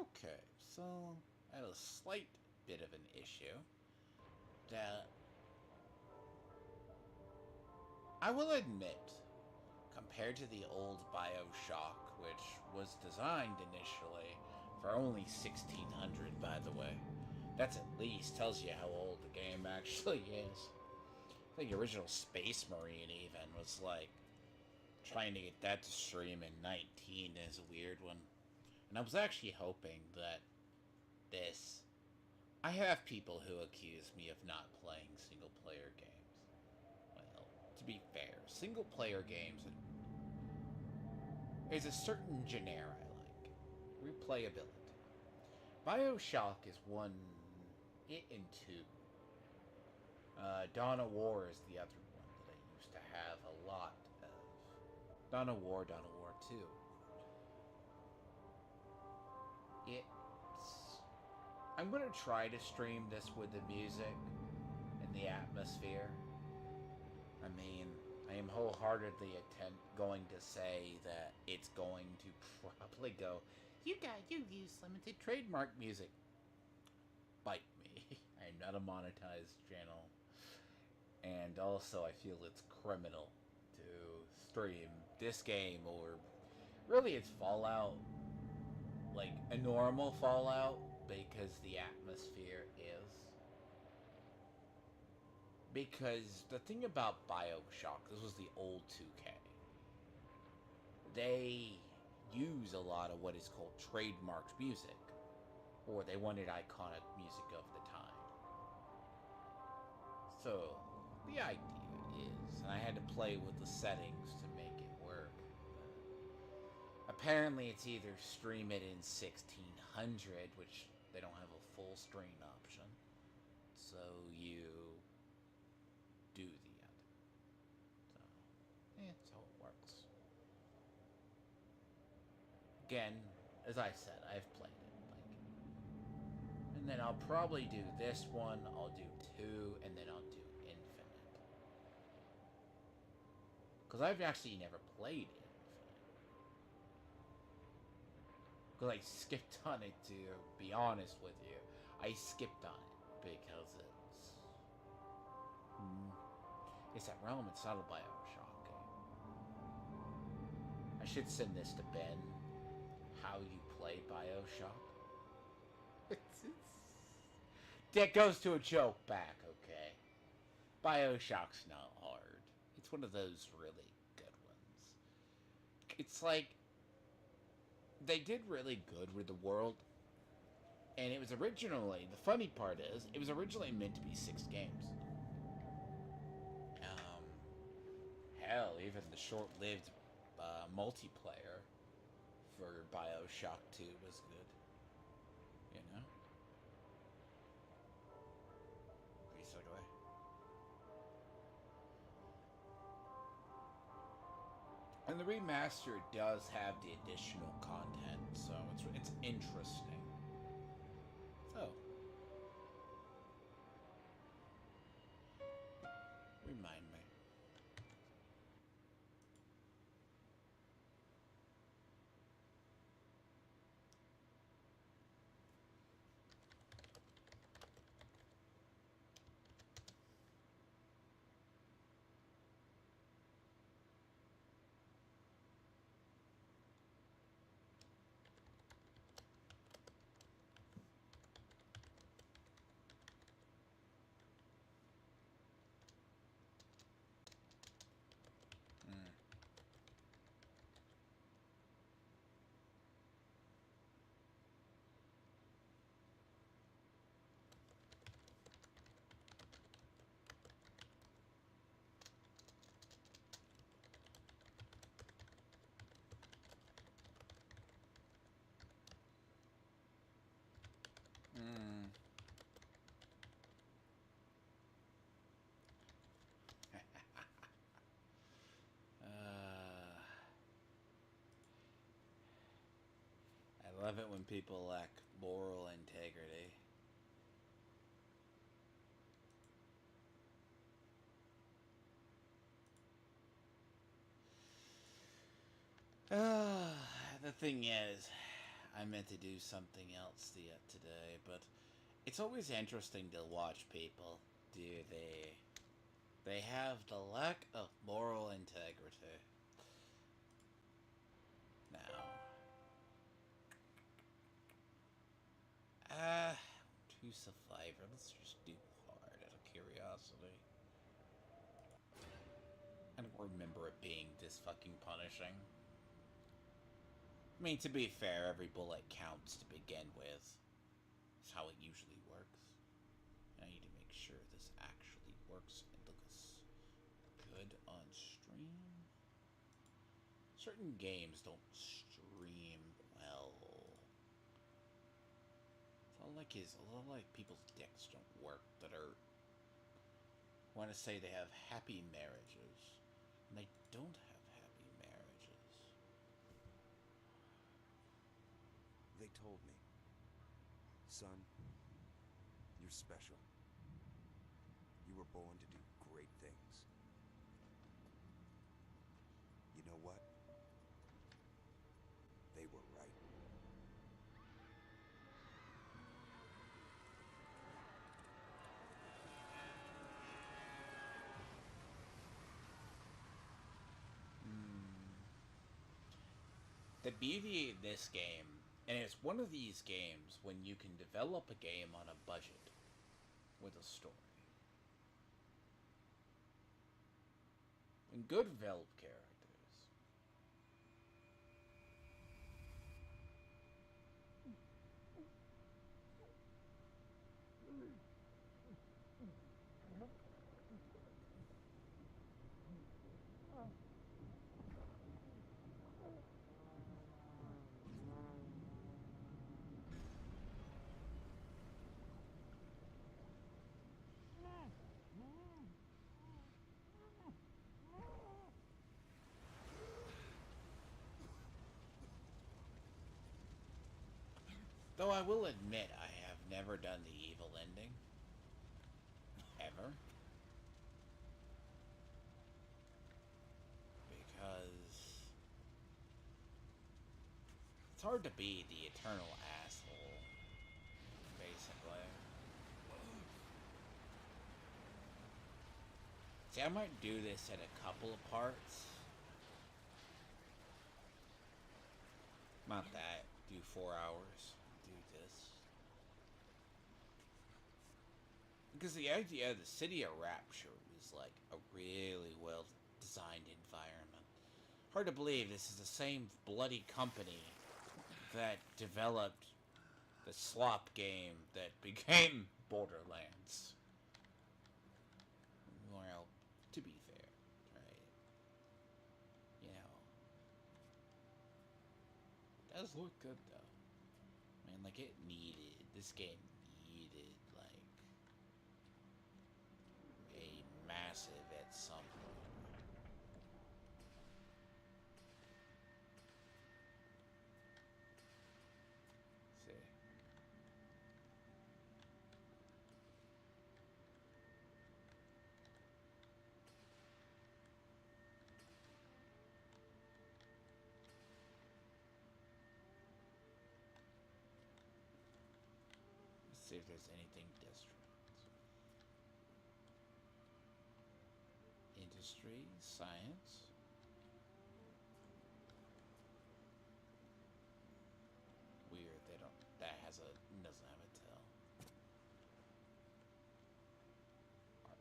Okay, so I had a slight bit of an issue that I will admit, compared to the old Bioshock, which was designed initially for only 1600, by the way. That's at least tells you how old the game actually is. I think the original Space Marine even was like trying to get that to stream in 19 is a weird one. And I was actually hoping that this. I have people who accuse me of not playing single player games. Well, to be fair, single player games is a certain genre I like. Replayability. Bioshock is one, it and two. Dawn of War is the other one that I used to have a lot of. Dawn of War 2. It's. I'm gonna try to stream this with the music and the atmosphere. I mean, I am wholeheartedly going to say that it's going to probably go, you use limited trademark music. Bite me. I am not a monetized channel. And also, I feel it's criminal to stream this game, or really it's Fallout, like a normal Fallout, because the atmosphere is. Because the thing about Bioshock, this was the old 2K, they use a lot of what is called trademarked music, or they wanted iconic music of the time. So, the idea is, and I had to play with the settings to make it work. Apparently, it's either stream it in 1600, which they don't have a full screen option, so you do the other. So, that's how it works. Again, as I said, I've played it. And then I'll probably do this one, I'll do 2, and then I'll do Infinite. Because I've actually never played Infinite. Because I skipped on it, to be honest with you. I skipped on it because it's... It's that realm, it's not a Bioshock game. I should send this to Ben. How you play Bioshock. That goes to a joke back, okay? Bioshock's not hard. It's one of those really good ones. It's like they did really good with the world, and it was originally, the funny part is, it was originally meant to be 6 games. Hell, even the short-lived multiplayer for Bioshock 2 was good. You know? Basically. And the remaster does have the additional content, so it's interesting. So, remind me. I love it when people lack moral integrity. The thing is, I meant to do something else today, but it's always interesting to watch people do they have the lack of moral integrity. Now, choose a flavor. Let's just do hard out of curiosity. I don't remember it being this fucking punishing. I mean, to be fair, every bullet counts to begin with. That's how it usually works. I need to make sure this actually works and looks good on stream. Certain games don't stream well. It's a lot like people's dicks don't work that are want to say they have happy marriages, and they don't have happy marriages. They told me, son, you're special. You were born to do great things. You know what? They were right. The beauty of this game, and it's one of these games when you can develop a game on a budget with a story. And good developed characters. Though I will admit I have never done the evil ending. Ever. Because it's hard to be the eternal asshole, basically. See, I might do this in a couple of parts. Not that. Do 4 hours. Do this. Because the idea of the City of Rapture was like a really well designed environment. Hard to believe this is the same bloody company that developed the slop game that became Borderlands. Well, to be fair, right? You know, it does look good though. I mean, like this game needed like a massive at some point. See. Let's see if there's anything different. Industry, science. Weird, they don't. That doesn't have a tail. Art.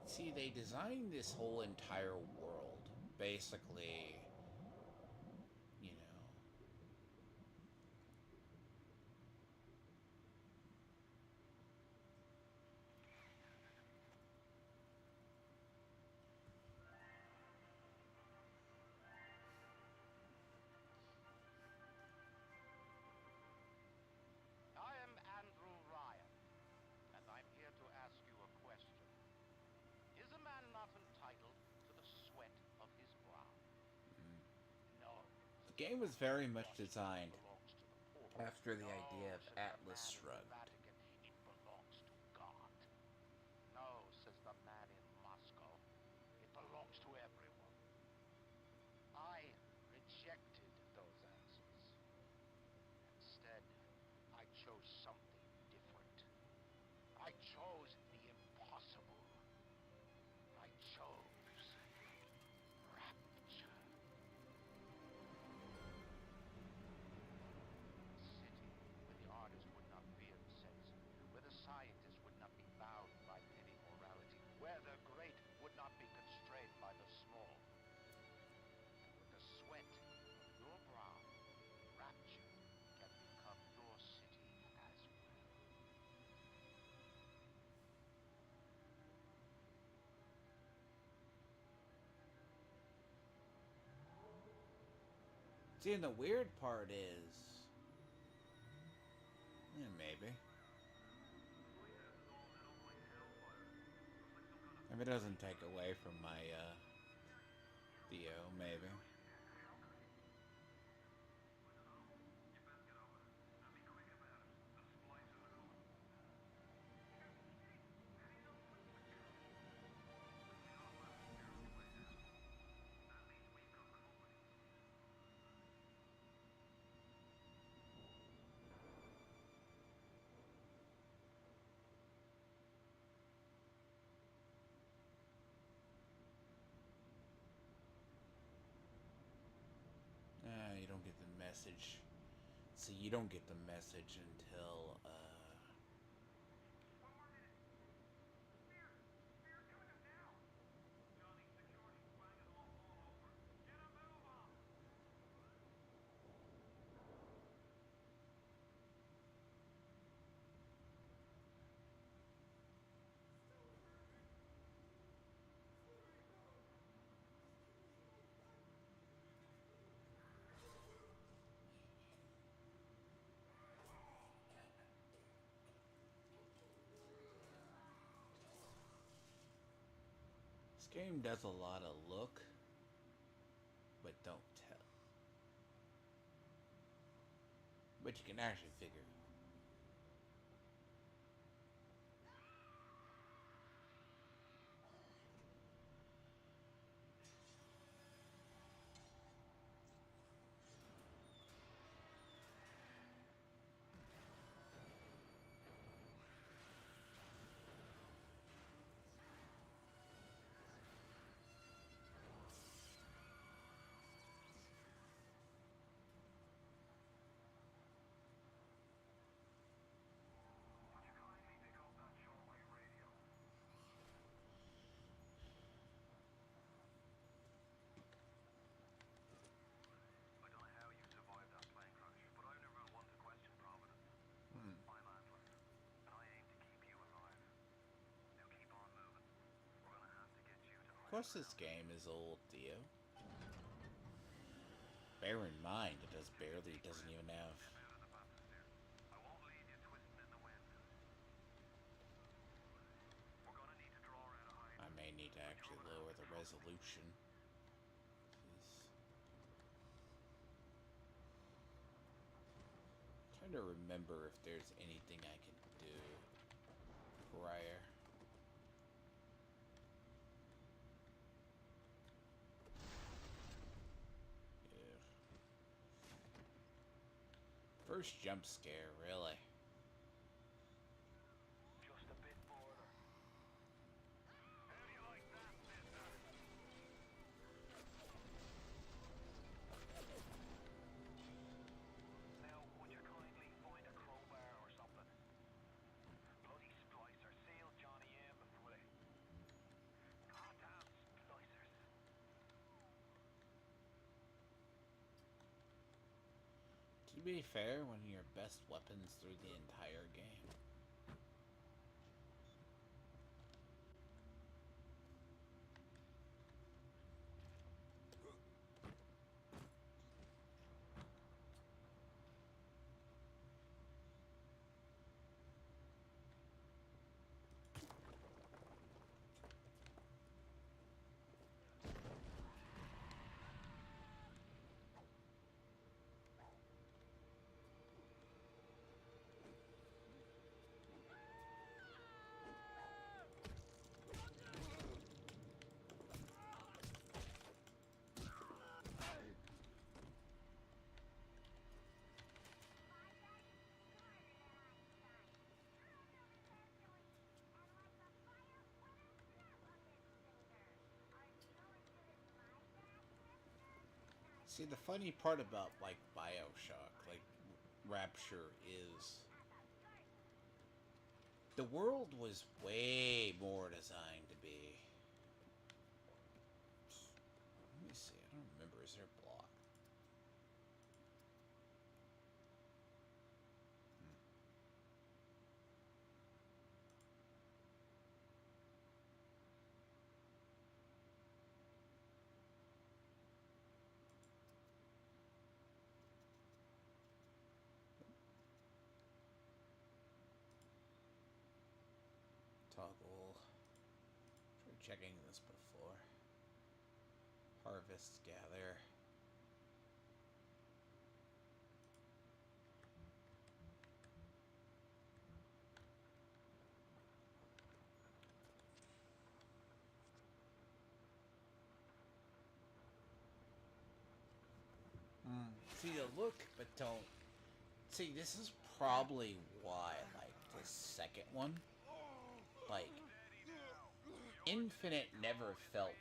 See, they designed this whole entire world, basically, you know. I am Andrew Ryan, and I'm here to ask you a question. Is a man not entitled to the game was very much designed belongs to the poor. after the No, idea of says the Atlas man in the Shrugged. Vatican, it belongs to God. No, says the man in Moscow, it belongs to everyone. I rejected those answers. Instead, I chose something different. I chose the impossible. I chose rapture. A city where the artist would not fear censor, where the scientist would not be bound by petty morality, where the great would not be constrained by the small. And with the sweat of your brow, rapture can become your city as well. See, and the weird part is, maybe. If it doesn't take away from my, Theo, maybe. You don't get the message. See, you don't get the message until, this game does a lot of look, but don't tell. But you can actually figure it. Of course, this game is old, Theo. Bear in mind, it doesn't even have. I may need to actually lower the resolution. Trying to remember if there's anything I can do prior. Yeah. First jump scare, really. Just a bit border. How do you like that, mister? Now, would you kindly find a crowbar or something? Bloody splicer sealed Johnny in before they... Goddamn splicers. To be fair, one of your best weapons through the entire game. See, the funny part about, like, Bioshock, like, Rapture is... the world was way more designed to be... let me see, I don't remember, is there a block? Toggle. Tried checking this before. Harvest, gather. See the look, but don't. See, this is probably why I like the second one. Like, Infinite never felt.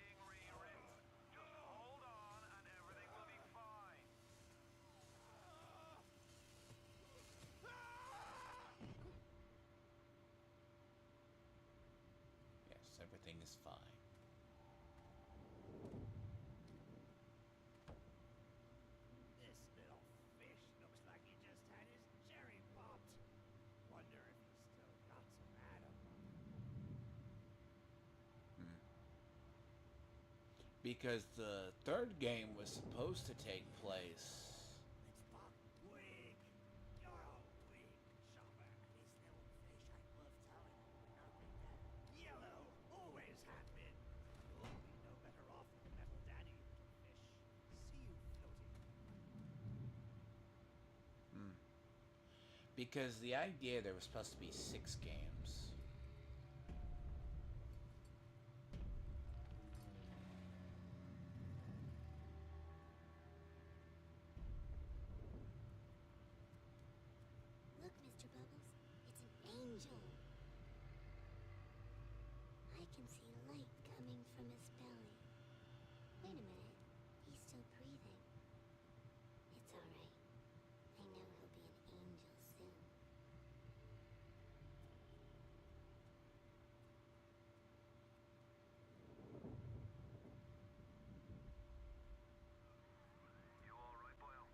Yes, everything is fine. This little fish looks like he just had his cherry popped. Wonder if he's still got some Adam. Because the third game was supposed to take place. Let's pop wig. You're a wig shopper. This little fish, I love telling you, nothing that yellow always have been. You'll be no better off than Metal Daddy, little fish. See you floating. Because the idea there was supposed to be 6 games. Look, Mr. Bubbles, it's an angel. I can see light coming from his belly. Wait a minute, he's still breathing. It's alright. I know he'll be an angel soon. You alright, Boyle?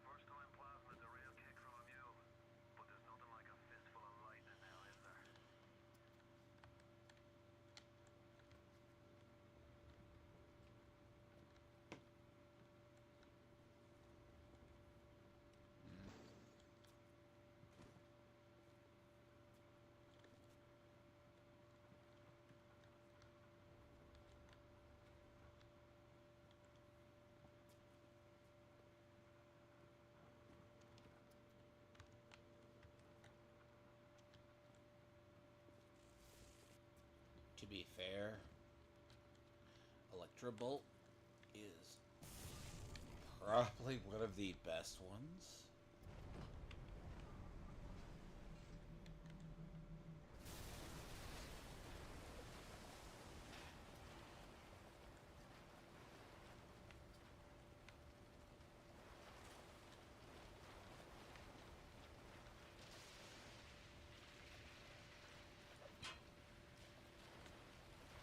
First time plasma's a real kick from a mule, but there's nothing like a fistful of lightning now, is there? To be fair, Electrobolt is probably one of the best ones.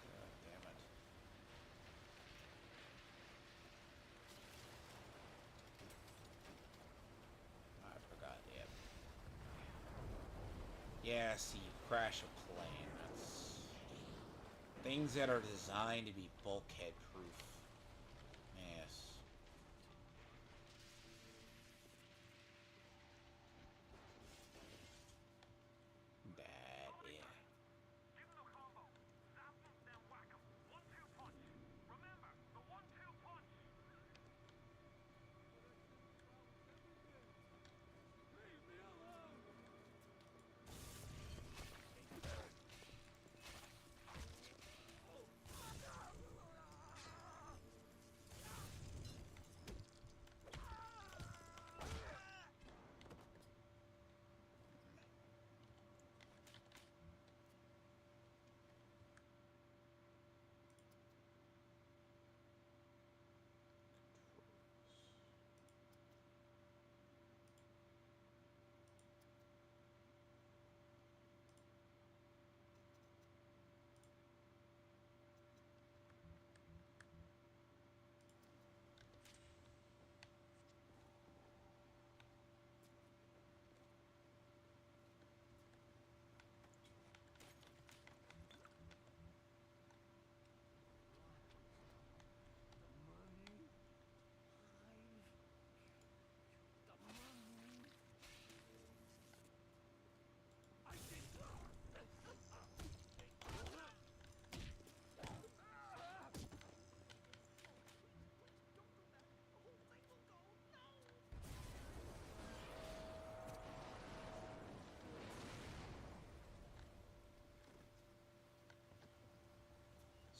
God damn it. I forgot, yeah, see, you crash a plane. That's things that are designed to be bulkhead proof. Yes. That, yeah. Give him the combo. Zap him, then whack him. 1-2 punch. Remember, the 1-2 punch.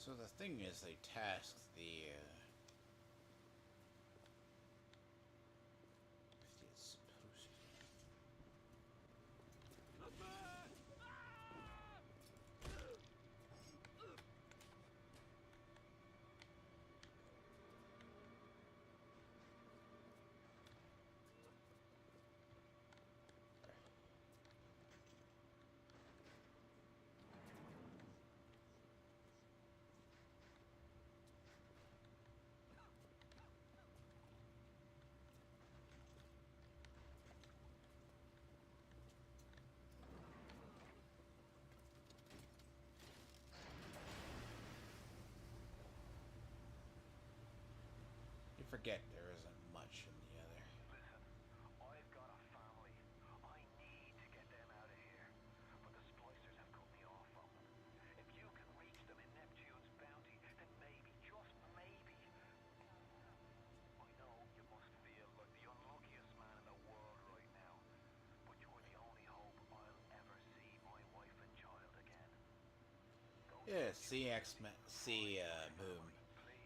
So the thing is, they tasked the. If it's supposed to. You forget there isn't much in the other. Listen, I've got a family. I need to get them out of here. But the splicers have cut me off from them. If you can reach them in Neptune's bounty, then maybe, just maybe. I know you must feel like the unluckiest man in the world right now. But you're the only hope I'll ever see my wife and child again. Yeah, Boom.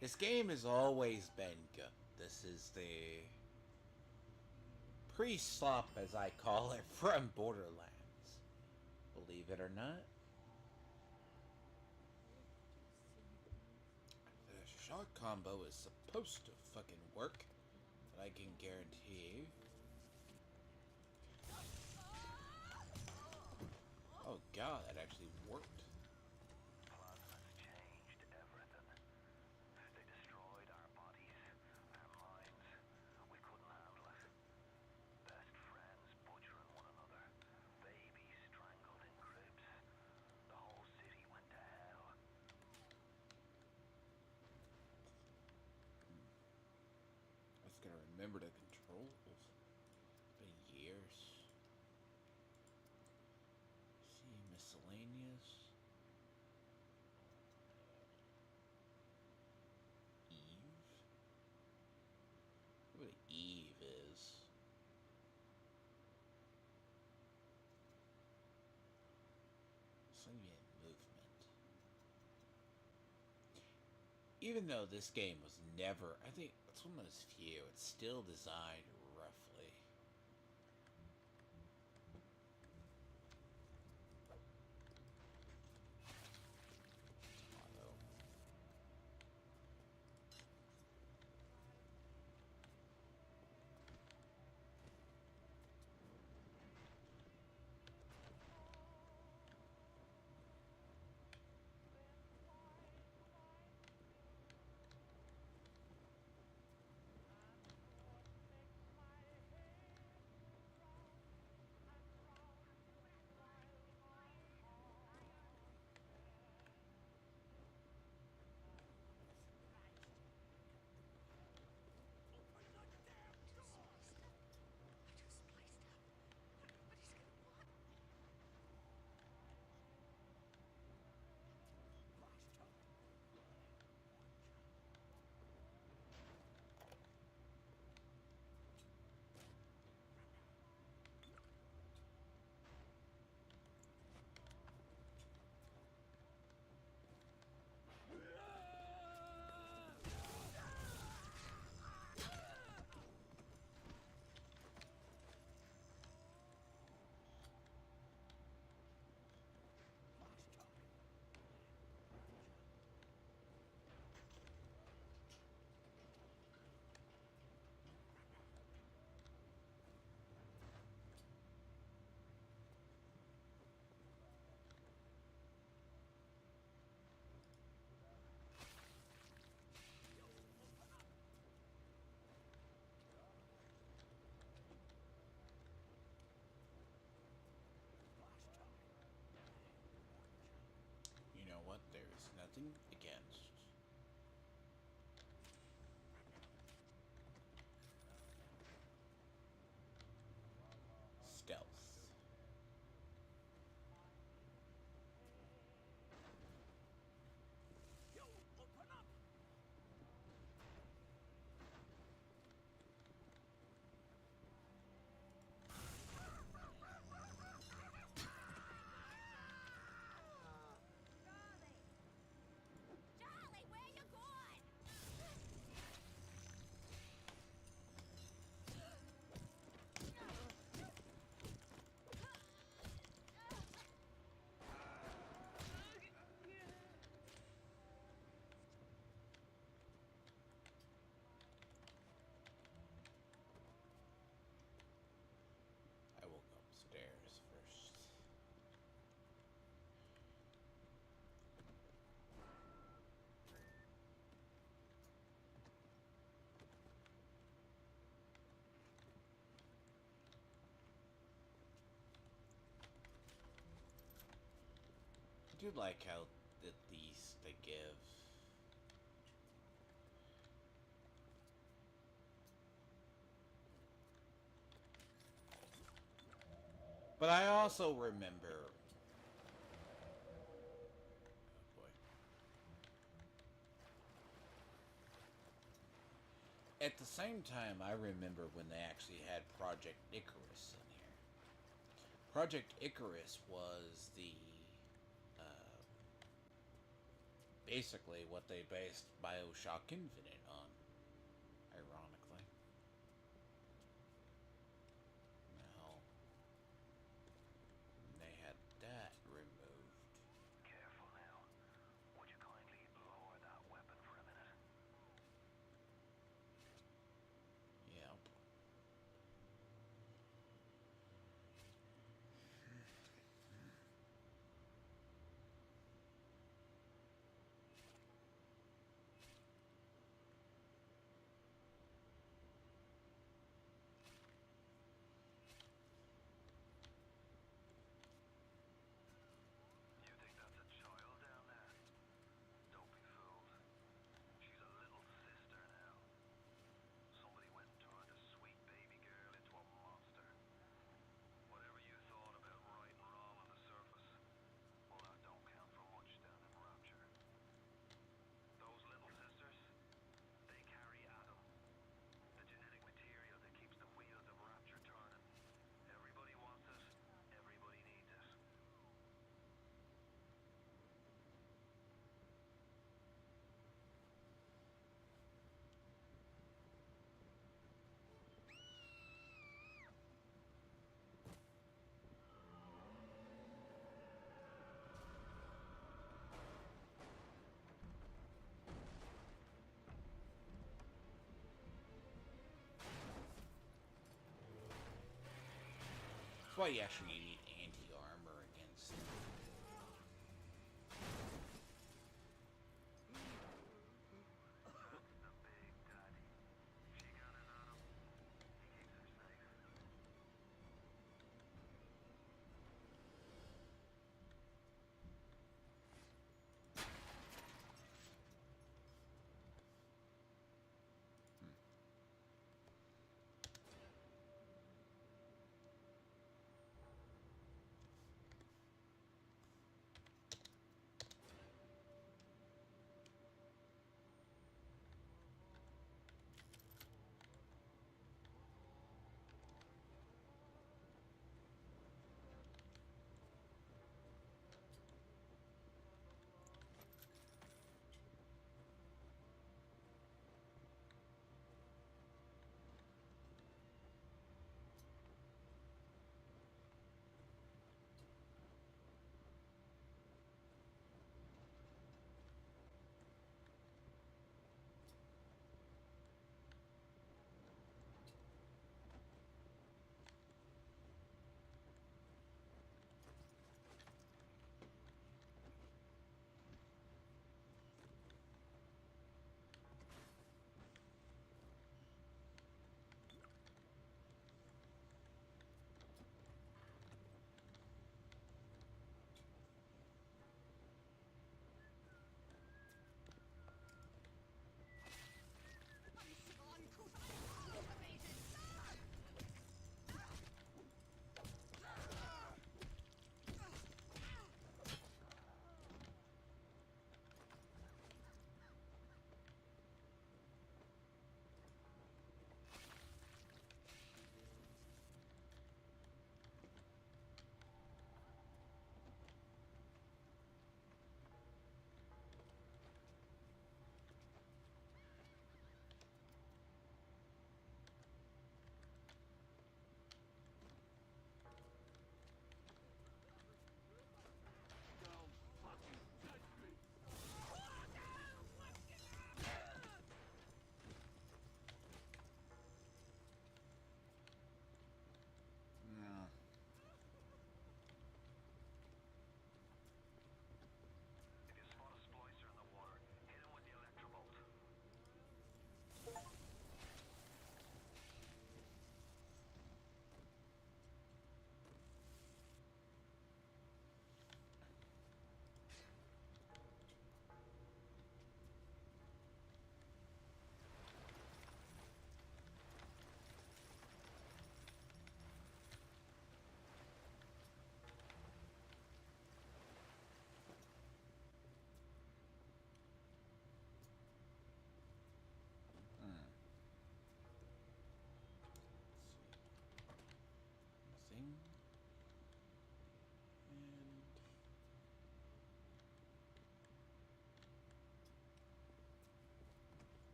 This game has always been good. This is the pre-stop, as I call it, from Borderlands. Believe it or not. The shot combo is supposed to fucking work, but I can guarantee you. Oh god, that actually worked. Plasma's changed everything. They destroyed our bodies, our minds. We couldn't handle it. Best friends butchering one another. Babies strangled in cribs. The whole city went to hell. I was gonna remember the controls. It's been years. See, miscellaneous. Eve? What Eve is. Something in movement. Even though this game was never, I think it's one of those few, it's still designed roughly. Auto. do like how at least they give. But I also remember. Oh boy. At the same time, I remember when they actually had Project Icarus in here. Project Icarus was the uh, basically what they based Bioshock Infinite on, ironically. Now, they had that removed. Careful now. Would you kindly lower that weapon for a minute? Yep. You think that's a child down there? Don't be fooled. She's a little sister now. Somebody went and turned a sweet baby girl into a monster. Whatever you thought about right and wrong on the surface, well, that don't count for much down in Rapture. Those little sisters, they carry Adam, the genetic material that keeps the wheels of Rapture turning. Everybody wants it, everybody needs it. That's why you actually need anti-armor against. That's the big daddy. She got in on him. He keeps her safe.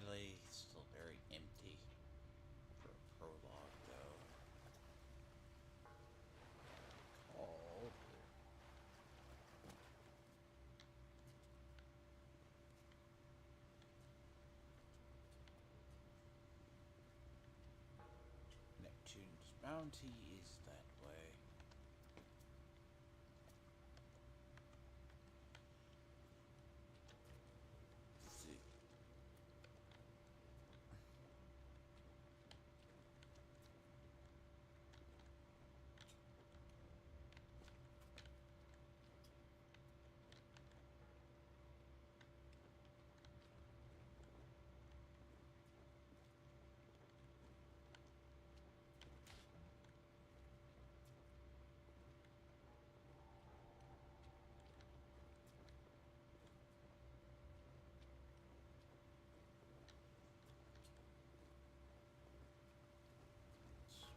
sadly, still very empty for a prologue, though. Called Neptune's Bounty is that way. Let's see.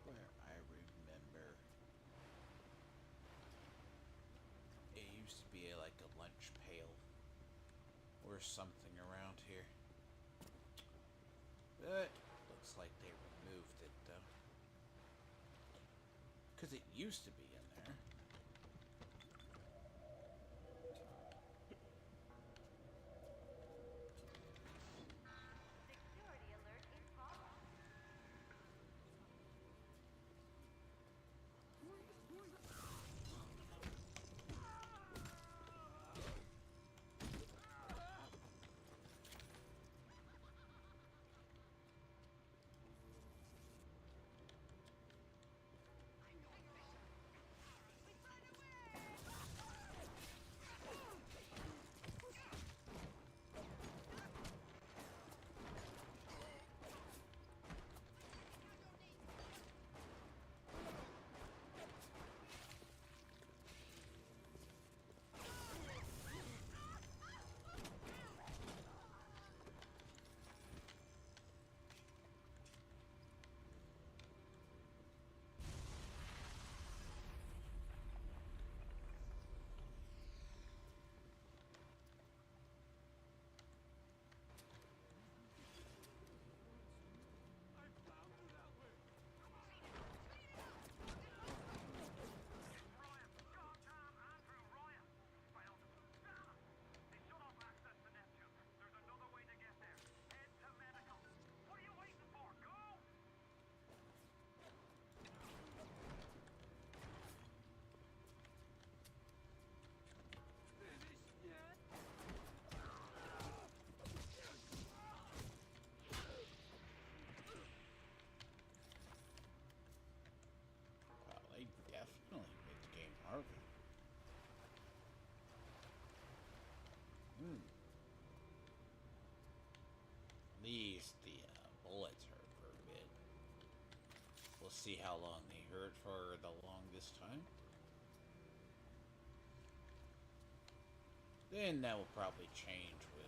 Swear I remember it used to be like a lunch pail or something around here. But looks like they removed it though. Because it used to be in there. Security alert in progress. Ryan, John, Andrew, Ryan. Failed. Damn it! They shut off access to Neptune. There's another way to get there. Head to medical. What are you waiting for? Go! Wow, they definitely made the game harder. At least the bullets hurt for a bit. We'll see how long they hurt for the longest time. Then that will probably change with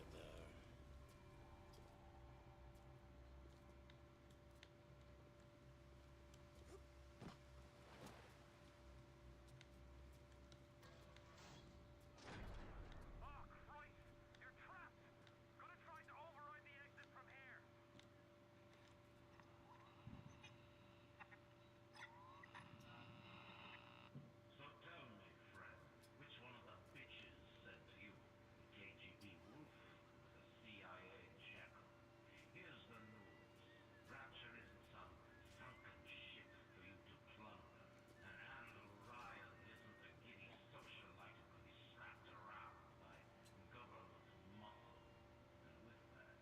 Oh, Christ! You're trapped! Gonna try to override the exit from here. So tell me, friend, which one of the bitches sent you? The KGB wolf or the CIA jackal? Here's the news. Rapture isn't some sunken ship for you to plunder. And Andrew Ryan isn't a giddy socialite who can be slapped around by government muscle. And with that,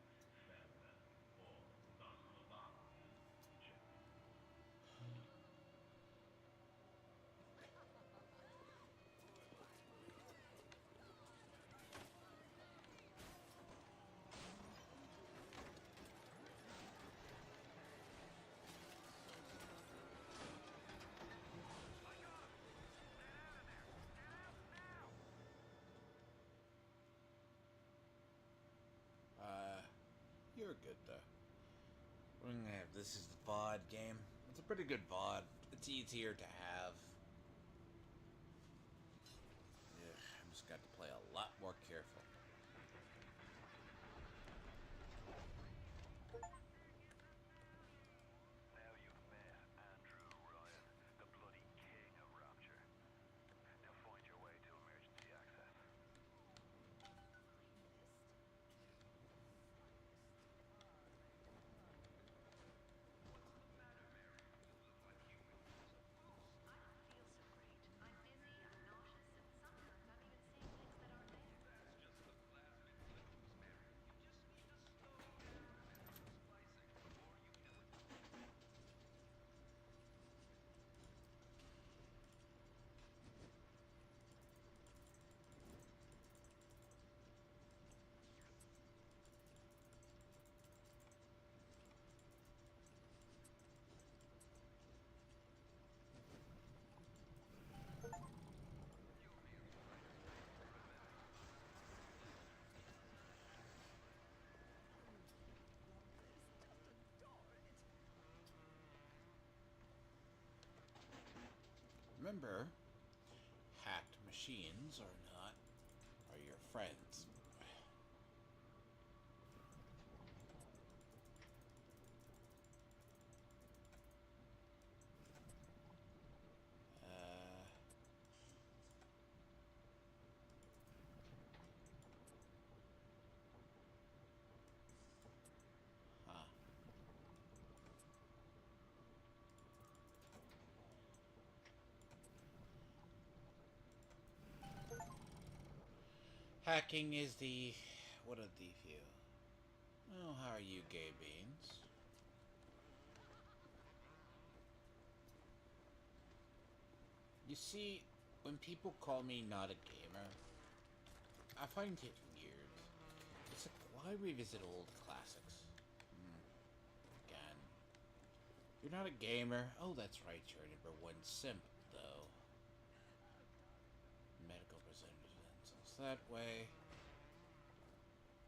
farewell, or Gazloban. Check. you're good though. We're gonna have this is the VOD game. It's a pretty good VOD. It's easier to have. Yeah, I just got to play a lot more careful. remember, hacked machines are your friends. Huh. Hacking is the... What a thief you. Oh, how are you, gay beans? You see, when people call me not a gamer, I find it weird. It's like, why revisit old classics? Again. You're not a gamer. Oh, that's right, you're a #1 simp, though. Medical representatives. So that way...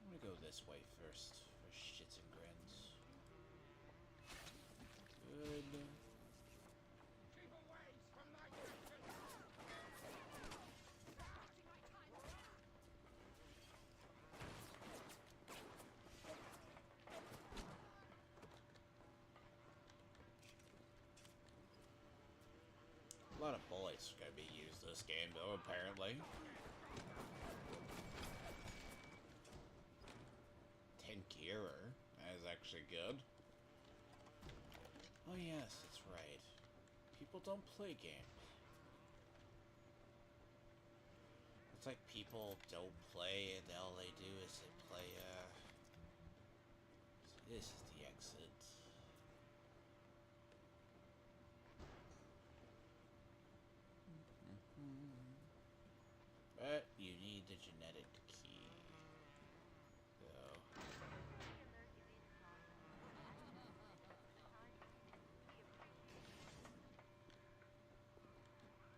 I'm gonna go this way first, for shits and grins. Good. Keep away from my kitchen! A lot of bullets are gonna be used this game, though, apparently. 10 gearer. That is actually good. Oh yes, that's right. People don't play games. It's like people don't play and all they do is they play, So this is the exit. But you need the genetic key. So...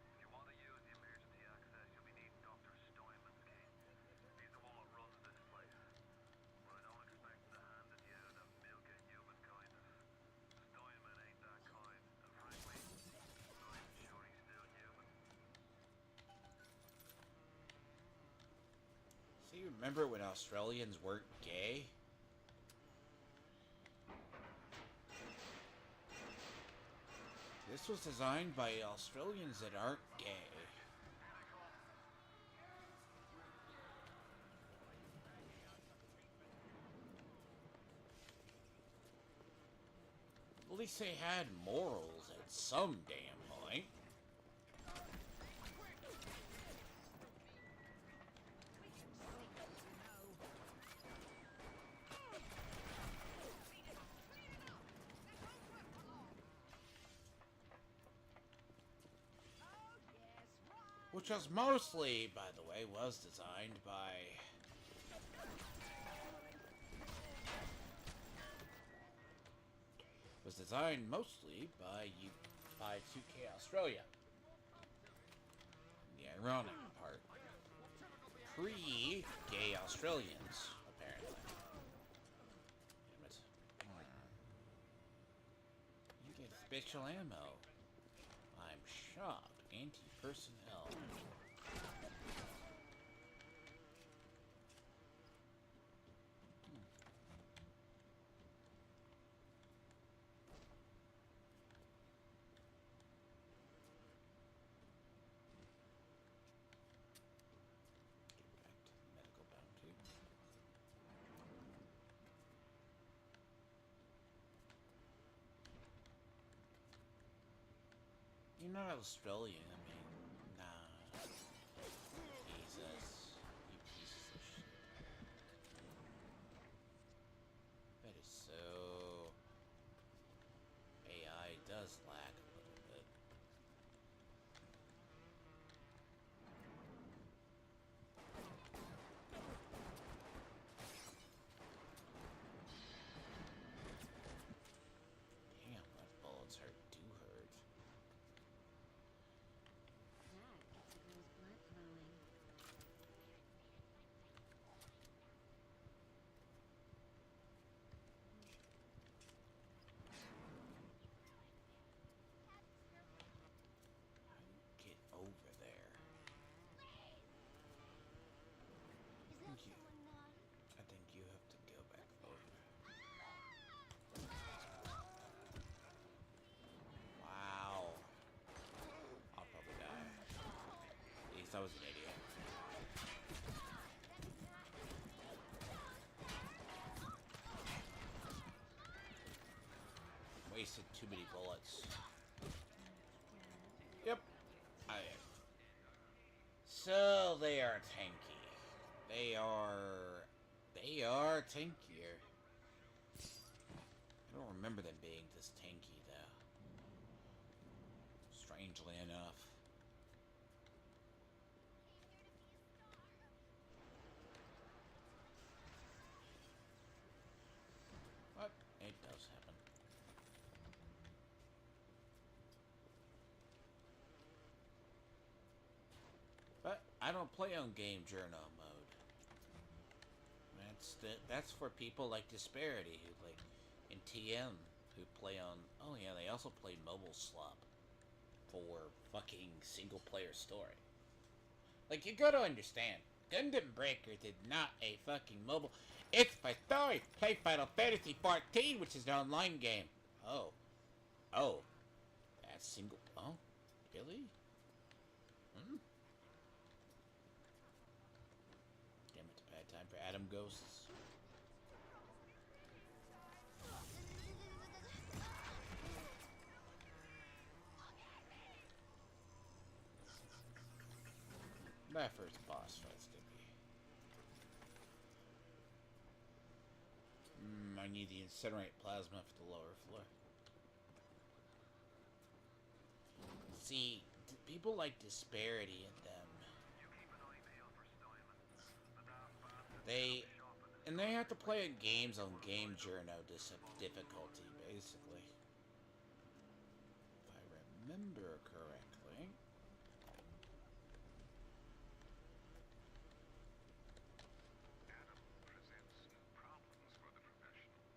If you want to use the emergency access, you'll be needing Dr. Steinman's key. He's the one that runs this place. But I don't expect him to hand it to you out of milk and human kindness. Steinman ain't that kind, and frankly, I'm not even sure he's still human. See, remember when Australians weren't gay? This was designed by Australians that aren't gay. At least they had morals at some damn point. Which was mostly, by the way, was designed by... Was designed mostly by 2K Australia. The ironic part. Pre-gay Australians, apparently. Damn it. You get special ammo. I'm shocked. Anti-personnel. Get back to the medical bounty. You're not Australian, I mean, nah. Jesus, you pieces of shit. That is so... AI does lack a little bit. Damn, that bullets do hurt. was an idiot. Wasted too many bullets. Yep. I am. So they are tanky. They are tankier. I don't remember them being this tanky though. Strangely enough. But it does happen. But I don't play on game journal mode. That's for people like Disparity who like in TM who play on. Oh yeah, they also play Mobile Slop for fucking single player story. Like you gotta understand, Gundam Breaker did not a fucking mobile. It's my story. Play Final Fantasy 14, which is an online game. Oh, oh, that's single. Oh, really? Hmm. Damn it! Bad time for Adam Ghosts. My first boss fight's gonna be. I need the incinerate plasma for the lower floor. See, people like Disparity in them. They have to play games on Game Journal difficulty, basically. If I remember correctly. Adam presents new problems for the professional.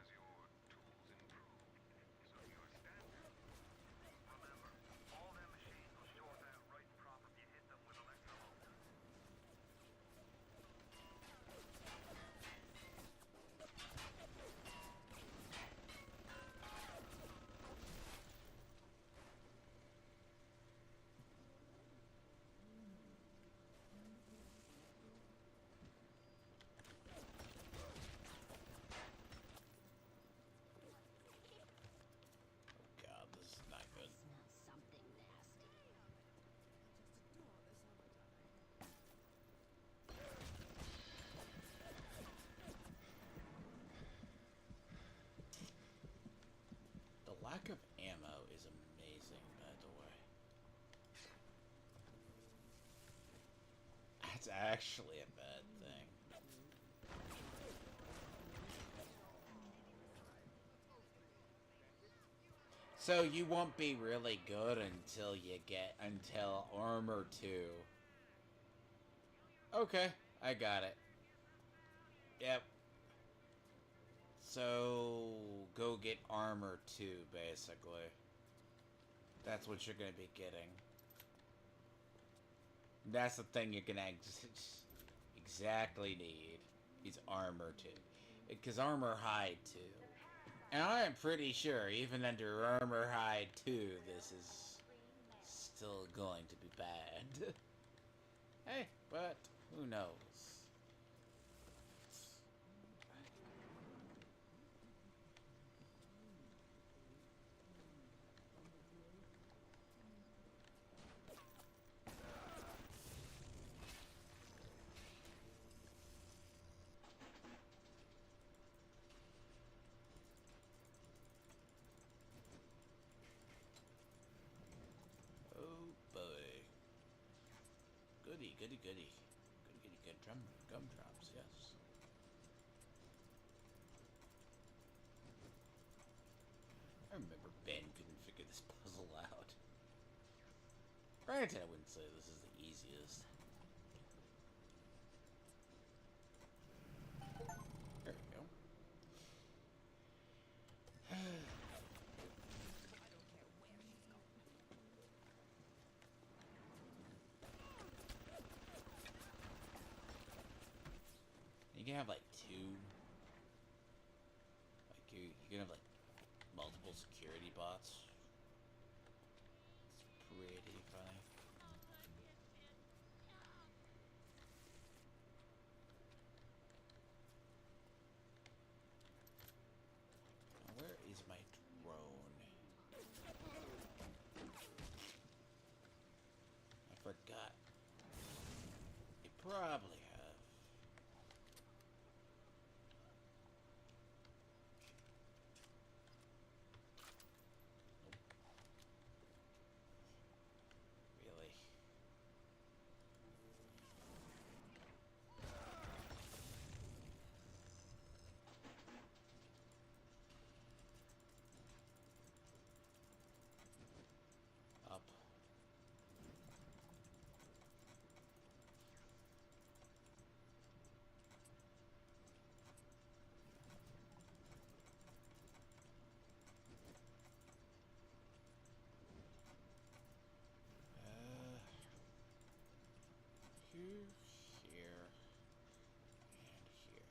As your tools improve, so do your standards. Remember, all them machines will short out right and proper if you hit them with electromotors. God, this is not good. Something nasty. The lack of ammo is amazing, by the way. That's actually a bad thing. So you won't be really good until Armor 2. Okay, I got it. Yep. So go get Armor 2, basically. That's what you're gonna be getting. That's the thing you're gonna exactly need. Is Armor 2. Because Armor Hide 2. And I am pretty sure, even under Armor Hide 2, this is still going to be bad. Hey, but who knows? Oh boy. Goody, goody, goody. Goody, goody, good gumdrops, yes. I remember Ben couldn't figure this puzzle out. Granted, I wouldn't say this is the easiest. There we go. You can have like two. Like you can have like multiple security bots. It's pretty funny. probably have. Really? Up. Here, here, and here.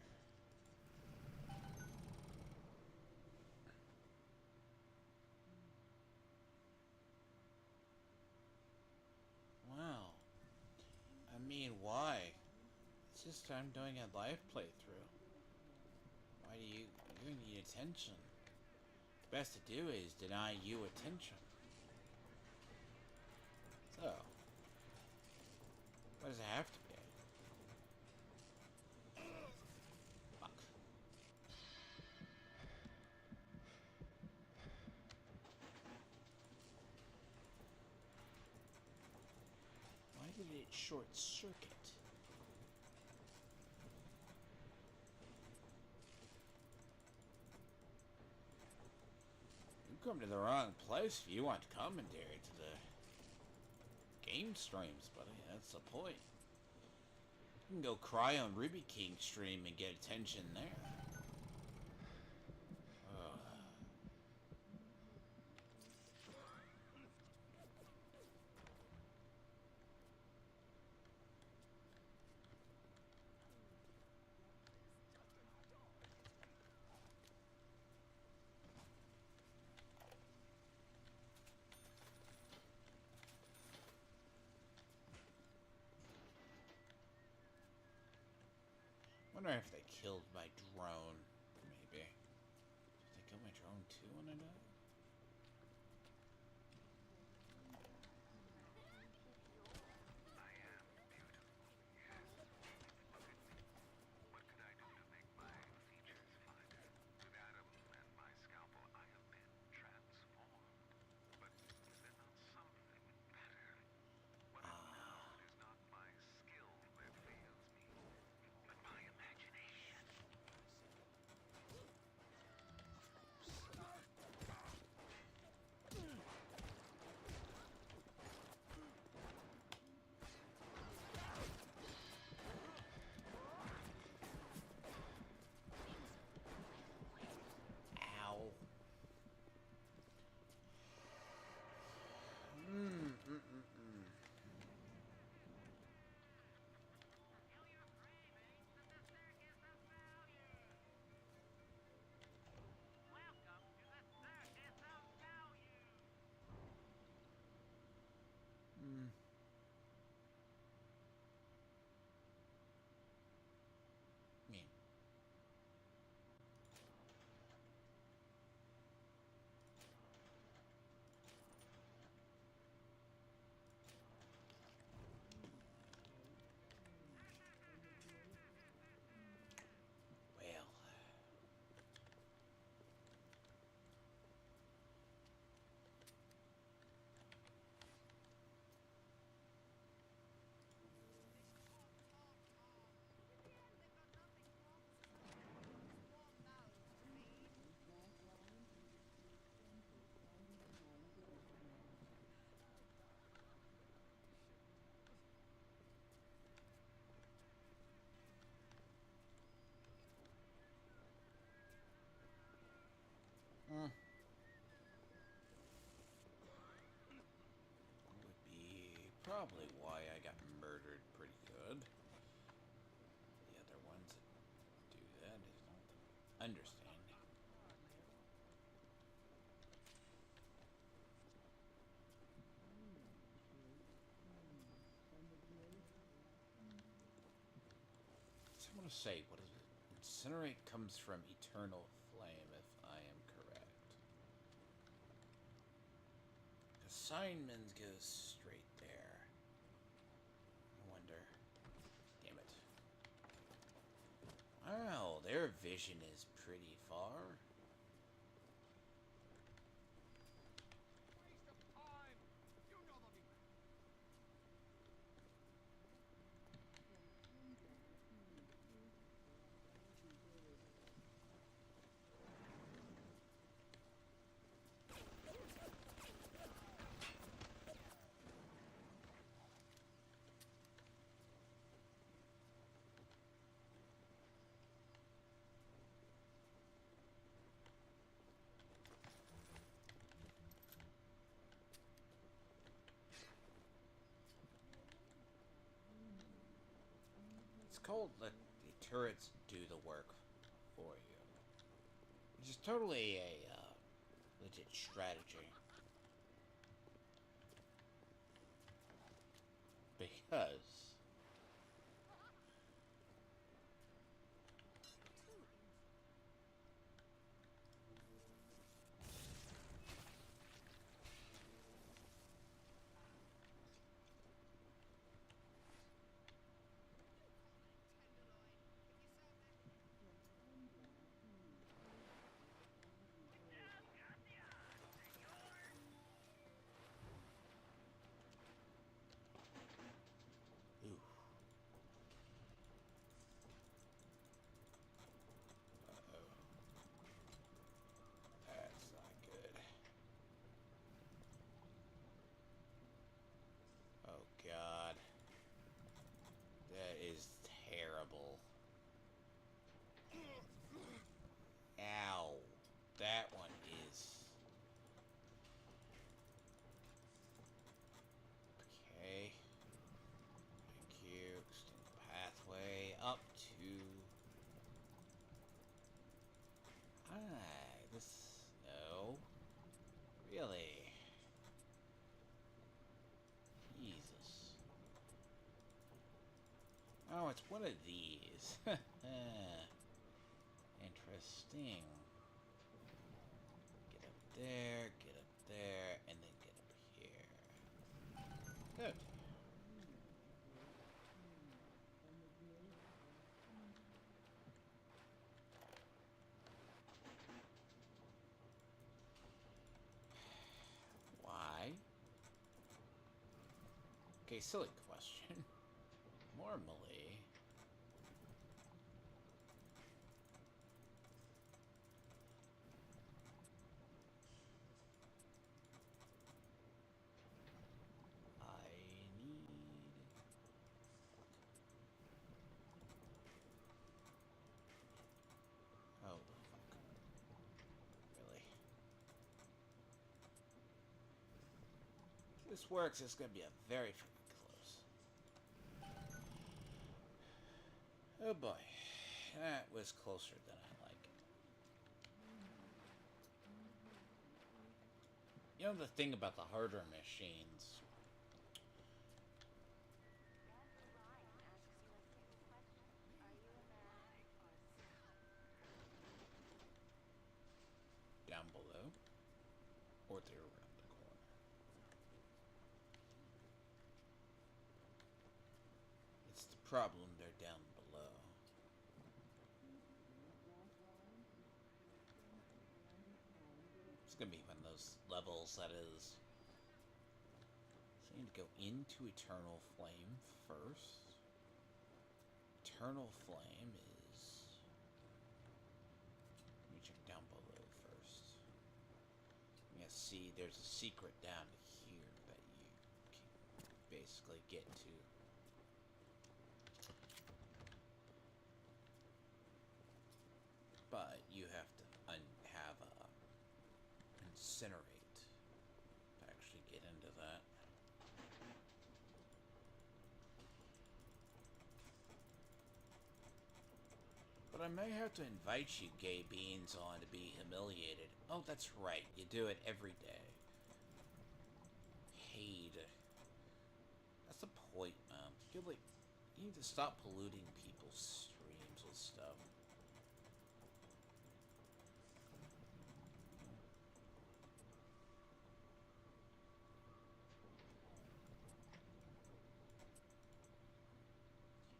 Wow. I mean, why? It's just I'm doing a live playthrough. Why do you need attention? The best to do is deny you attention. So, what does it have to be? Fuck. Why did it short circuit? You come to the wrong place if you want commentary to the game streams, buddy. That's the point. You can go cry on Ruby King stream and get attention there. Ugh. Wonder if they killed my drone. Maybe. Did they kill my drone too when I died? I am beautiful, yes. Look at me. What could I do to make my features finer? With Adam and my scalpel, I have been transformed. But is there not something better? What I know is not my skill that fails me, but my imagination. Ow. Mm. Me. Well. Mm. Would be probably why I got murdered pretty good. The other ones that do that is not the understanding. So I want to say, what is it? Incinerate comes from eternal flame, if I am correct. Assignment goes straight there. I wonder. Damn it. their vision is pretty far. Waste of time! You know the It's called let the turrets do the work for you, which is totally a legit strategy. Because ooh. Uh-oh. That's not good. Oh god. That is terrible. Ow. That one is... Okay. Thank you. Extend the pathway up to... this... No. Really? Jesus. Oh, it's one of these. Interesting. Get up there, and then get up here. Good. Why? Okay, silly question. Normally... I need... Oh, fuck. Really? If this works, it's gonna be a very fucking close. Oh boy. That was closer than I like. You know the thing about the harder machines... Andrew Ryan asks you a simple question. Are you a man or a symbol? down below, or they're around the corner. It's the problem, they're down below. It's gonna be one of those levels that is... So I need to go into Eternal Flame first. Eternal Flame is... Let me check down below first. Yeah, see, there's a secret down here that you can basically get to. But you have to have a incinerate to actually get into that. But I may have to invite you, gay beans, on to be humiliated. Oh, that's right. You do it every day. Hate. That's the point, man. You need to stop polluting people's streams with stuff.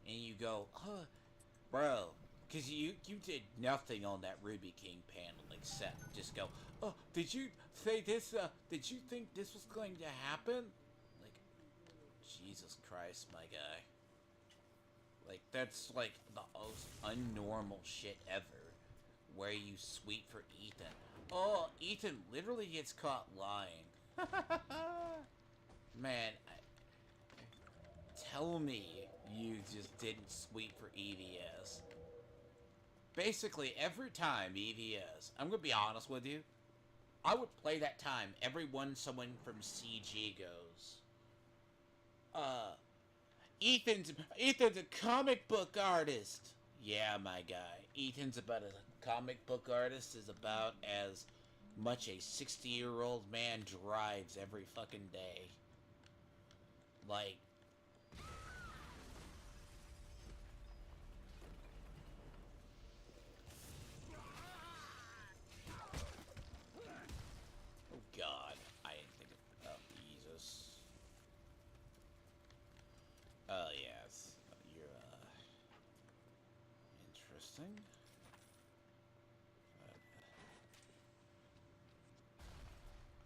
And you go, huh, bro, Because you did nothing on that Ruby King panel except just go, oh, did you say this, did you think this was going to happen? Like, Jesus Christ, my guy. Like, that's like the most unnormal shit ever. Where you sweep for Ethan. Oh, Ethan literally gets caught lying. Man, tell me you just didn't sweep for EVS. Basically, every time EVS, I'm gonna be honest with you, I would play that time every one someone from CG goes, Ethan's a comic book artist. Yeah, my guy. Ethan's about a comic book artist is about as much a 60-year-old man drives every fucking day. Like, oh god, I didn't think of, oh, Jesus. Oh, yes. You're, interesting.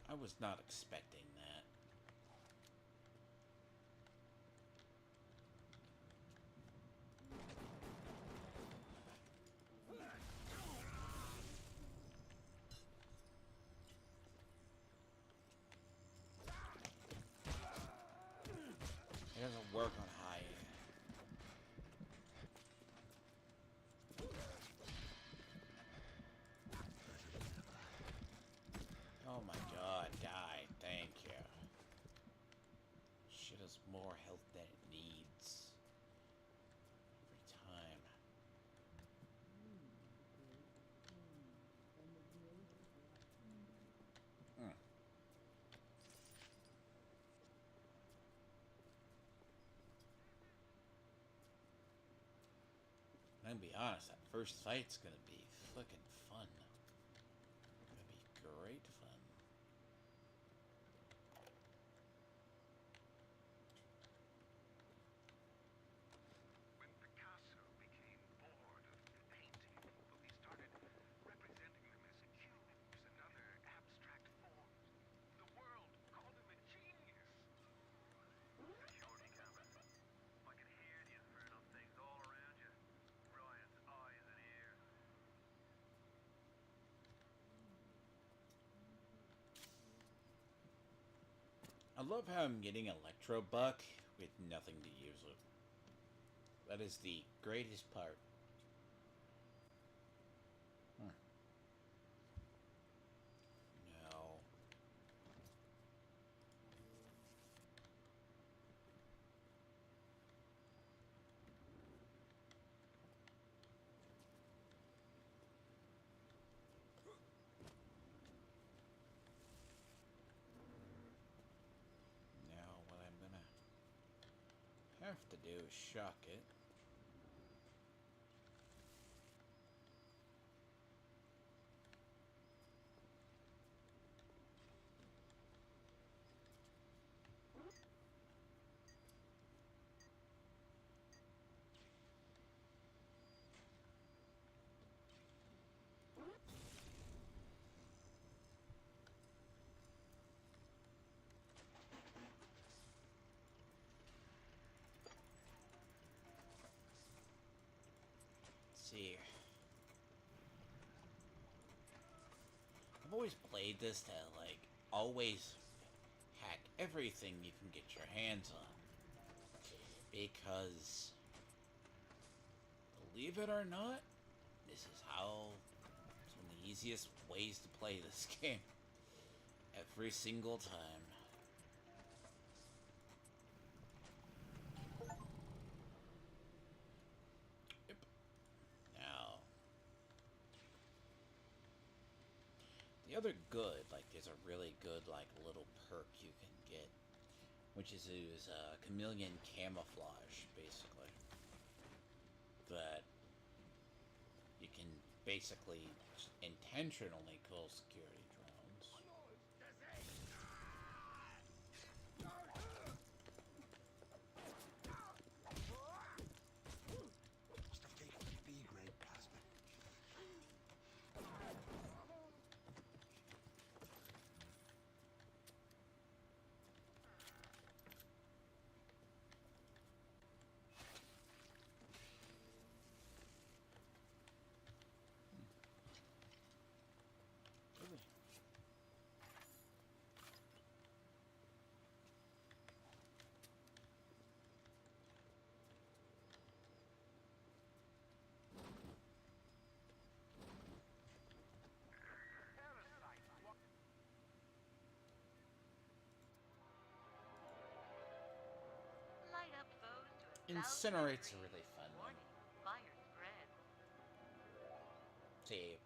I was not expecting that. It doesn't work on high. Oh my god, die. Thank you. Shit has more health than it needs. Every time. Hmm. I'm gonna be honest, that first fight's gonna be fucking fun. Gonna be great fun. When Picasso became bored of painting people, he started representing them as cubes and other abstract forms. The world called him a genius. Security camera. I can hear the infernal things all around you. Ryan's eyes and ears. I love how I'm getting Electro Buck with nothing to use it. That is the greatest part. No. Now what I'm gonna have to do is shock it. See. I've always played this to, like, always hack everything you can get your hands on. Because, believe it or not, this is how, it's one of the easiest ways to play this game. Every single time. Yep. Now, the other good, like, there's a really good, like, little perk you can get, which is chameleon camouflage, basically. That you can basically intentionally kill security drones. Must have taken the B-grade plasma. Incinerate's a really fun one. Warning, fire spread. See,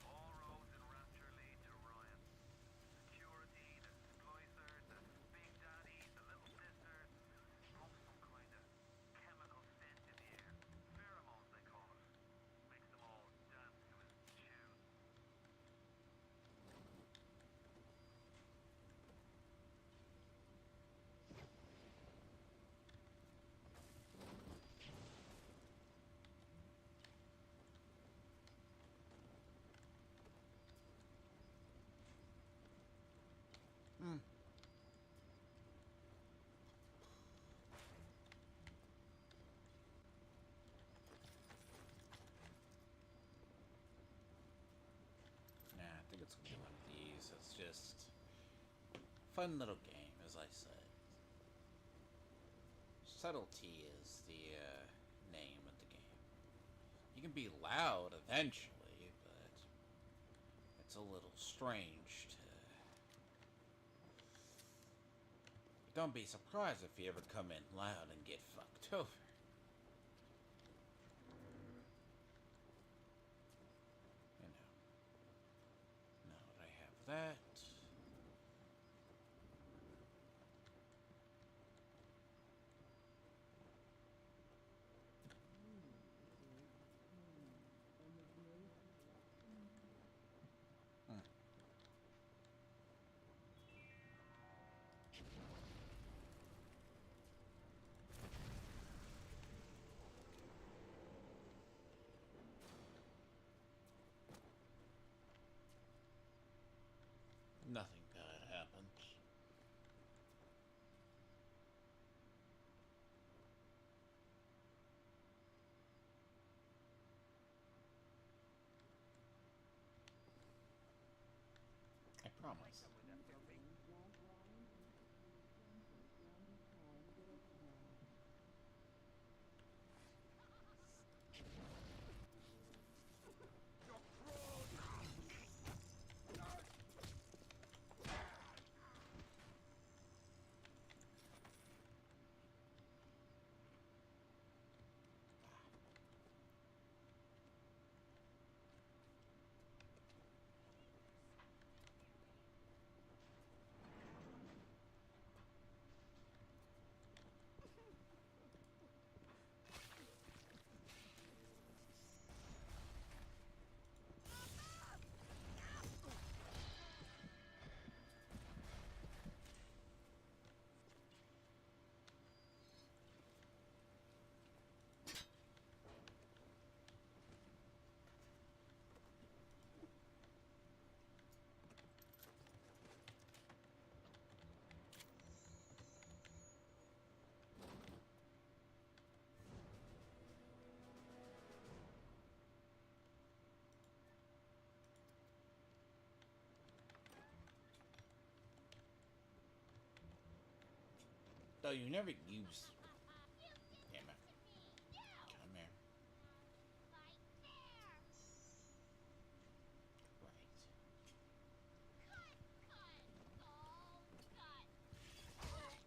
All roads in Rapture lead to Ryan. Security, the splicers, the big daddies, the little sisters. Pump some kind of chemical scent in the air. Pheromones, they call it. Makes them all dance to his tune. nah, I think it's gonna be one of these. It's just fun little game, as I said. Subtlety is the name of the game. You can be loud eventually, but it's a little strange to. Don't be surprised if you ever come in loud and get fucked over. You know. Now that I have that. Nothing bad happens. I promise. Though you never use. Damn it. Come here. Right.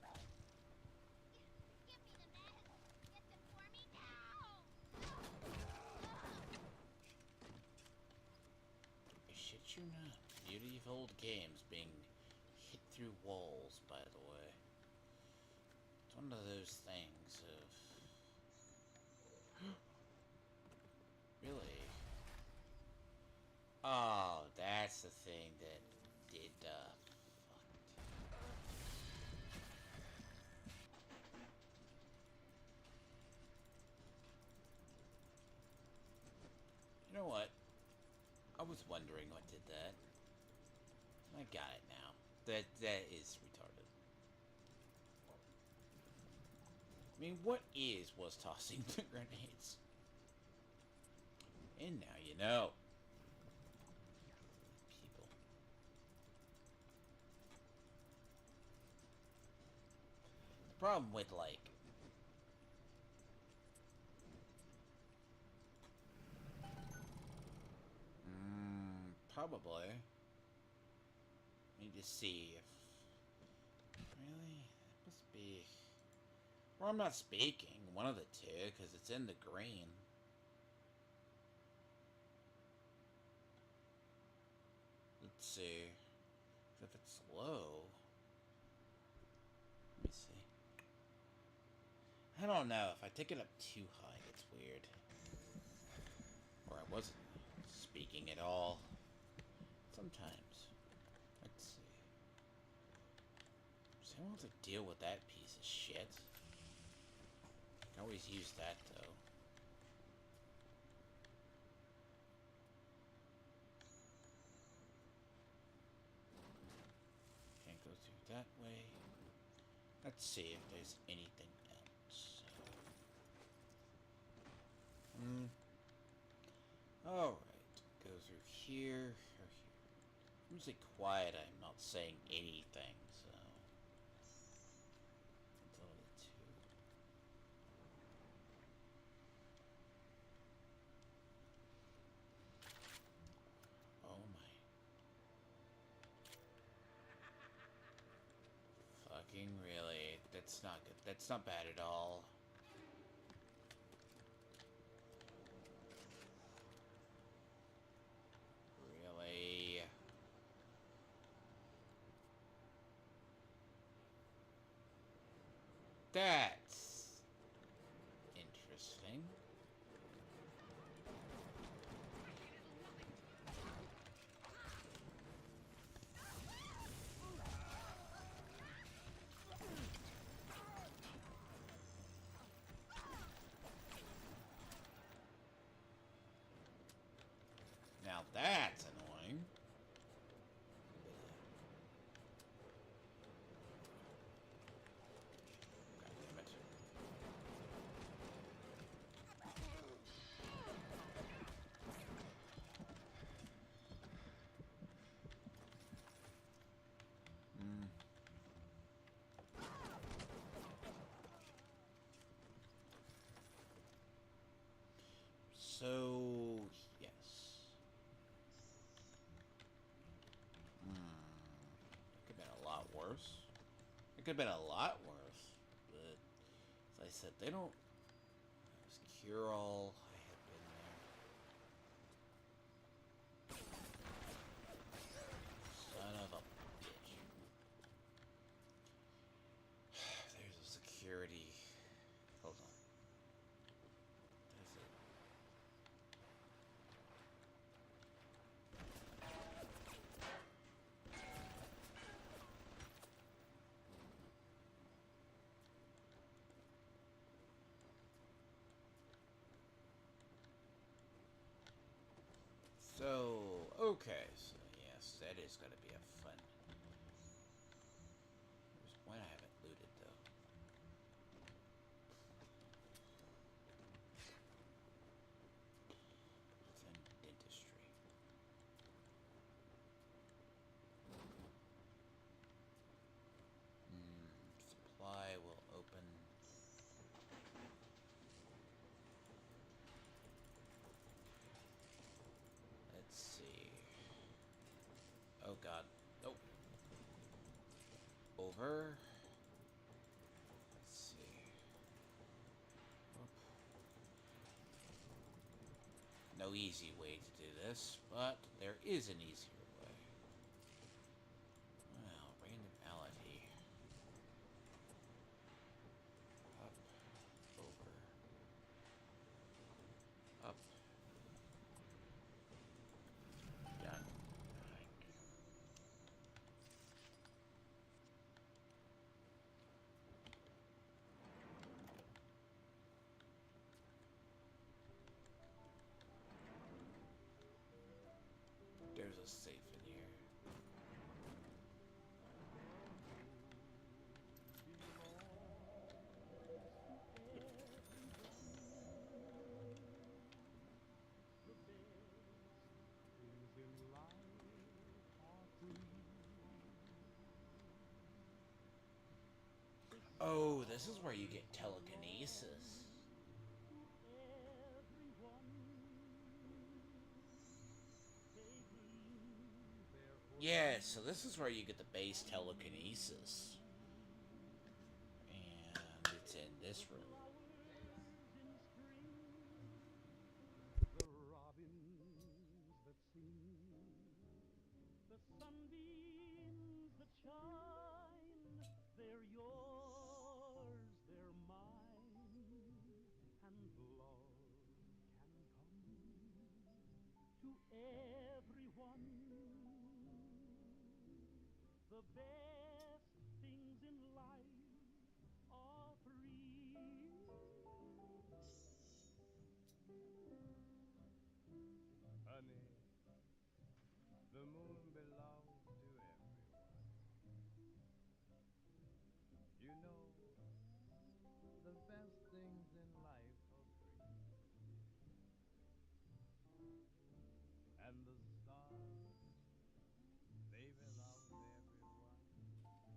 I shit you not. Beauty of old games being hit through walls, by the way. It's one of those things of. Really? Oh, that's the thing that did, You know what? I was wondering what did that. I got it now. That is retarded. I mean, what was tossing the grenades? And now you know. People. problem with, like... Probably. Need to see if... Really? It must be... Well, I'm not speaking. One of the two, because it's in the green. Let's see. If it's low... Let me see. I don't know. If I take it up too high, it's weird. Or I wasn't speaking at all. Sometimes. Let's see. So I don't have to deal with that piece of shit. I can always use that, though. Can't go through that way. Let's see if there's anything else. Alright. Go through here or here. I'm usually quiet, I'm not saying anything, so... That's all the two. Oh my. Fucking really. That's not good. That's not bad at all. Really? That's interesting. Now that's annoying. God damn it. So, yes. It could have been a lot worse. It could have been a lot worse. But, as I said, they don't... It was cure all. I had been there. Son of a bitch. There's a security. Hold on. That's it. So, okay, so yes, that is going to be a fun. There's one I haven't looted, though. It's in dentistry. Supply will open. Let's see. Oh god. Nope. Over. Let's see. Oop. No easy way to do this, but there is an easier way. Well, randomity. Up. Over. Up. Done. There's a safe in here. Oh, this is where you get telekinesis. Yeah, so this is where you get the base telekinesis. And it's in this room. The robins that sing, the sunbeams that shine, they're yours, they're mine, and love can come to everyone. The best things in life are free. Honey, the moon belongs to everyone. You know, the best things in life are free. And the stars, they belong to everyone.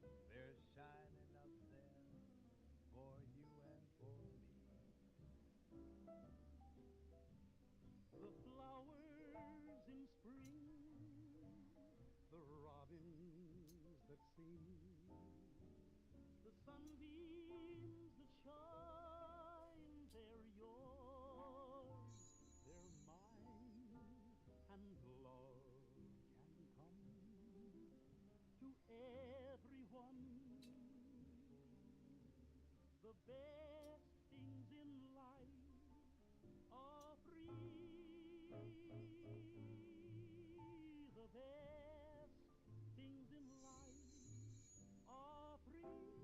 They're shining up there for you and for me. The flowers in spring, the robins that sing, the sunbeams that shine, they're yours, they're mine, and love can come to everyone. The best things in life are free. The best things in life are free.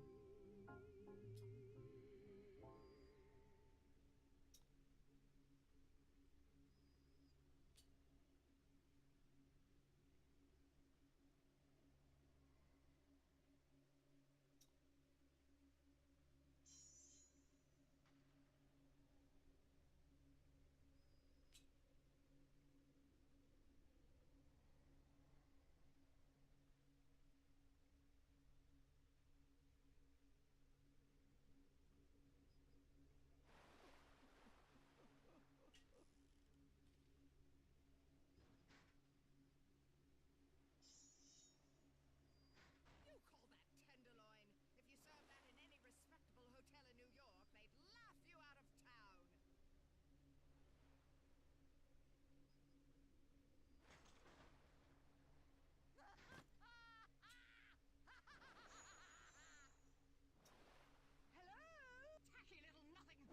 You call that tenderloin? If you served that in any respectable hotel in New York, they'd laugh you out of town. Hello? Tacky little nothing.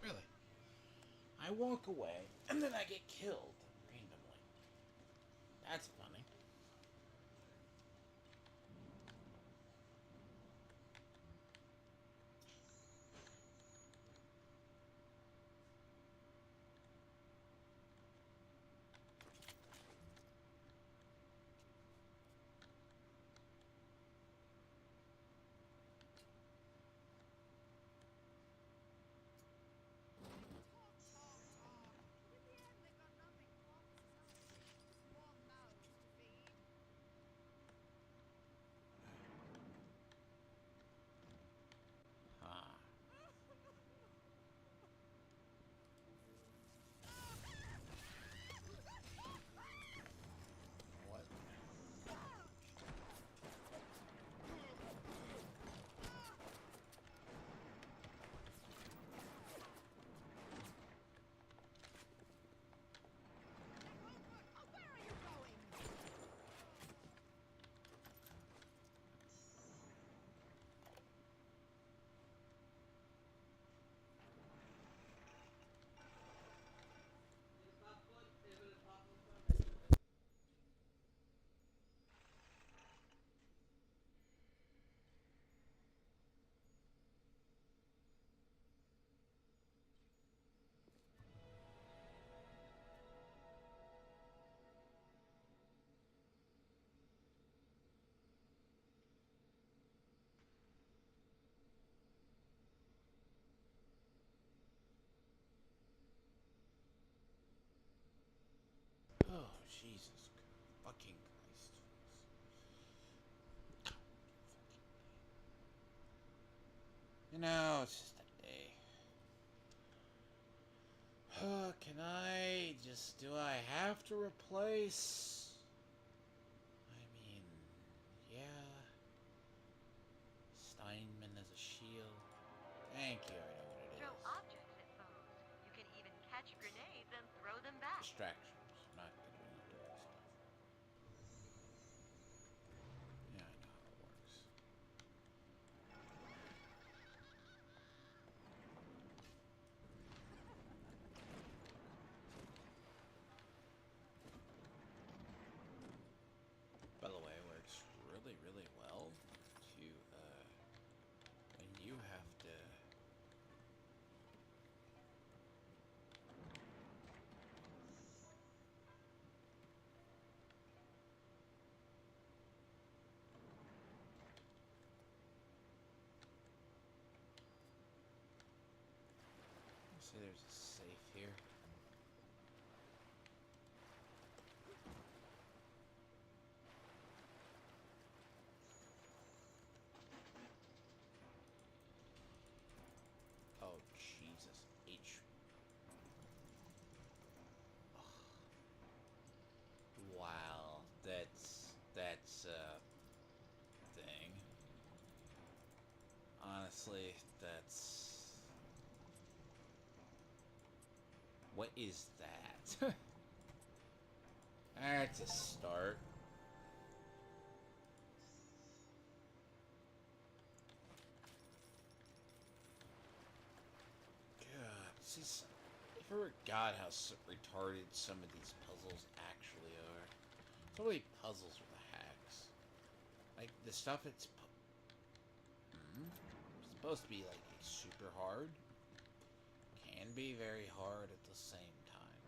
Really? I walk away, and then I get killed randomly. That's funny. Talk. But in the end, they've got nothing. Qualms society. Just warm mouths to feed. Jesus fucking Christ. You know, it's just a day. Can I just... Do I have to replace... I mean... Yeah... Steinman as a shield. Thank you, I know what it Throw is. objects at foes. You can even catch grenades and throw them back. Distractions. Not good when you're doing stuff. Yeah, I know how it works. By the way, it works really, really well to, when you have to... See, there's a safe here. Oh, Jesus. H. Ugh. Wow. That's a thing. Honestly, that's... What is that? That's a start. God, see, I forgot how retarded some of these puzzles actually are. So many puzzles with the hacks. Like, the stuff it's supposed to be, like, super hard can be very hard at the same time.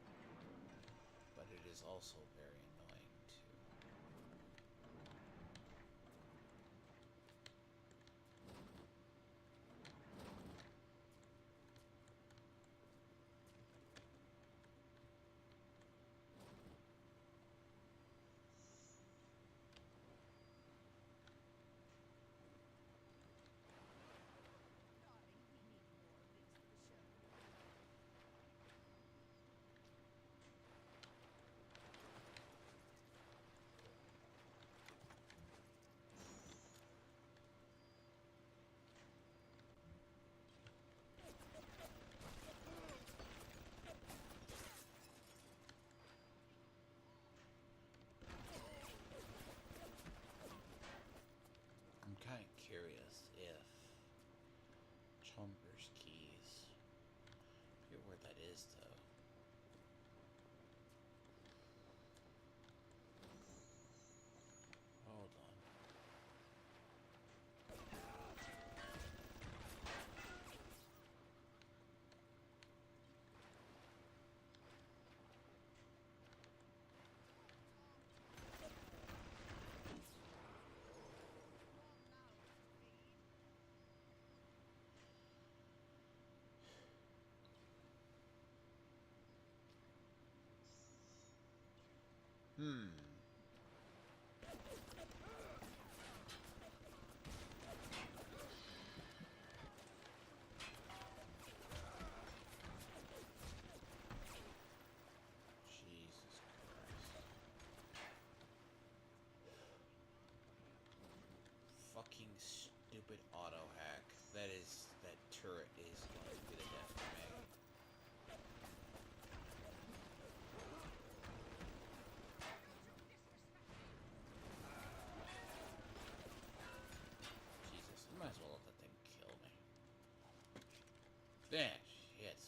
But it is also very annoying, too. I'm kind of curious if Chomper's keys. I forget where that is, though. Hold on. Hmm. Jesus Christ. Fucking stupid auto hack. That turret is going to be the death of me. Jesus, I might as well let that thing kill me. Damn, shit.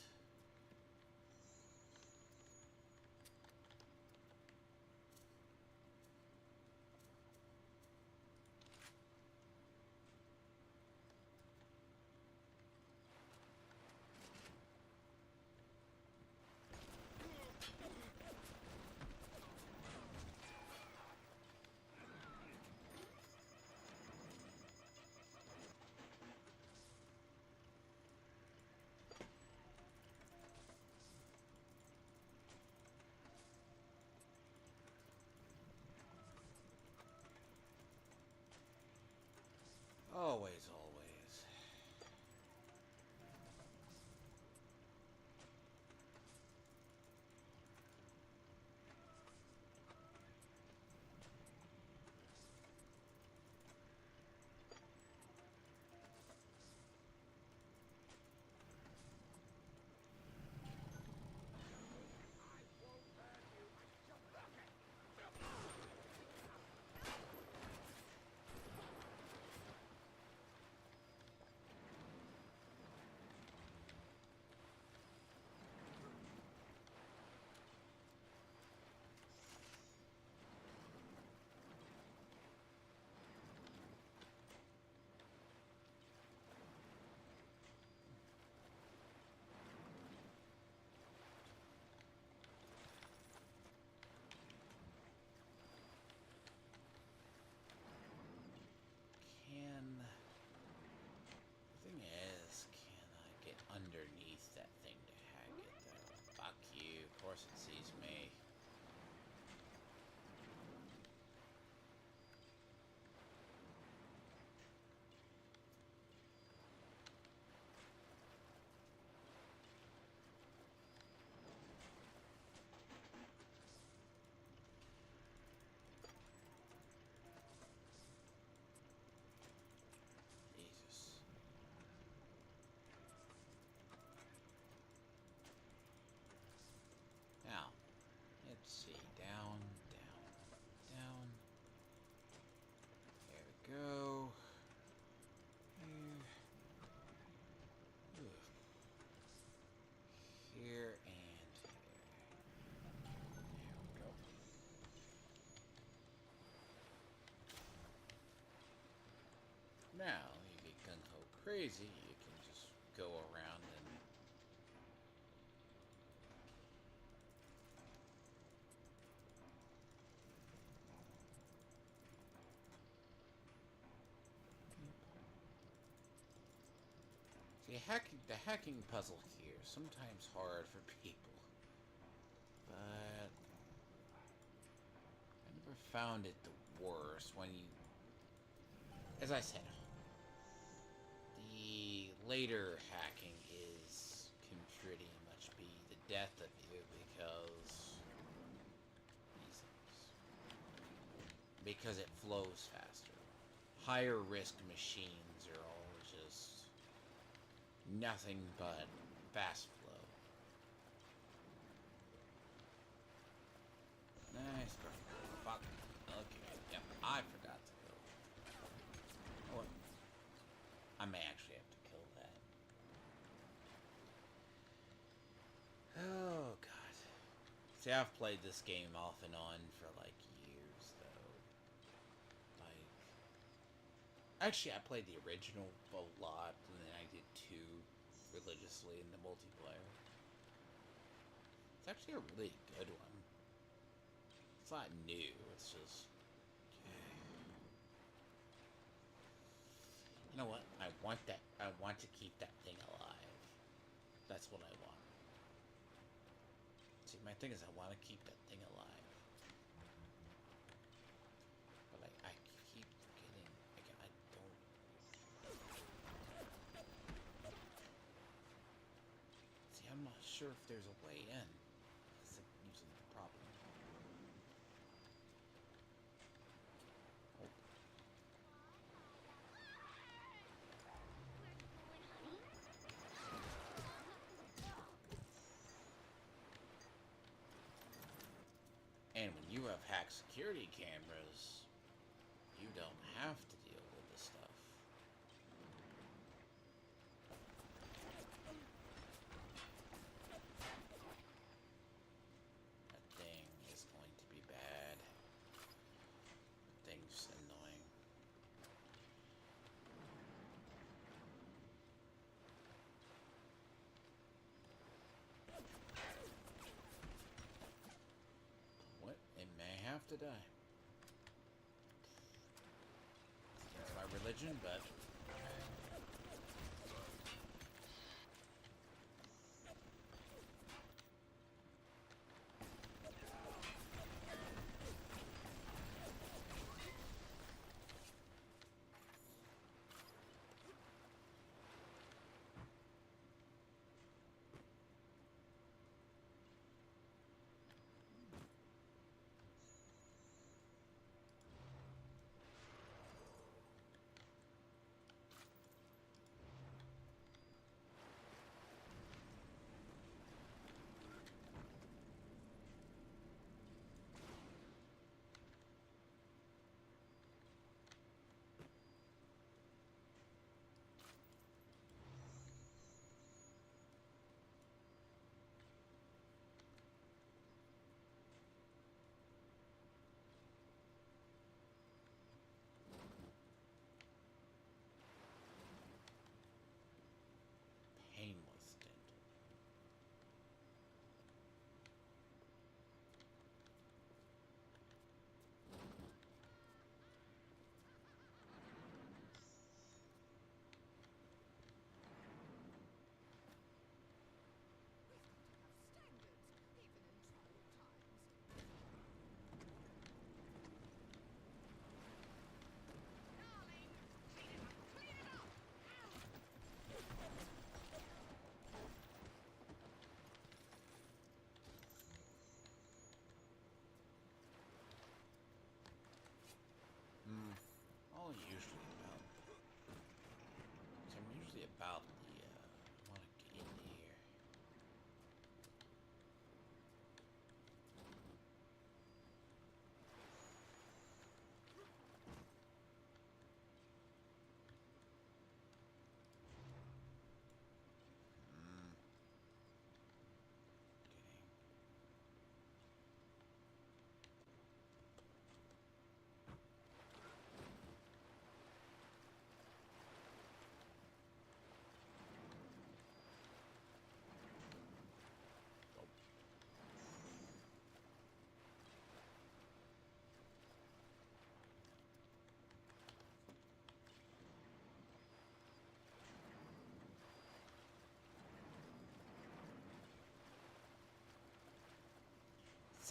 crazy, you can just go around and see, the hacking puzzle here is sometimes hard for people, but I never found it the worst when you, as I said, the later hacking can pretty much be the death of you because it flows faster. Higher risk machines are all just nothing but fast flow. Nice. Fuck. Okay. Yep. I forgot to go. Oh, I may actually have to kill that. Oh god. See, I've played this game off and on for like years, though. Like, actually, I played the original a lot, and then I did 2 religiously in the multiplayer. It's actually a really good one. It's not new. It's just, you know what? I want that. I want to keep that thing alive. That's what I want. See, my thing is, I want to keep that thing alive. But I keep forgetting. I don't. See, I'm not sure if there's a way in. That's usually the problem. Oh. And when you have hacked security cameras, you don't have to deal with this stuff. That thing is going to be bad. That thing's annoying. What? It may have to die. It's my religion, but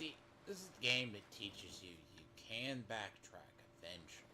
See, this is the game that teaches you you can backtrack eventually.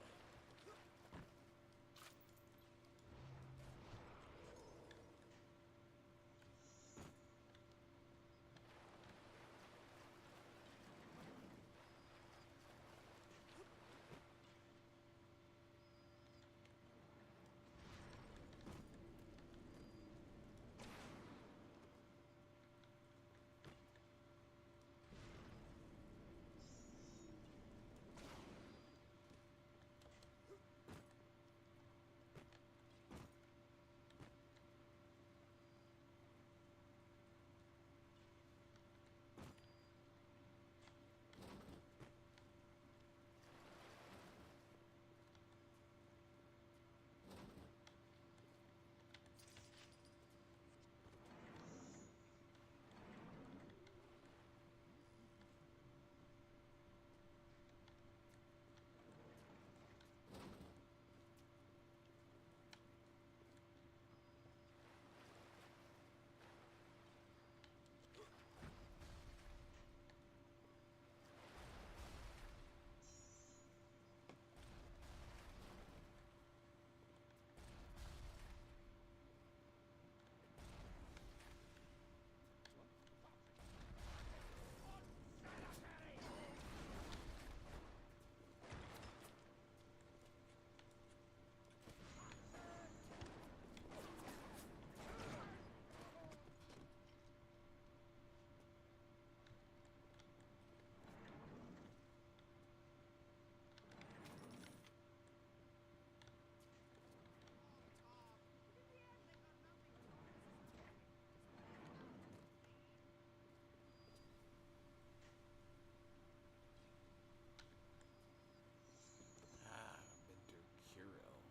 Ah, Winter Hero.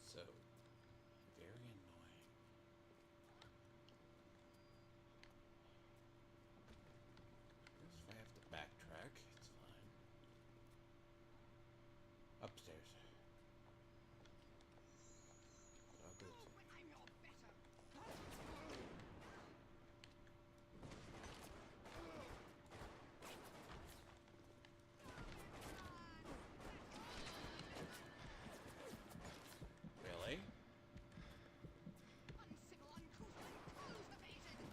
So, very annoying. Guess if I have to backtrack, it's fine. Upstairs. I'll go to. When I'm your better. Really? Uncivil, uncouth, uncultivated.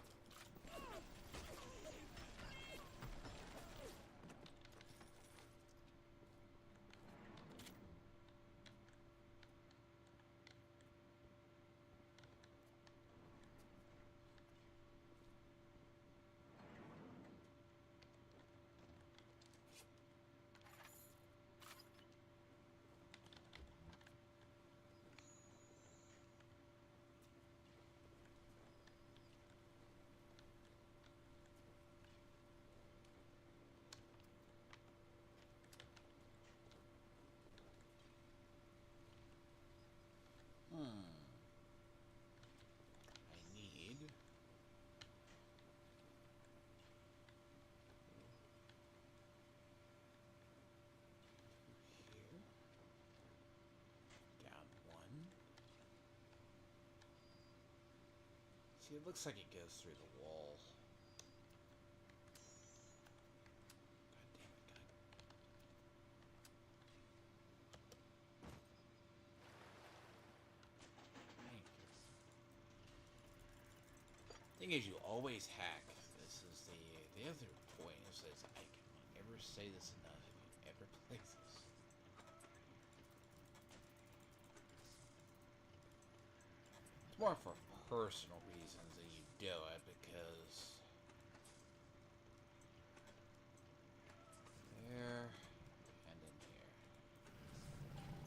I need. Here. Down one. See, it looks like it goes through the wall. God damn it, God. Thing is, you always hack. This is the other point. Is that I can never say this enough. If you ever play this, it's more for personal reasons that you do it because there and in here. Oh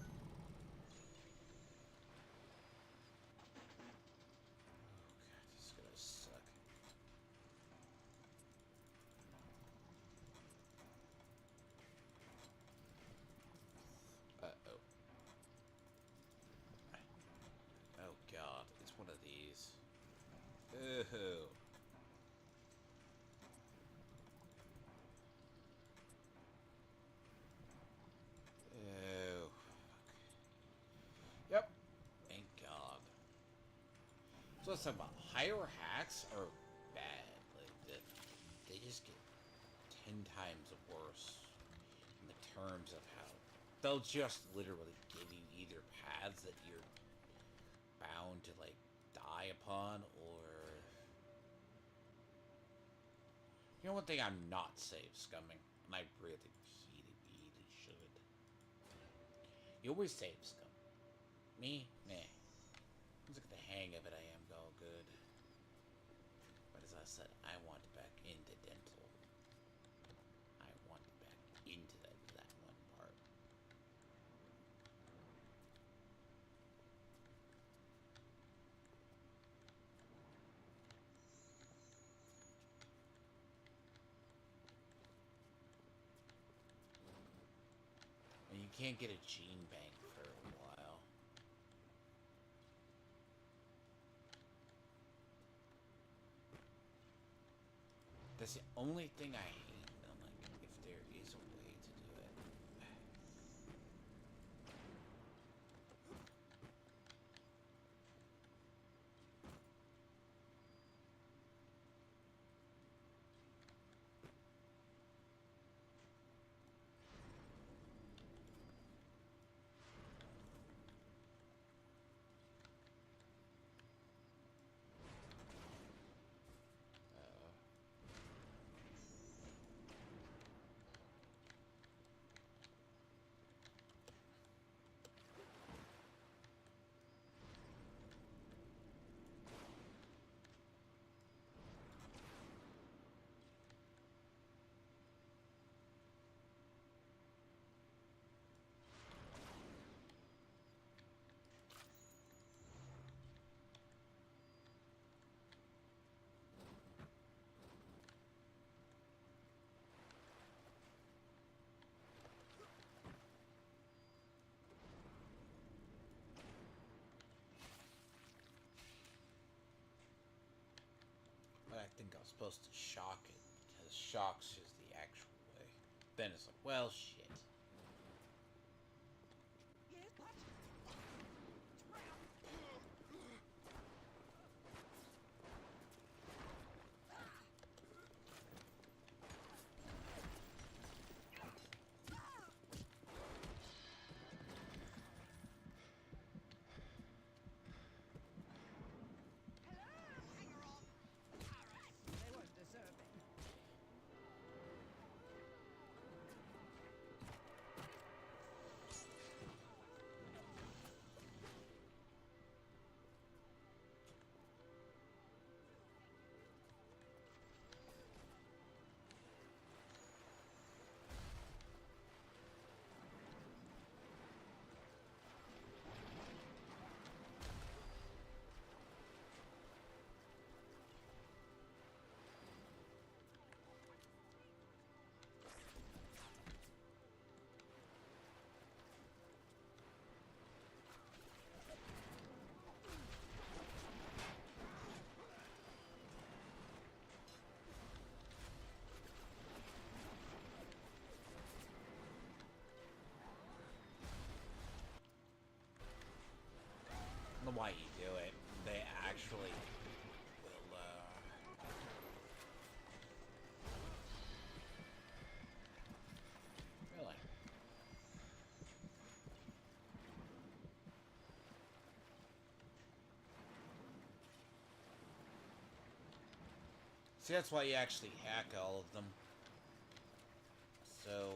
god, this is gonna suck. Uh-oh. Oh god, it's one of these. Ooh. Oh. Yep. Thank god. So let's talk about higher hacks are bad. Like they just get 10 times worse in the terms of how they'll just literally give you either paths that you're bound to like die upon, or you know one thing I'm not save scumming, and I really should. You always save scum. Me, meh. Once I get the hang of it, I am all good. But as I said, I want back into dental. I want back into that one part. And you can't get a gene bank for a while. That's the only thing I hate. I'm like, if there is a way to do it. But I think I was supposed to shock it, because shocks is the actual way. Then it's like, well, shit. They weren't deserving. I don't know why you do it. They actually will, really? See, that's why you actually hack all of them. So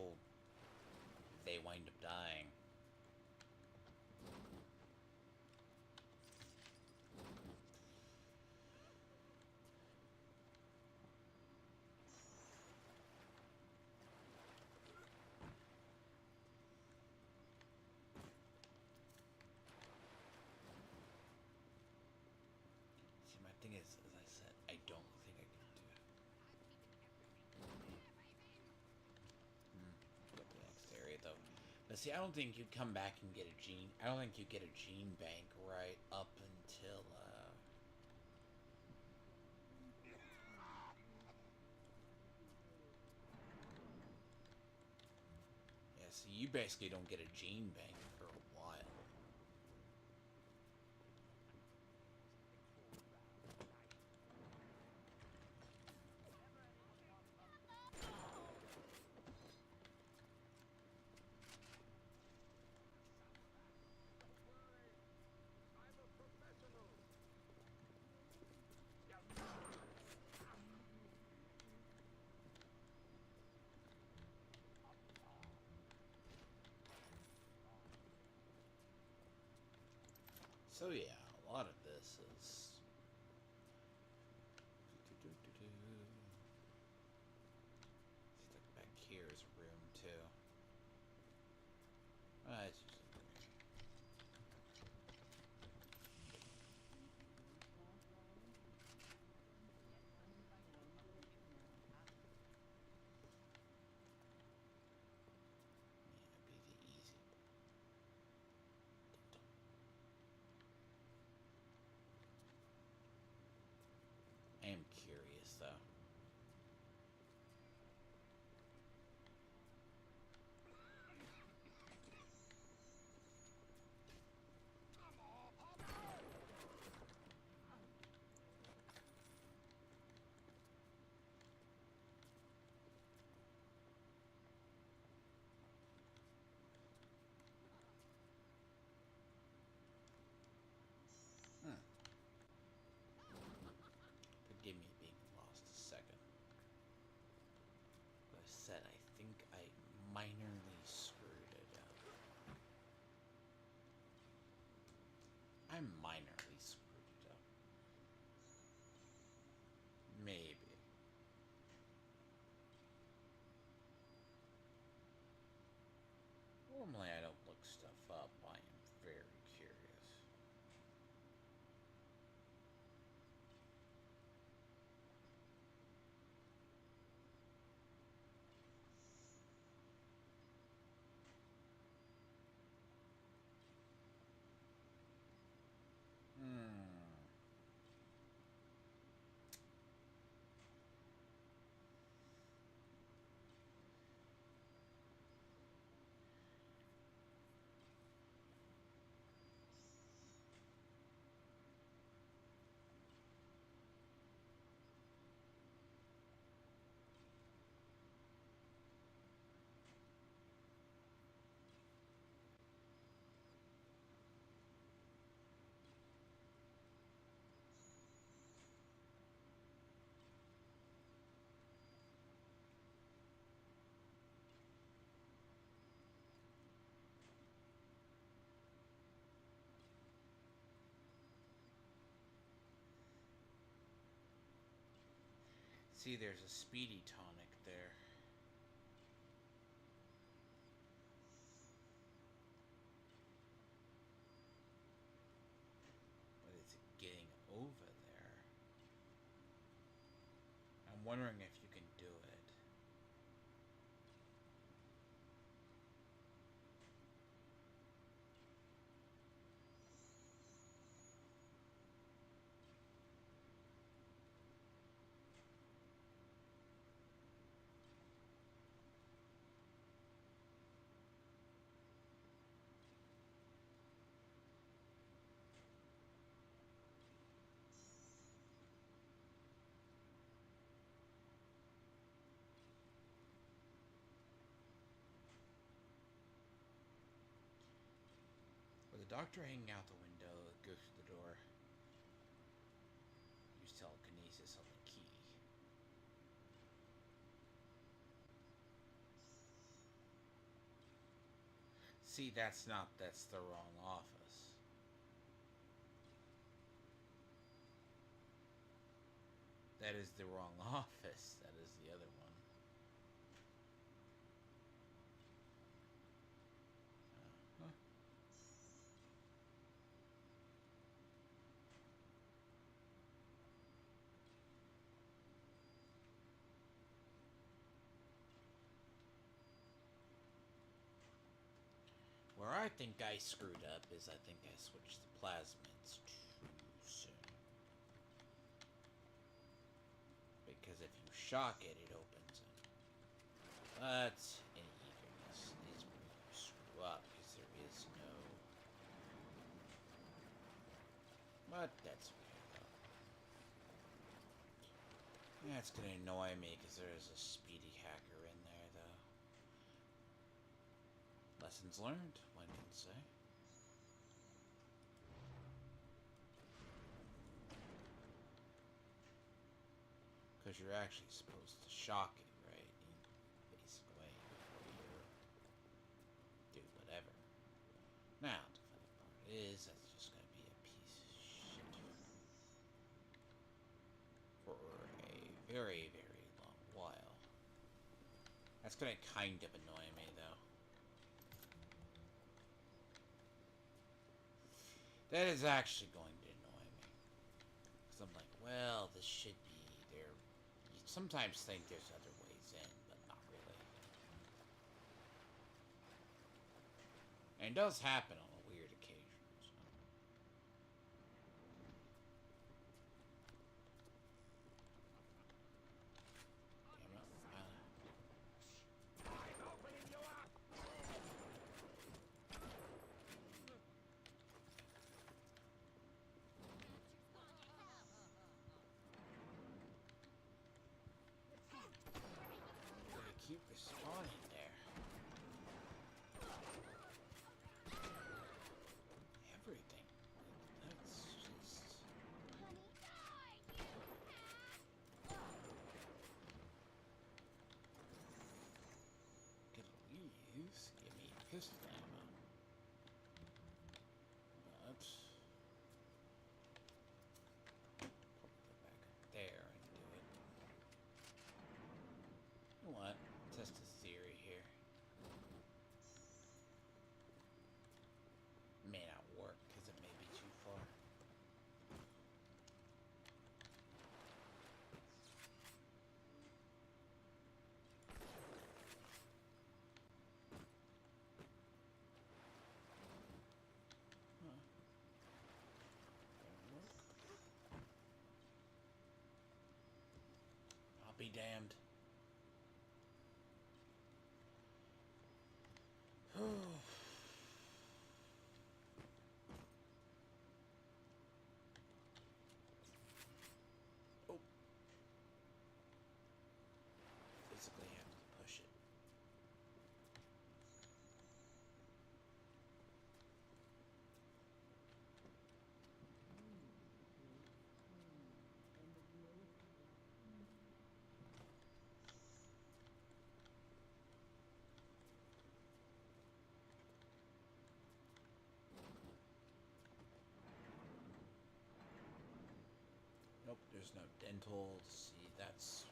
they wind up dying. See, my thing is, as I said, I don't think I can do it. Go to the next area, though. But see, I don't think you'd come back and get a gene. I don't think you get a gene bank right up until, yeah, see, you basically don't get a gene bank for a while. So yeah, a lot of this is. See, like back here is a room too. It's just yeah, be the easy. I am curious though. Forgive me being lost a second. But I said I think I minorly screwed it up. I minorly screwed it up. Maybe. Normally I don't look stuff up. I am very curious. See, there's a speedy tonic there. But is it getting over there? I'm wondering if you can do it. With the doctor hanging out the window, goes to the door. Use telekinesis on the key. See, that's the wrong office. That is the wrong office. That is the other one. Huh. Where I think I screwed up is I think I switched the plasmids too soon. Because if you shock it, it opens it. But in eagerness is where you screw up because there is no. But that's okay though. That's gonna annoy me because there is a speedy hacker in there though. Lessons learned, one can say. Because you're actually supposed to shock it, right? In a basic way before you do whatever. Now, the funny part is that's just going to be a piece of shit for a very, very long while. That's going to kind of annoy me, though. That is actually going to annoy me. Because I'm like, well, this should be there. You sometimes think there's other ways in, but not really. And it does happen on a weird occasion. So. Damn it. They keep respawning there. Everything. That's just. Could leave. Give me pistol ammo. But. Probably go back there and do it. You know what? Test a theory here. May not work because it may be too far. Huh. Don't work. I'll be damned. Oh. Physically have to push it. Nope, there's no dental. See, that's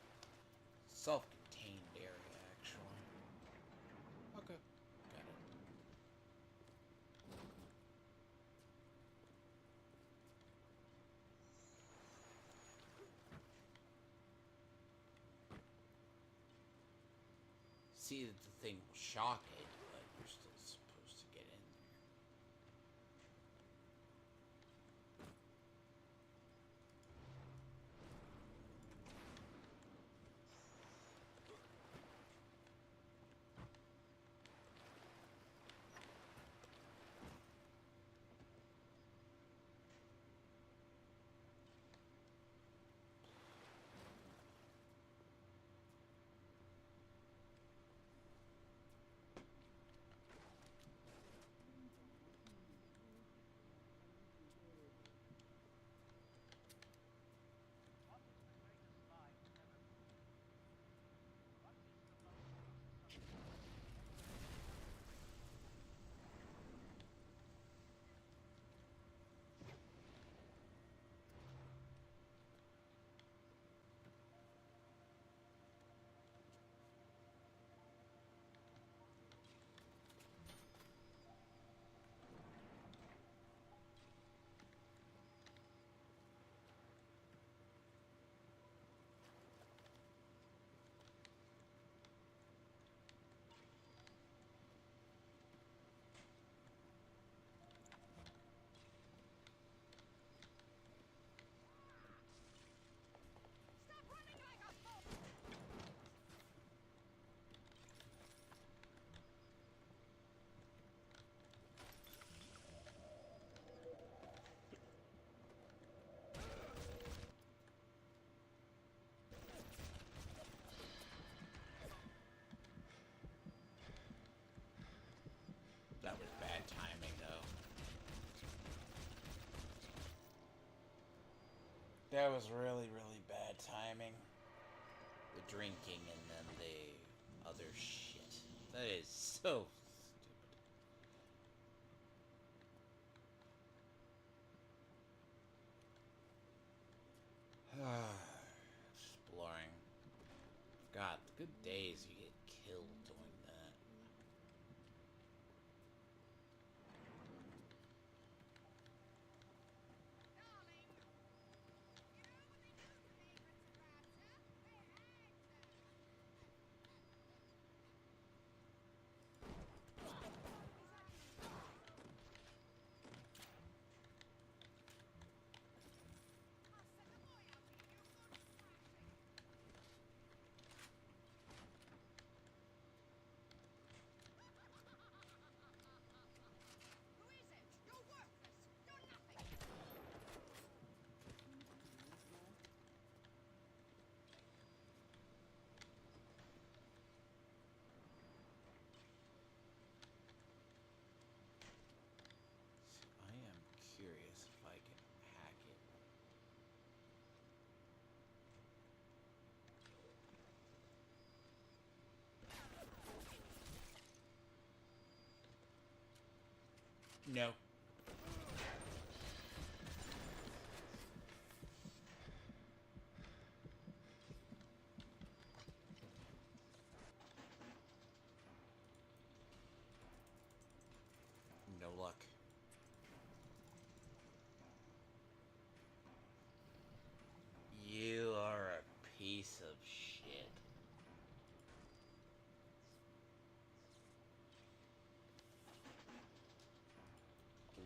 self-contained area, actually. Okay, got it. See that the thing will shock it, but you're still supposed to get in there. That was bad timing, though. That was really, really bad timing. The drinking and then the other shit. That is so stupid. Exploring. God, the good days you get killed doing that. I am curious if I can hack it. No. No luck. You are a piece of shit.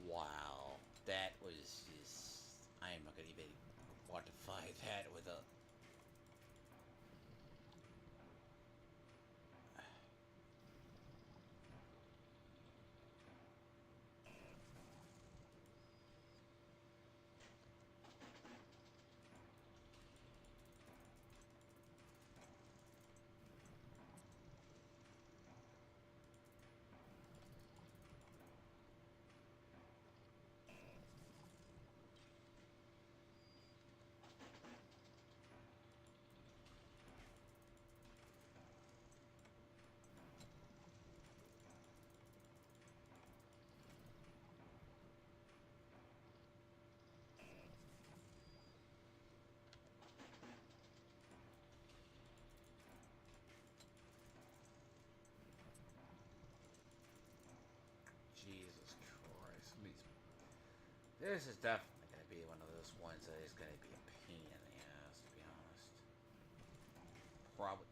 Wow. That was just... I am not going to even quantify that with a... Jesus Christ. This is definitely going to be one of those ones that is going to be a pain in the ass, to be honest. Probably.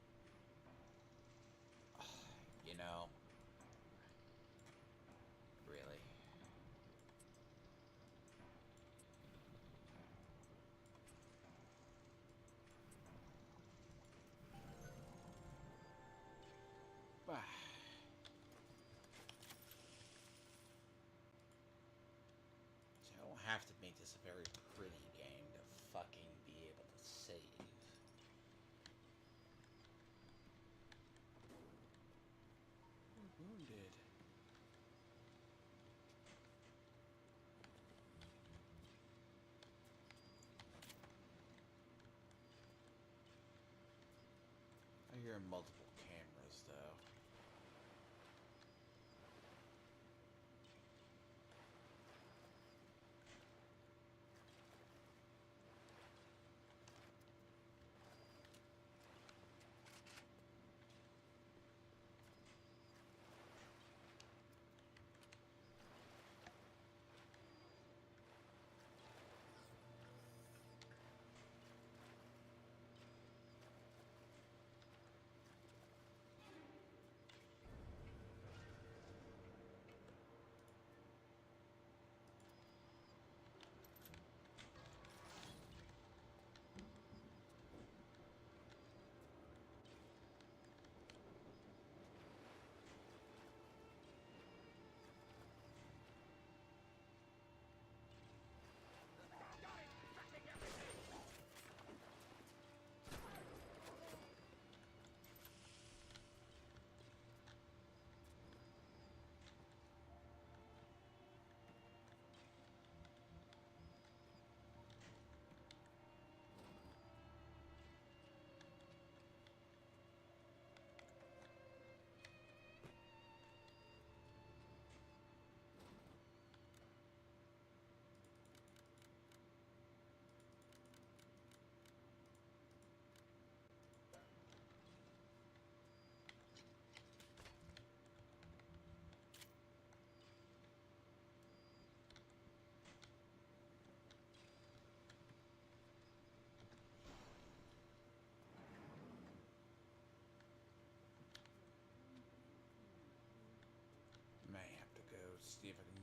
You know. Really. So I don't have to make this a very pretty game to fucking be able to save. Wounded. I hear multiple cameras though.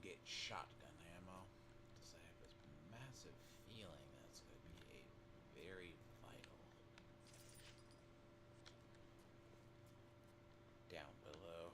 get shotgun ammo. Because I have this massive feeling that's going to be a very vital. Down below.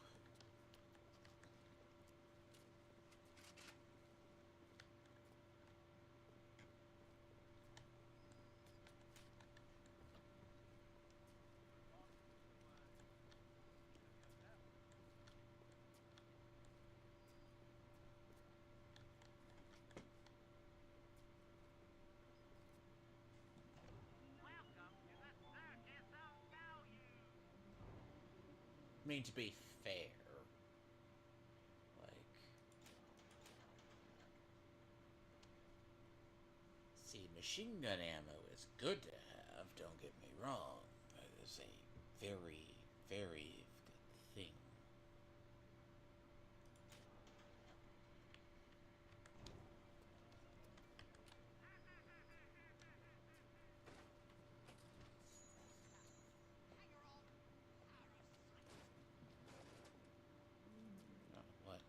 I mean, to be fair, like, see, machine gun ammo is good to have, don't get me wrong, but it's a very, very good thing. What?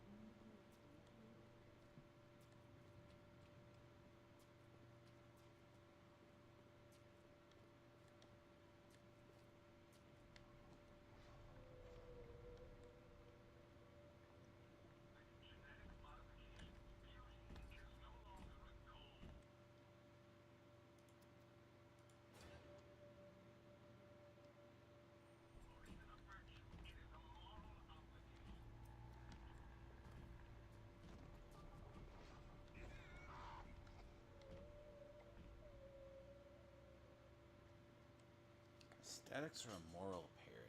Aesthetics are a moral imperative.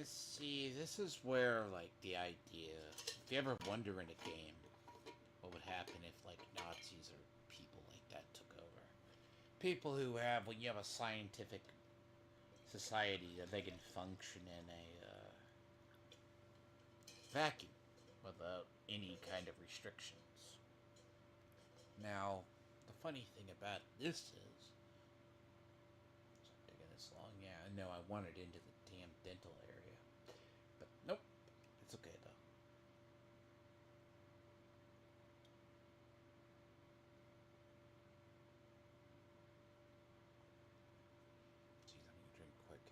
See, this is where, like, the idea... If you ever wonder in a game what would happen if, like, Nazis or people like that took over. People who have, when you have a scientific society, that they can function in a vacuum without any kind of restrictions. Now, the funny thing about this is, taking this long, yeah, I know I wanted into the damn dental area, but nope, it's okay though. Jeez, I'm gonna drink quick.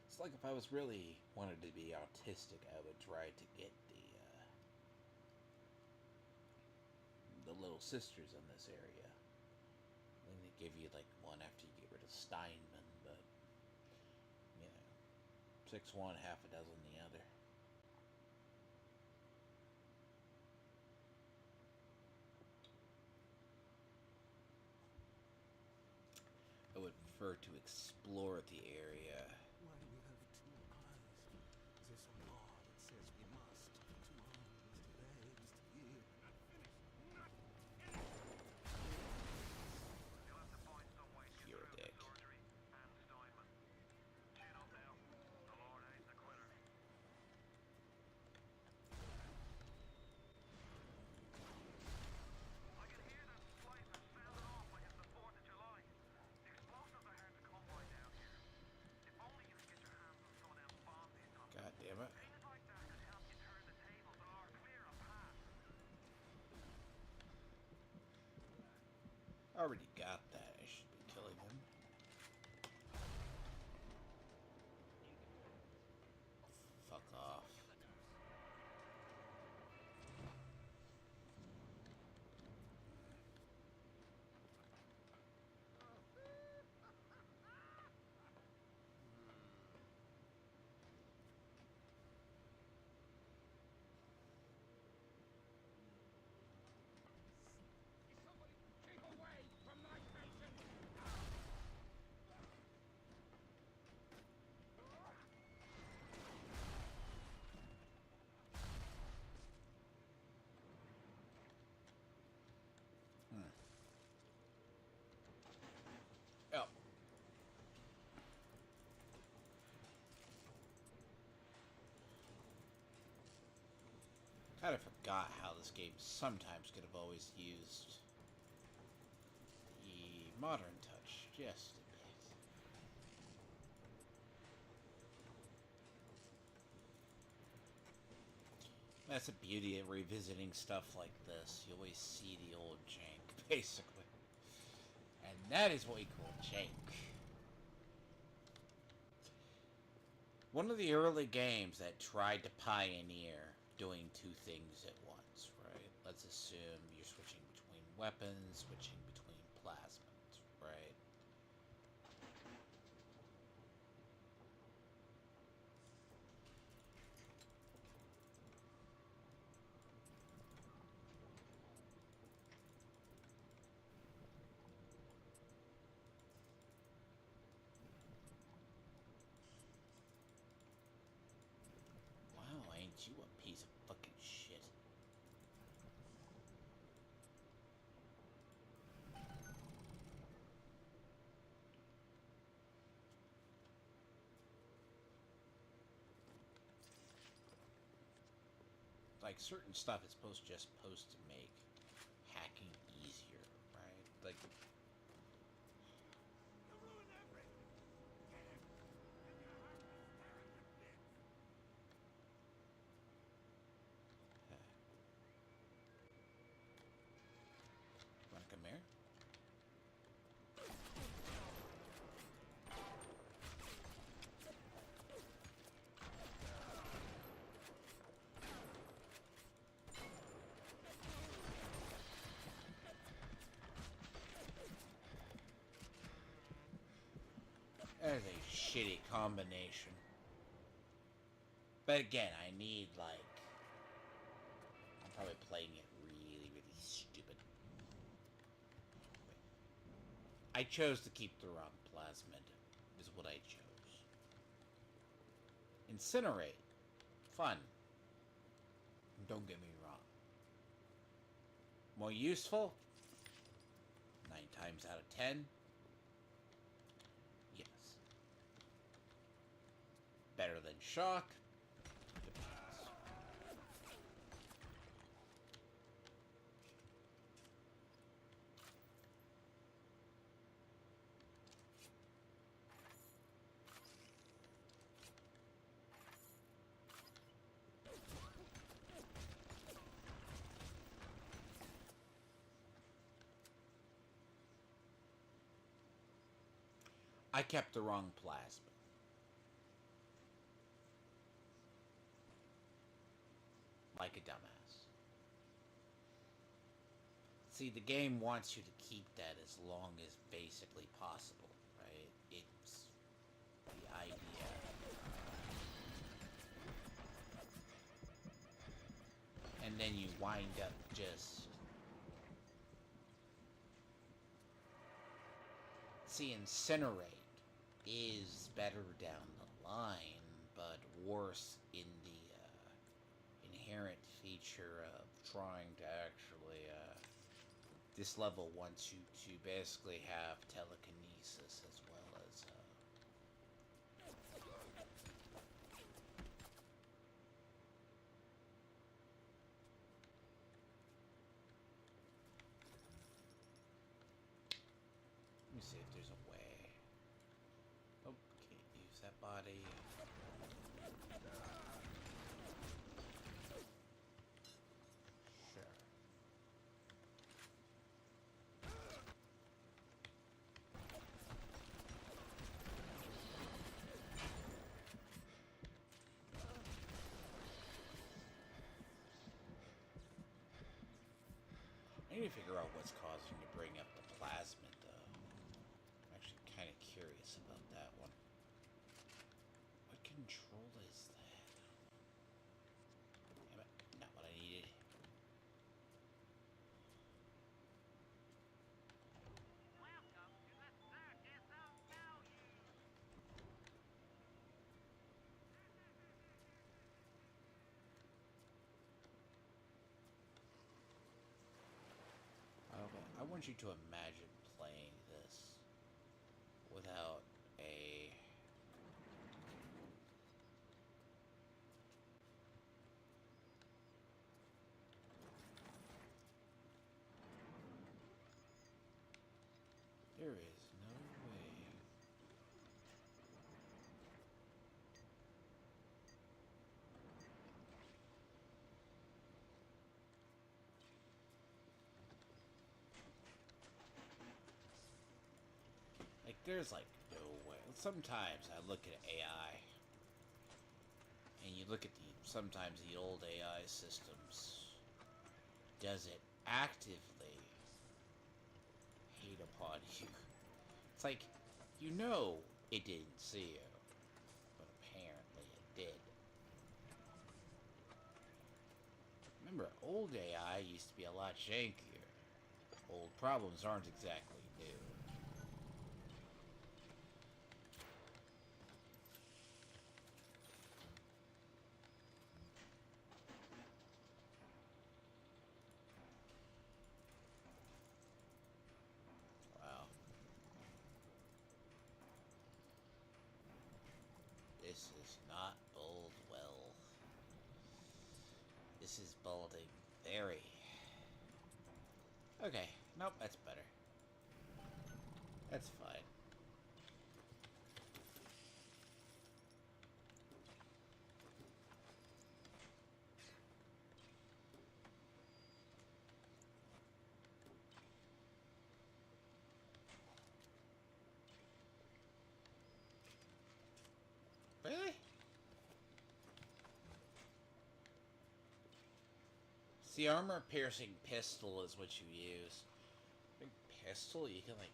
It's like if I was really wanted to be autistic, I would try to get the little sisters in this area. And they give you like one after you get rid of Steinman, but you know, 6 one, half a dozen the other. I would prefer to explore the area. Why do we have two eyes? Is there some law that says we must? Two arms, two legs, to hear. Not finished. Not finished. You'll have to find some way to get You're a through the dick. surgery and Steinman. Chin up now. The Lord ain't a quitter. I can hear that splicer sounding off like it's the 4th of July. The explosives are hard to come by down here. If only you could get your hands on some of them bomb pits up. God damn it. Things like that could help you turn the tables or clear a path. I already got that. I should be killing him. Fuck off. Somebody keep away from my patient! Oh. Kind of forgot how this game sometimes could have always used the modern touch just a bit. That's the beauty of revisiting stuff like this. You always see the old jank, basically. And that is what we call jank. One of the early games that tried to pioneer doing two things at once, right? Let's assume you're switching between weapons, switching between plasmids, right? Wow, ain't you a piece of fucking shit? Like, certain stuff is just supposed to make hacking easier, right? Like, You ruined everything. Get him, and your heart will tear him to bits. wanna come here? That is a shitty combination. But again, I need, like... I'm probably playing it really, really stupid. I chose to keep the wrong plasmid, is what I chose. Incinerate. Fun. Don't get me wrong. More useful? 9 times out of 10? Yes. Better than shock? Depends. I kept the wrong plasma. Like a dumbass. See, the game wants you to keep that as long as basically possible, right? It's the idea. And then you wind up just... See, Incinerate is better down the line, but worse in the inherent feature of trying to actually... this level wants you to basically have telekinesis as well as... Let me see if there's a way. Oh, can't use that body. Sure. I need to figure out what's causing you to bring up the plasmid, though. I'm actually kind of curious about that one. What control is that? Damn it, not what I needed. Welcome to the Circus of Value. Okay, I want you to imagine playing this without a... There is no way. there's like no way. Sometimes I look at AI, and you look at sometimes the old AI systems. Does it actively hate upon you? It's like, you know it didn't see you, but apparently it did. Remember, old AI used to be a lot jankier. Old problems aren't exactly new. Wow. This is not bold well. This is balding very. Okay, nope, that's better. That's fine. Really? See, armor-piercing pistol is what you use. Big pistol, you can, like,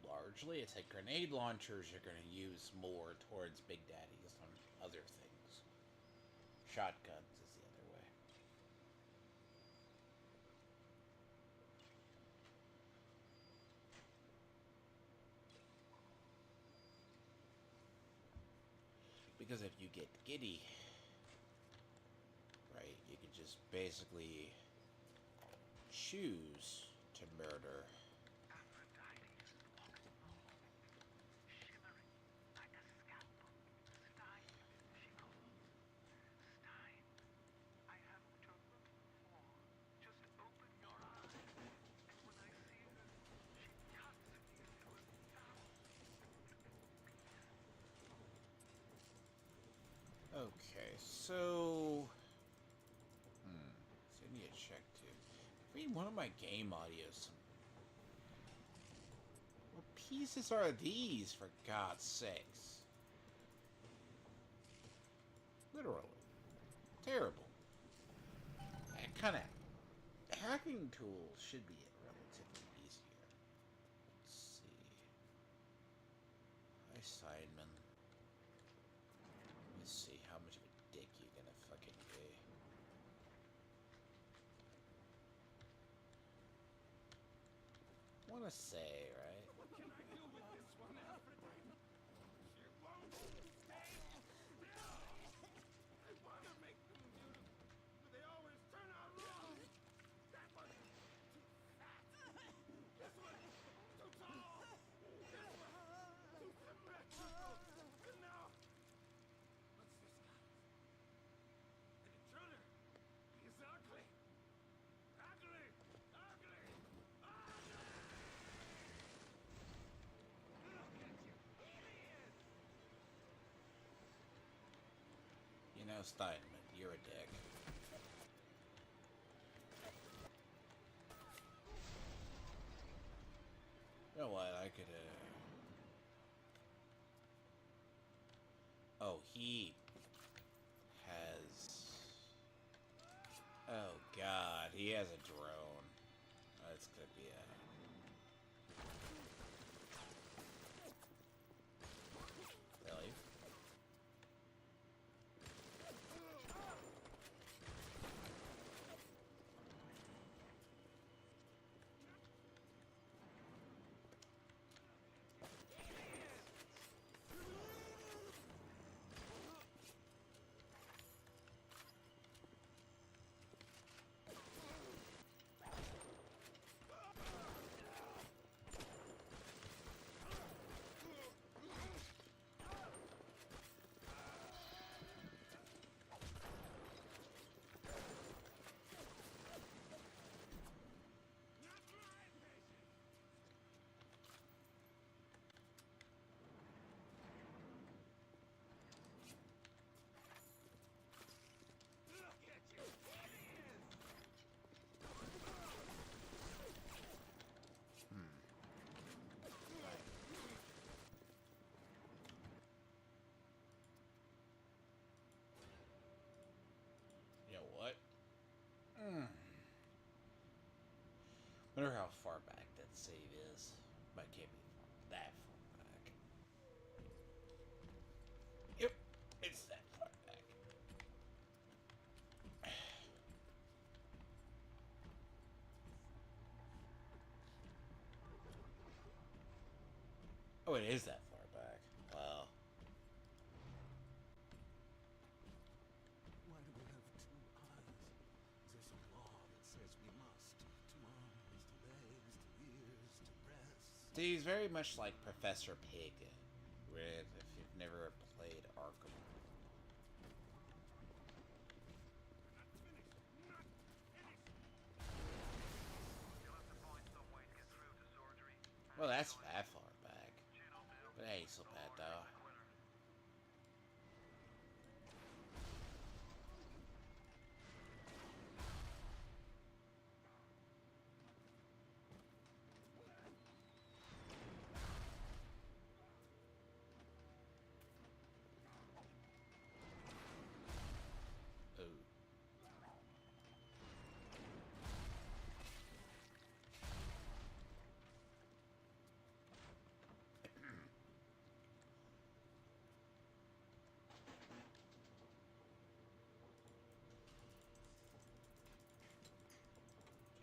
largely, it's like grenade launchers you're going to use more towards Big Daddies than other things. Shotguns is the other way. Because if you get giddy, right, you can just basically choose to murder. Aphrodite walked along, shimmering like a scalpel. Stein, she called. Stein, I have what you're looking for. Just open your eyes, and when I see her, she cuts me into 1,000 pieces. Okay, so... So I need to check too. Read one of my game audios. What pieces are these, for God's sakes? Literally. Terrible. That kind of hacking tools should be relatively easier. Let's see. Hi, Simon. Let's see how much of a dick you're gonna fucking be. Wanna say, right? What can I do with this one, Aphrodite? She won't stay still. I want to make them beautiful, but they always turn out wrong. That one too fat. This one too tall. This one too symmetrical. And now, what's this guy? An intruder. He's ugly. Ugly. Ugly. Ugly. Look at you, idiot! You know, Steinman, you're a dick. You know what? I could, Oh, he has... Oh, God. He has a drone. That's gonna be a... Really? Hmm. Wonder how far back that save is. But it can't be that far back. Yep, it's that far back. Oh, it is that far back. Wow. Why do we have two eyes? There's a law that says we must. Two arms, two legs, two ears, two breasts. He's very much like Professor Pig, Red, if you've never played Arkham. Not finished! Not finished! You'll have to find some way to get through to surgery. Well, that's that far back. Chin up, Bill. But it ain't so bad, though. Quitter. Ooh.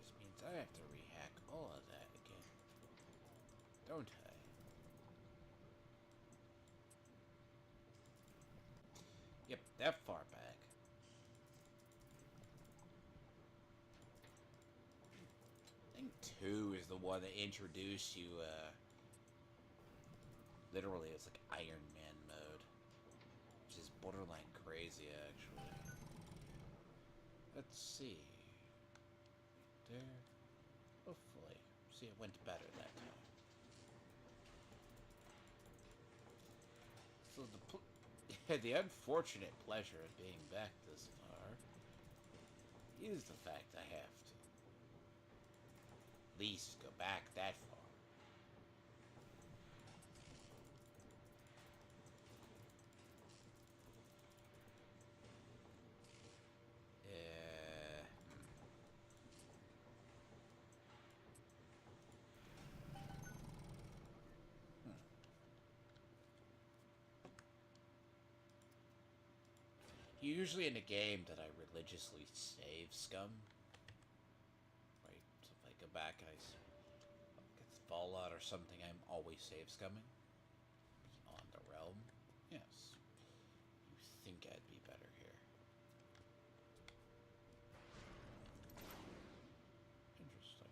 Just means I have to rehack all of that again. Don't I? Yep, that far back. I think 2 is the one that introduced you, literally, it's like Iron Man mode. Which is borderline crazy, actually. Let's see. There. Hopefully. See, it went better that time. So the unfortunate pleasure of being back this far is the fact I have to at least go back that far. Yeah. Usually in a game that I religiously save scum. Right? So if I go back and it's Fallout or something, I'm always save scumming. Beyond the realm? Yes. You think I'd be better here. Interesting.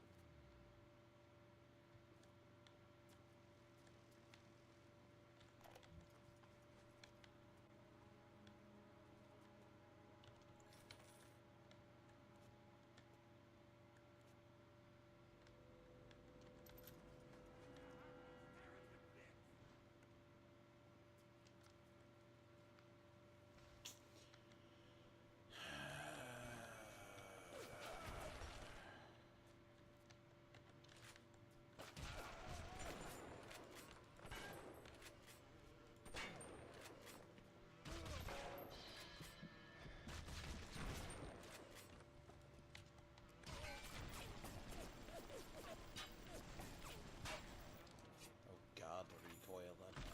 Oh god, the recoil on my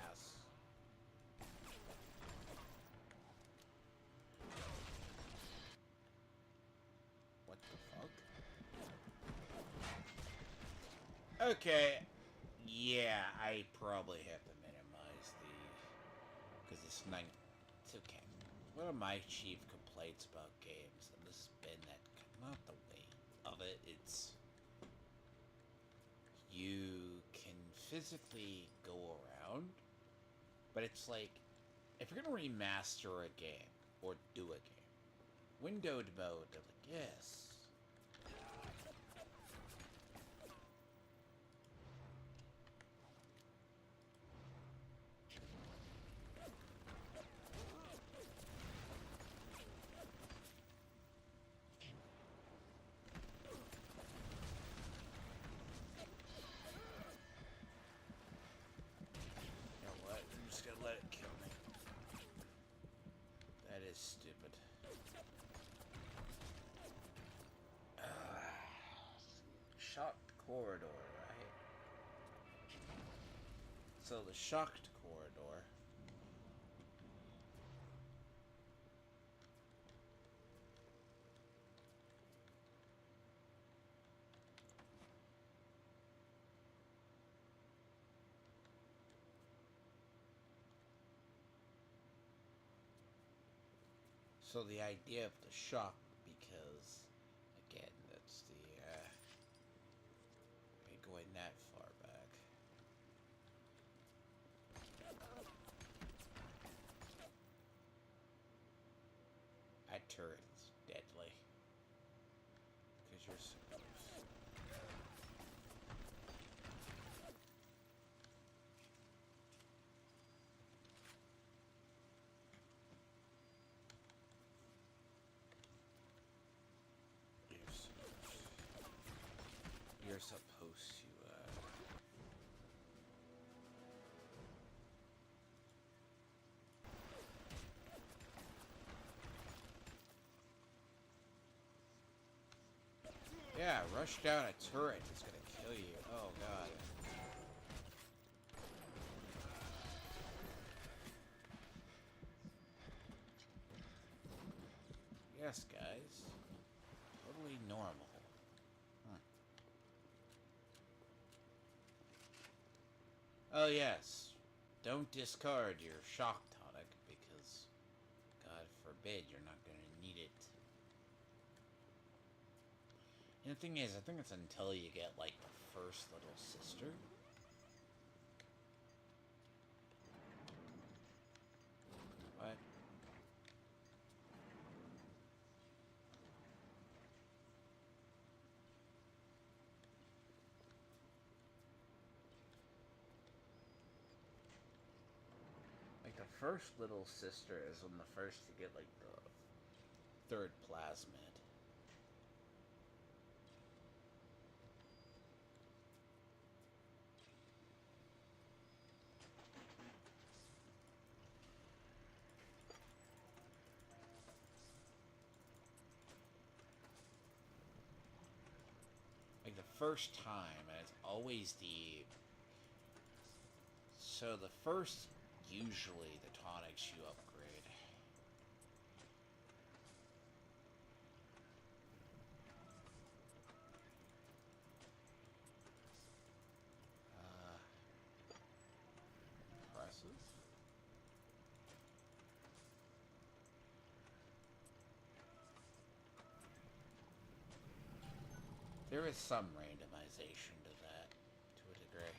ass. What the fuck? Okay. Yeah, I probably have to minimize the... Because it's not... It's okay. One of my chief complaints about games, and this has been that... Not the weight of it, it's... You can physically go around, but it's like... If you're going to remaster a game, or do a game, windowed mode, they're like, yes... You know what? I'm just gonna let it kill me. That is stupid. shocked corridor, right? So the shocked corridor. So the idea of the shock, because again, that's the going that far back. That turret is deadly because you're so close. You're supposed to, yeah, rush down a turret. It's gonna kill you. Oh, God. Yes, guys. Totally normal. Oh, yes. Don't discard your shock tonic because, God forbid, you're not going to need it. And the thing is, I think it's until you get, like, the first little sister. What? Like, the first little sister is when the first to get, like, the third plasmid. Like, the first time, and it's always the... So, the first, usually, the tonics you upgrade. Impressive. There is some randomization to that, to a degree.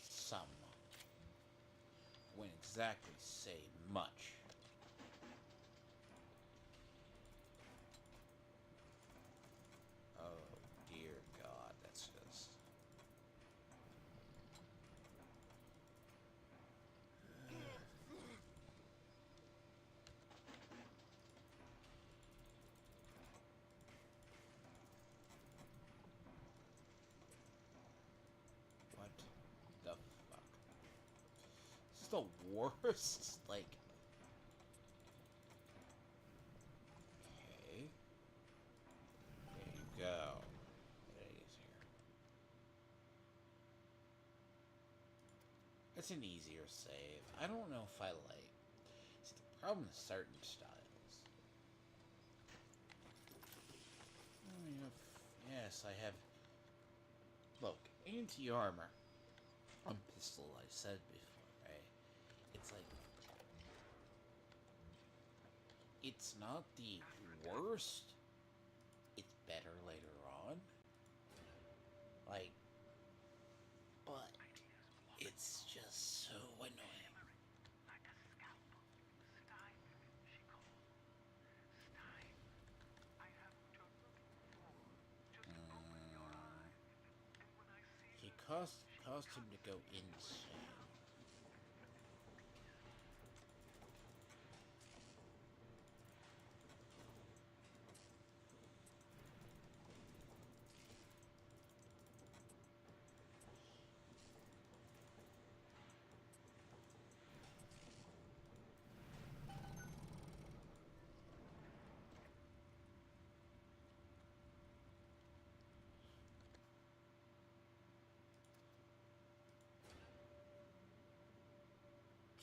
Some. Wouldn't exactly say much. Oh, dear God, that's just... What the fuck? This is the worst, like... Okay. There you go. It is here. It's an easier save. I don't know if I like... See, the problem with certain styles... Yes, I have... Look, anti-armor on pistol, I said before, right? It's like... It's not the worst. It's better later on. Like... But... It's just so annoying. Like a scalpel. Stein, she called. Stein, I have what you're looking for. Just open your eyes. And when I see He caused him to go insane.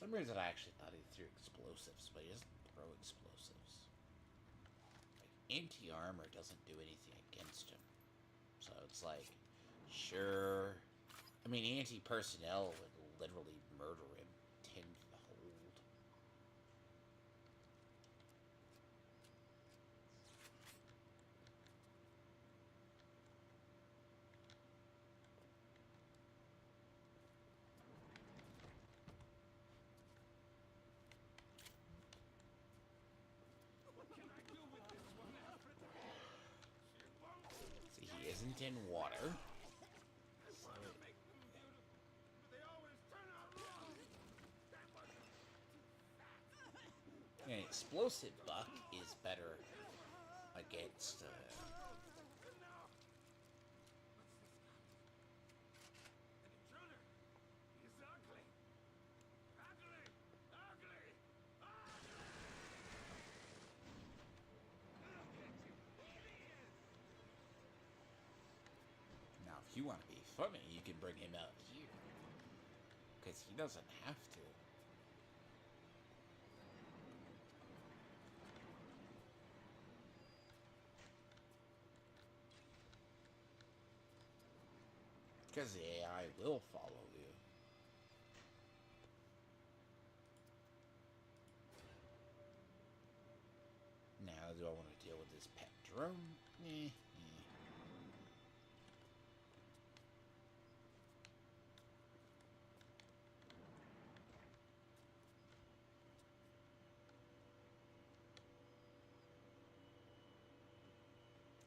some reason I actually thought he threw explosives, but he doesn't throw explosives. Like, anti-armor doesn't do anything against him. So it's like, sure. I mean, anti-personnel would literally murder him tenfold. What can I do with this one, Aphrodite? She won't. See, he isn't in water. I want to make them beautiful, but they always turn out wrong. That was too fat. An explosive buck is better against. And now, an intruder. He's ugly. Ugly. Ugly. Now, if you want to be funny, you can bring him out here. Because he doesn't have to. Because the AI will follow you. Now, do I want to deal with this pet drone?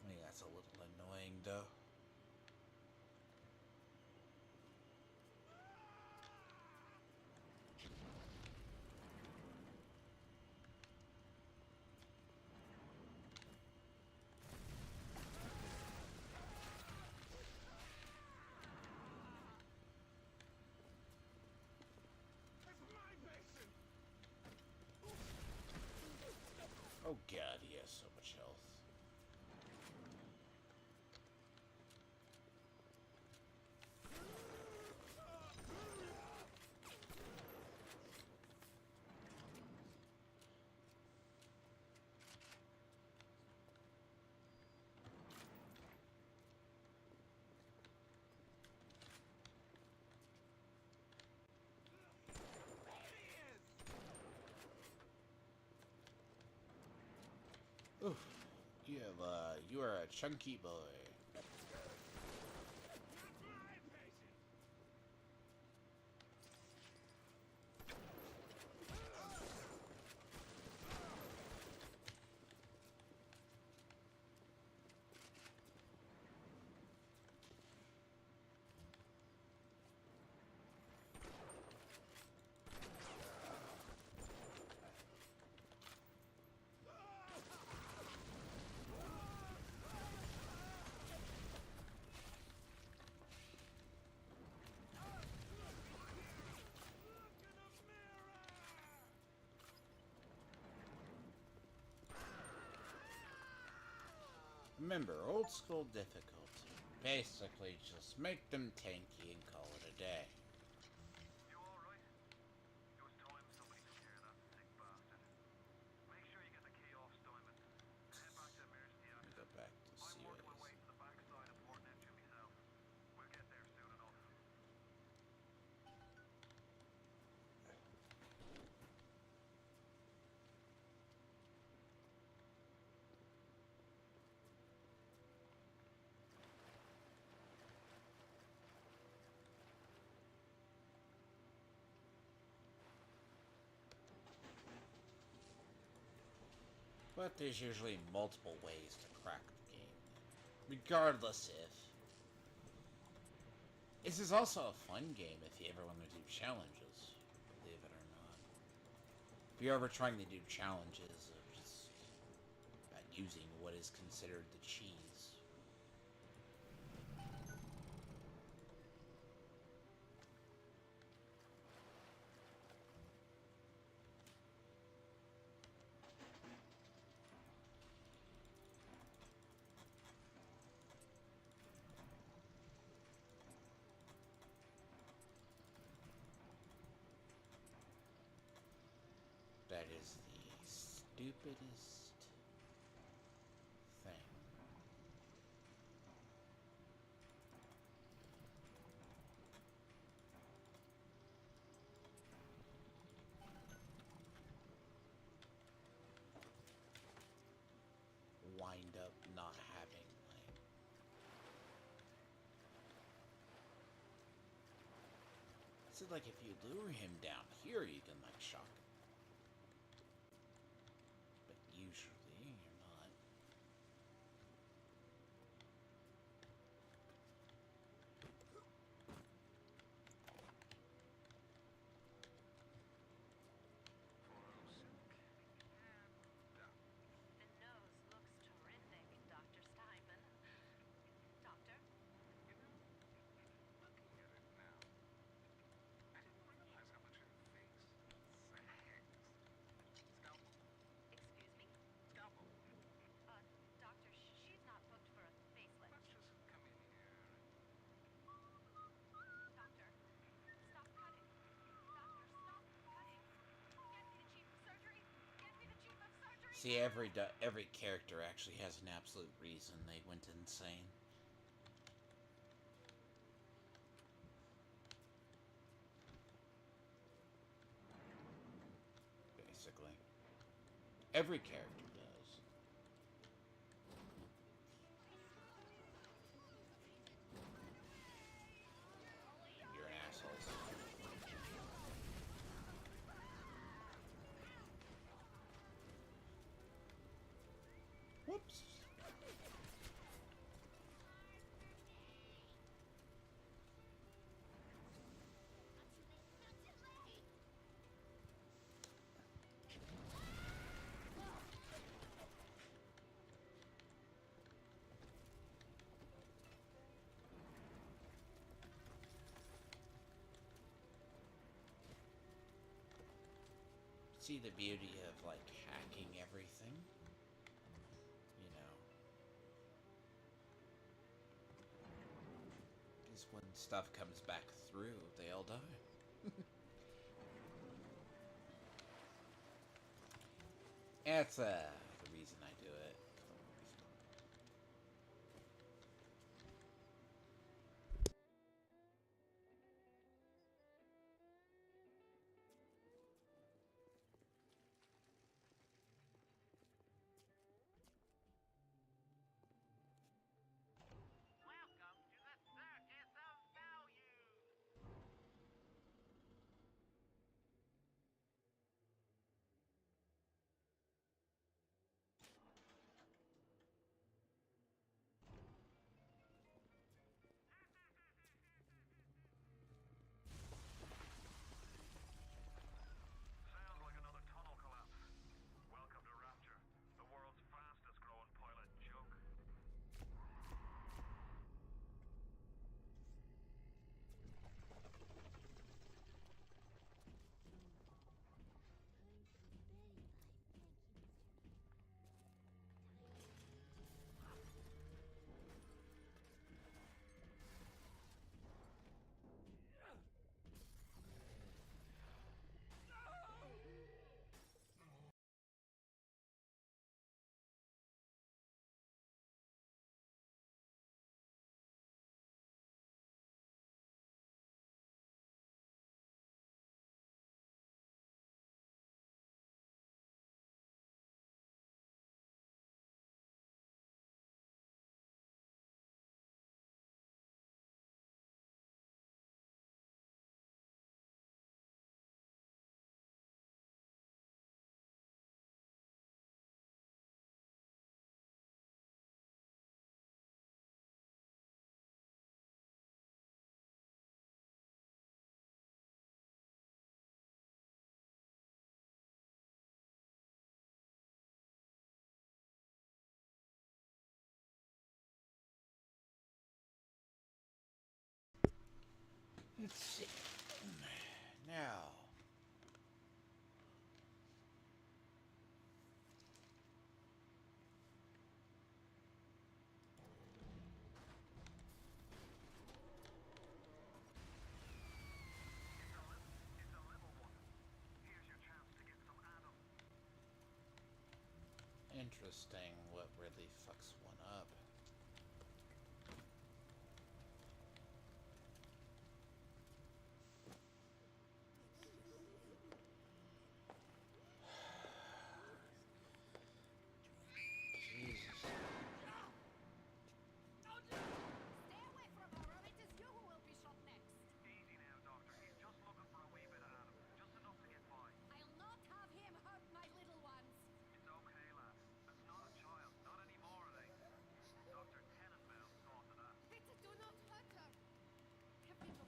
I think that's a little annoying, though. It's my basin. Oh god, he has so much health. Oof. You are a chunky boy. Not my patient. Remember, old school difficulty. Basically, just make them tanky and call it a day. You alright? It was time somebody took care of that sick bastard. Make sure you get the key off Steinman. Head back to emergency Let me go access. back to I'm working my way COS. to the backside of port entry myself. We'll get there soon enough. But there's usually multiple ways to crack the game. Regardless if... This is also a fun game if you ever want to do challenges, believe it or not. If you're ever trying to do challenges of just using what is considered the cheese. stupidest thing. Wind up not having, like, so like if you lure him down here you can like shock him, but usually you're not. The nose looks terrific, Dr. Steinman. Doctor? Looking at it now, I didn't realize how much her face sags. Scalpel? Excuse me? Scalpel. Doctor, she's not booked for a facelift. Let's just come in here. Doctor, stop cutting. Doctor, stop cutting. Get me the chief of surgery. Get me the chief of surgery. See, every character actually has an absolute reason they went insane. Basically, every character does. You're an asshole. Whoops. See the beauty of like hacking everything, you know, because when stuff comes back through, they all die. That's the reason I do it. Welcome to the Circus of Value. Sounds like another tunnel collapse. Welcome to Rapture, the world's fastest growing pilot joke. Let's see. Now, It's a level one. Here's your chance to get some Adam. interesting what really fucks one up. Jesus. Stay away from her, or it is you who will be shot next. Easy now, Doctor. He's just looking for a wee bit of Adam. Just enough to get by. I'll not have him hurt my little ones. It's okay, lad. That's not a child. Not anymore, it ain't. Dr. Tenenbaum saw to that. Peter, do not hurt her. Have we no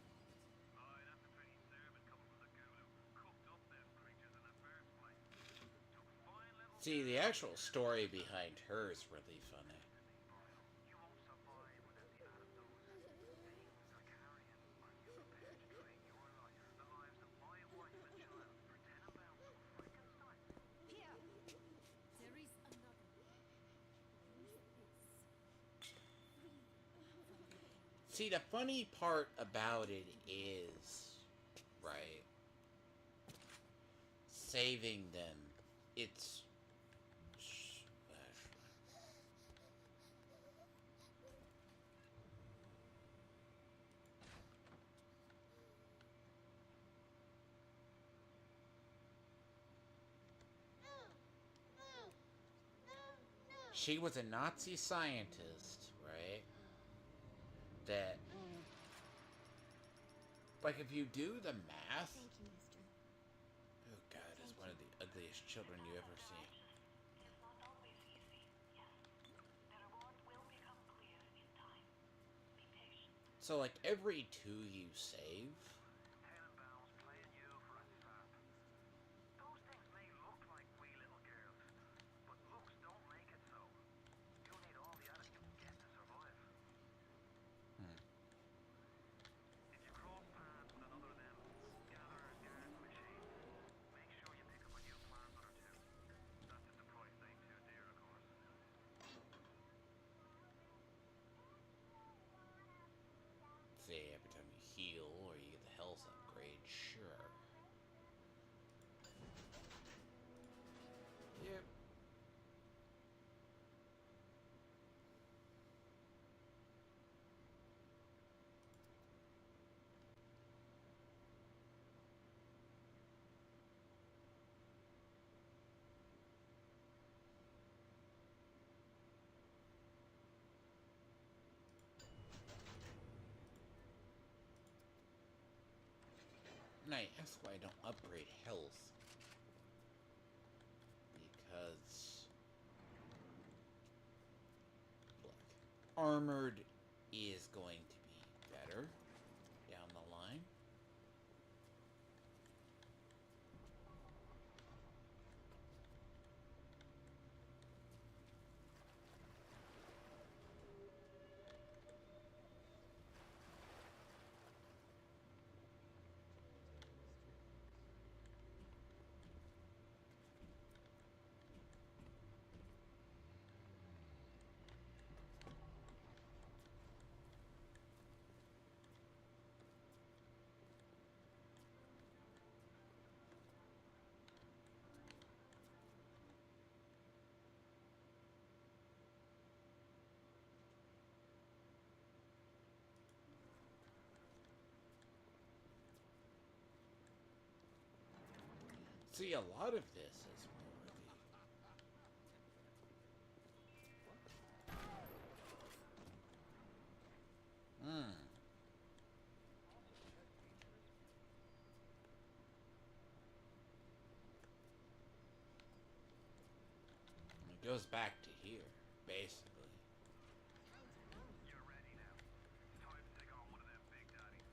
Aye, that's a pretty sermon coming from the guru. Cooked up them creatures in the first place. Took fine little... See, the actual story behind her is really funny. You won't survive without the antidote. Things are carrying. Are you prepared to trade your life, the lives of my wife and child, for Tenenbaum's Frankenstein? Here. There is another. Use this. See, the funny part about it is, right, saving them, it's... She was a Nazi scientist, right? That, like, if you do the math, Thank you, mister. oh god, it's one of the ugliest children you ever see. It's not always easy, yes. The reward will become clear in time. Be patient. So, like, every two you save, Tenenbaum's playing you for a sap. Those things may look like wee little girls, but looks don't make it so. You need all the Adam you can get to survive. If you cross paths with another of them gather guards machines, make sure you pick up a new plant or two. That's if the price ain't too dear, of course. say every time you heal or you get the health upgrade, sure. Yep. And I ask why I don't upgrade health. Because... look, armored is going to be better down the line. See, a lot of this is more the... It goes back to here, basically. You're ready now. It's time to take on one of them big daddies.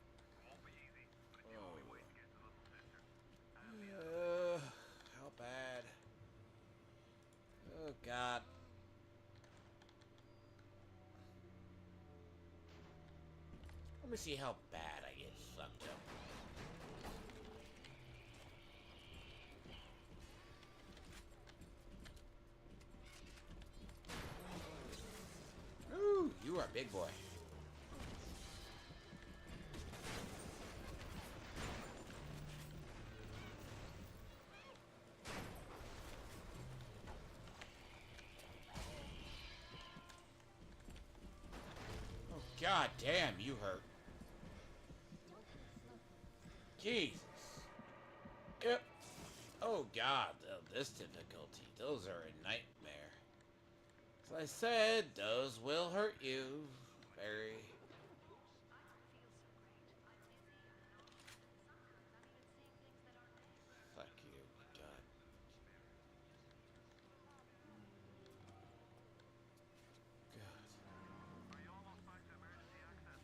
Won't be easy, but it's the only way to get to little sister. And the other. How bad? Oh god. Let me see how bad I get fucked up. Ooh, you are a big boy. God damn, you hurt. Jesus. Yep. Oh God, this difficulty. Those are a nightmare. As I said, those will hurt you. Very. Fuck you, God. God. Are you almost back to emergency access?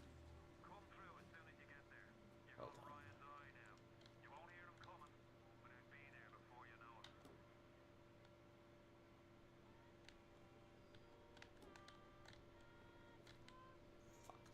Come through as soon as you get there. You're Hold going on. Ryan's eye now. You won't hear him coming, but he'll be there before you know it. Fuck.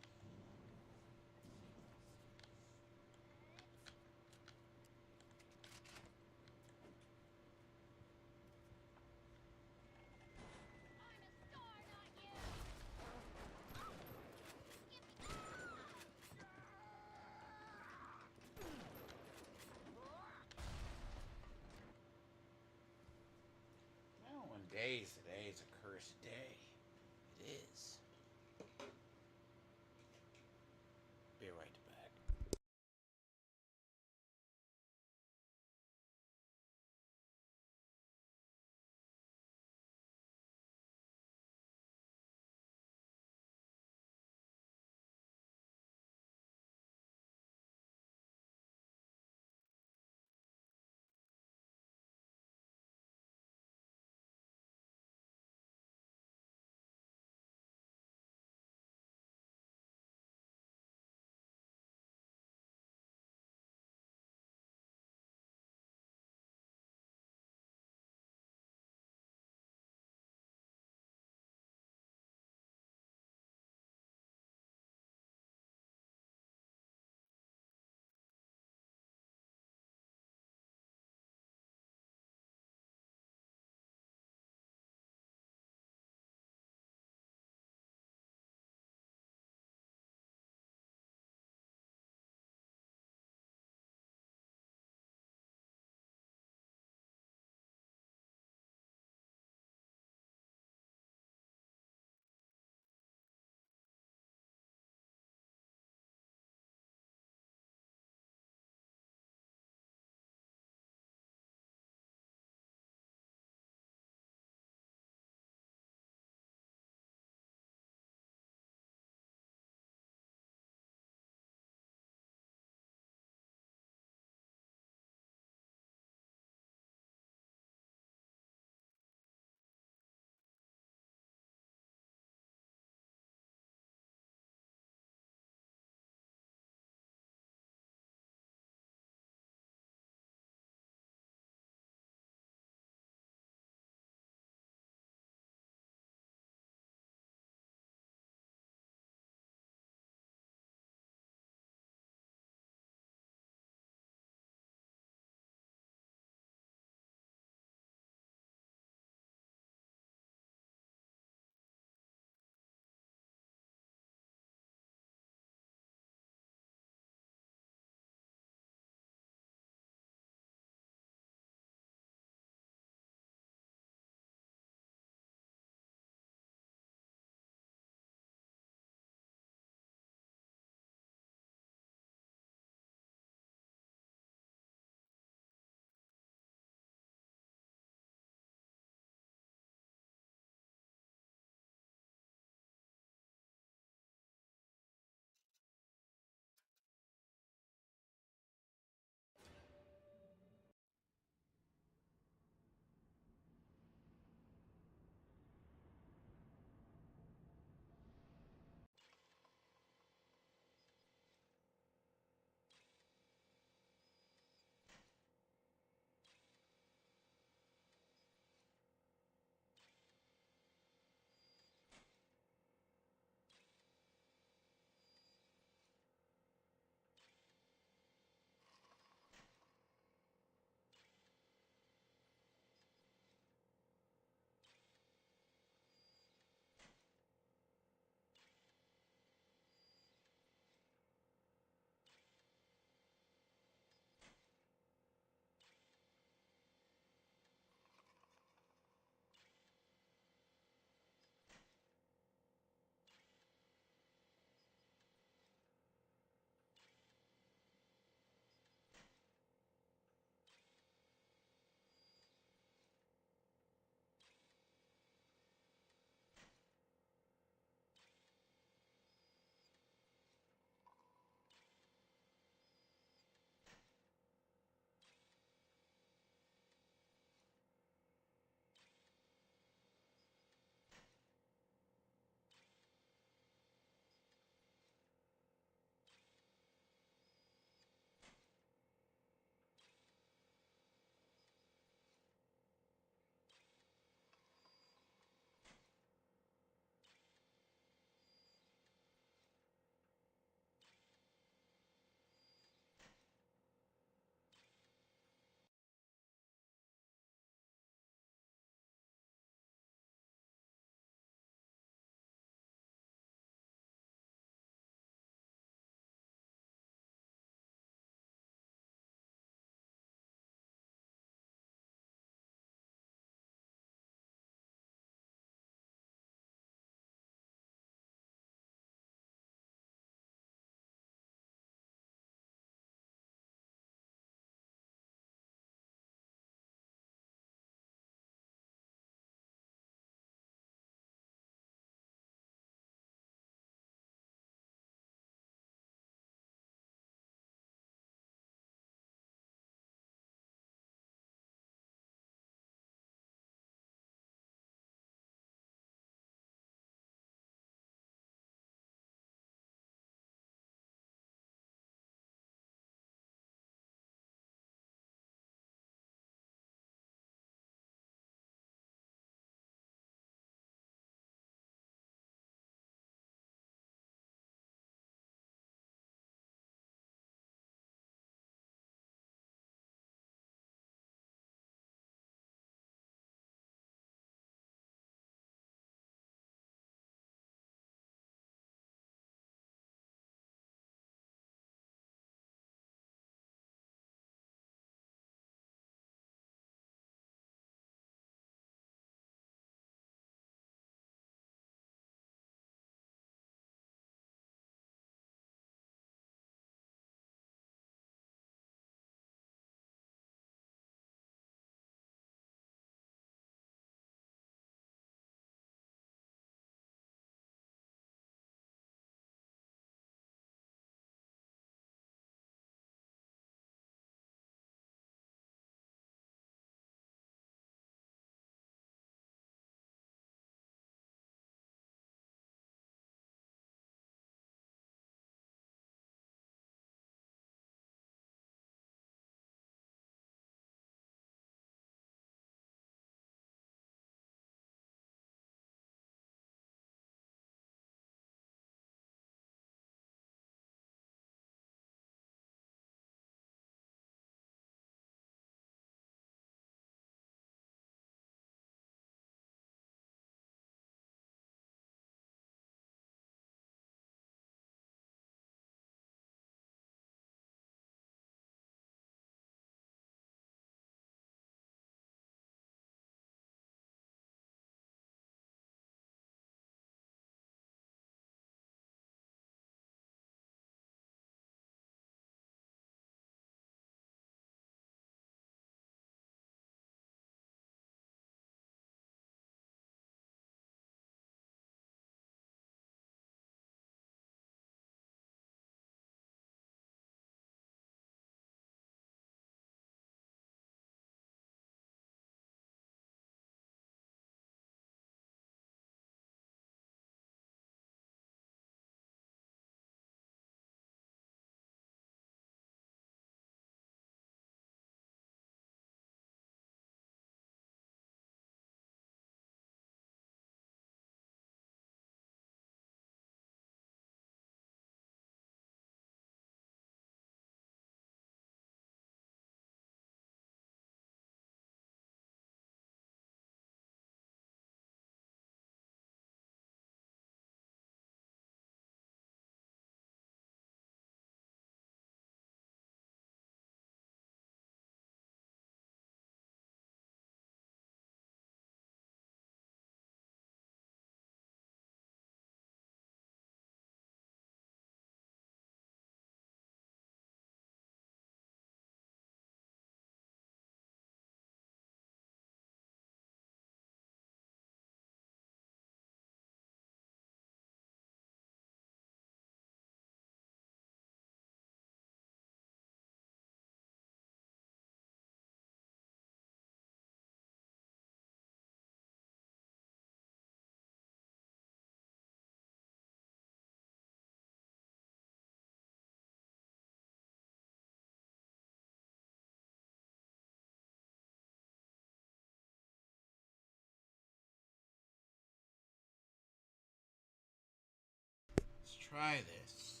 try this.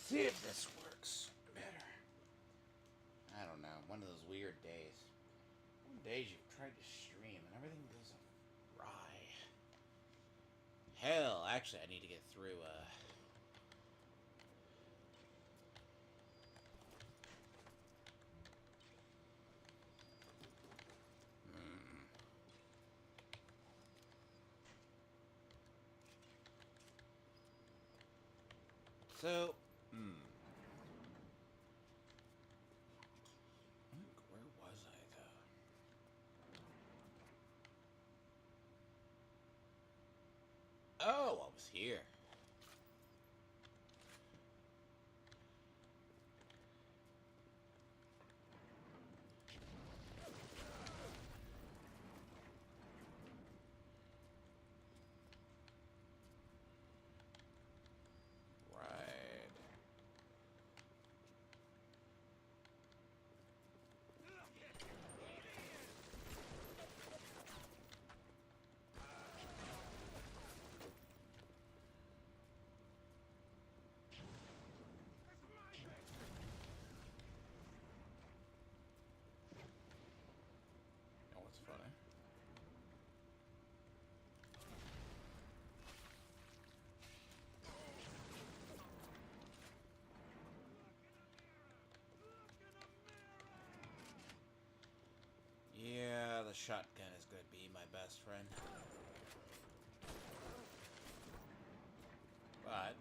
See if this works better. I don't know. One of those weird days. Some days you've tried to stream and everything goes awry. Hell, actually, I need to get through, So, where was I, though? Oh, I was here. Right. You know what's funny? Yeah, the shotgun is going to be my best friend. But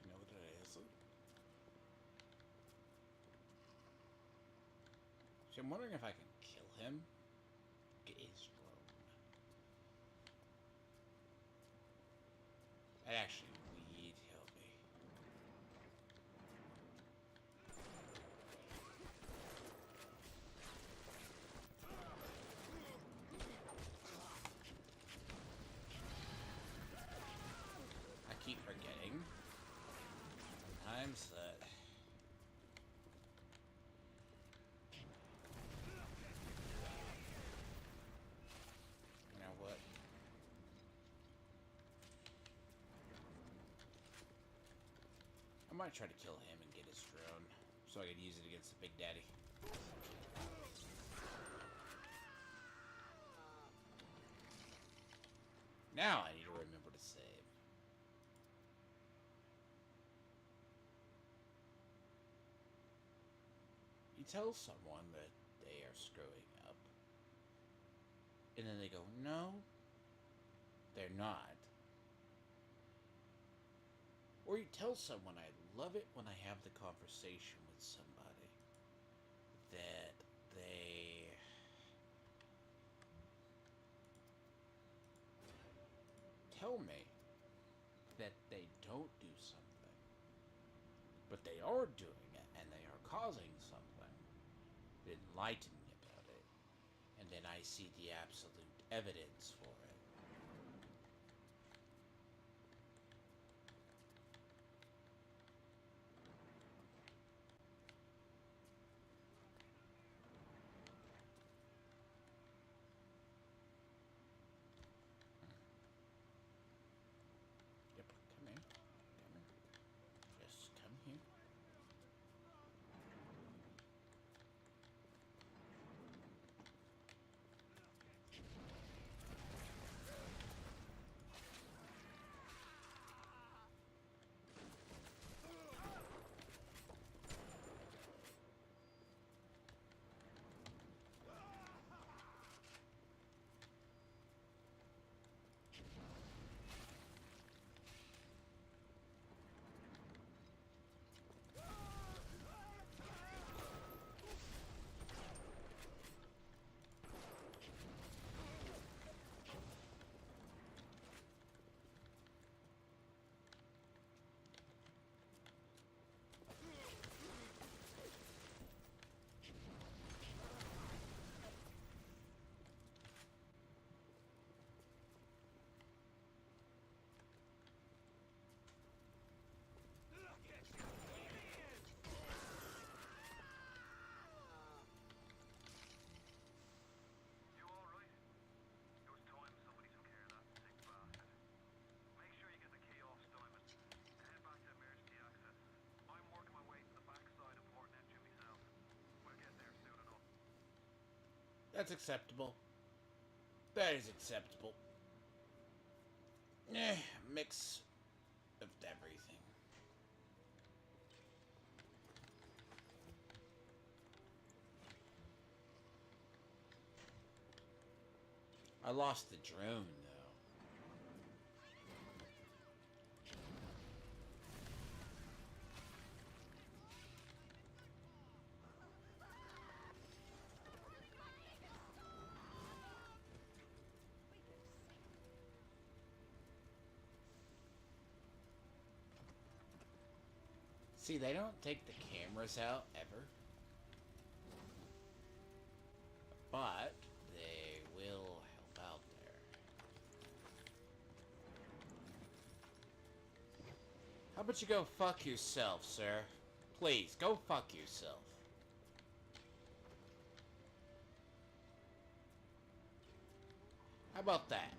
you know what it is? See, I'm wondering if I can kill him. Get his drone. That actually would kill me. I keep forgetting sometimes that you know what? I might try to kill him and get his drone so I could use it against the Big Daddy. Now I need to remember to save. You tell someone that they are screwing up, and then they go, no, they're not. Or you tell someone, I love it when I have the conversation with somebody that they tell me that they don't do something, but they are doing it and they are causing something. Enlighten me about it, and then I see the absolute evidence for it. Yep, come here. Come here. Just come here. That's acceptable. That is acceptable. Mix of everything. I lost the drone, though. See, they don't take the cameras out ever. But they will help out there. How about you go fuck yourself, sir? Please, go fuck yourself. How about that?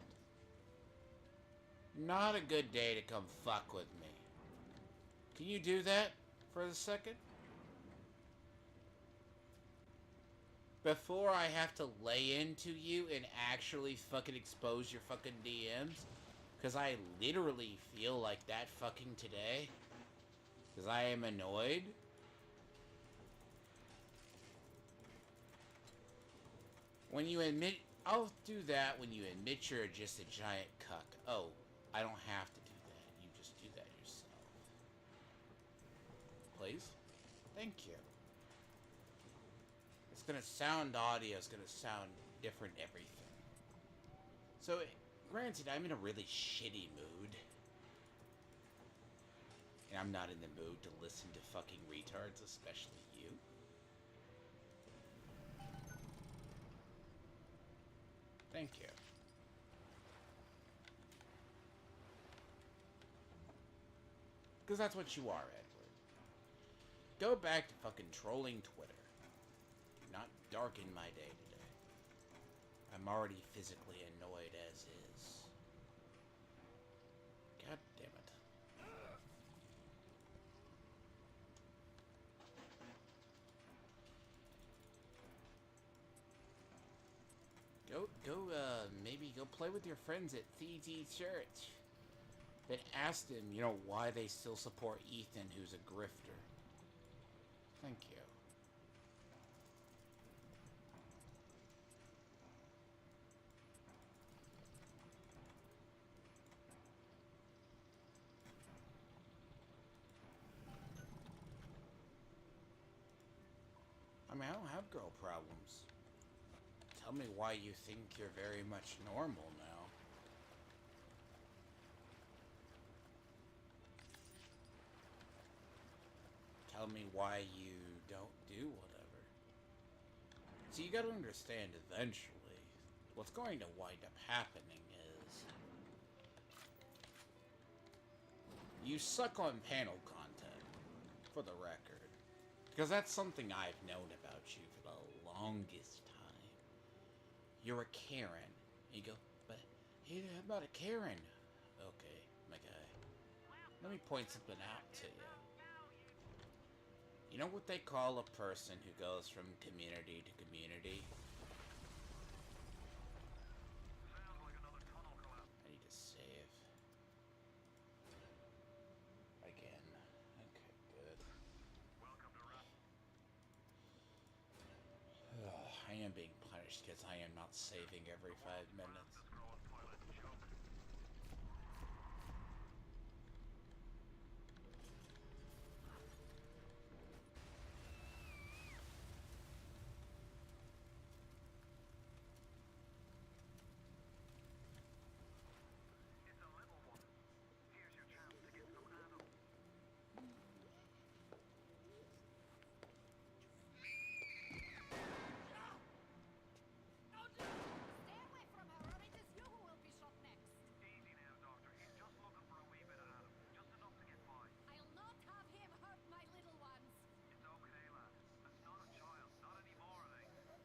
Not a good day to come fuck with me. Can you do that for a second? Before I have to lay into you and actually fucking expose your fucking DMs? Because I literally feel like that fucking today. Because I am annoyed. When you admit... I'll do that when you admit you're just a giant cuck. Oh, I don't have to do that. You just do that yourself. Please? Thank you. It's gonna sound audio. It's gonna sound different everything. So, granted, I'm in a really shitty mood. And I'm not in the mood to listen to fucking retards, especially you. Thank you. Because that's what you are, Edward. Go back to fucking trolling Twitter. Do not darken my day today. I'm already physically annoyed as is. God damn it. Maybe go play with your friends at TT Church. Then ask them, you know, why they still support Ethan, who's a grifter. Thank you. I mean, I don't have girl problems. Tell me why you think you're very much normal now. Tell me why you don't do whatever. So you gotta understand eventually, what's going to wind up happening is... you suck on panel content, for the record. Because that's something I've known about you for the longest time. You're a Karen. You go, but hey, I'm not a Karen. Okay, my guy. Let me point something out to you. You know what they call a person who goes from community to community? I need to save. Again. Okay, good. Ugh, I am being punished because I am not saving every 5 minutes. Stay away from her, or it is you who will be shot next. Easy now, Doctor. He's just looking for a wee bit of Adam. Just enough to get by. I'll not have him hurt my little ones. It's okay, lad. That's not a child. Not anymore, I think.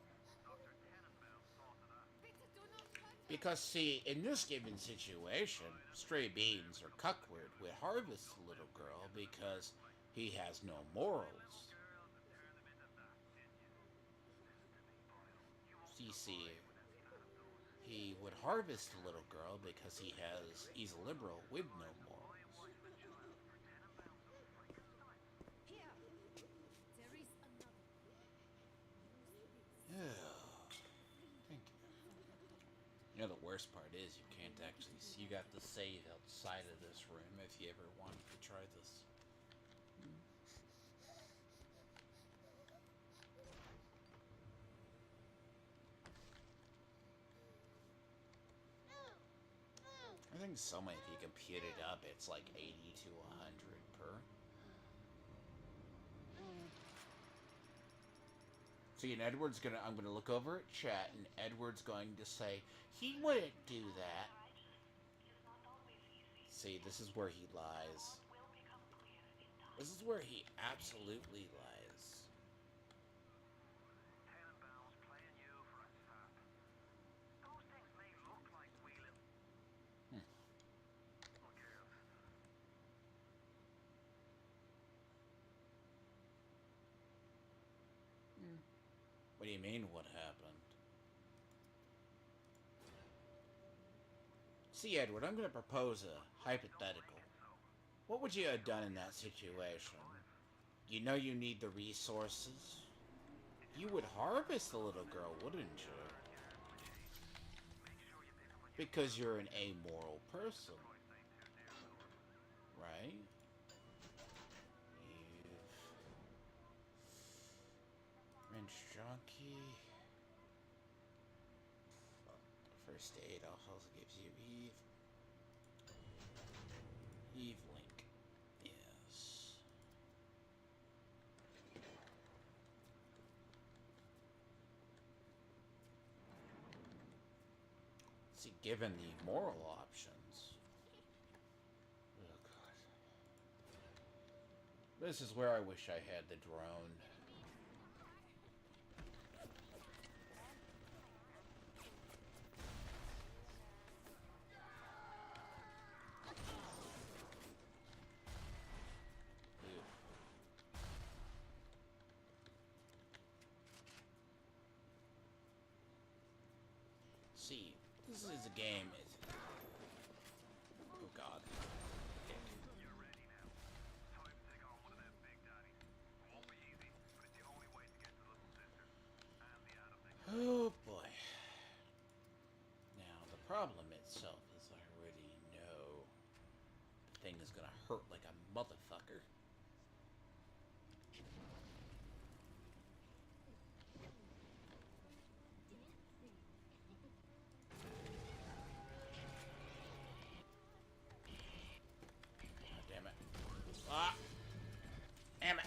Dr. Tenenbaum saw to that. Bitte do not hurt her. Because, see, in this given situation, Stray Beans or Cuckward would harvest the little girl because he has no morals. Girls and turn them into that, didn't you? Listen to me, Boyle. You won't See, see, he would harvest the little girl because he's a liberal with no morals. Here, there is another. Thank you. You know, the worst part is you can't actually see. You got to save outside of this room if you ever wanted to try this. I think so many, if you compute it up, it's like 80 to 100 per. See, and I'm gonna look over at chat, and Edward's going to say, he wouldn't do that. See, this is where he lies. This is where he absolutely lies. Tenenbaums playing you for a sap. Those things may look like wee little... Who cares? What do you mean, what happened? See, Edward, I'm going to propose a hypothetical. What would you have done in that situation? You know you need the resources. You would harvest the little girl, wouldn't you? Because you're an amoral person. Right? Wrench jockey. First aid also gives you Eve. Eve Link. Yes. See, given the moral options. Oh god. This is where I wish I had the drone. See, this is a game. Oh god. You're ready now. Time to take on one of them big daddies. It won't be easy, but it's the only way to get to little sister. And the Adam thing. Oh boy. Now, the problem itself is I already know the thing is gonna hurt like a motherfucker. Damn it. Ah! Damn it!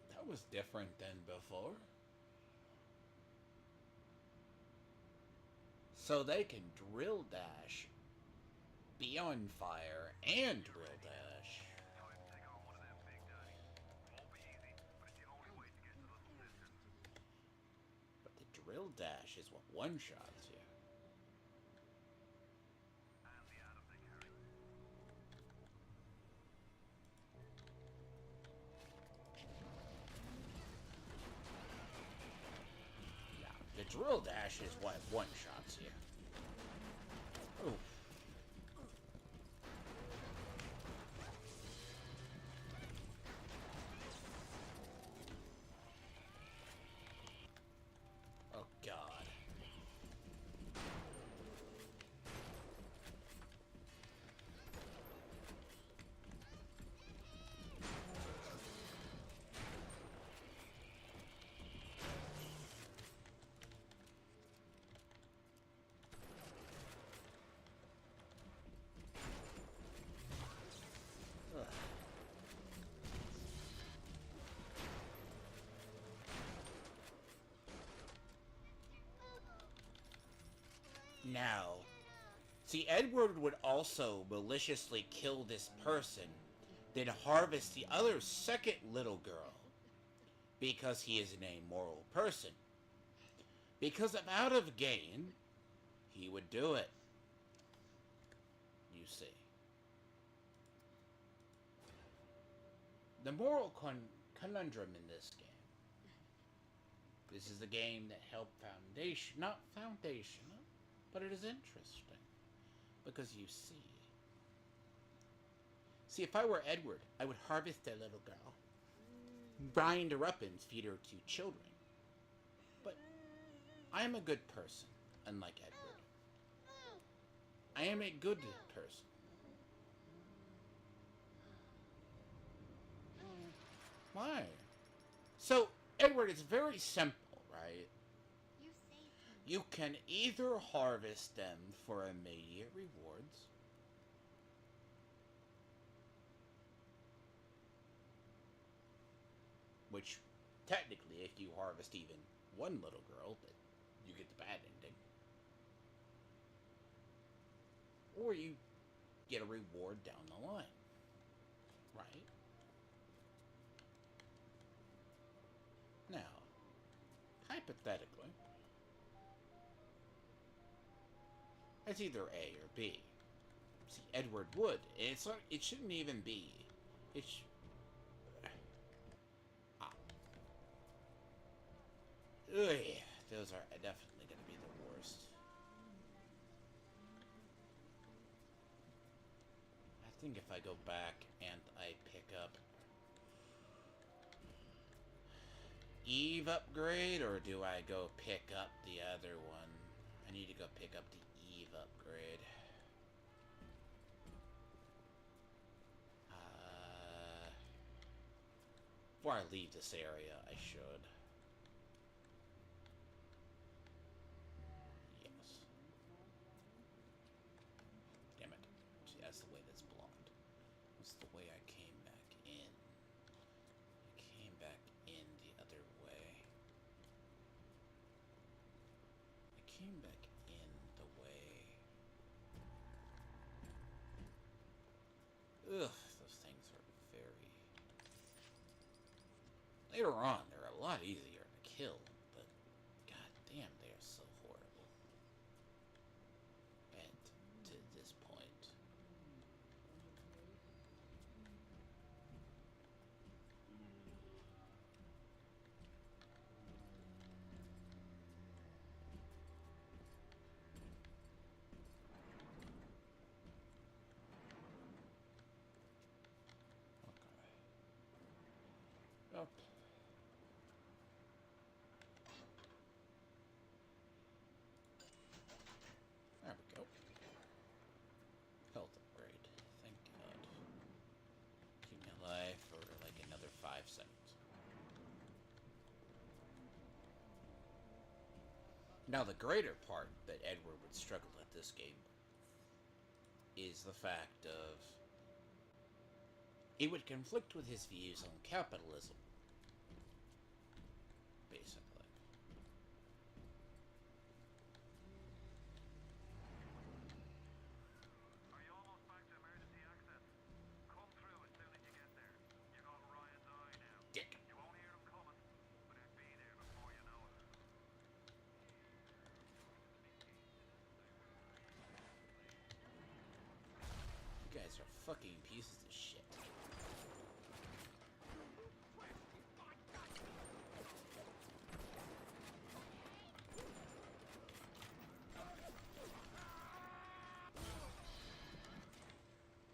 That was different than before. So they can drill dash, be on fire, and drill dash. Time to take on one of them big daddies. It won't be easy, but it's the only way to get to little sister. But the drill dash is what one-shots you. And the Adam they carry. Yeah, the drill dash is what one-shots you. Ooh. Oh god. Ugh. Now, see, Edward would also maliciously kill this person, then harvest the other second little girl. because he is an amoral person. Because if out of gain, he would do it. You see. The moral conundrum in this game. This is the game that helped Foundation, not foundational, but it is interesting. Because you see, if I were Edward, I would harvest a little girl, grind her up and feed her to children. But I am a good person, unlike Edward. I am a good person. Why? So, Edward, it's very simple, right? You saved him. You can either harvest them for immediate rewards, which, technically, if you harvest even one little girl, you get the bad ending. Or you get a reward down the line. Right? Now, hypothetically, it's either A or B. See, Edward would. It shouldn't even be. Ugh, those are definitely going to be the worst. I think if I go back and I pick up Eve upgrade, or do I go pick up the other one? I need to go pick up the Eve upgrade. Before I leave this area, I should. Yes. Damn it. See, that's the way that's blocked. That's the way I came back in. I came back in the other way. I came back in the way. Ugh, those things are very... Later on, they're a lot easier to kill, but god damn, they are so horrible. And to this point. Okay. Up. There we go. Health upgrade. Thank God. Keep me alive for like another 5 seconds. Now the greater part that Edward would struggle at this game is the fact of it would conflict with his views on capitalism. Basically. Are you almost back to emergency access? Come through as soon as you get there. You got Ryan's eye now. Dick. You won't hear him coming, but he'll be there before you know it. You guys are fucking pieces of shit.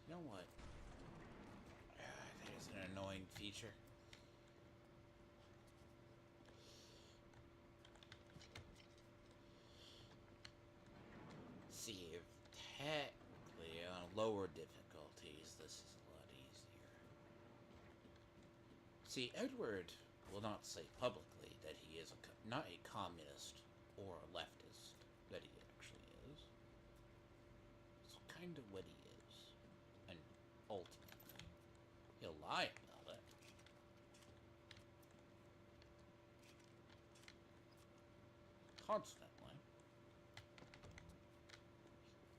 You know what? There's an annoying feature. See, if technically on lower difficulties, this is a lot easier. See, Edward will not say publicly that he is not a communist or a leftist, that he actually is. It's kind of what he is. And ultimately, he'll lie about it. Constantly.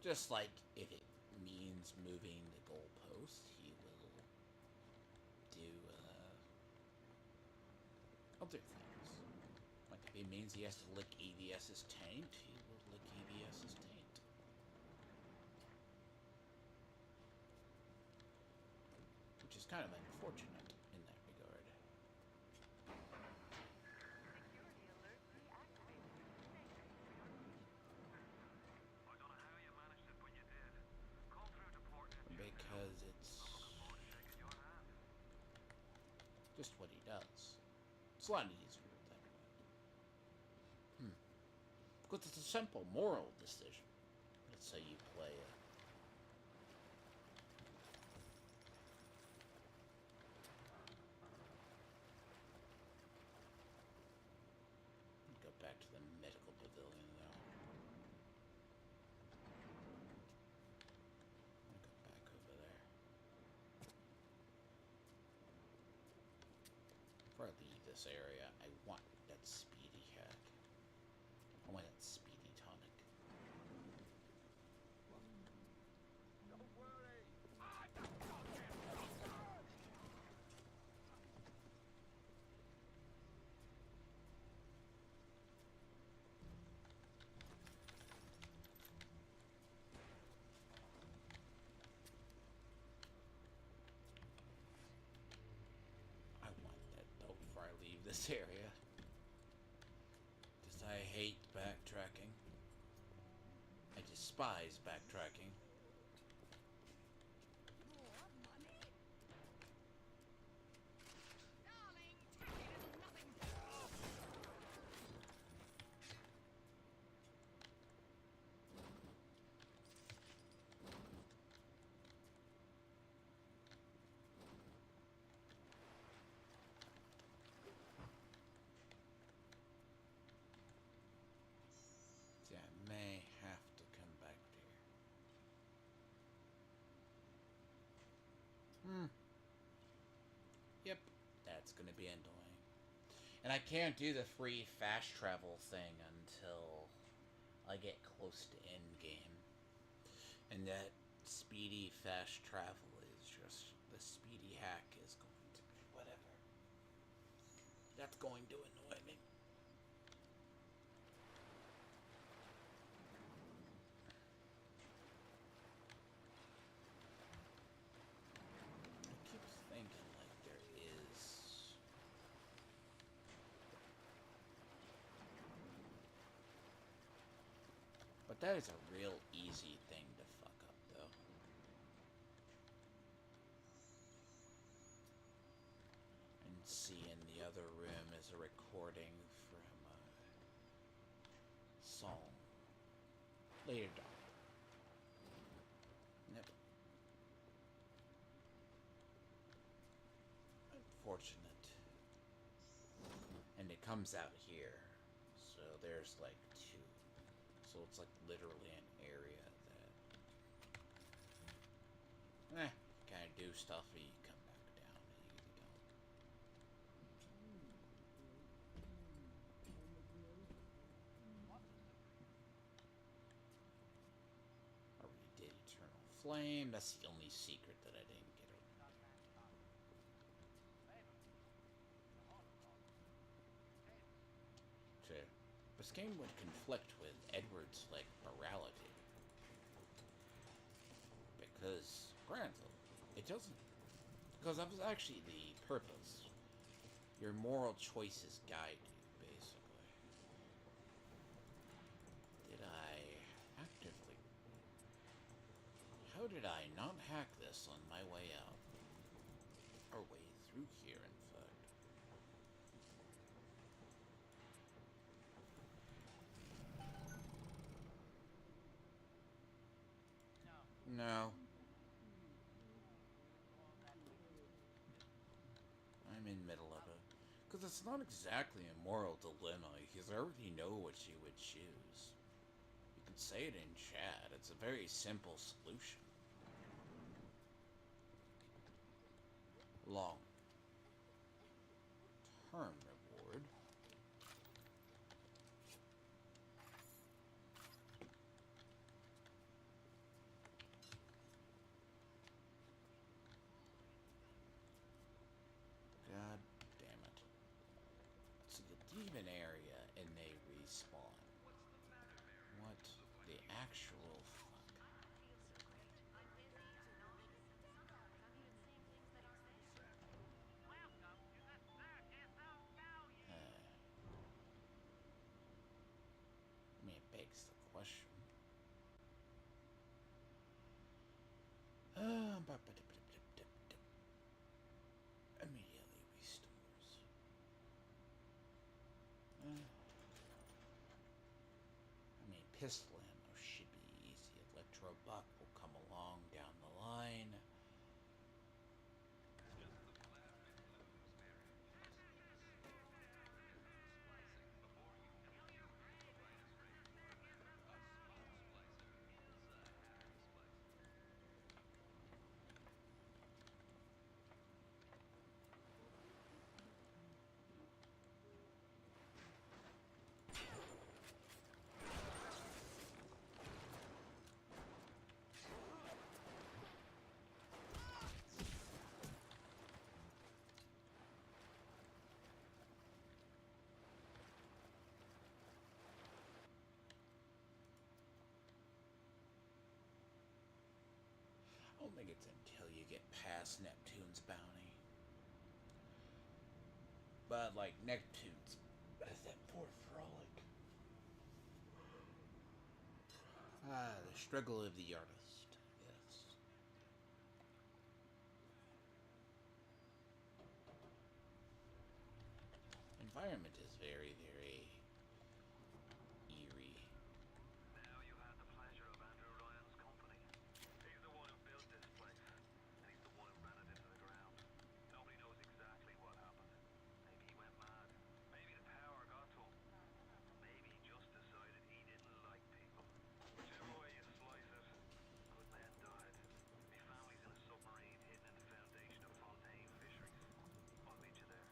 Just like if it means moving the goalpost, he will do, other things. Like if it means he has to lick EVS's taint, he will lick EVS's taint. Which is kind of unfortunate in that regard. Security alert deactivated. I don't know how you managed it, but you did. Call through to port entry now. Because it's I'm looking forward to shaking your hand. just what he does. It's a lot easier that way. Because it's a simple moral decision. Let's say you play a go back to the medical pavilion now. I'll go back over there. Before I leave this area, I want that speedy hack. I want that speedy tonic. Don't worry. I got goddamn shotgun! I want that though before I leave this area. Because I hate backtracking. I despise backtracking. More money? Darling, tacky little nothing. See, I may have to come back here. Yep, that's gonna be annoying. And I can't do the free fast travel thing until I get close to endgame. And that speedy fast travel is just, the speedy hack is going to be whatever. That's going to annoy me. I keep thinking like there is... But that is a real easy thing to fuck up, though. And see, in the other room is a recording from a song. Later, Doc. Yep. Unfortunate. And it comes out here. So there's like two. So it's like literally an area that... you kind of do stuff and you come back down and you don't. I already did Eternal Flame. That's the only secret that I didn't get. This game would conflict with Edward's, like, morality. Because, granted, it doesn't. Because that was actually the purpose. Your moral choices guide you, basically. Did I actively... How did I not hack this on my way out? Or way through here, in fact. No. I'm in middle of it. Because it's not exactly a moral dilemma, because I already know what you would choose. You can say it in chat. It's a very simple solution. Long term reward. God damn it. open area and they respawn. What the actual fuck? I don't feel so great. I'm busy, I'm nauseous, and sometimes I'm even seeing things that aren't there. Welcome to the circus of value. I mean, it begs the question. Immediately restores. I mean, pistol ammo should be easy. Electro buck will come along down the line. I don't think it's until you get past Neptune's bounty. But, like, Neptune's... that poor frolic. The struggle of the artist. Yes. Environment is very, very eerie. Now you had the pleasure of Andrew Ryan's company. He's the one who built this place, and he's the one who ran it into the ground. Nobody knows exactly what happened. Maybe he went mad. Maybe the power got to him. Maybe he just decided he didn't like people. Whichever way you slice it, good men died. My family's in a submarine hidden in the foundation of Fontaine Fisheries. I'll meet you there.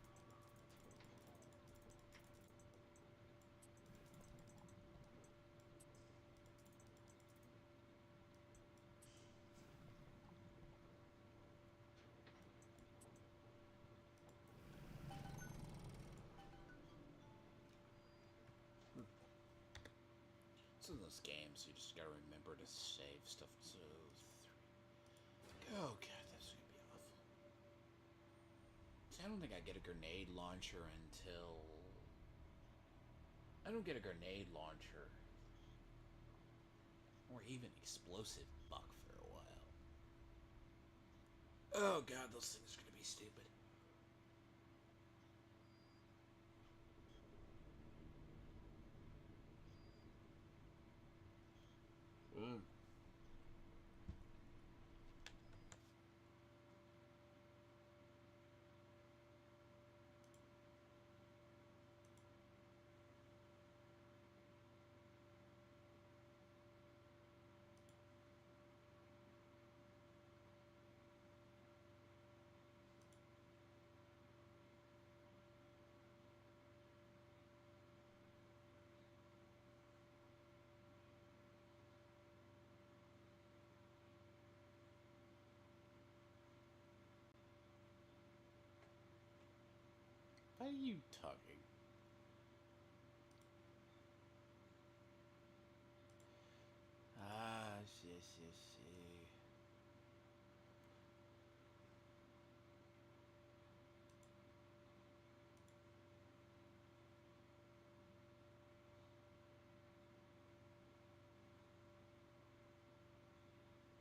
It's in those games, you just gotta remember to save stuff. So, oh god, that's gonna be awful. See, I don't think I get a grenade launcher until... I don't get a grenade launcher or even explosive buck for a while. Oh god, those things are gonna be stupid. Why are you talking? Ah, see.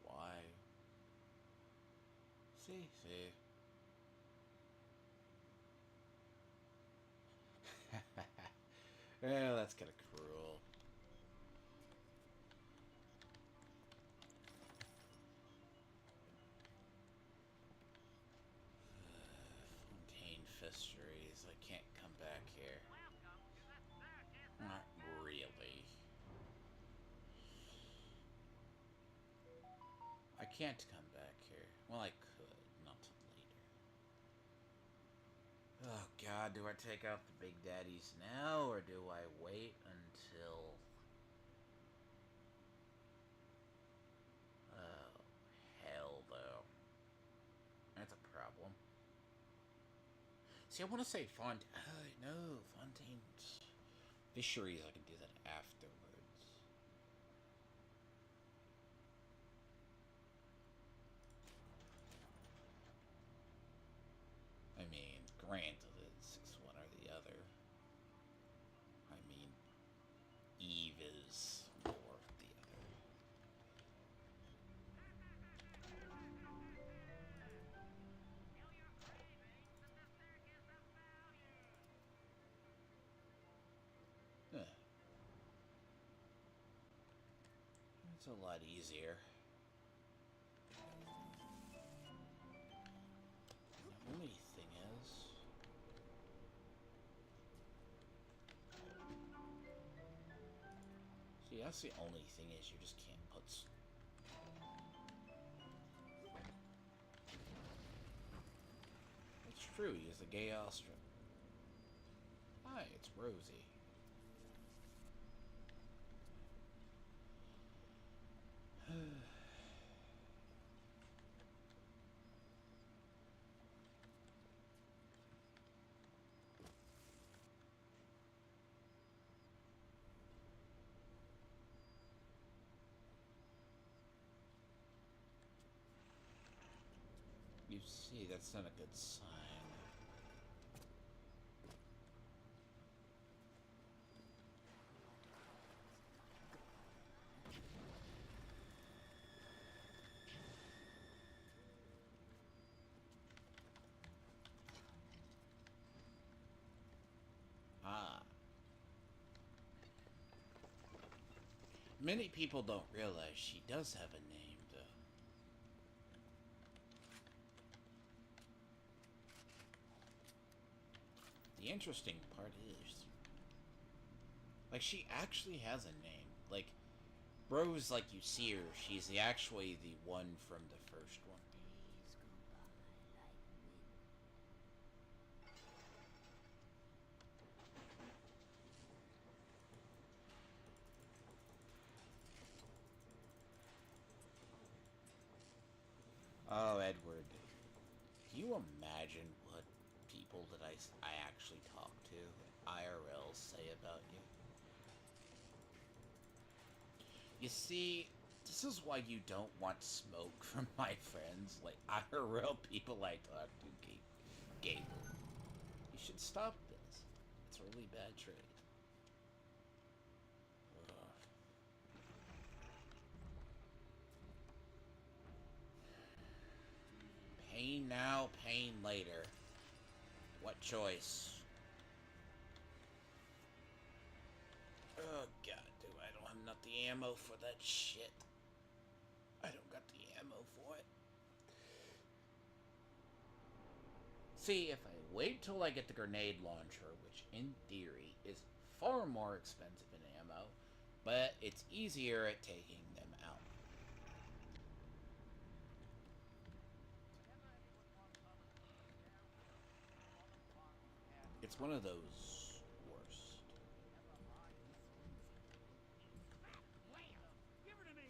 Why? See. Well, that's kind of cruel. Fontaine Fisheries. I can't come back here. Welcome to the circus of Not value. really. I can't come back here. Well, I could. Not till later. Oh god, do I take out the big daddies now, or do I wait until... Oh, hell, though. That's a problem. See, I want to say no, Fontaine's Fisheries. I can do that afterwards. I mean, granted, it's one or the other. I mean, Eve is more the other. Huh. It's a lot easier. The only thing is, see, that's the only thing is you just can't put. It's true. He's a gay Austrian. Hi, it's Rosie. You see, that's not a good sign. Ah. Many people don't realize she does have a name, though. The interesting part is, like, she actually has a name. Like, Rose, like, you see her, she's actually the one from the first one. Oh, Edward. Can you imagine what people that I actually talk to IRL say about you? You see, this is why you don't want smoke from my friends. Like, IRL people I talk to, Gable. You should stop this. It's a really bad trait. Ugh. Pain now, pain later. What choice? Oh god, dude, I don't have enough the ammo for that shit. I don't got the ammo for it. See, if I wait till I get the grenade launcher, which in theory is far more expensive in ammo, but it's easier at taking them out. It's one of those worst. Give her to me!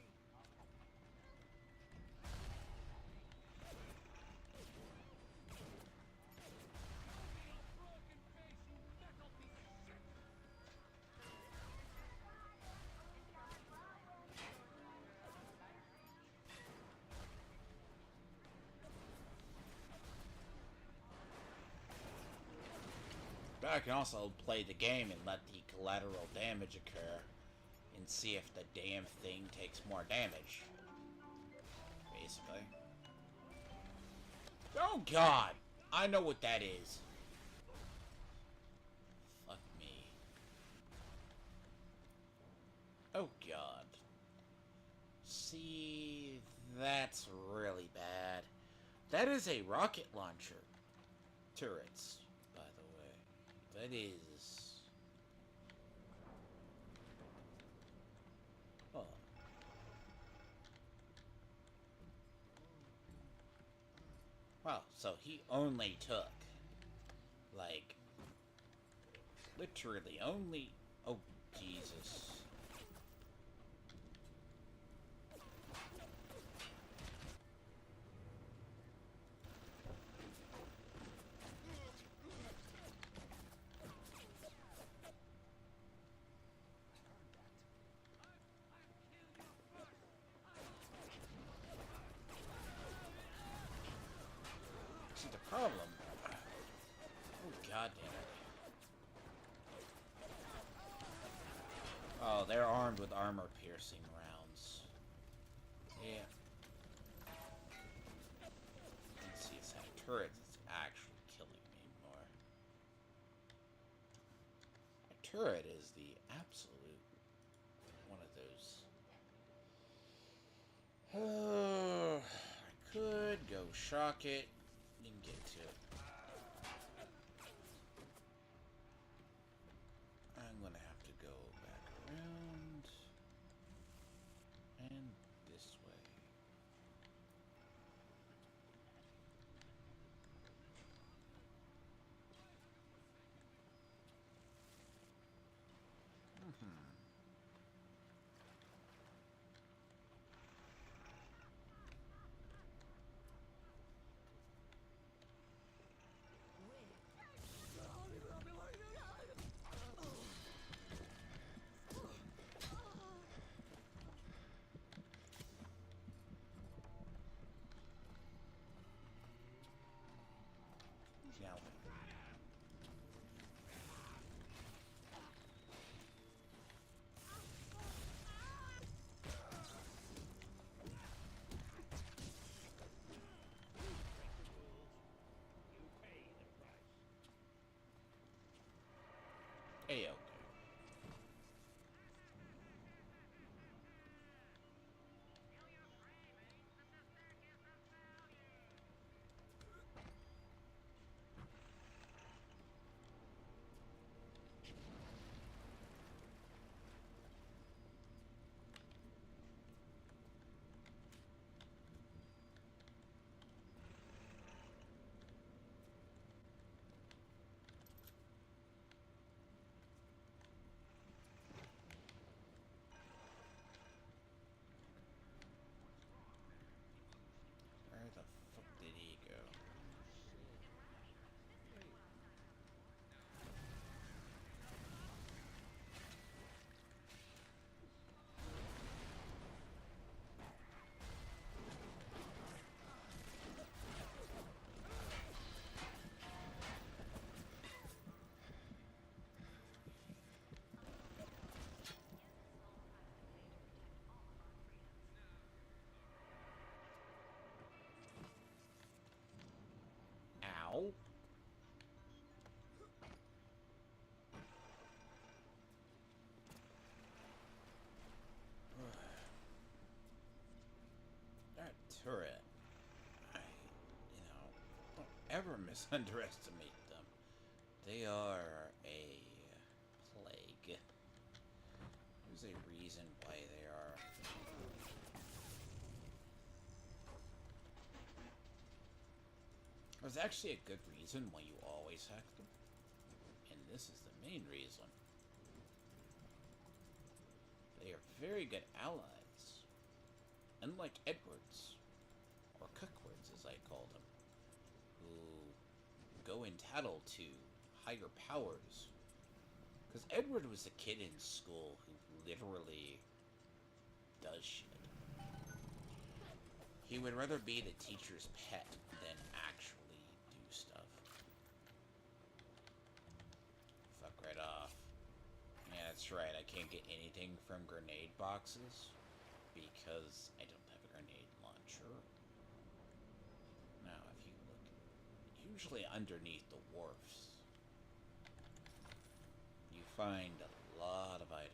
Broken face, you metal piece of shit! But I can also play the game and let the collateral damage occur and see if the damn thing takes more damage. Basically. Oh god! I know what that is. Fuck me. Oh god. See, that's really bad. That is a rocket launcher. Turrets, by the way. That is... Oh. Wow, so he only took, like, literally only... Oh, Jesus. God damn it. Oh, they're armed with armor-piercing rounds. Yeah. Let's see, it's that turret that's actually killing me more. A turret is the absolute one of those. I could go shock it. Didn't get to it. I'm gonna have to go back around and this way. Now, You pay the price. hey, okay. Where the fuck did he go? Ow. That turret, don't ever misunderestimate them. They are a plague. There's a reason why they are. There's actually a good reason why you always hack them. And this is the main reason. They are very good allies. Unlike Edwards, or Cookwards as I call them, who go and tattle to higher powers. Because Edward was a kid in school who literally does shit. He would rather be the teacher's pet than actually do stuff. Fuck right off. Yeah, that's right, I can't get anything from grenade boxes because I don't have a grenade launcher. Now, if you look, usually underneath the wharfs, you find a lot of items.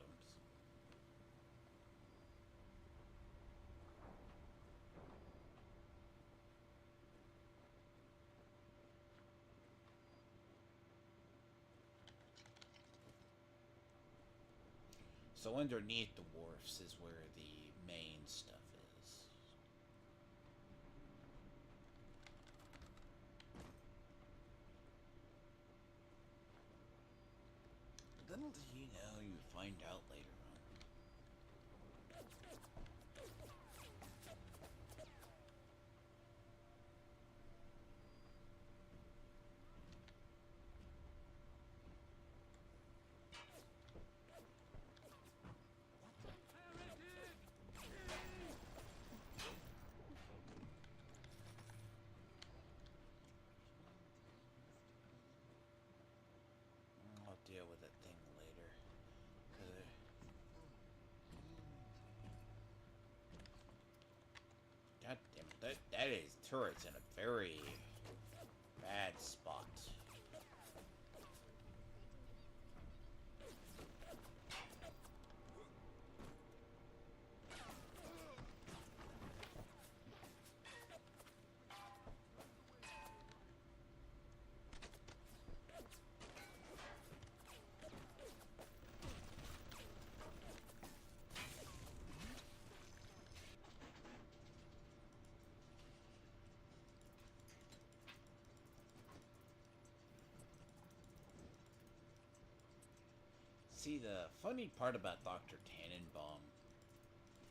So underneath the wharfs is where the main stuff is. Little do you know, you find out later on. that is turret's in a very bad spot. See, the funny part about Dr. Tannenbaum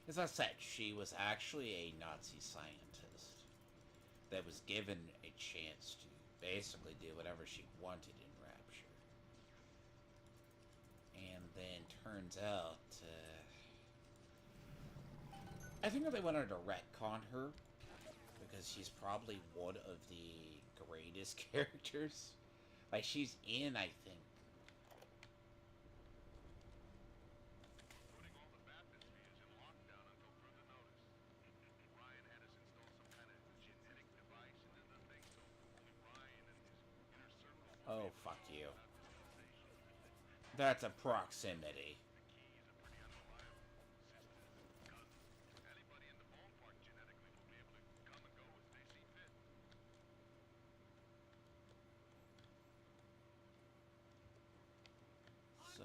is I said she was actually a Nazi scientist that was given a chance to basically do whatever she wanted in Rapture. And then turns out, I think that they wanted to retcon her because she's probably one of the greatest characters. Like, she's in, I think, Putting all the bathyspheres in lockdown until further notice. Ryan had us install some kind of genetic device into the thing, so only Ryan and his inner circle will be oh, able to fuck know you. about this mutation. That's a proximity. The keys are pretty unreliable. Sisters, cousins, anybody in the ballpark genetically will be able to come and go as they see fit. So,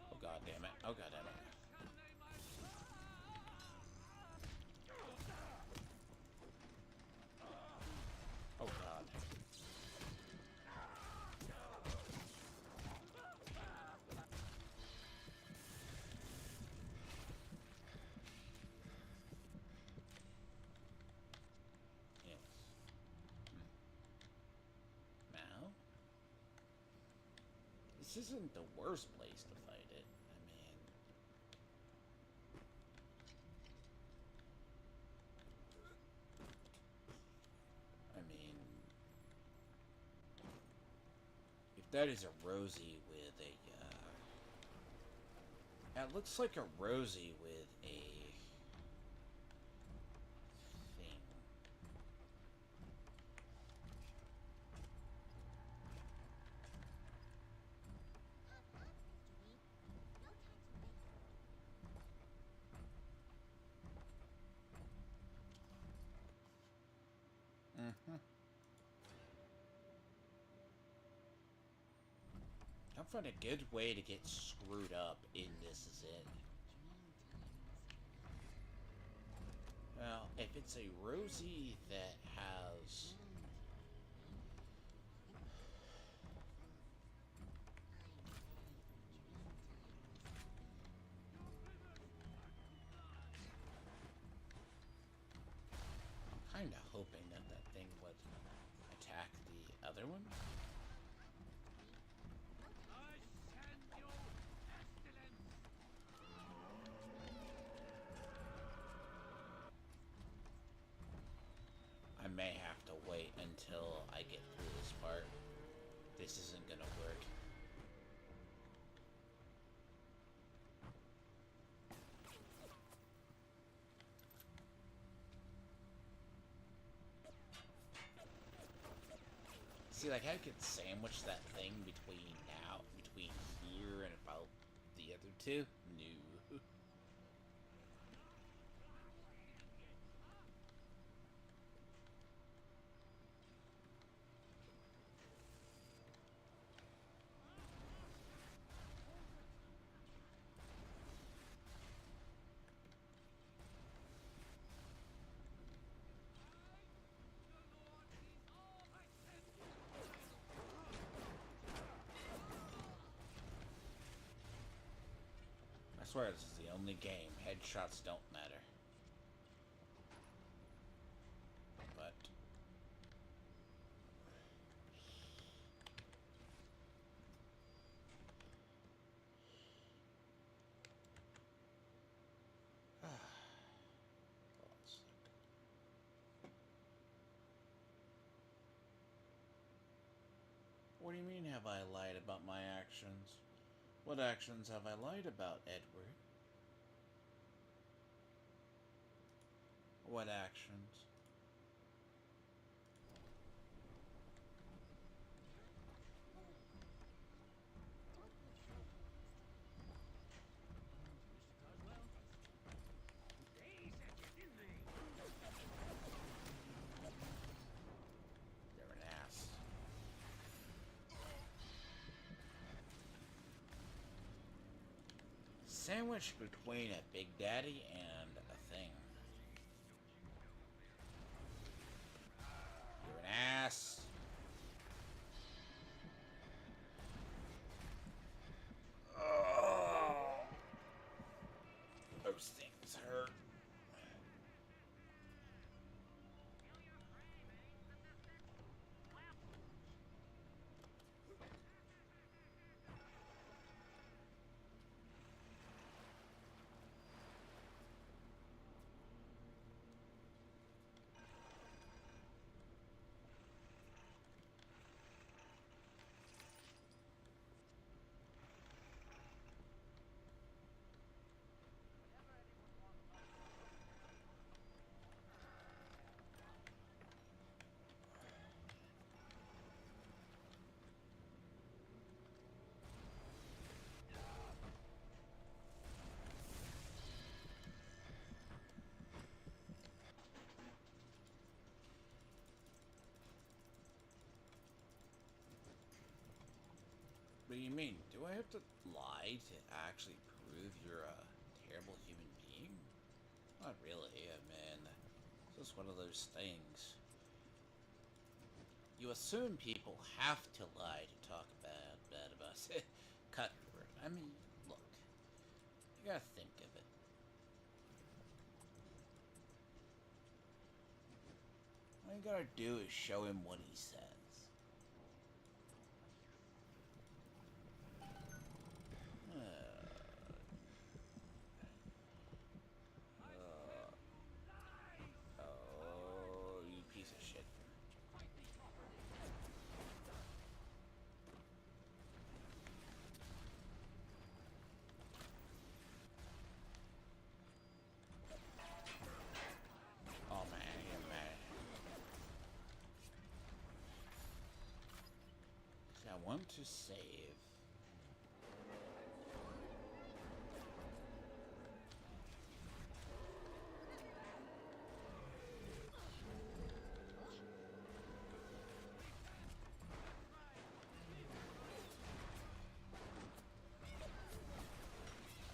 oh, god damn it. Oh, god damn it. Oh, god. Yes. Now? This isn't the worst place to fight it. I mean, if that is a Rosie with a, that looks like a Rosie with a thing. Mm-hmm. I find a good way to get screwed up in This Is It. Well, if it's a Rosie that has... I'm kinda hoping that that thing would attack the other one. I may have to wait until I get through this part. This isn't gonna work. See, like, I could sandwich that thing between here and about the other two. No. I swear this is the only game. Headshots don't matter. But... What do you mean, have I lied about my actions? What actions have I lied about, Edward? What actions? They said you, didn't they? They're an ass. Sandwiched between a Big Daddy and a thing. You're an ass. Oh, those things hurt. What do you mean? Do I have to lie to actually prove you're a terrible human being? Not really. I mean, it's just one of those things. You assume people have to lie to talk bad about it. Cut through it. I mean, look. You gotta think of it. All you gotta do is show him what he says. Oh, you piece of shit. Oh man, you're mad. See, I want to save.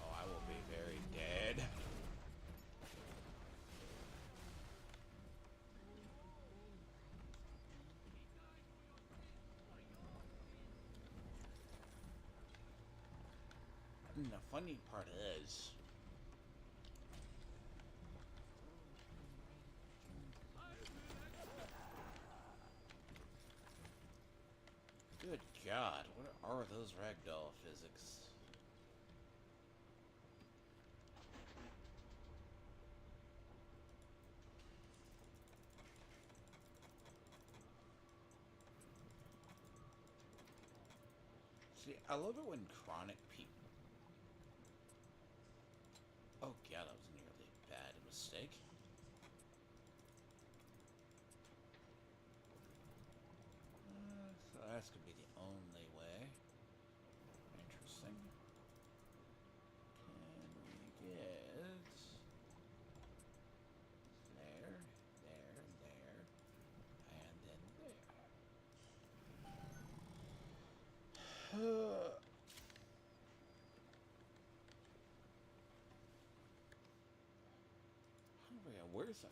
Oh, I will be very dead. And the funny part is, good God, what are those ragdoll physics? See, I love it when chronic people. Oh God, that was nearly a bad mistake. So that's gonna be the only way. Interesting. Can we get there, and then there? Oh yeah, where's the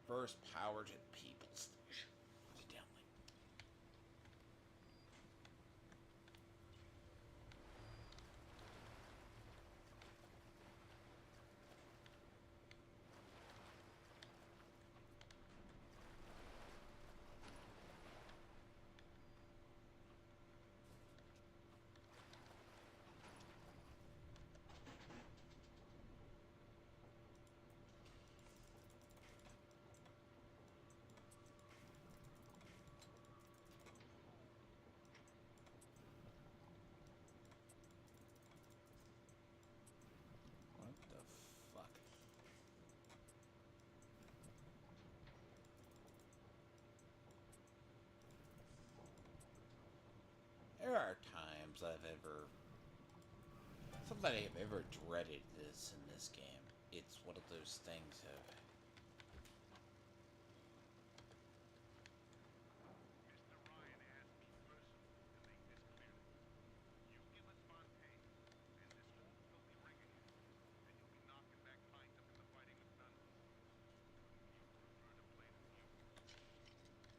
first power to the people station? Evidently. there are times somebody I've ever dreaded this in this game. It's one of those things of Mr. Ryan asked me personally to make this clear to you. You give us Fontaine, and this whole filthy ring of his, and you'll be knocking back pines up in the Fighting McDonald's. You'd prefer to play the mule. Treat you like a mule.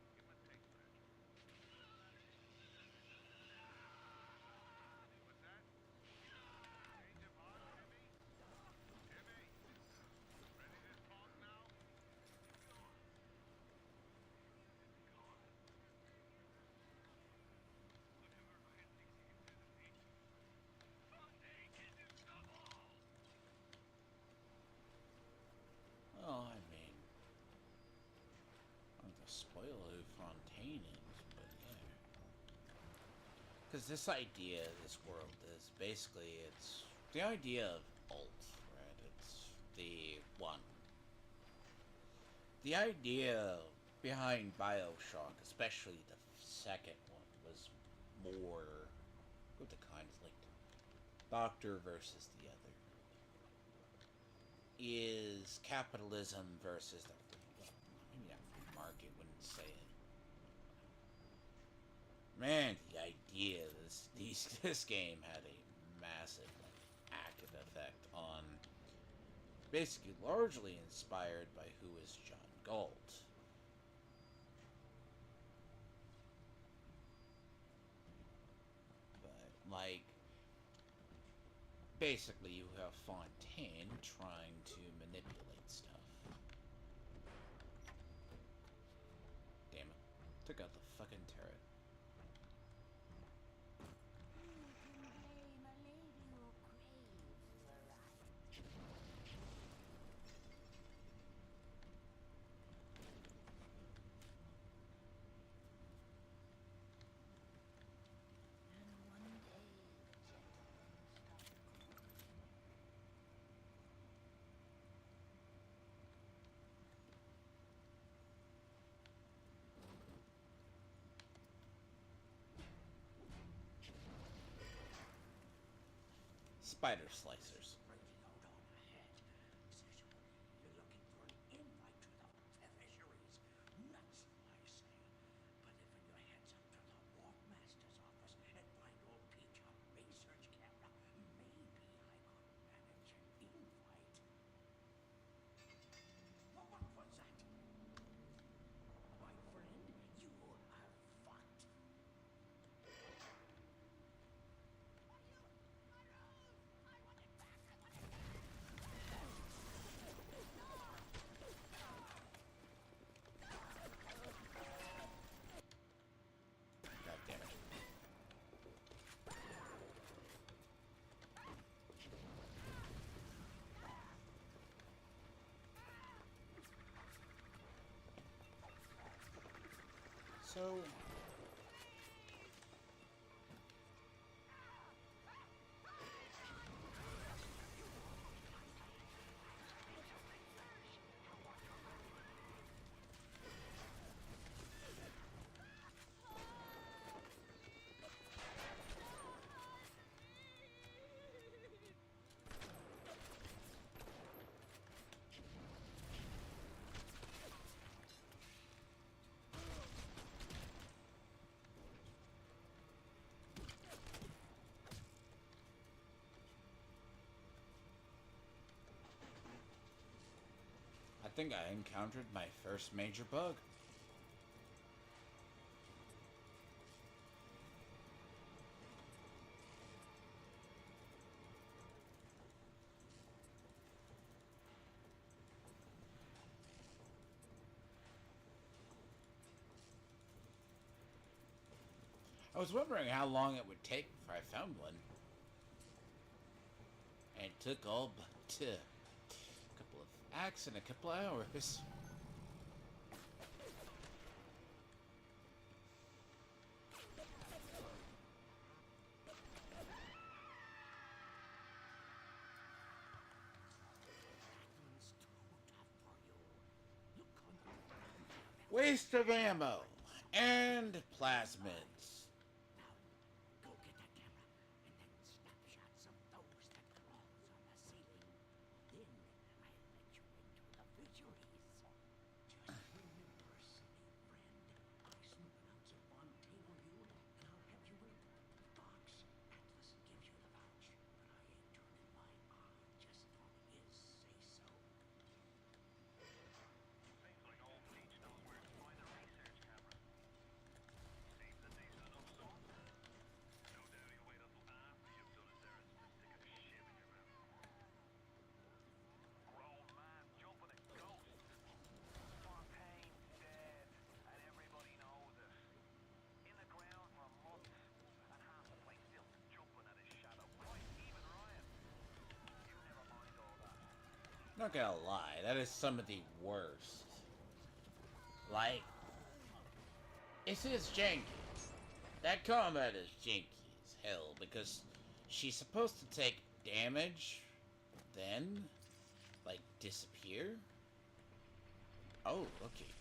Give him a taste, Patrick. What's that? Change of heart, Timmy? Timmy! Ready to talk now? well, I mean, I don't want to spoil who Fontaine is, but yeah. Because this idea, this world is basically it's the idea of alt, right? It's the one. The idea behind Bioshock, especially the second one, was more what the kind of like Doctor versus the other. Is capitalism versus the well, maybe not free market wouldn't say it. Man, the idea this game had a massive like, active effect on basically largely inspired by who is John Galt. But like basically you have Fontaine trying to manipulate stuff. Damn it. Took out the fucking turret. Who can blame a lady who craves variety? And one day the gentleman stopped calling. Spider slicers. Right out on ahead. Says you're looking for an invite to the fisheries. Nuts, I say. But if in your heads up to the Wharf Master's office and find old Peach on research camera, maybe I could manage an invite. What was that? My friend, you are fucked. God damn it. So I think I encountered my first major bug. I was wondering how long it would take before I found one. And it took all but a couple of acts and a couple of hours. One's too tough for you. Look on the ground. Waste of ammo. And plasmids. Now, go get that camera and then snapshots of those that crawls on the ceiling. Then I'll let you into the fisheries. Just remember, silly friend, I snoop announcer Von table you, and I'll have you in a box. Atlas gives you the vouch, but I ain't turning my eye just on his say-so. Seems like old Peach knows where to find a research camera. Seems a decent enough sum. No doubt he'll wait until after you've done his errands to stick a shiv in your mouth. Grown man jumping at ghosts. Fontaine's dead, and everybody knows it. In the ground for months, and half the place still jumping at his shadow. Right, even Ryan. You never mind all that. Not gonna lie, that is some of the worst. Like, this is janky. That combat is janky as hell because she's supposed to take damage, then, like, disappear. Oh, looky.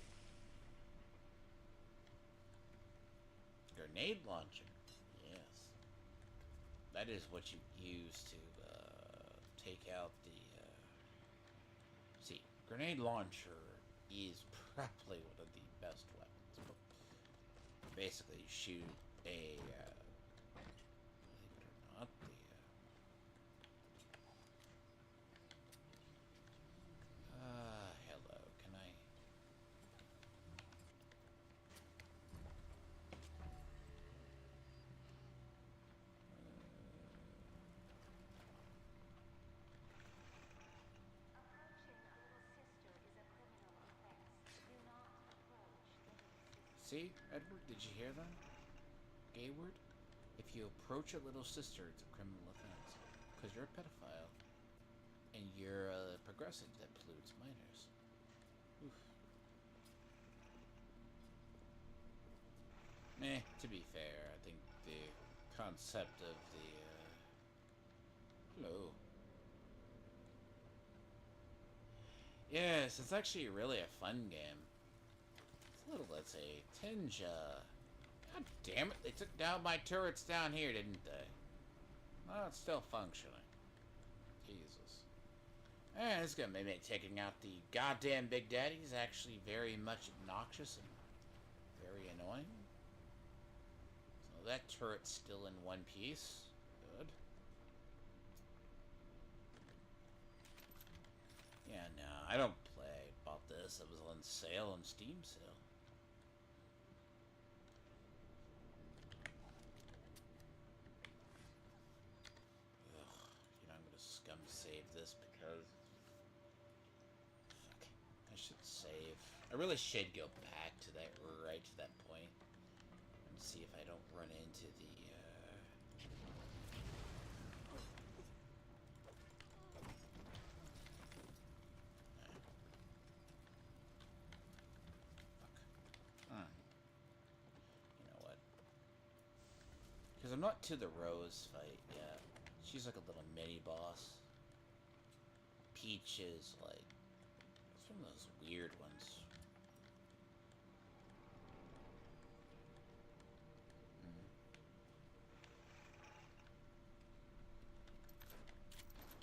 Grenade launcher. Yes. That is what you use to take out the. See, grenade launcher is probably one of the best weapons. Basically, you shoot a. Believe it or not, the. Hello. Can I? See, Edward, did you hear that? Gayward? If you approach a little sister, it's a criminal offense. Because you're a pedophile. And you're a progressive that pollutes minors. Oof. To be fair, I think the concept of the, hello. Yes, it's actually really a fun game. It's a little, let's say, tinge, God damn it, they took down my turrets down here, didn't they? Well, it's still functioning. Jesus. And it's gonna make taking out the goddamn Big Daddy is actually very much obnoxious and very annoying. So that turret's still in one piece. Good. Yeah, no, I don't play. Bought this. It was on sale on Steam sale. Ugh, you know, I'm gonna scum save this because fuck, I should save. I really should go back to that right to that point and see if I don't run into the. You know what? Because I'm not to the Rose fight yet. She's like a little mini boss. Peach is like. It's one of those weird ones.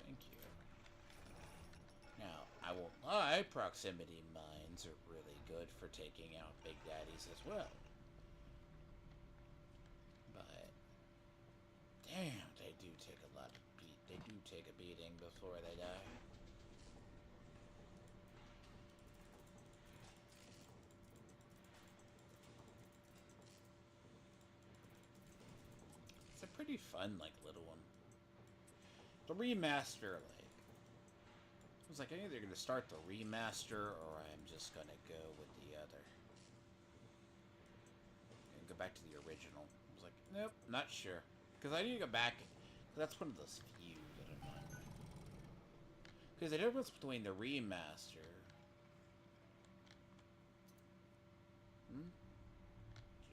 Thank you. Now, I won't lie, proximity mines are really good for taking out Big Daddies as well. But, damn, they do take a lot of they do take a beating before they die. It's a pretty fun, like, little one. The remaster, like, I was like, I'm either gonna start the remaster or I'm just gonna go with the other. And go back to the original. I was like, nope, not sure. Because I need to go back. That's one of those few that I'm not. Because the difference between the remaster.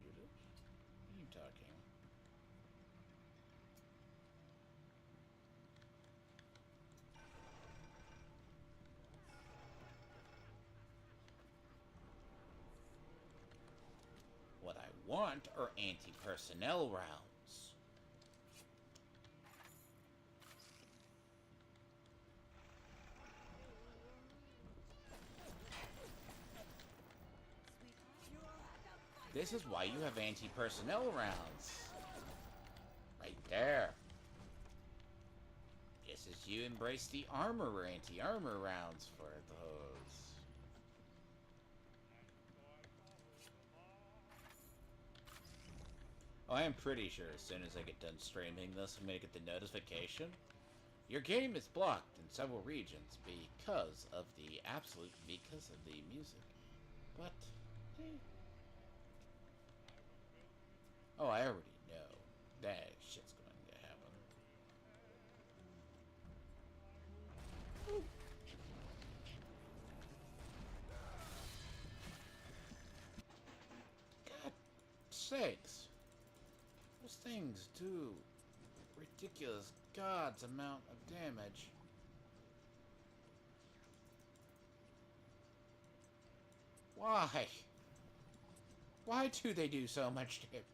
Judith? What are you talking? What? want are anti-personnel rounds. This is why you have anti-personnel rounds. Right there. Just as you embrace the armor anti-armor rounds for those. Oh, I am pretty sure as soon as I get done streaming this, I'm gonna get the notification. Your game is blocked in several regions because of the music. But, oh, I already know that shit's going to happen. God sakes. Those things do ridiculous God's amount of damage. Why? Why do they do so much damage?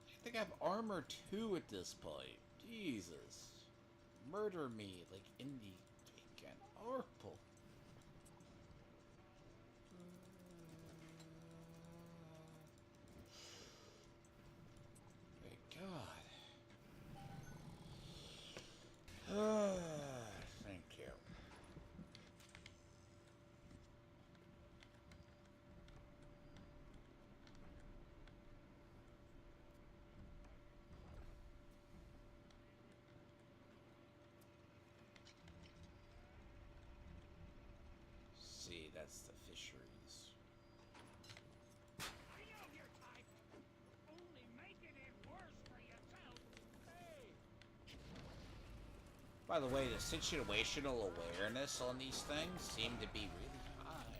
I think I have armor 2 at this point. Jesus. Murder me like in the freaking horrible. My God. Thank you. See, that's the fisheries. I know your type. Only making it worse for yourself. Hey. By the way, the situational awareness on these things seem to be really high.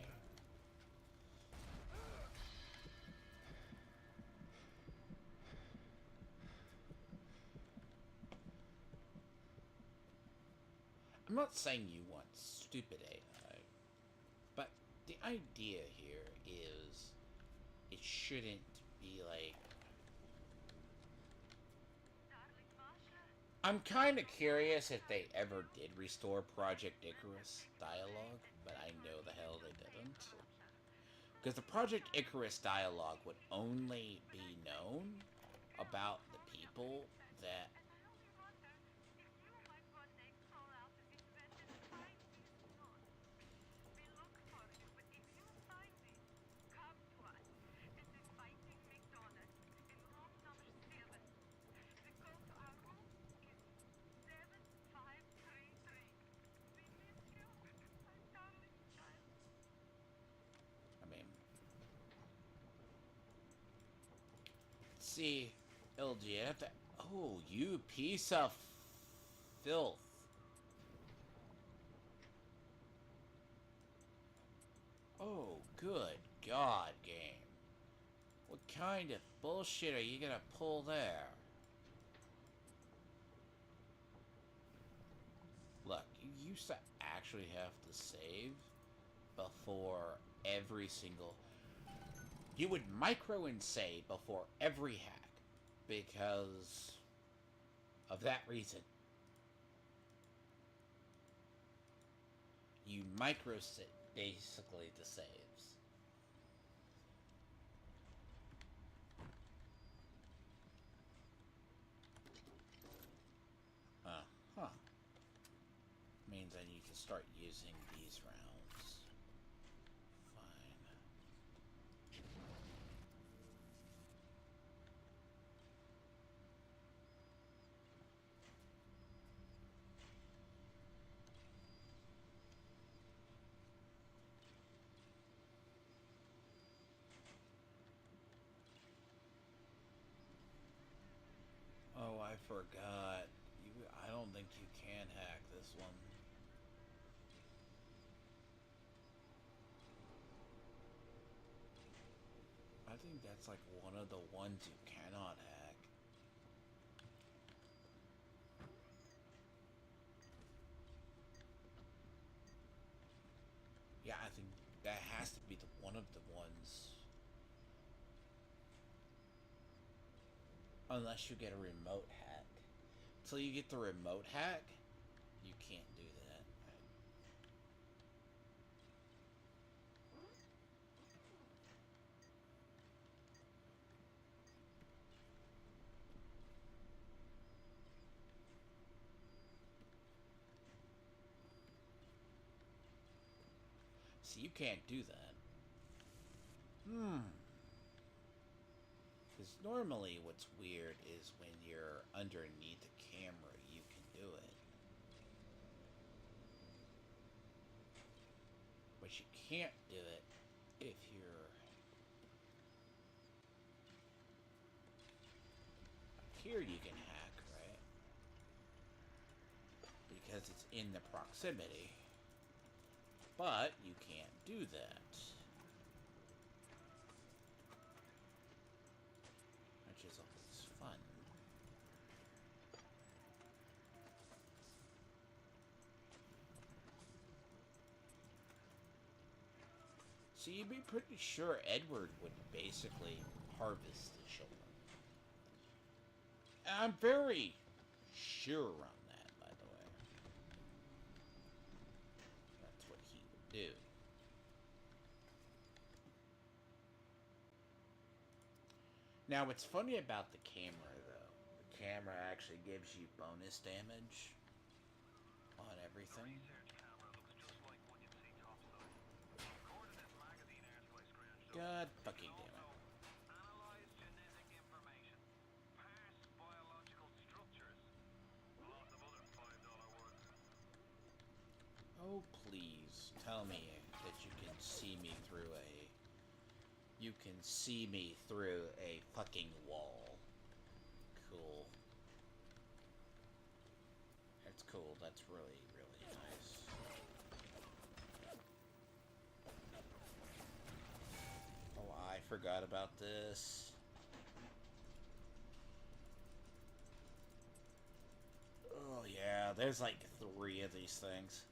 I'm not saying you want stupid AI, but the idea here is it shouldn't be like... I'm kind of curious if they ever did restore Project Icarus dialogue, but I know the hell they didn't. Because the Project Icarus dialogue would only be known about the people that... I mean... See, LG, I have to... Oh, you piece of filth. Oh, good God, game. What kind of bullshit are you gonna pull there? Look, you used to actually have to save before every single... You would micro and save before every hack because of that reason. You micro sit basically the saves. Huh. Means I need to start using these rounds. Fine. Oh, I forgot. I don't think you can hack this one. I think that's like one of the ones you cannot hack. Yeah, I think that has to be one of the ones Unless you get a remote hack. Till you get the remote hack, you can't do that. See, you can't do that. Because normally what's weird is when you're underneath the camera, you can do it. But you can't do it if you're up here. You can hack, right? Because it's in the proximity. But you can't do that. Which is always fun. So you'd be pretty sure Edward would basically harvest the children. I'm very sure on that, by the way. That's what he would do. Now, what's funny about the camera, though, the camera actually gives you bonus damage on everything. God fucking damn it. Oh, please tell me that you can see me through a... You can see me through a fucking wall. Cool. That's cool. That's really, really nice. Oh, I forgot about this. Oh, yeah. There's like 3 of these things.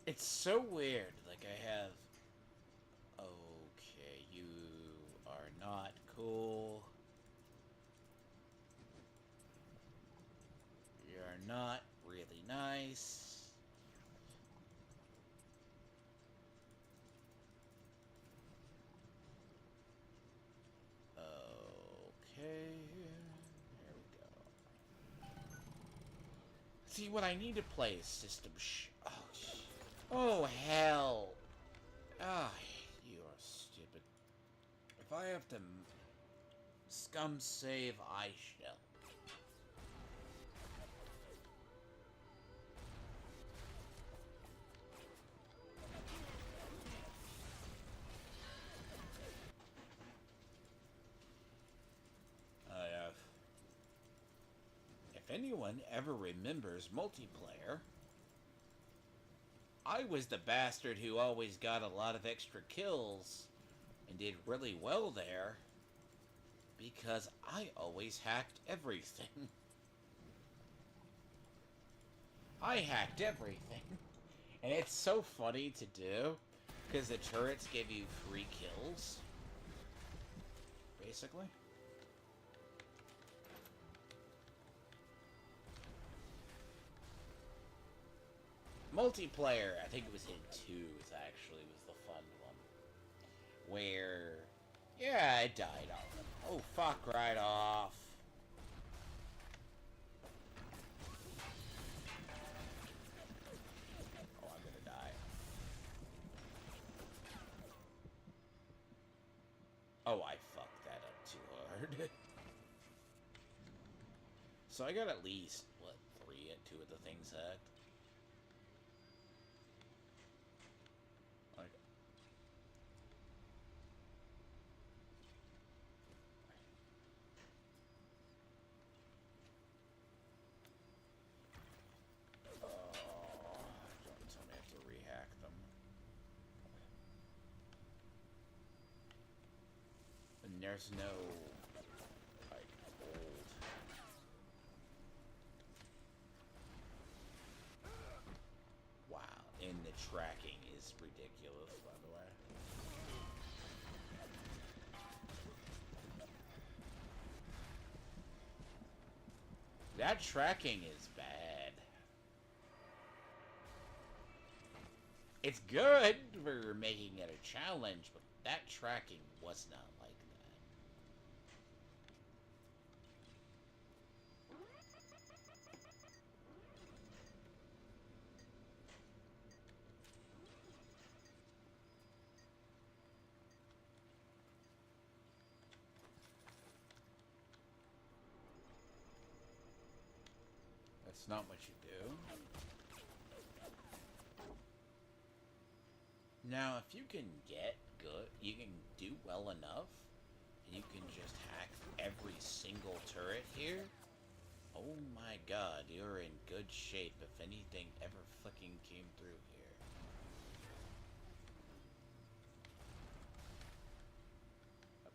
It's so weird. Like, I have... Okay, you are not cool. You're not really nice. Okay. There we go. See, what I need to play is System Oh, hell. Ah, you are stupid. If I have to scum save, I shall. If anyone ever remembers multiplayer, I was the bastard who always got a lot of extra kills and did really well there because I always hacked everything. I hacked everything. And it's so funny to do because the turrets give you free kills, basically. Multiplayer, I think it was in 2s actually, was the fun one. Where, yeah, I died off. Oh, fuck right off. Oh, I'm gonna die. Oh, I fucked that up too hard. So I got at least, what, 3 at 2 of the things hacked? There's no, like, old. Wow, and the tracking is ridiculous, by the way. That tracking is bad. It's good for making it a challenge, but that tracking was not like that. That's not what you do. Now, if you can get good, you can do well enough, and you can just hack every single turret here, oh my god, you're in good shape if anything ever fucking came through here.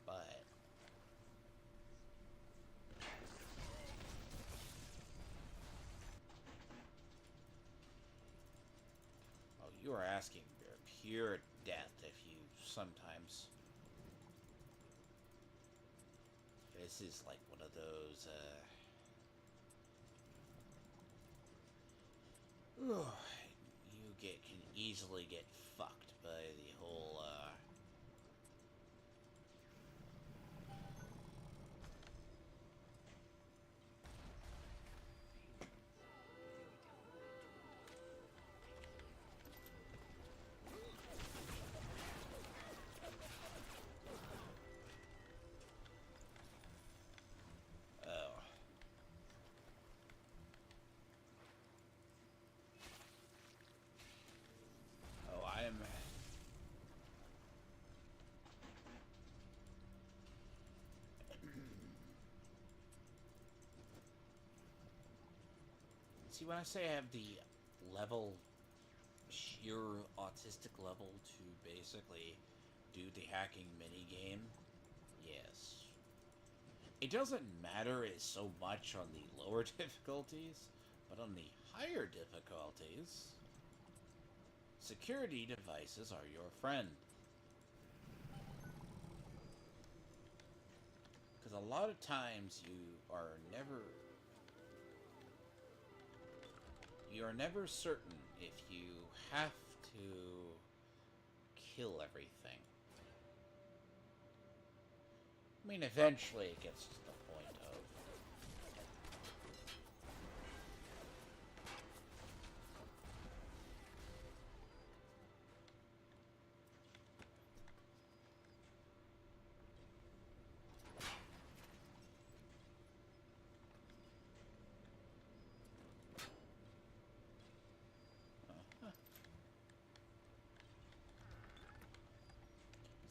But oh, you are asking for pure death if you sometimes. This is like one of those, can easily get fucked by the whole, oh. Oh, I am. See, when I say I have the level, sheer autistic level to basically do the hacking minigame, yes. It doesn't matter as so much on the lower difficulties, but on the higher difficulties, security devices are your friend. Because a lot of times you are never certain if you have to kill everything. I mean, eventually it gets to the point of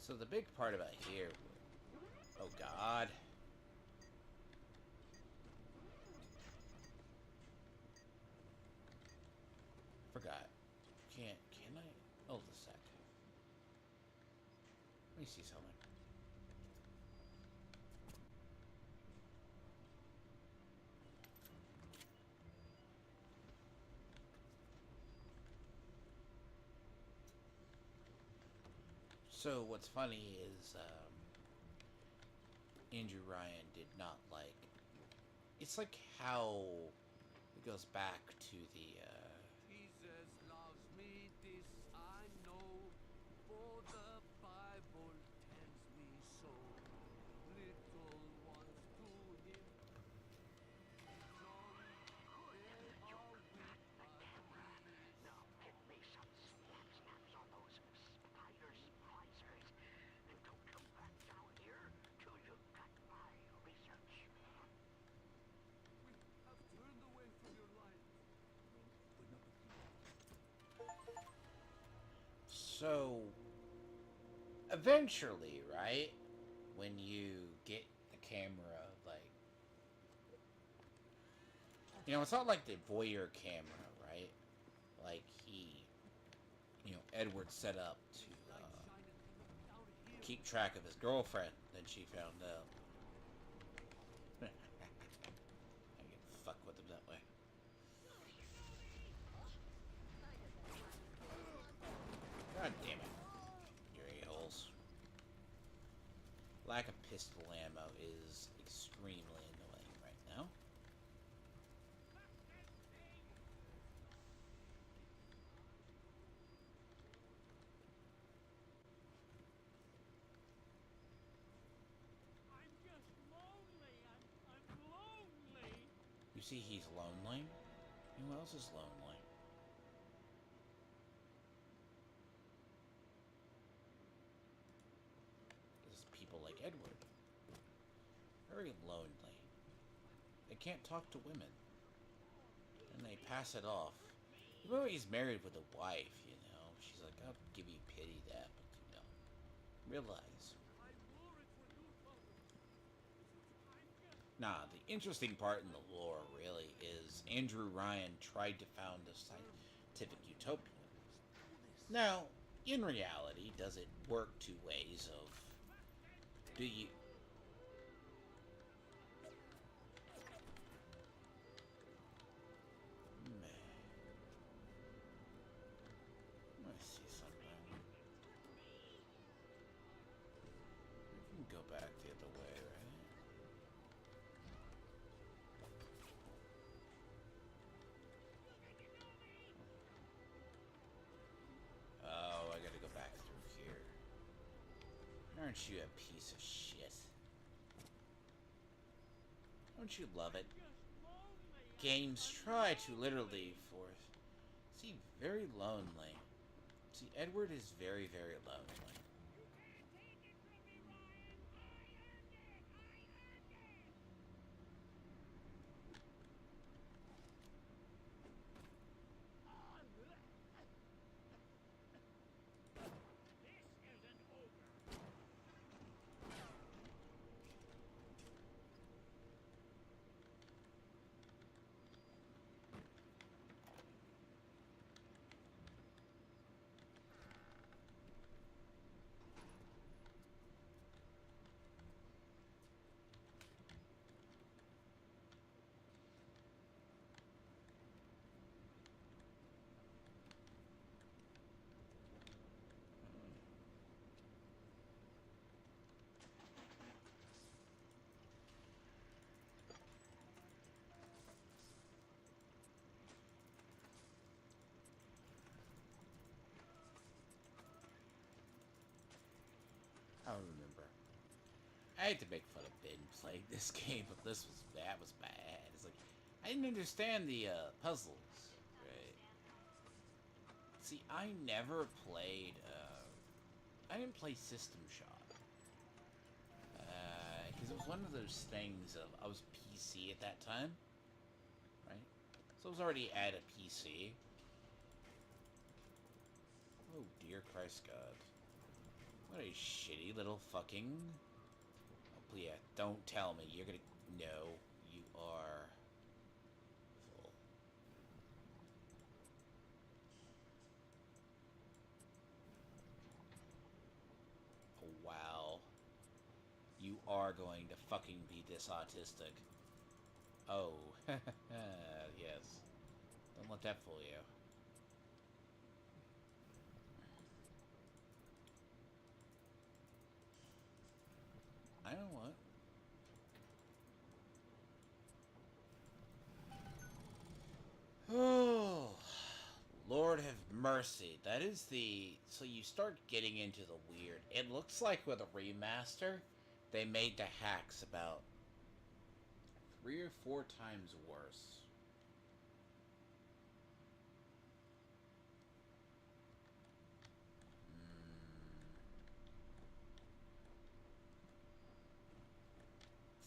so the big part about here. Oh God. Forgot. Can I? Hold a sec. Let me see something. So what's funny is Andrew Ryan did not like. It's like how it goes back to the. Jesus loves me, this I know, for the Bible tells me so. Little ones to him. John, they are weak, but he is Now get me some snaps on those spiders, splicers, and don't come back down here till you've got my research. We have turned away from your light. So eventually, right, when you get the camera, like, it's not like the voyeur camera, right? Like Edward set up to keep track of his girlfriend. Then she found out. I can fuck with him that way. God damn it. You a-holes. Lack of pistol ammo is extremely annoying right now. see he's lonely. Who else is lonely? There's people like Edward. Very lonely. They can't talk to women. And they pass it off. Even though he's married with a wife, you know. She's like, I'll give you pity that, but you know. Realize. Nah, the interesting part in the lore, really, is Andrew Ryan tried to found a scientific utopia. Now, in reality, does it work two ways of... Do you... Let me see something. We can go back the other way, right? Oh, I gotta go back through here. Aren't you a piece of shit? Don't you love it? Games try to literally force... See, very lonely. See, Edward is very, very lonely. I don't remember. I had to make fun of Ben playing this game, but that was bad. It's like I didn't understand the puzzles. Right? See, I never played. I didn't play System Shock because it was one of those things of I was PC at that time, right? So I was already at a PC. Oh dear Christ God! What a shitty little fucking... Oh, yeah, don't tell me. You're gonna... No, you are... Full. Oh, wow. You are going to fucking be this autistic. Oh. Yes. Don't let that fool you. I know what. Oh, Lord have mercy. That is the... So you start getting into the weird. It looks like with a remaster, they made the hacks about 3 or 4 times worse.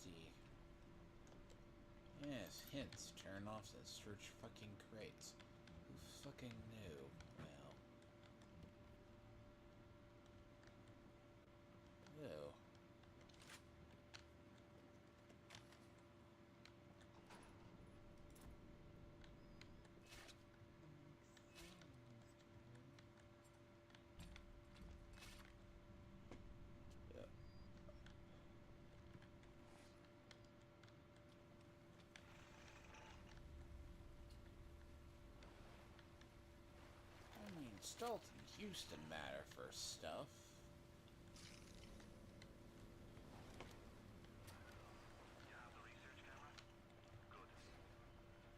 See. Yes, hints. Turn off the search fucking crates. Who fucking knew? Well. Ew. Yep. I mean, Stolten used to matter for stuff. You have the research camera? Good.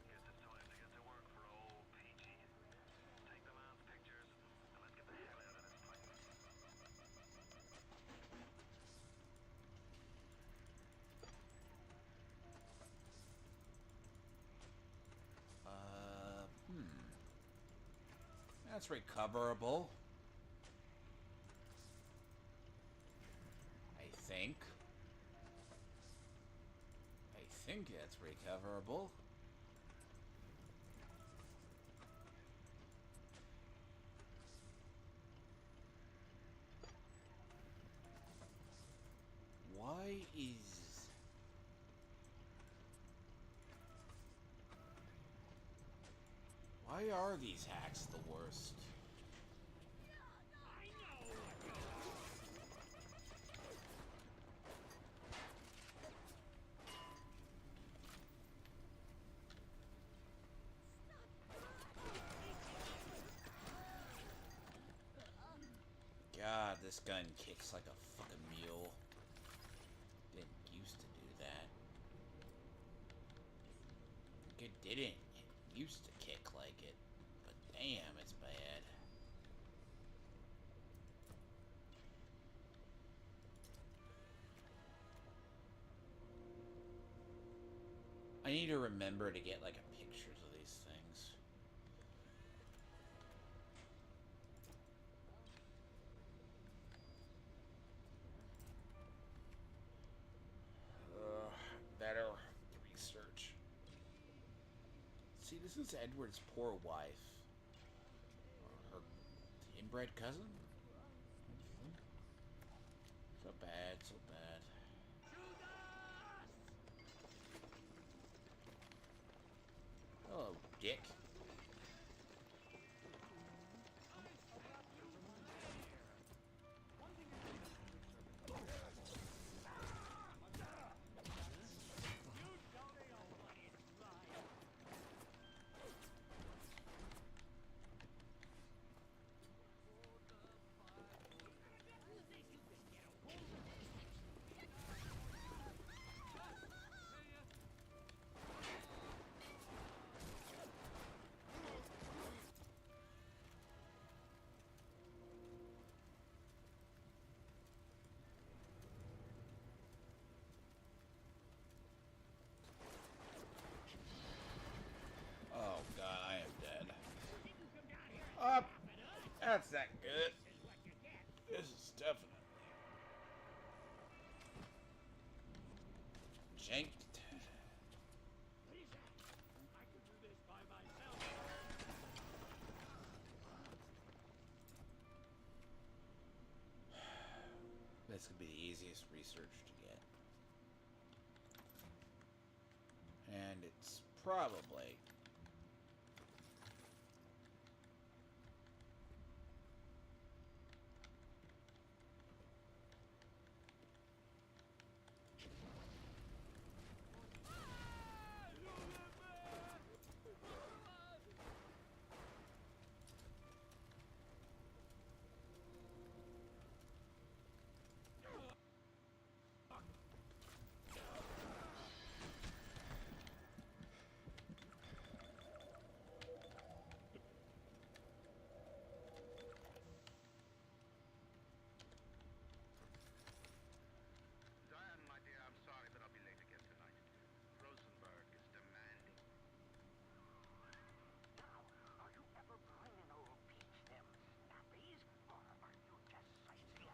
Guess it's time to get to work for old Peachy. Take the man's pictures, and let's get the hell out of this place. That's recoverable. I think. I think it's recoverable. Why is... Why are these hacks the worst? I know what you want. God, this gun kicks like a fucking mule. Didn't used to do that. It didn't. It used to kick like it. But damn, it's bad. I need to remember to get like a pictures of these things. Better research. See, this is Edward's poor wife. Or her inbred cousin? So bad, so bad. Oh, dick. Oh god, I am dead. Up! That's not good. This is definitely janked. Lisa, I could do this by myself. This could be the easiest research to get. And it's probably... Diane, my dear, I'm sorry, but I'll be late again tonight. Rosenberg is demanding. Now, are you ever bringing old Peach them snappies, or are you just sightseeing?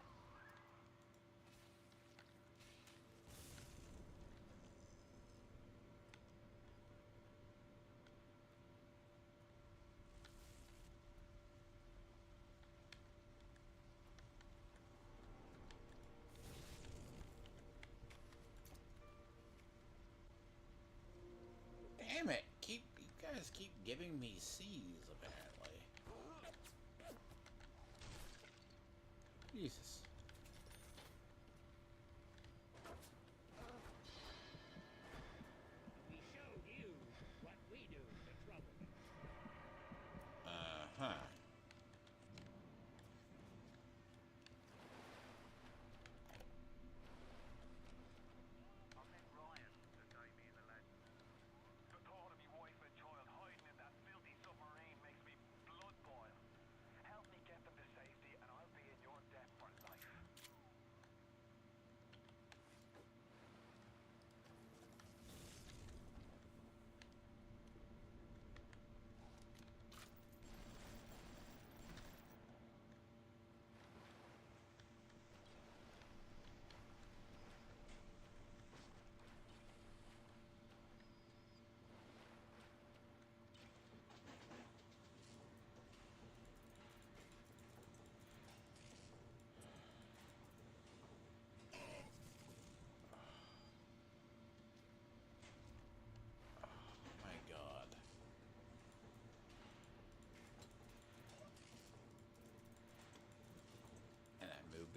Damn it! You guys keep giving me C's, apparently. Jesus. We showed you what we do to trouble you. Uh-huh. I'll take Ryan to tie me the lead. The thought of me wife and child hiding in that filthy submarine makes me blood boil. Help me get them to safety, and I'll be in your debt for life.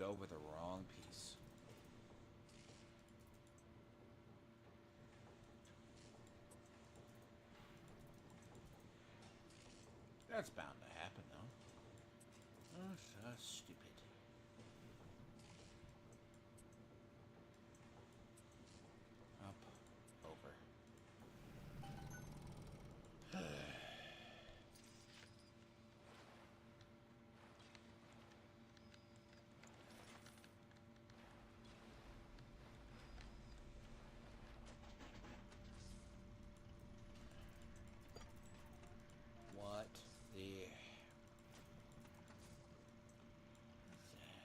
over the wrong piece. That's bound to happen, though. Oh, so stupid. Up, over. What the... is that?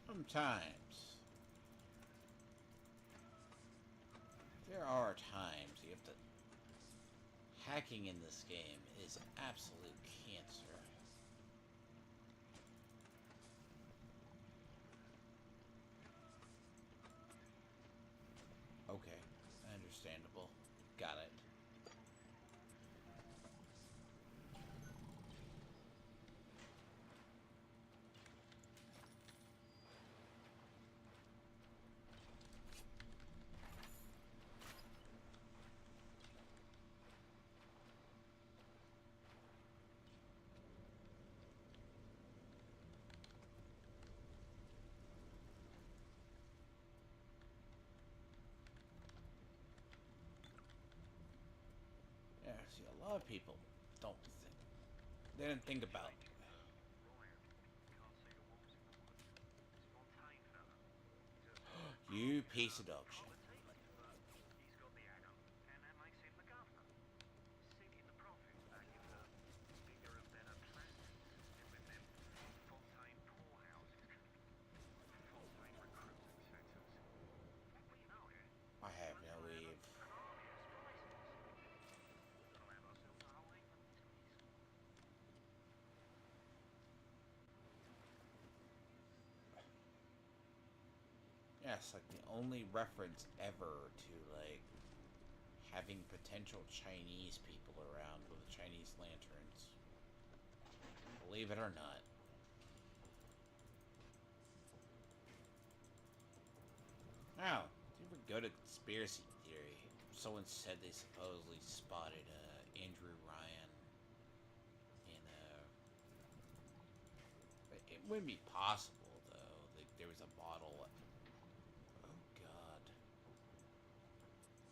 Sometimes there are times you have to... Hacking in this game is absolute cancer. Okay, understandable. Got it. Yeah, see, a lot of people don't think... They didn't think about... You piece of dog shit. I have no leave. Yes, like the only reference ever to like having potential Chinese people around with Chinese lanterns. Believe it or not. Now, do you ever go to conspiracy theory? Someone said they supposedly spotted Andrew Ryan in it wouldn't be possible though. Like there was a bottle. Oh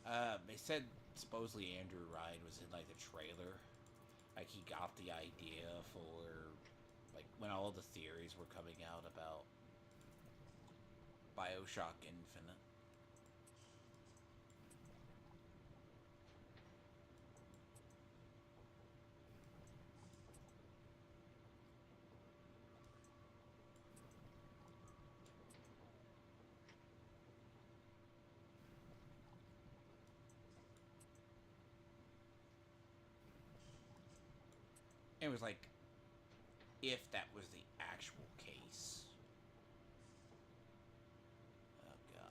God. They said supposedly Andrew Ryan was in like the trailer. Like he got the idea for like when all the theories were coming out about Bioshock Infinite. It was like, if that was the actual case. Oh, God.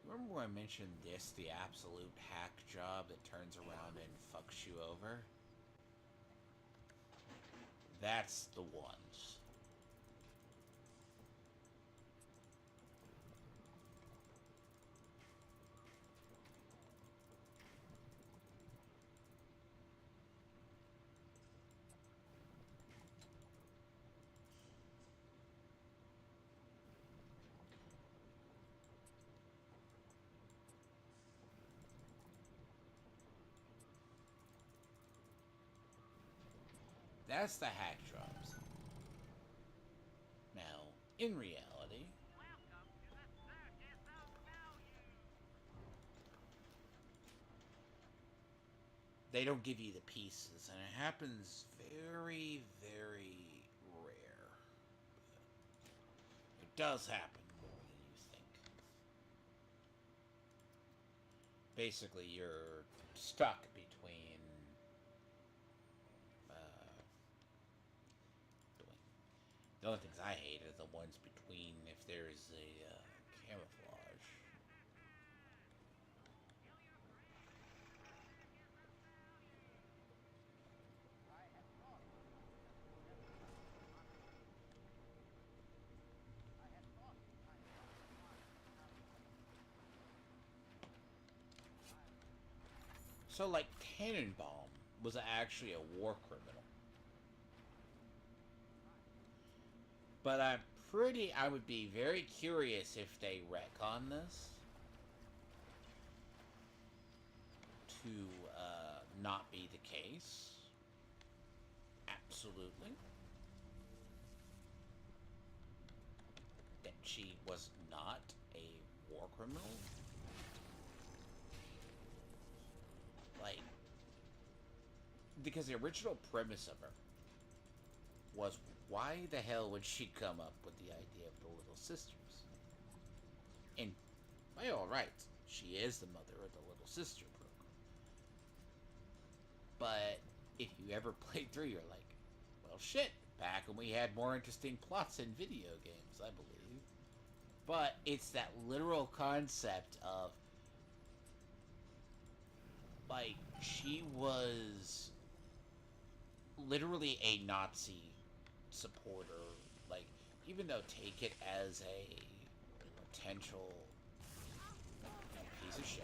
Remember when I mentioned this, the absolute hack job that turns around and fucks you over? That's the ones. That's the hack jobs. Now, in reality, they don't give you the pieces, and it happens very, very rare. It does happen more than you think. basically you're stuck between the only things I hate are the ones between if there's a camouflage. So, like, Tannenbaum was actually a war criminal. But I would be very curious if they retcon this to not be the case. Absolutely. That she was not a war criminal. Like, because the original premise of her was, why the hell would she come up with the idea of the Little Sisters? And by all rights, she is the mother of the Little Sister program. But if you ever played through, you're like, well, shit, back when we had more interesting plots in video games, I believe. But it's that literal concept of, like, she was literally a Nazi supporter. Like, even though take it as a potential piece of shit.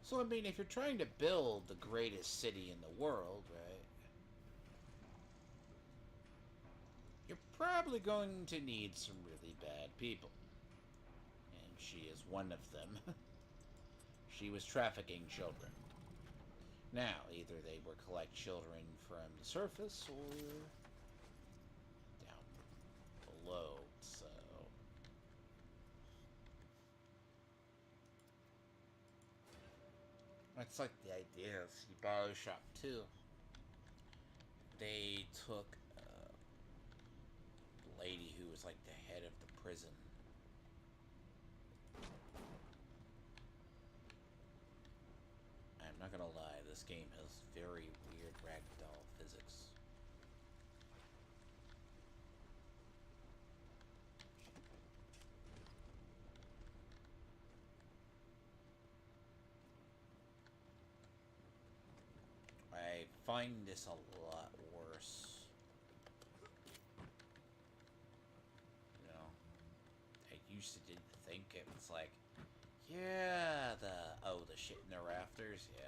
So, I mean, if you're trying to build the greatest city in the world, right, you're probably going to need some really bad people. And she is one of them. She was trafficking children. Now, either they were collect children from the surface or down below, so... That's like the idea of Bioshock 2. They took a lady who was like the head of the prison. I'm not gonna lie, this game has very weird ragdoll physics. I find this a lot worse. You know, I used to didn't think it was like, yeah, the shit in the rafters, yeah.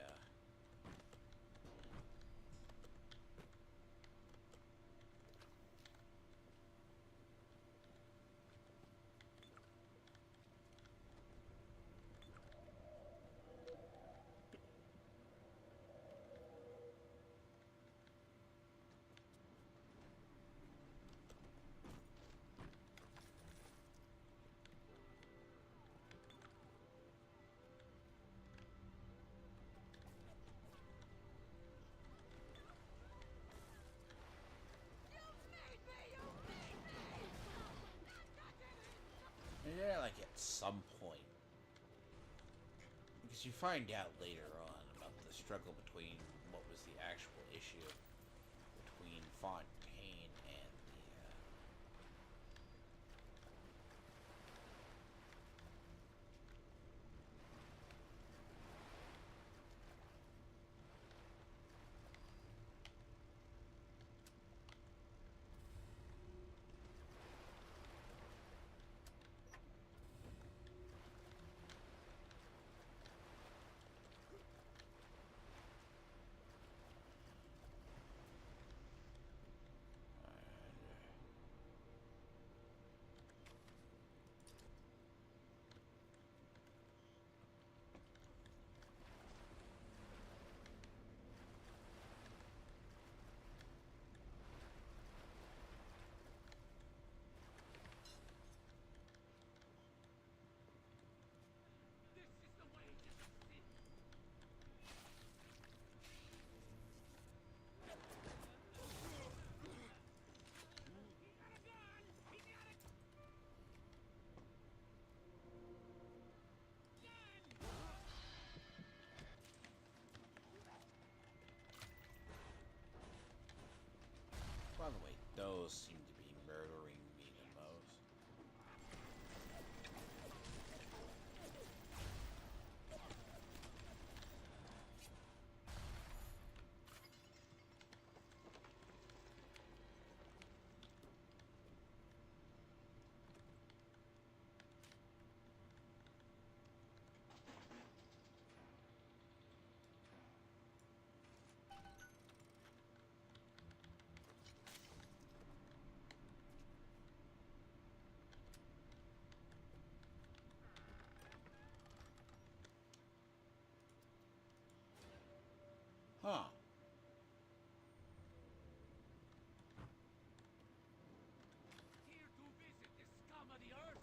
Yeah, like at some point. Because you find out later on about the struggle between what was the actual issue between Fontaine and the those seem to be murdering me the most. Huh. Here to visit the scum of the earth.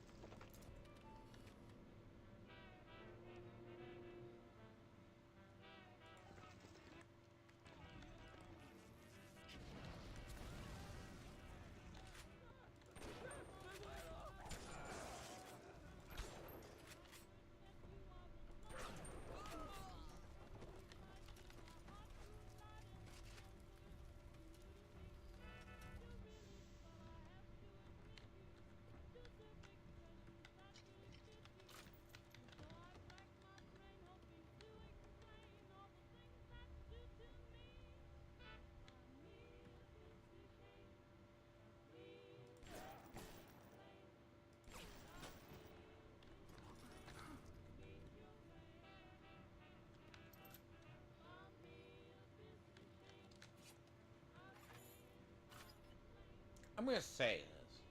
I'm gonna say this.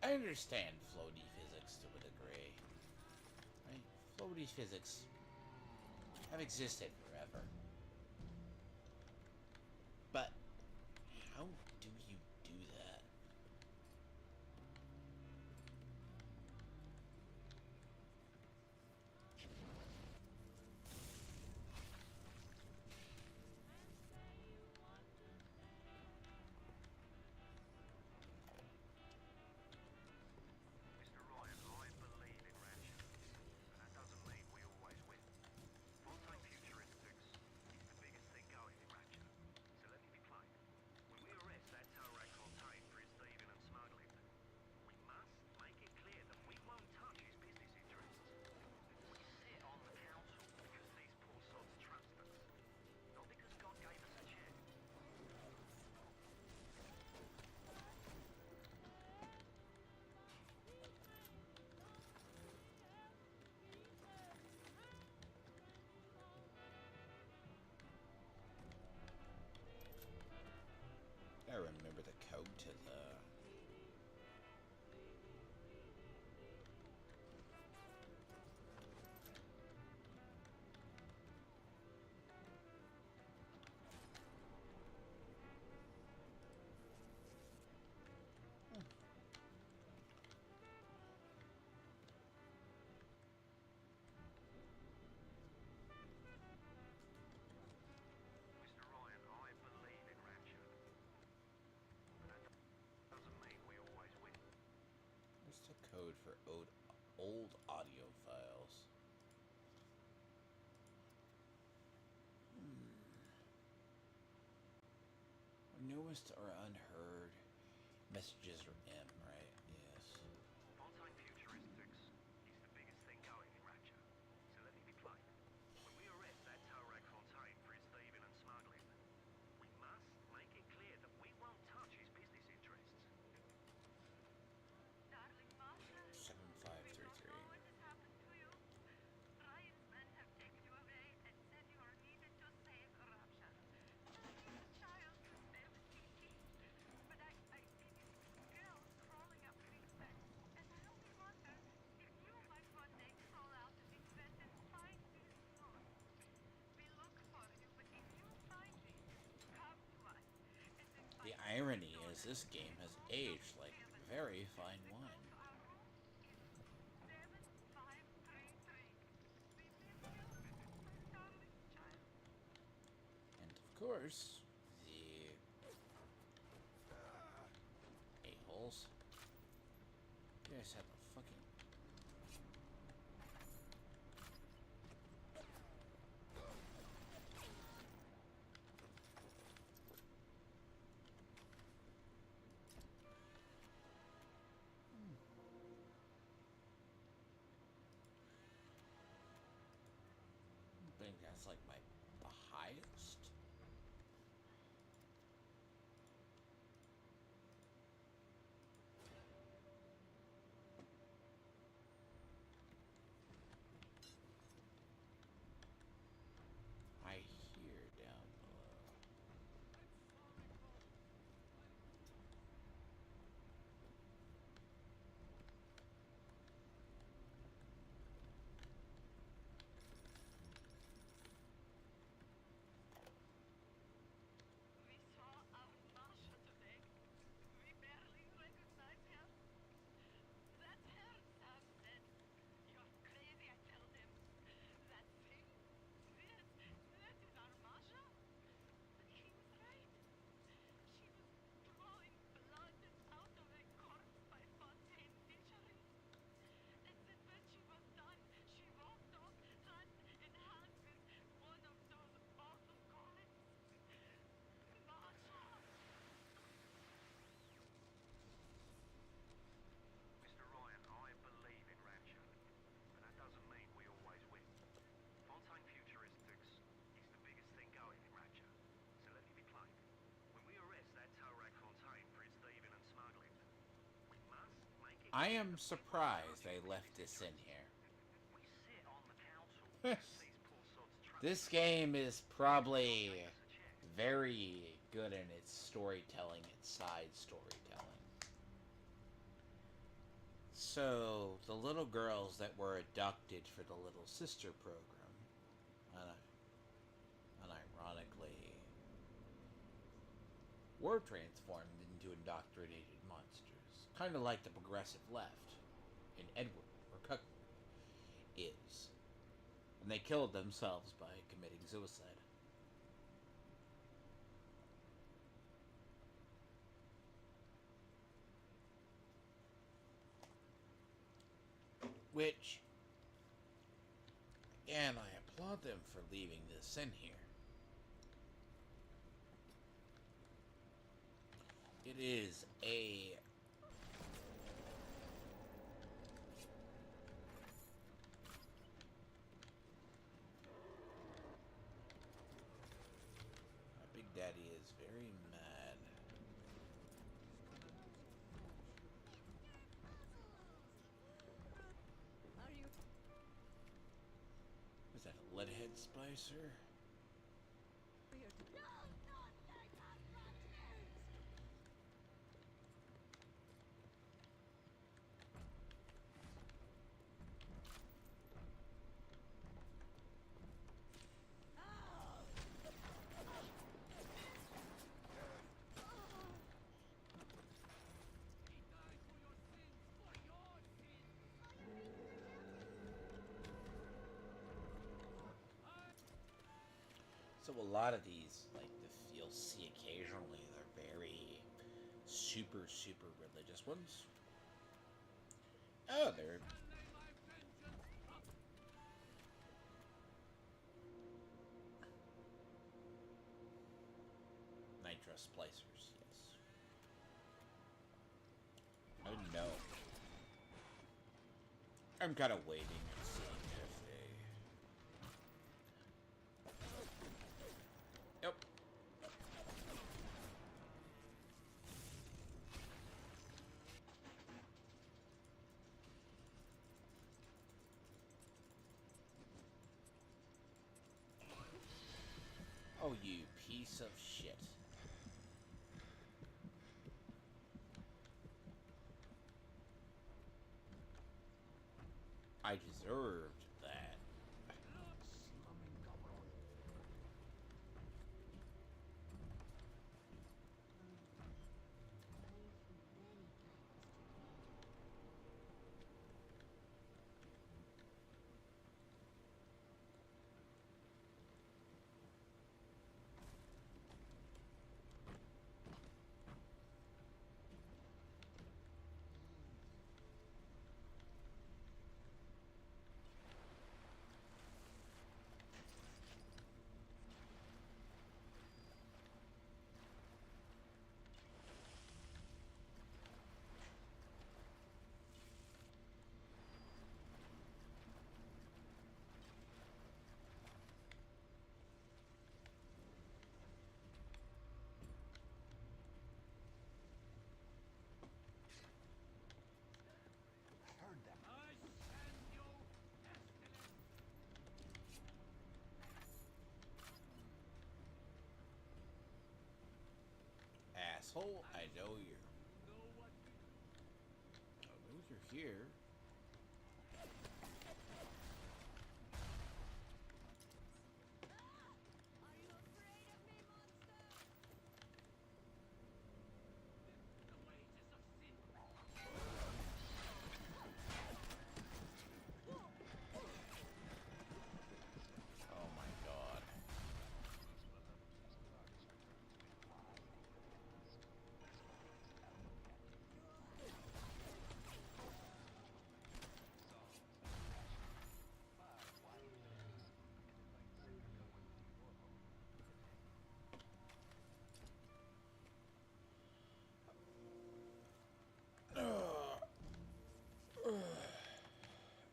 I understand floaty physics to a degree. Right? Floaty physics have existed forever. But how do you do that? Mr. Ryan, I believe in Ratchet, but that doesn't mean we always win. Fontaine Futuristics is the biggest thing going in Ratchet, so let me be plain. When we arrest that Taurak Fontaine for his thieving and smuggling, we must make it clear that we won't touch his business interests. We sit on the council because these poor sods trust us, not because God gave us a check. I remember the code to the... Mr. Ryan, I believe in Ratchet, but that doesn't mean we always win. What's the code for old audio files? Newest or unheard messages are M, right? Yes. Fontaine Futuristics is the biggest thing going in Ratchet, so let me be plain. When we arrest that Taurak Fontaine for his thieving and smuggling, we must make it clear that we won't touch his business interests. Darling Masha, we don't 7533. know what has happened to you. Ryan's men have taken you away and said you are needed to save corruption. He's a child who's devastated. But I see these girls crawling up creepbacks, and I only wonder if you might one day crawl out of this mess and find these notes. We look for you, but if you find these, come to us. And then The find irony is this game has aged like very fine the wine. code to our room is 7533. We miss you, my darling child. And of course, the a-holes. You guys have the fucking... think that's like the highest. I hear down below. We saw our Masha today. We barely recognize her. That's her, Sam said. You're crazy, I told him. That thing? Yes, that is our Masha. But he was right. She was drawing blood out of a corpse by Fontaine Fisheries. And then when she was done, she walked off hand in hand with one of those awful golems. Masha! Mr. Ryan, I believe in Rapture, and that doesn't mean we always win. Fontaine Futuristics is the biggest thing going in Rapture, so let me be plain. When we arrest that Torak Fontaine for its thieving and smuggling, we must make it I clear am that we're surprised they working with left this in here. We sit on the council because these poor sods trust This us. game is probably very good in its storytelling, its side storytelling. So, the little girls that were abducted for the Little Sister program, unironically, were transformed into indoctrinated monsters. Kind of like the progressive left in Edward, or Cook is. And they killed themselves by committing suicide. Which, again, I applaud them for leaving this in here. It is a my Big Daddy is very mad. Are you? Is that a leadhead splicer? Here to No, not like our brothers! He died for your sins, for your sins! So a lot of these, like you'll see occasionally, they're very super religious ones. Oh, they're Shall lay my vengeance up! nitro splicers, yes. I didn't know. I'm kind of waiting and seeing if they. Yep. Oh, you piece of shit. I deserved that. asshole. I know you're. I know you're here. Are you afraid of me, monster? The wages of sin. Oh my god.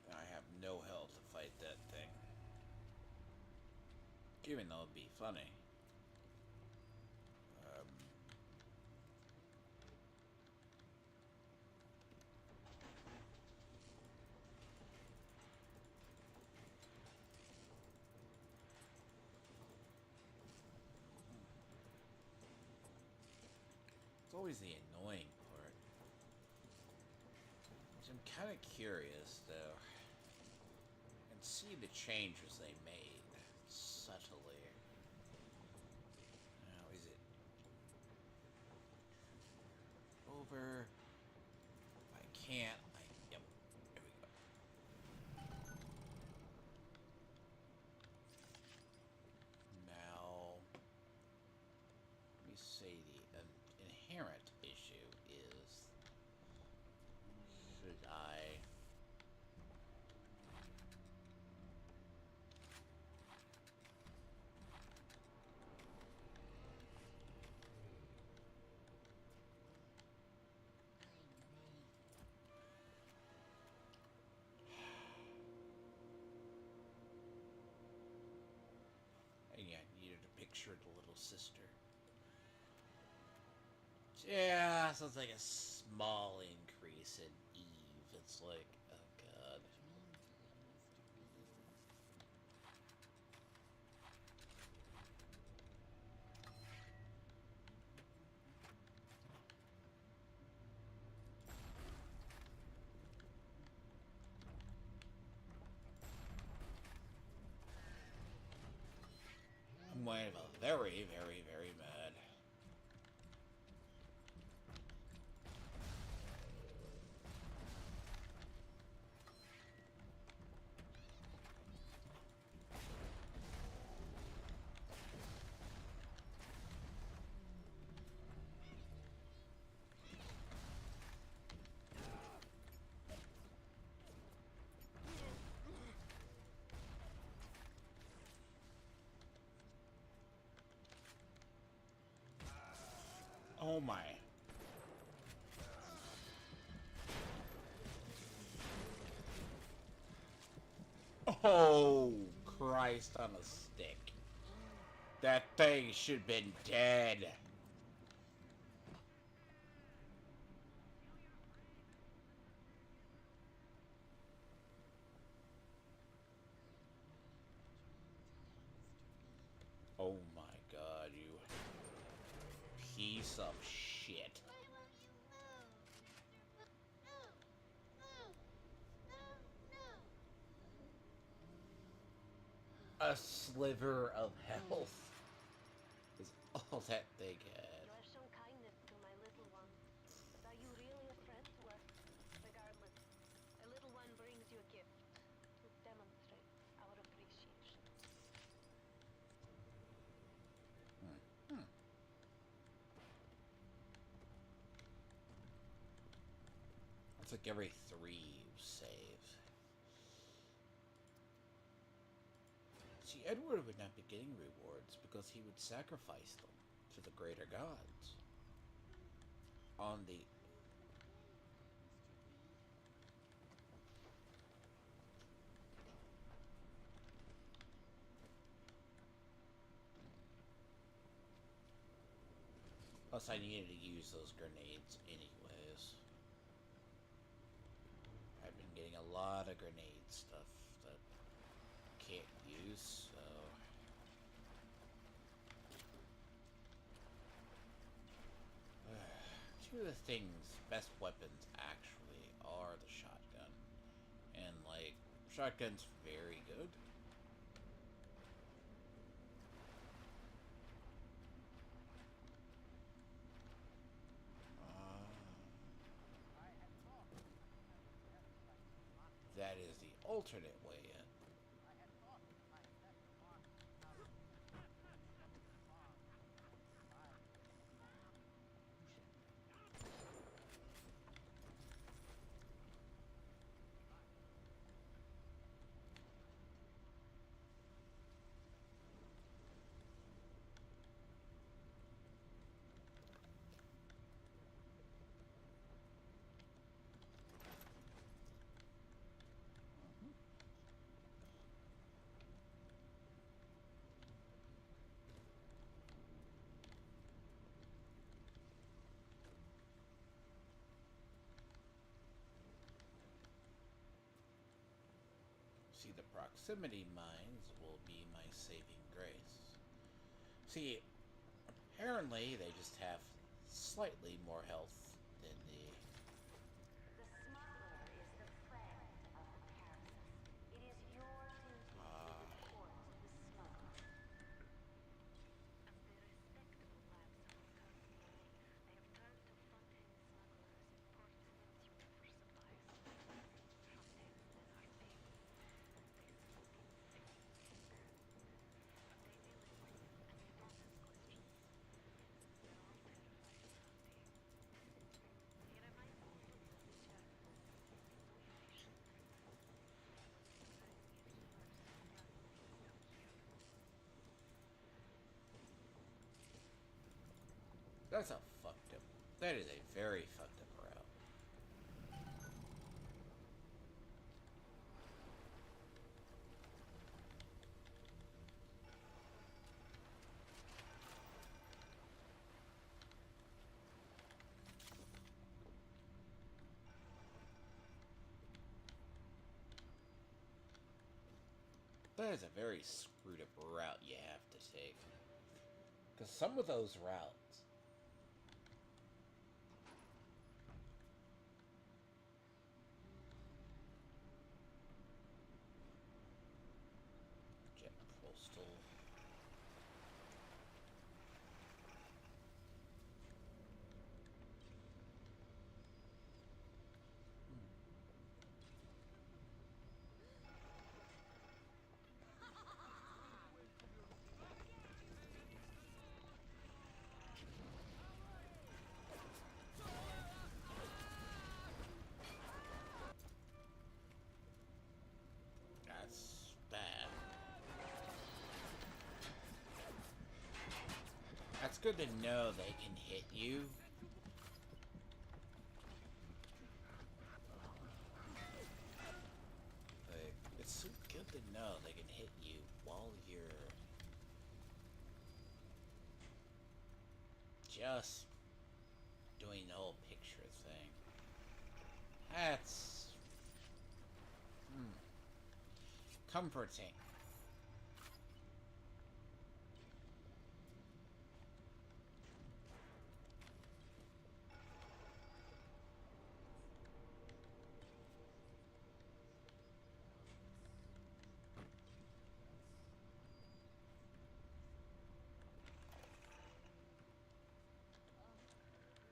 I have no health to fight that thing. Even though it'd be funny. It's always the annoying part. Which I'm kind of curious, though, and see the changes they made subtly. Now, is it over? I can't. Yep. There we go. Now, let me say the inherent issue is, should I? And yeah, I needed a picture of the little sister. Yeah, sounds like a small increase in Eve. It's like, oh god. I'm kind of very, very, very mad. Oh my. Oh, Christ on a stick. That thing should have been dead. Oh my god, you piece of shit. Why won't you move, Mr. Move! No! A sliver of health is all that thing had. You have shown kindness to my little one, but are you really a friend to us? Regardless, a little one brings you a gift to demonstrate our appreciation. It's like every 3 you save. See, Edward would not be getting rewards because he would sacrifice them to the greater gods. On the... Plus, I needed to use those grenades anyways. I've been getting a lot of grenade stuff that I can't use, so... the thing's best weapons actually are the shotgun. And, like, shotgun's very good. That is the alternate way in. See, the proximity mines will be my saving grace. See, apparently they just have slightly more health than the... The smuggler is the friend of the Parasus. It is your duty to report the smuggler. As the respectable labs of the company believe, they have turned to Fontaine smugglers in Port Neptune for supplies. Fontaine then are paid. They smoke insane cigarettes. They deal in money, and they don't ask questions. They're all terrified of Fontaine. He reminds me a bit of the Germans. We patient. It wouldn't surprise me if the worst is done when he comes here. That's a fucked up... That is a very fucked up route. That is a very screwed up route you have to take. Because some of those routes... Jet Postal... That's bad. That's good to know they can hit you. Like, it's so good to know they can hit you while you're just doing the whole picture thing. That's comforting.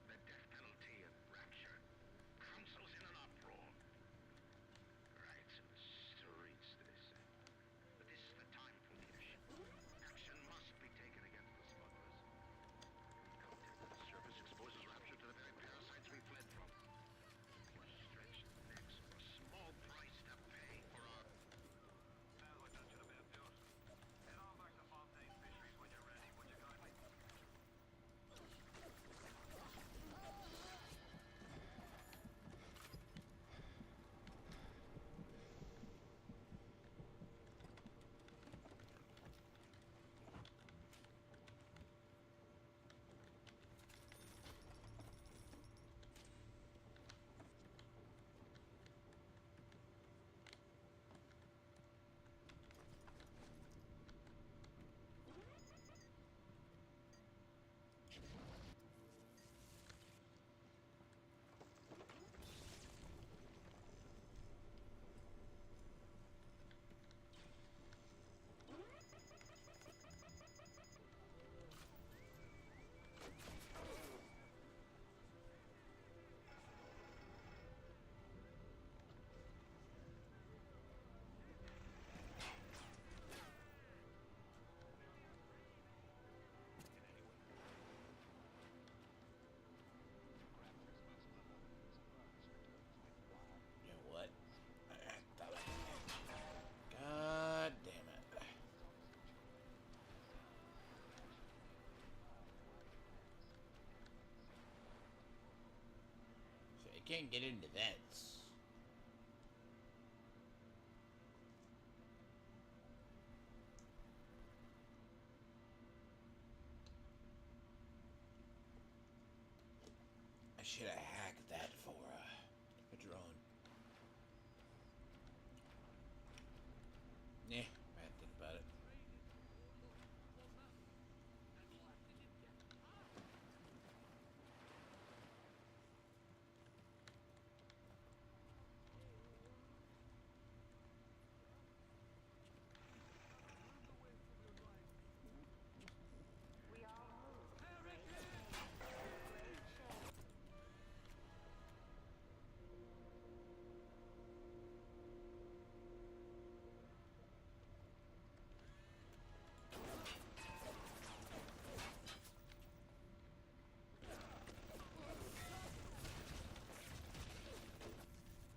The death penalty and rapture. Council's in an uproar. Riots in the streets, they say. can't get into vents. I should have hacked that for a drone. Nah, I didn't think about it. We all move with great pain and great shame.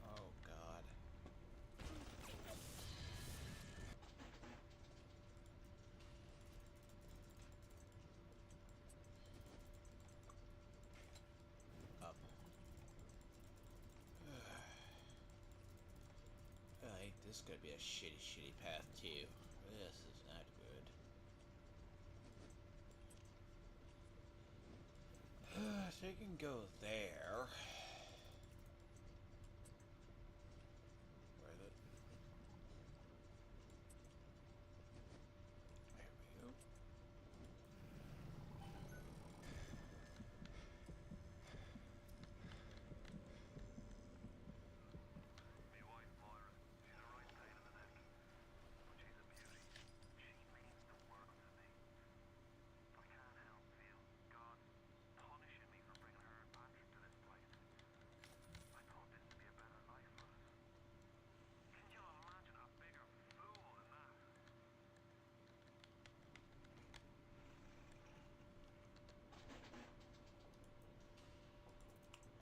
Oh god. Up. I think this is gonna be a shitty path too. This is not good. So you can go there. Where the... There we go. Me wife Moira, she's a right pain in the neck, but she's a beauty. She means the world to me. I can't help feel God punishing me for bringing her and Patrick to this place. I thought this would be a better life for us. Can you imagine a bigger fool than that?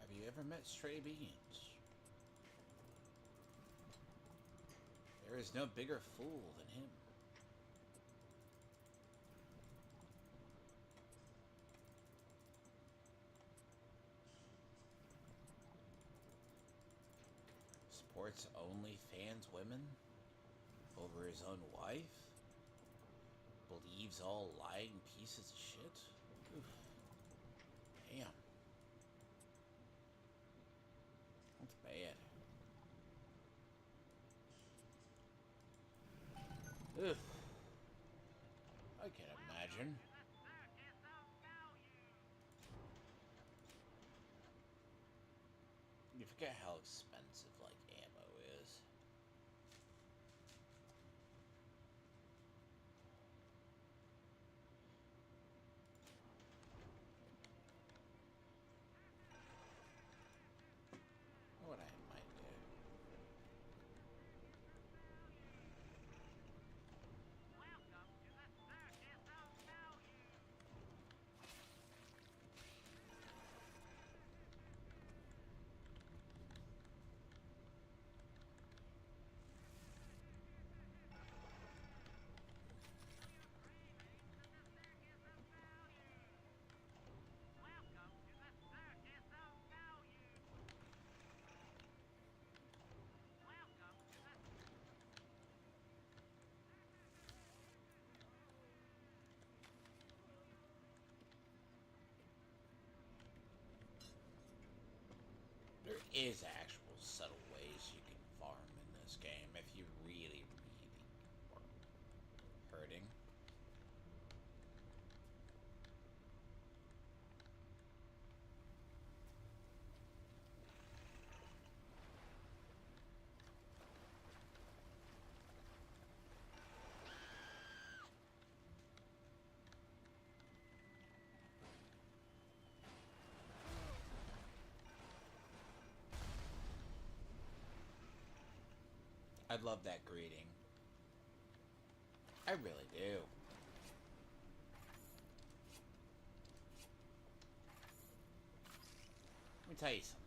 Have you ever met stray beans? There is no bigger fool than him. Supports OnlyFans women over his own wife? Believes all lying pieces of shit? Oof. Damn. That's bad. Ugh. I can imagine. You forget how expensive, like, ammo is. What I might do. There is actual subtle ways you can farm in this game if you really are hurting. I love that greeting. I really do. Let me tell you something.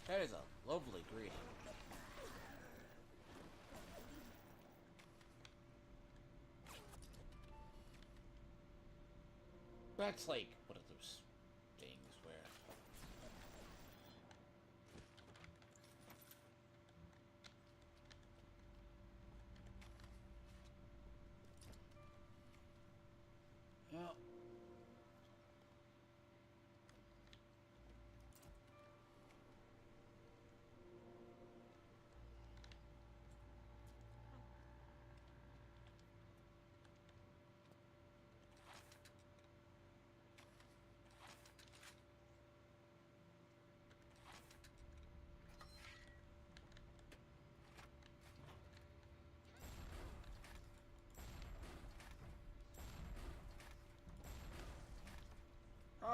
That is a lovely greeting. That's like one of those things where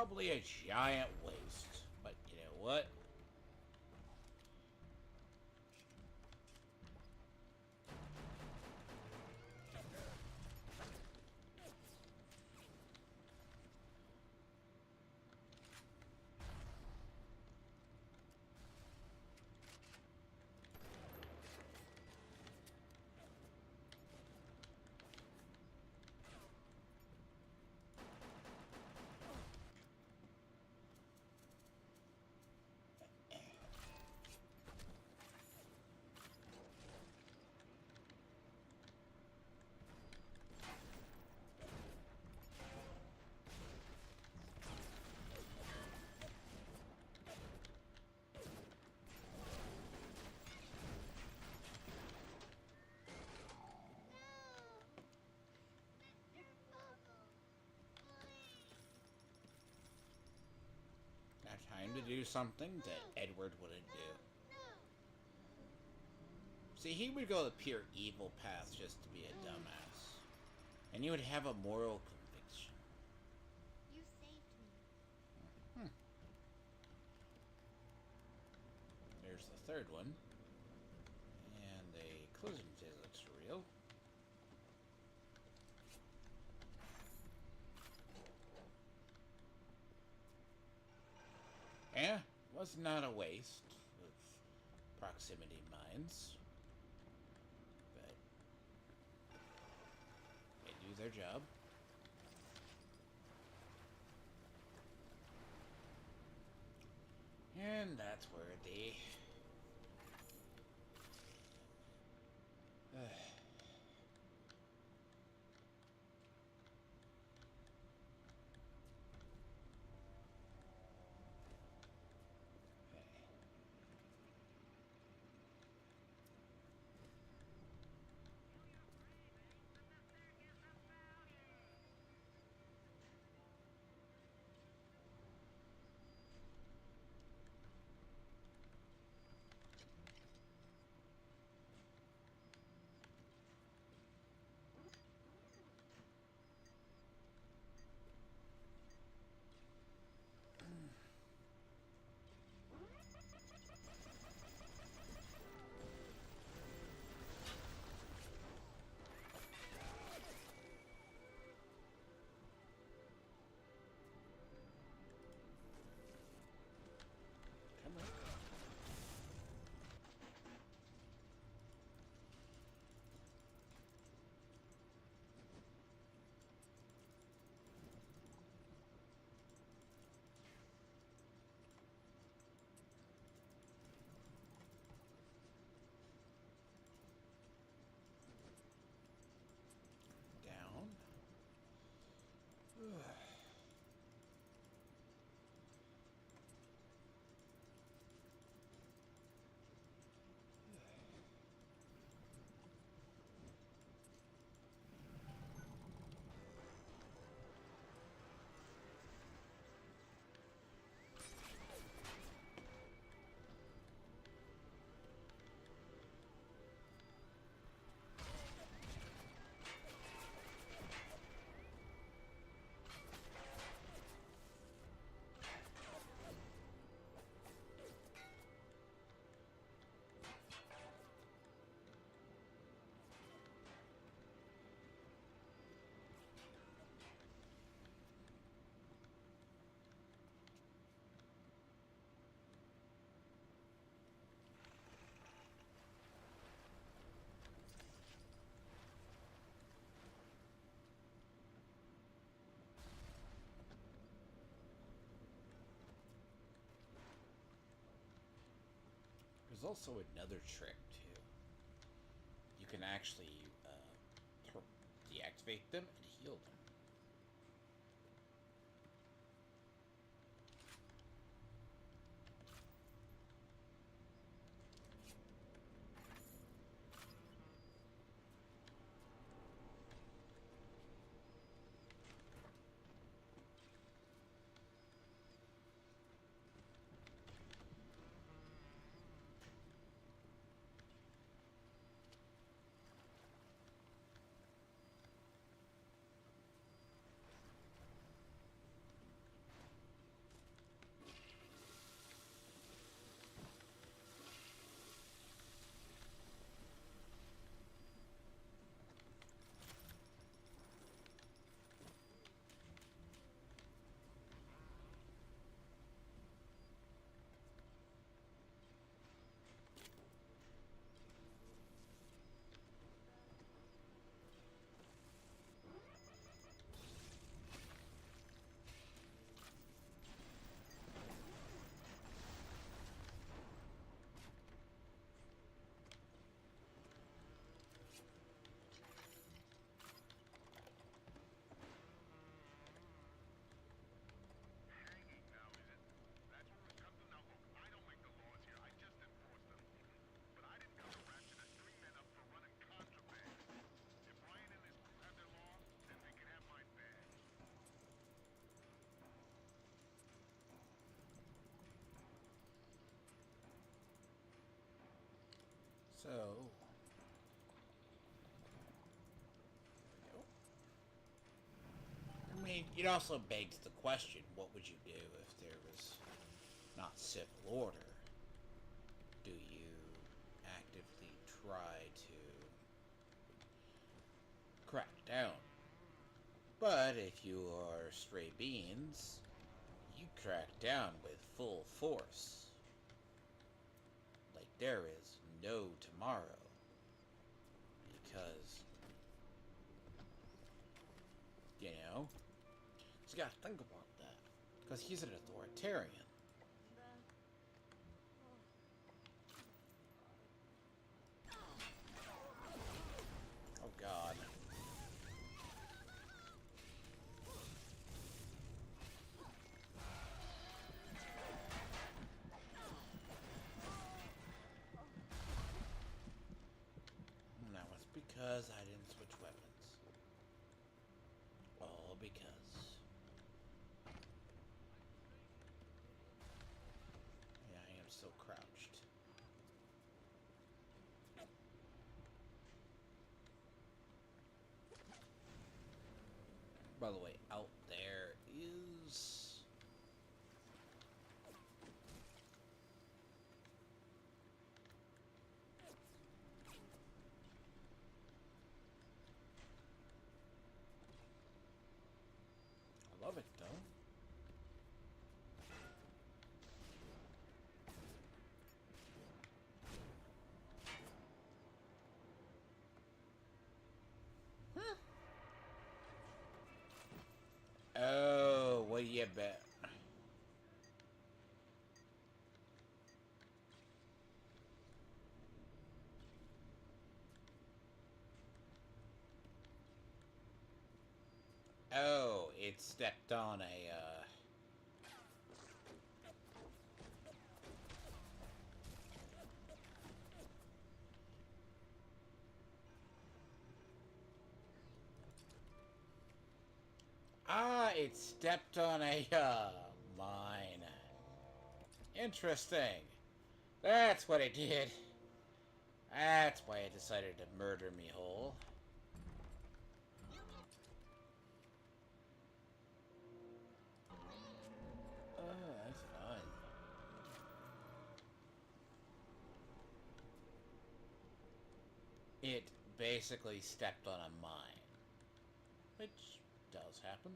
probably a giant waste. But you know what? Now time to do something that Edward wouldn't do. See, he would go the pure evil path just to be a dumbass. And he would have a moral conviction. You saved me. There's the third one. And the closing physics are real. Yeah, was not a waste of proximity mines. But they do their job. And that's where the come on. Down. There's also another trick too. You can actually deactivate them and heal them. So, I mean, it also begs the question, what would you do if there was not civil order? Do you actively try to crack down? But if you are stray beans, you crack down with full force. Like there is no tomorrow. Because, you know, you gotta think about that. Because he's an authoritarian. Oh god. Now it's because I didn't switch weapons. All because. Yeah, I am still crouched. By the way, out there is... I love it, though. Oh, what do you bet? Oh, it stepped on a, Ah, it stepped on a, mine. Interesting. That's what it did. That's why it decided to murder me whole. Oh, that's fine. It basically stepped on a mine. Which does happen.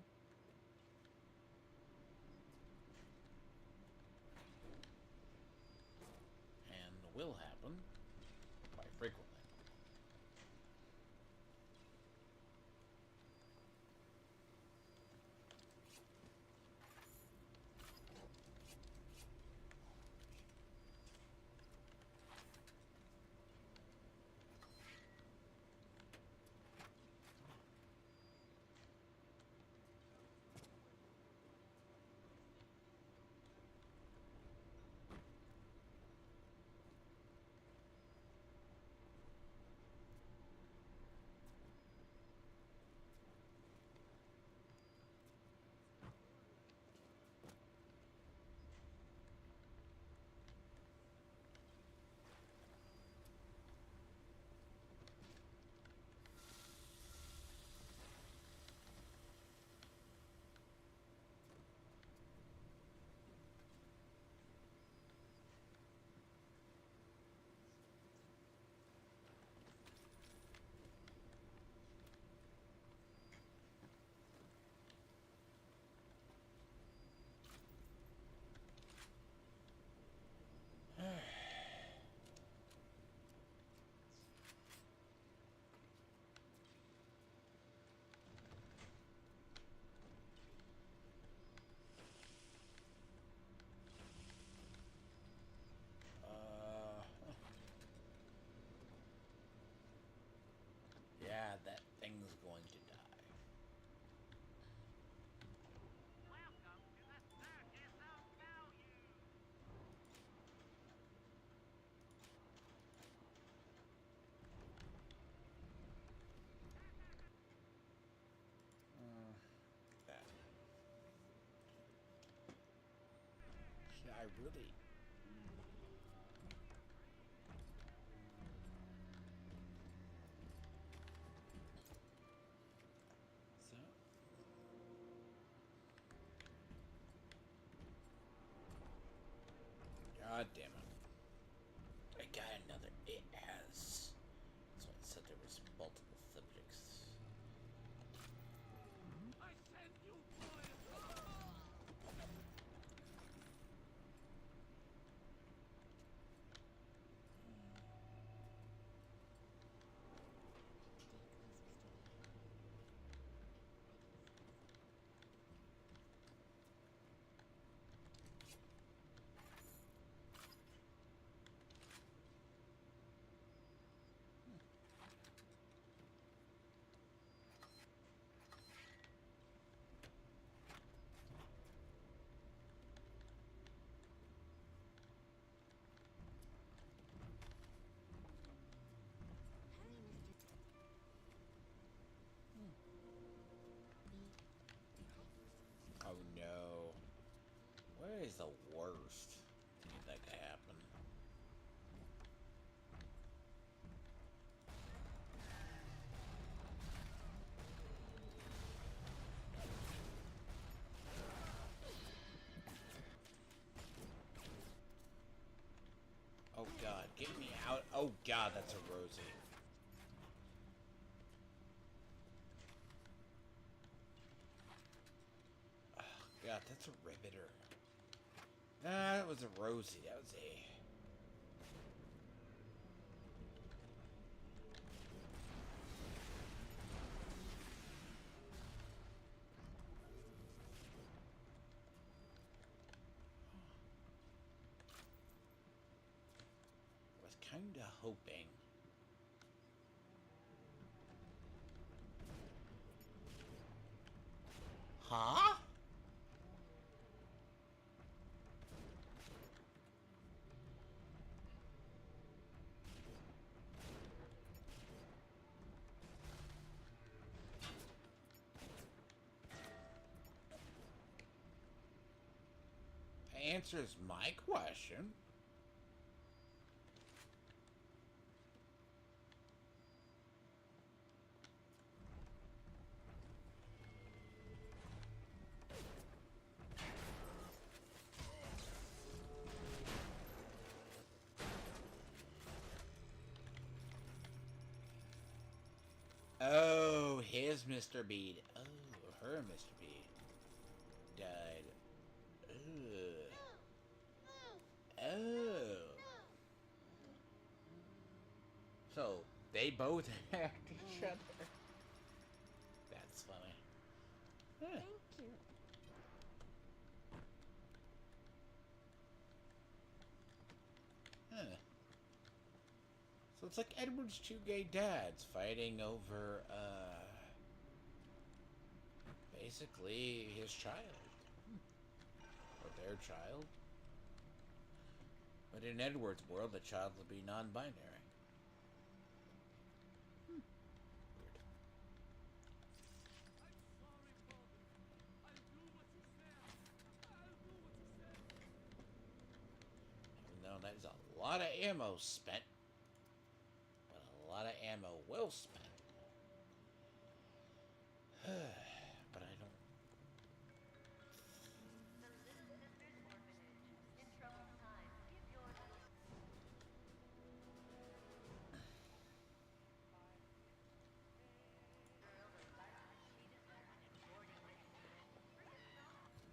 And will happen quite frequently. Yeah, that thing's going to die. Welcome to the Circus of Value. That. Yeah, I really... God damn it. I got another. It has. So I said there was multiple subjects. I send you, boy. Oh no. What is the worst thing that could happen? Oh god, get me out. Oh god, that's a Rosie. Oh god, that's a Riveter. Nah, that was a Rosie. That was a... was kinda hoping. Huh? Answers my question. Oh, his Mr. Bead. Oh, her Mr. Bead died. Ugh. Oh. So, they both hacked each other. That's funny. Huh. Thank you. Huh. So it's like Edward's two gay dads fighting over, basically his child. Or their child. But in Edward's world, the child will be non-binary. Weird. I'm sorry, Father. I'll do what you said. I'll do what you said. No, that is a lot of ammo spent. But a lot of ammo well spent. But I don't... The Little Sisters Orphanage. In troubled times, give your little girl the life she deserves at boarding this free of charge.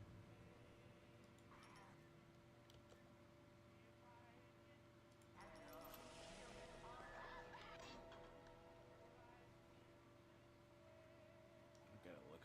After all, children are our future. I gotta look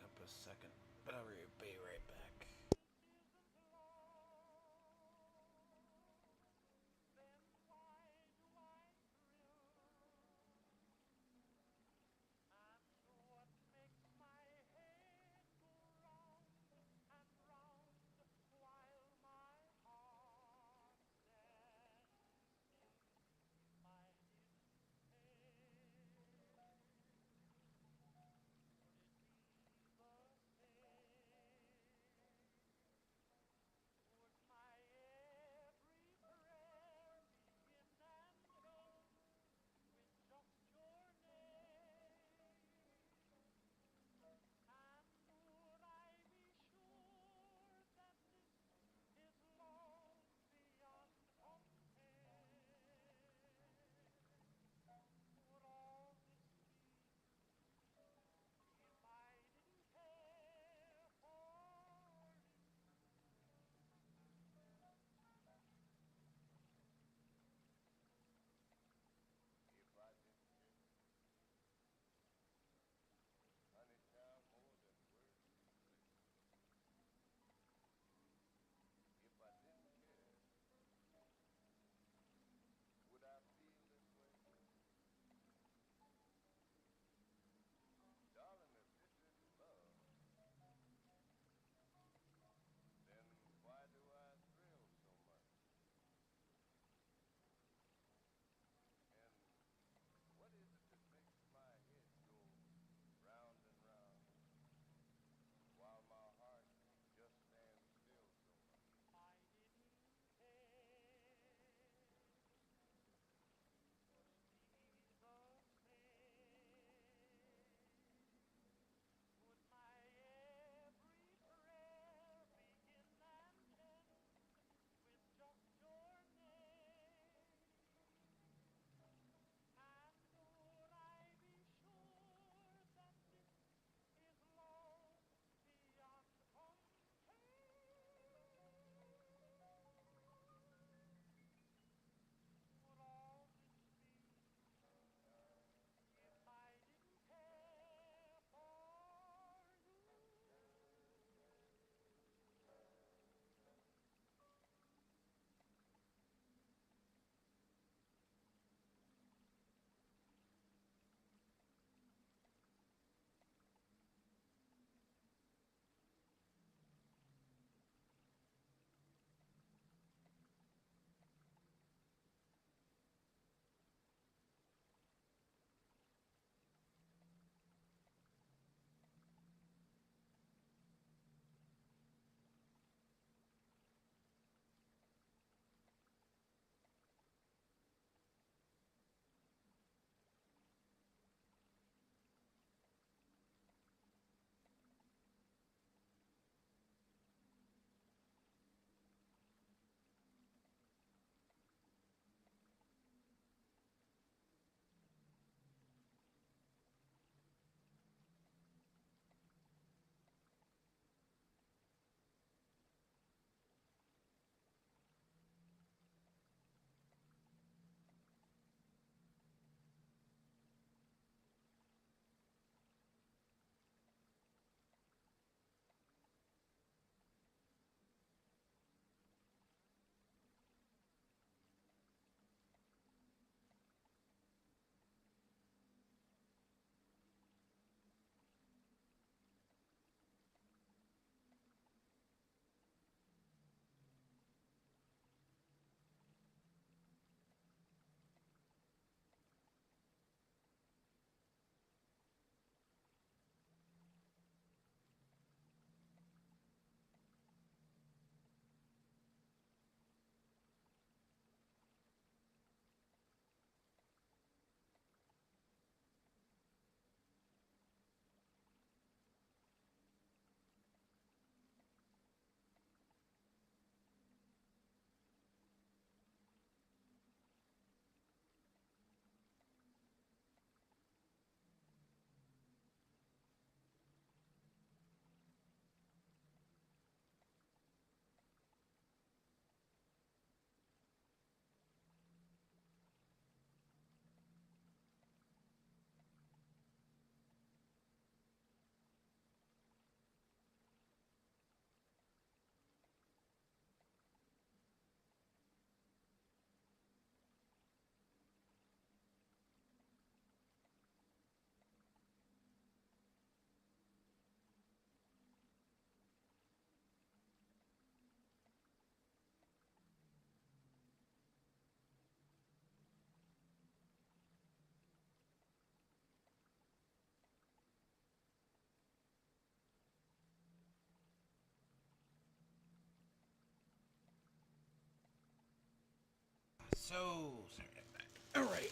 So sorry about that. All right.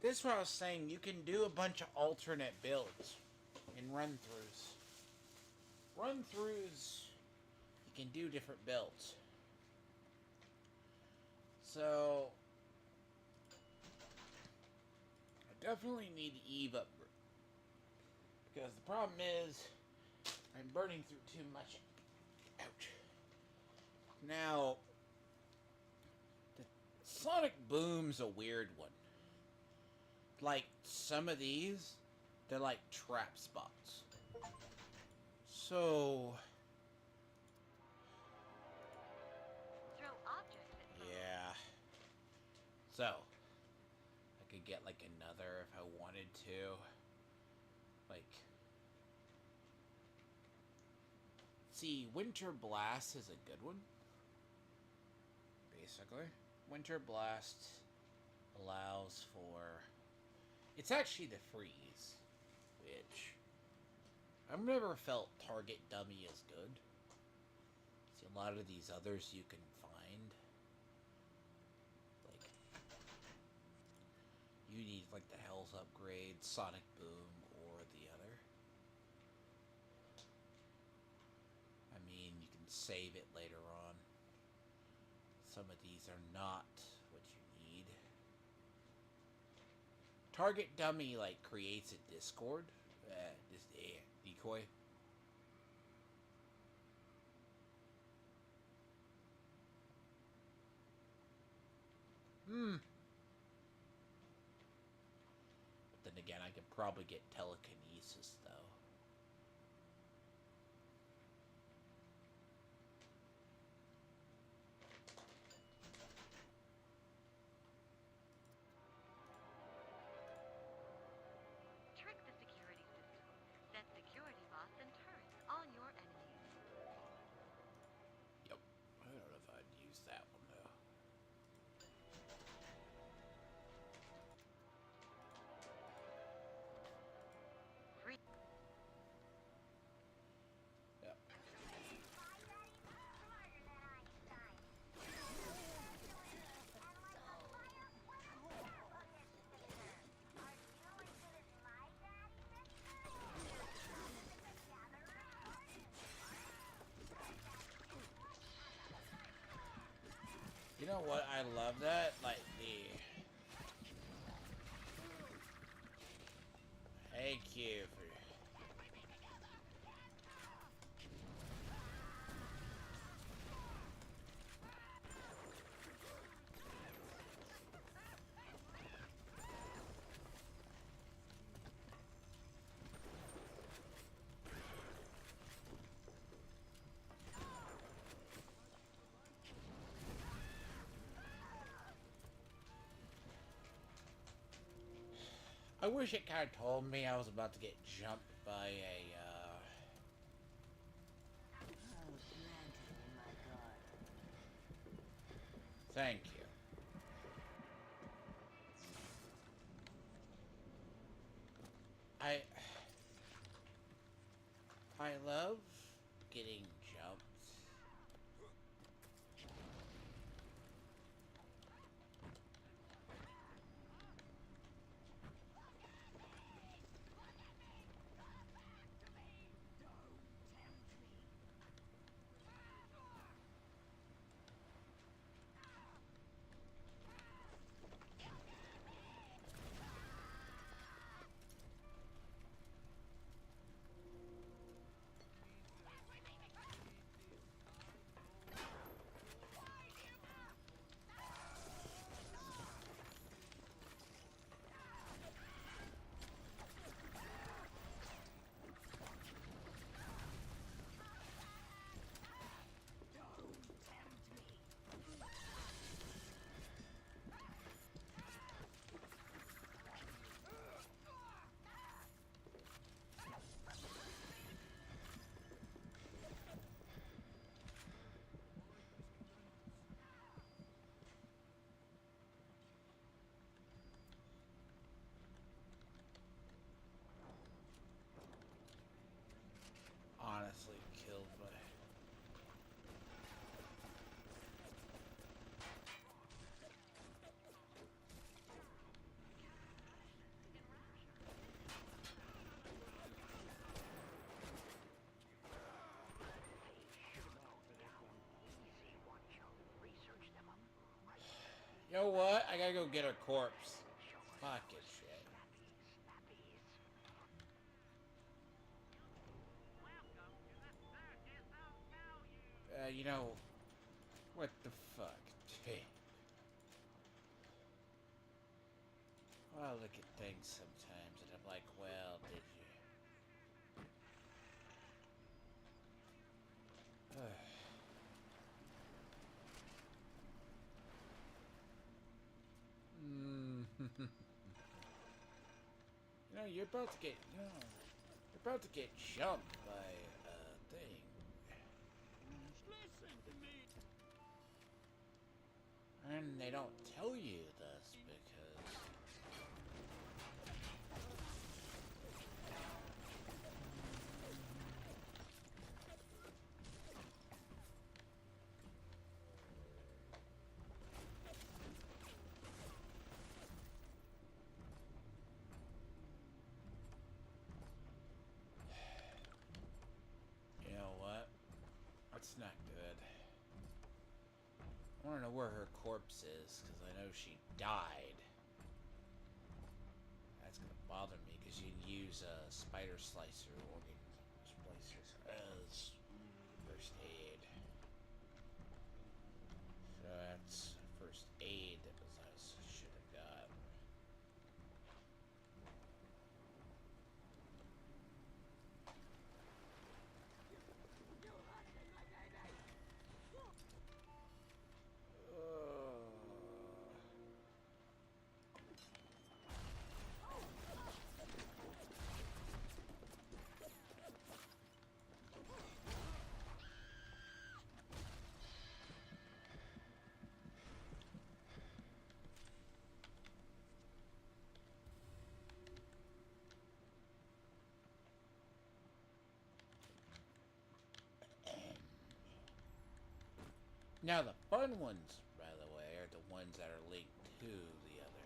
This is what I was saying. You can do a bunch of alternate builds and run-throughs. Run-throughs, you can do different builds. So, I definitely need Eve upgrade. Because the problem is, I'm burning through too much. Ouch. Now, the Sonic Boom's a weird one. Like, some of these, they're like trap spots. So, Throw objects at foes. yeah. So, I could get like another if I wanted to. Like, see, Winter Blast is a good one. Basically, Winter Blast allows for. It's actually the freeze, which I've never felt target dummy as good. See, a lot of these others you can find. Like, you need like the Hell's Upgrade, Sonic Boom, or the other. I mean, you can save it later on. Some of these are not what you need. Target dummy like creates a Discord, this decoy. But then again, I could probably get telekinesis though. Trick the security system. Set security bots and turrets on your enemies. Yep. I don't know if I'd use that one though. Free. Yep. You know what? I love that. Like the. Thank you for. I wish it kind of told me I was about to get jumped by a. Thank you. I love getting jumped. You know what? I gotta go get her corpse. Fucking shit. You know, what the fuck? Hey. Well, I look at things sometimes and I'm like, well, did you? You know, you're about to get, you're about to get jumped by a thing. Listen to me. And they don't tell you this because... You know what? That's not good. I want to know where her corpse is, because I know she died. That's going to bother me, because you can use a spider slicer organ splicers as first aid. So that's first aid as I should have got. Now the fun ones, by the way, are the ones that are linked to the other.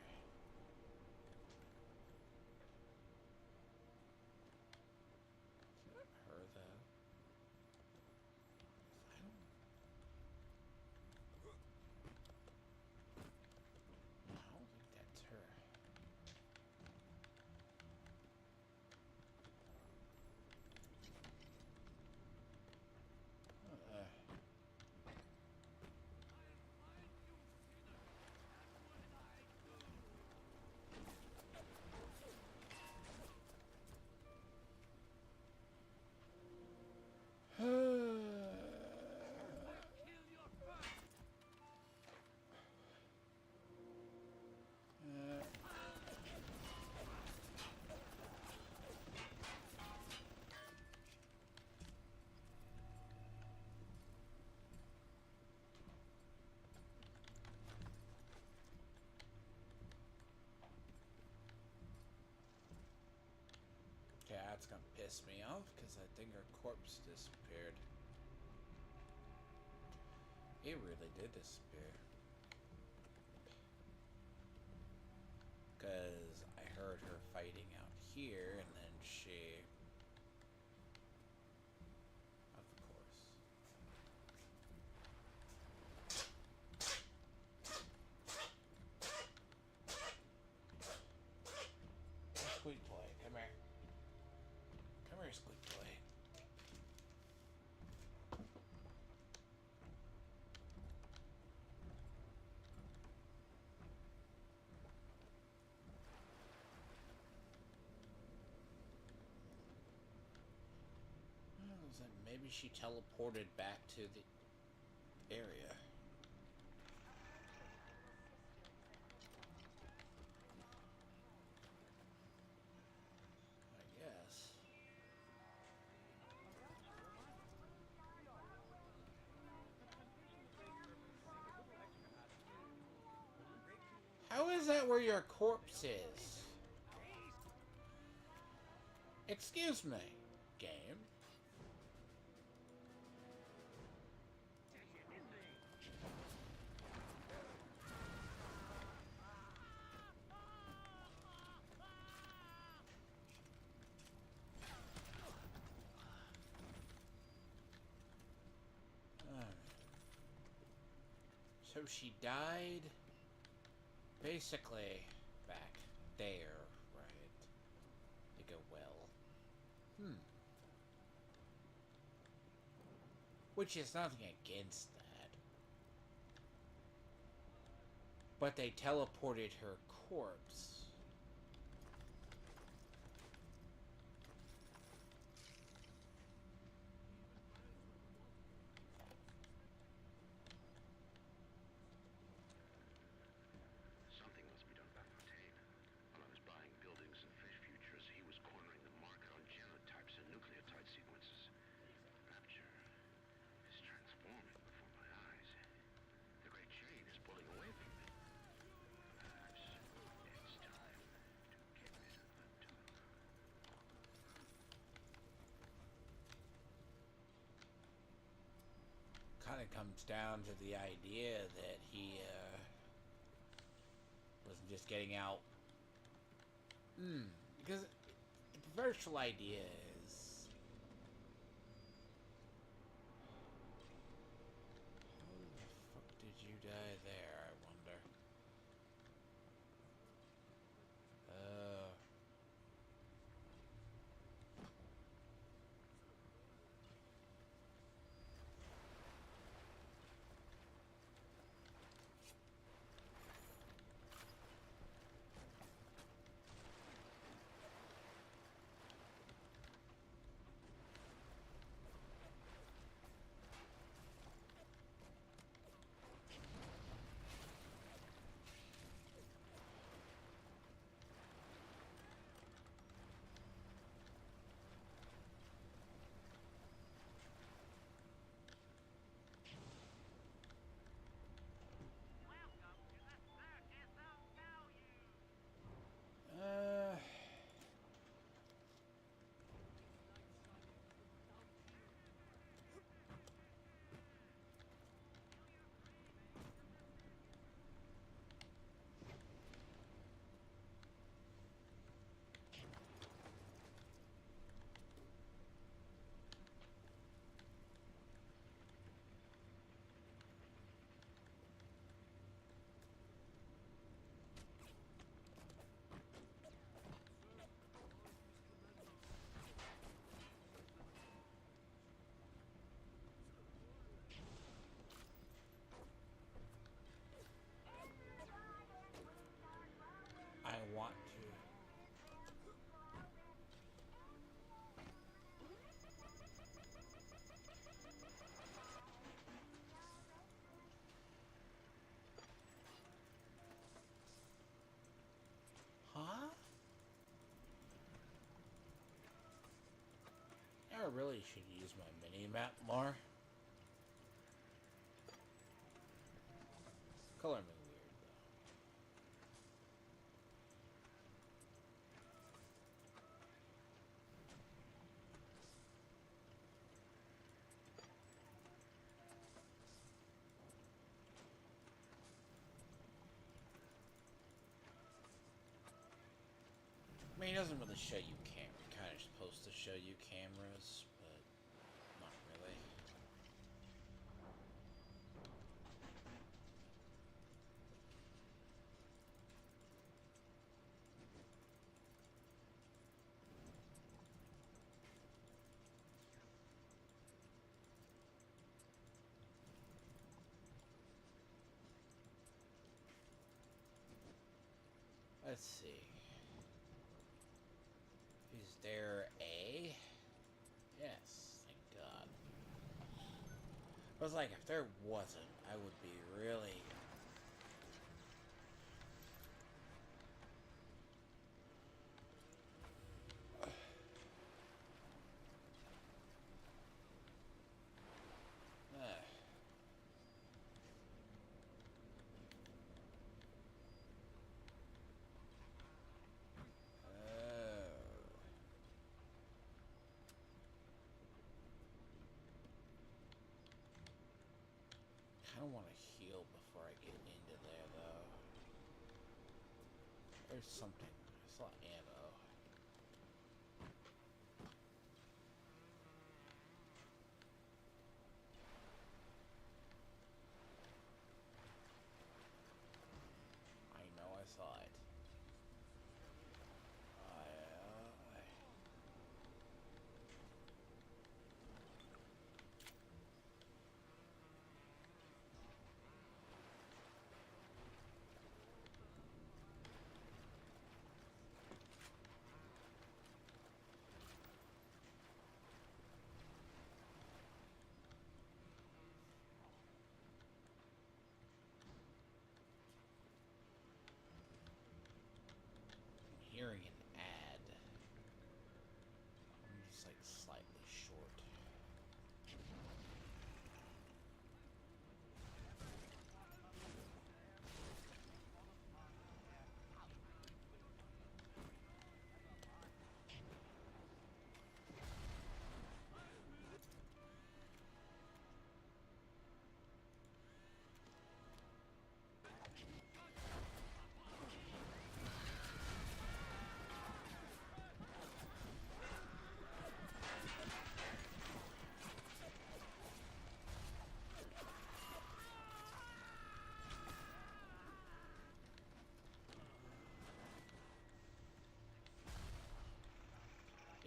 Is that her though? I don't think that's her. Yeah, that's gonna piss me off because I think her corpse disappeared. It really did disappear. Because I heard her fighting out here and then she... Of course. Squeak boy, come here. Come here, Squeak boy. Like maybe she teleported back to the area. I guess. How is that where your corpse is? Excuse me, game. So she died basically back there, right? They go well. Which is nothing against that. But they teleported her corpse. Something must be done about Fontaine. While I was buying buildings and fish futures, he was cornering the market on genotypes and nucleotide sequences. Rapture is transforming before my eyes. The great chain is pulling away from me. Perhaps it's time to get rid of the tunnel. Kind of comes down to the idea that he wasn't just getting out. Because the virtual idea is, how the fuck did you die there, I wonder? Welcome to the circus of value. I want to. Huh? I really should use my mini-map more. Color me weird, though. I mean, he doesn't really show you camera. Kind of supposed to show you cameras, but not really. Let's see. Is there a? Yes, thank God. I was like, if there wasn't, I would be really. I don't want to heal before I get into there, though. There's something. I saw ammo. I know I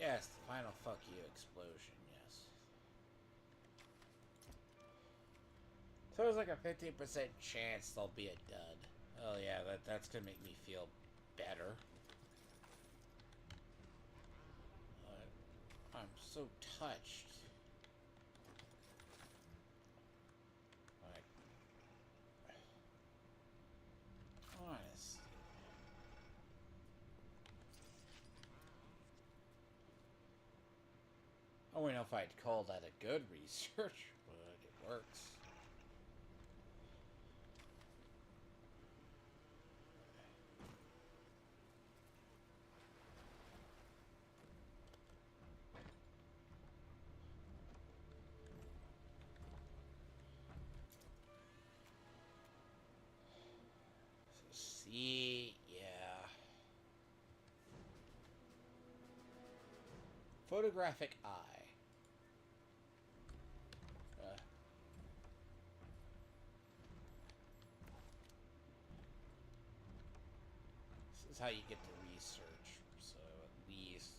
Yes, the final fuck you explosion, yes. So there's like a 50% chance there'll be a dud. Oh yeah, that's gonna make me feel better. I'm so touched. Like, honest. I don't know if I'd call that a good research, but it works. See, yeah. Photographic eye. This is how you get the research. So at least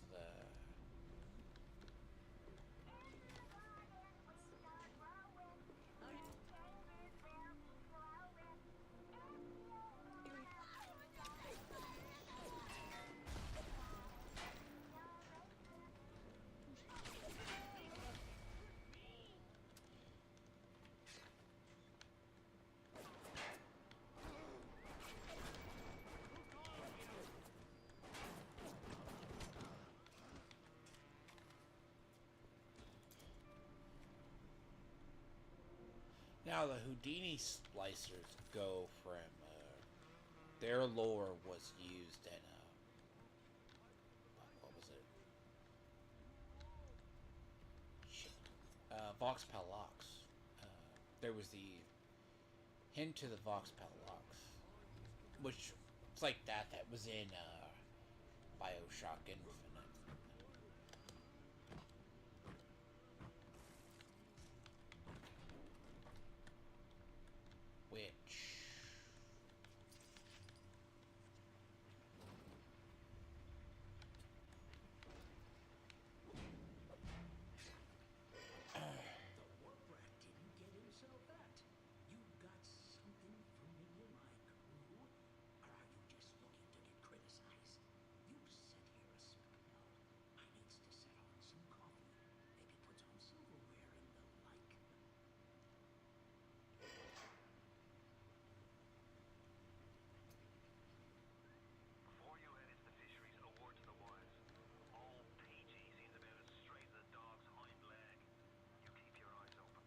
now the Houdini splicers go from their lore was used in what was it? Shit. Voxpal Locks. There was the hint to the Voxpal Locks, which it's like that was in Bioshock Infinite. Which The warp rat didn't get himself that. You got something familiar like who? Or are you just looking to get criticized? You sit here a spell. I needs to set on some coffee. Maybe put on silverware and the like. Before you head into the fisheries, a word to the wise. Old PG seems about as straight as a dog's hind leg. You keep your eyes open.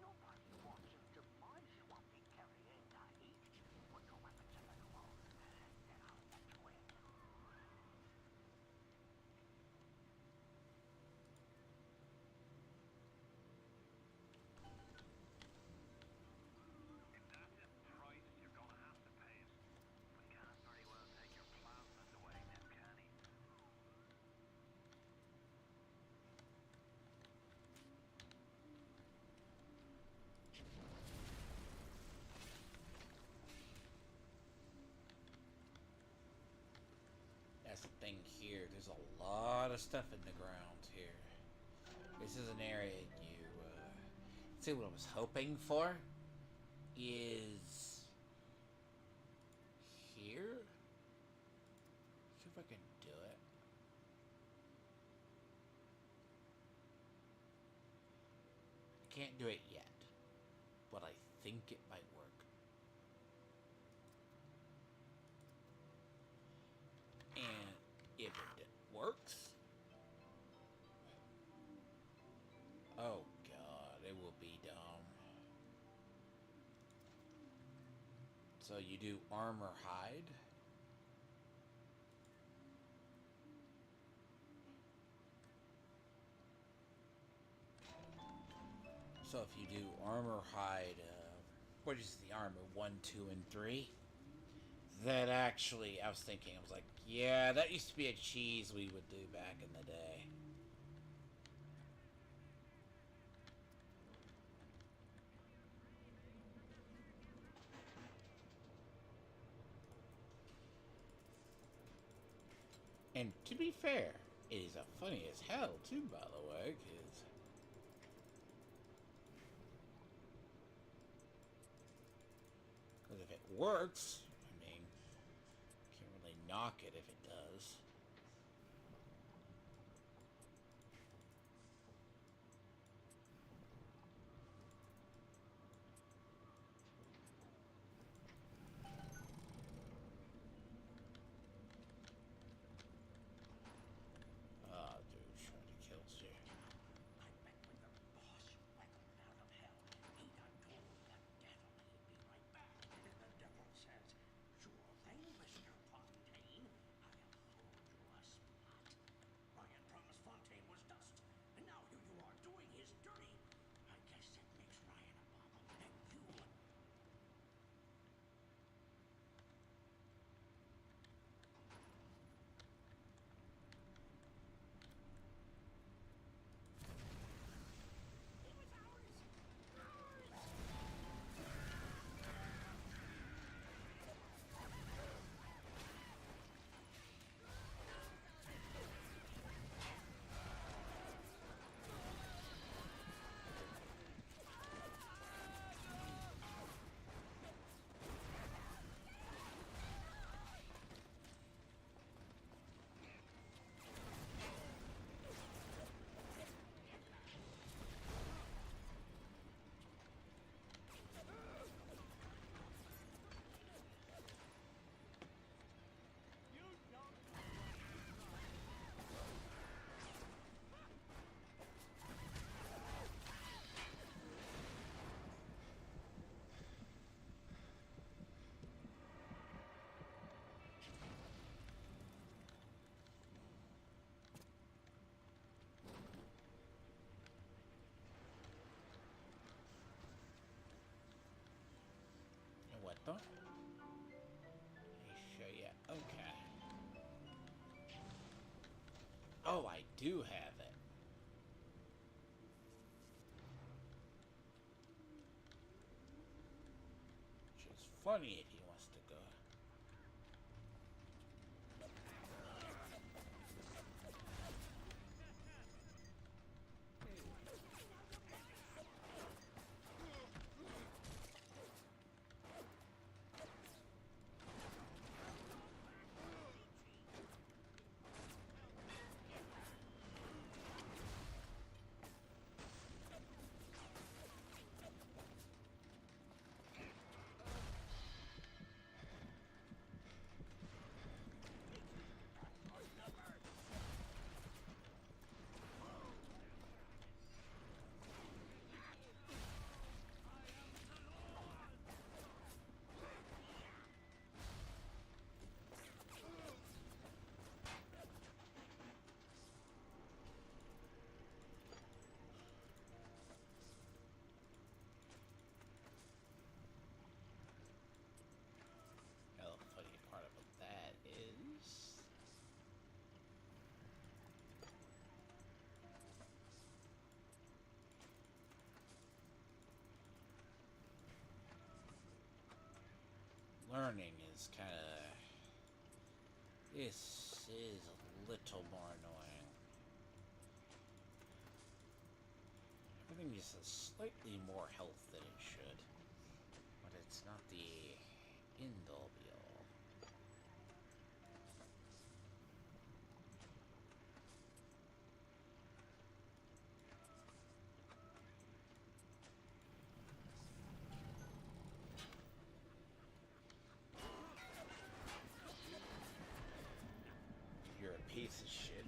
Nobody walks into my swampy carriera each. Put your weapons in the wall, then I'll let you in. If that's the price, you're gonna have to pay it. But he can't very well take your plasmas away now, can he? that's the thing here. There's a lot of stuff in the ground here. This is an area you. See what I was hoping for is here. See if I can do it. I can't do it yet, but I think it might work. And if it works, oh god, it will be dumb. So you do armor hide. So if you do armor hide, what is the armor? 1, 2, and 3? That actually, I was thinking, I was like, yeah, that used to be a cheese we would do back in the day. And to be fair, it is a funny as hell too, by the way, because if it works, I mean, can't really knock it if it does. Oh, dude, trying to kill you. I met with the boss, welcomed out of hell. He done told the devil he'd be right back. And the devil says, sure thing, Mr. Fontaine. I'll hold you a spot. Ryan promised Fontaine was dust. And now here you are doing his dirty. I guess that makes Ryan a bobble. And you... What the? Let me show you. Okay. Oh, I do have it. Which is funny if he wants to go. Now, the funny part about that is... learning is kind of... This is a little more annoying. Everything just has slightly more health than it should. But it's not the end-all be-all. You're a piece of shit.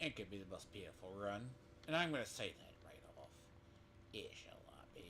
it could be the most beautiful run. And I'm going to say that right off. It shall not be.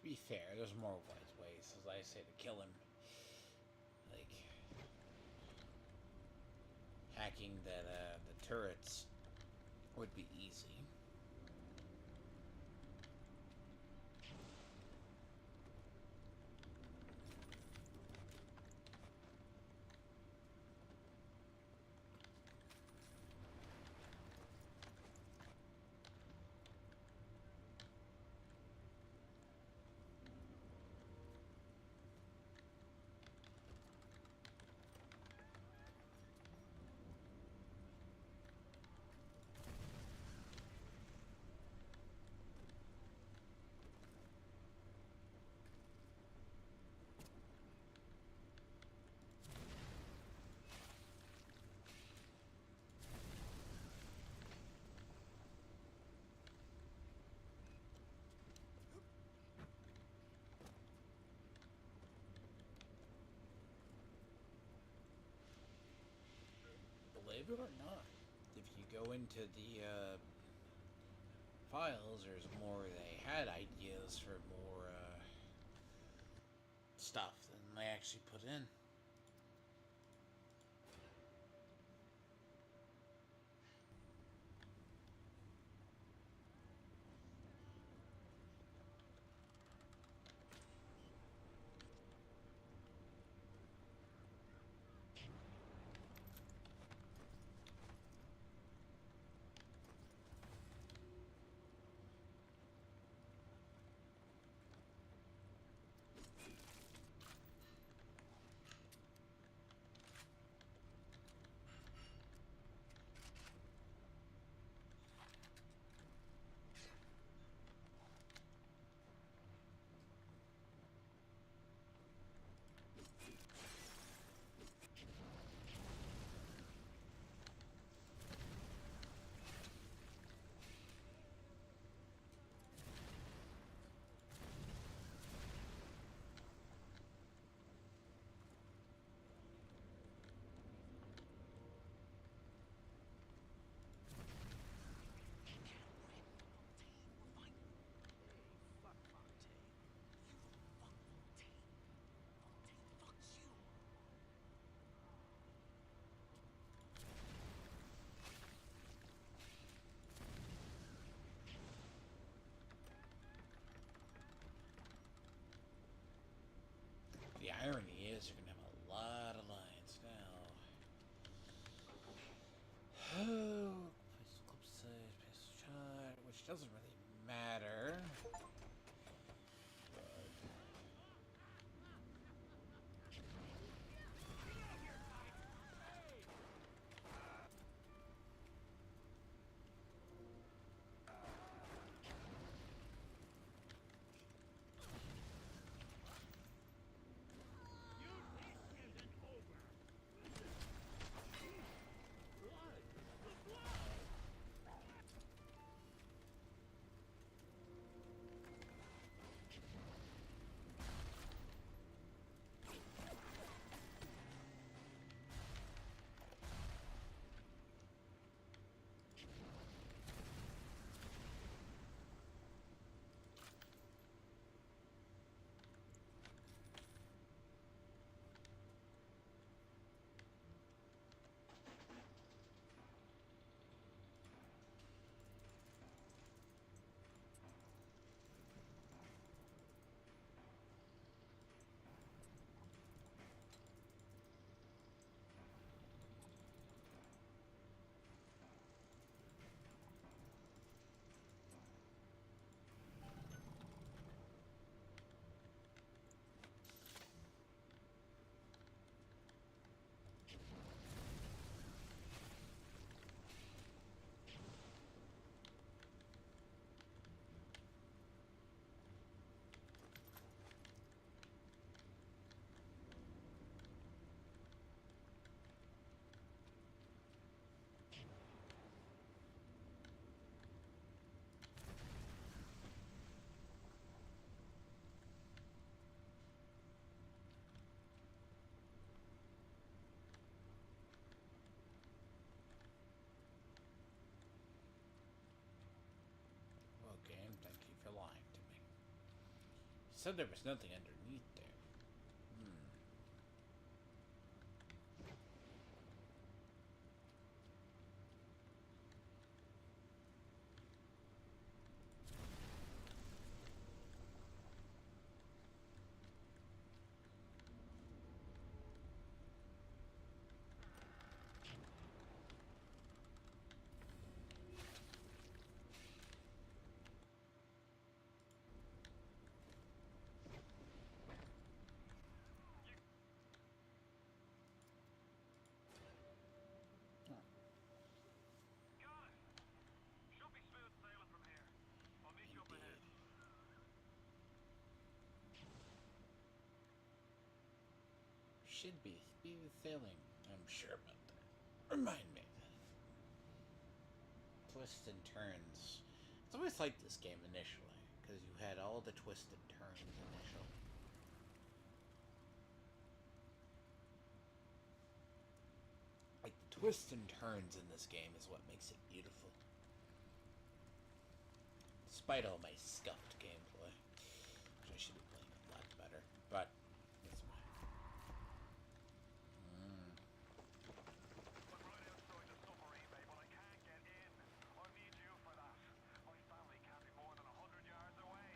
To be fair, there's more ways, as I say, to kill him. Like hacking the turrets would be easy. Believe it or not, if you go into the files, there's more. They had ideas for more stuff than they actually put in. which doesn't really matter. Well, game, thank you for lying to me. You said there was nothing underneath there. Got it. Should be smooth sailing from here. I'll meet you up ahead. Should be smooth sailing, I'm sure about that. Remind me. Twists and turns. It's always like this game initially, because you had all the twists and turns initial. Like the twists and turns in this game is what makes it beautiful. Despite all my scuffed gameplay, which I should be playing a lot better, but that's fine. I'm right outside the submarine bay, but I can't get in. I'll need you for that. My family can't be more than 100 yards away.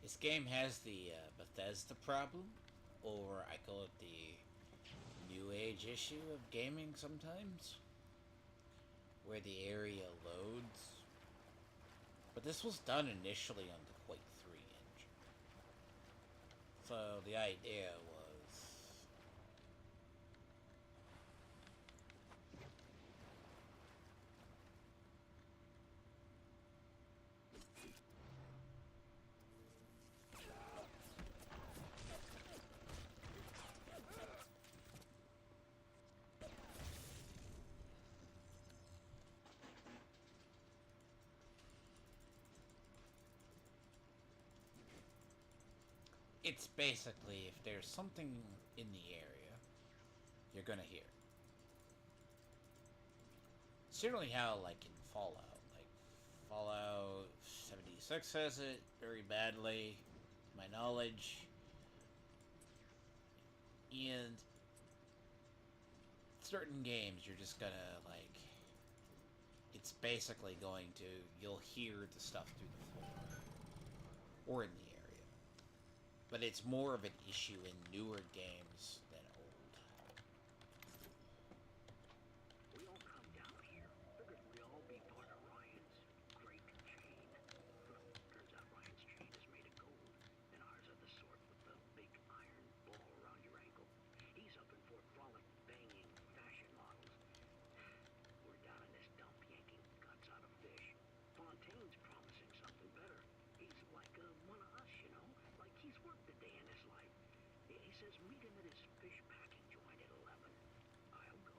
This game has the Bethesda problem, or I call it the New Age issue of gaming sometimes, where the area loads. But this was done initially on the Quake 3 engine. So the idea was it's basically if there's something in the area, you're gonna hear it. Certainly how like in Fallout, like Fallout 76 has it very badly, to my knowledge. And certain games, you're just gonna, like, it's basically going to, you'll hear the stuff through the floor. Or in the area. But it's more of an issue in newer games than old. We all come down here. Figured we'd all be part of Ryan's great chain. Turns out Ryan's chain is made of gold, and ours are the sort with the big iron ball around your ankle. He's up in Fort Frolic banging fashion models. We're down in this dump yanking guts out of fish. Fontaine's promising something better. He's like one of us, you know? Like he's worked a day in his life. He says meet him at his fish packing joint at 11. I'll go,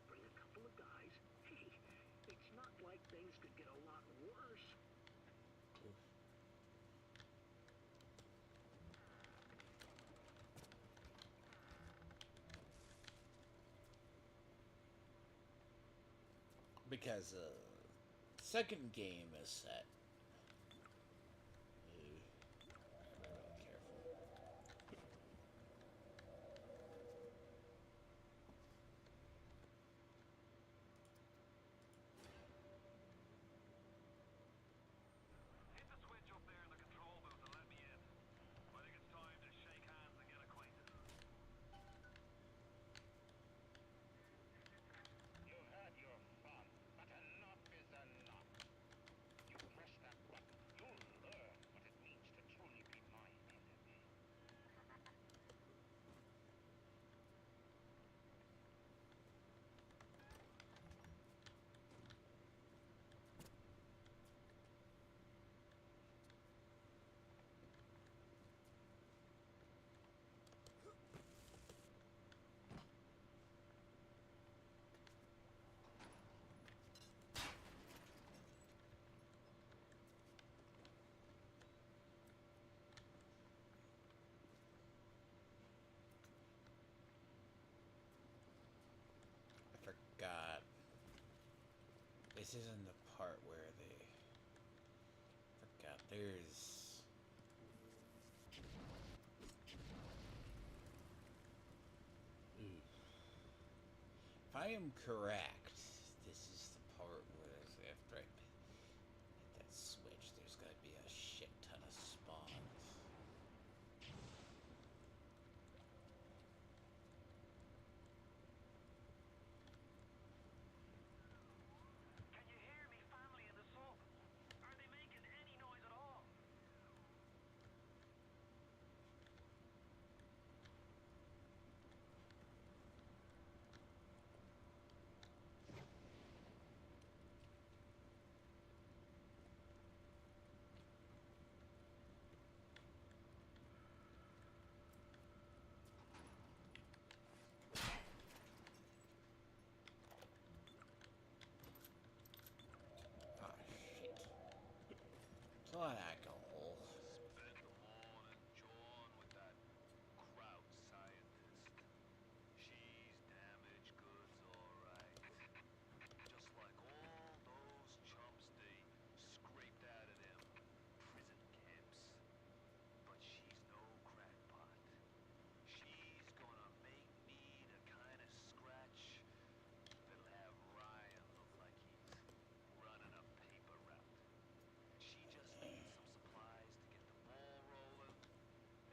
bring a couple of guys. Hey, it's not like things could get a lot worse. Because second game is set. Careful. Hit the switch up there in the control booth and let me in. I think it's time to shake hands and get acquainted. You've had your fun, but enough is enough. You press that button, you'll learn what it means to truly be my enemy. I forgot. This isn't the part where they... Forgot, there's... If I am correct, this is the part where after I hit that switch, there's gotta be a shit ton of spawns. Can you hear me, family in the sub? Are they making any noise at all? Ah, shit. It's a lot of alcohol. Spent the morning jawing with that kraut scientist. She's damaged goods, alright. Just like all those chumps they scraped out of them prison camps. But she's no crackpot. She's gonna make me the kind of scratch that'll have Ryan look like he's running a paper route. She just needs some supplies to get the ball rolling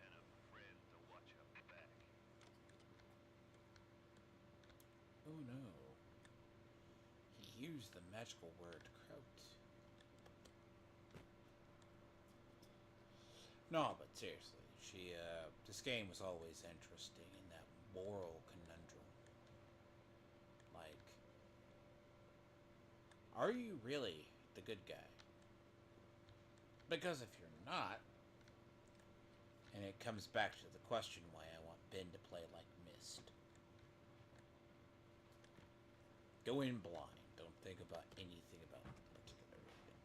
and a friend to watch her back. Oh no. He used the magical word kraut. No, but seriously, this game was always interesting in that moral conundrum. Like, are you really the good guy? Because if you're not, and it comes back to the question why I want Ben to play like Myst. Go in blind. Don't think about anything about the particular area.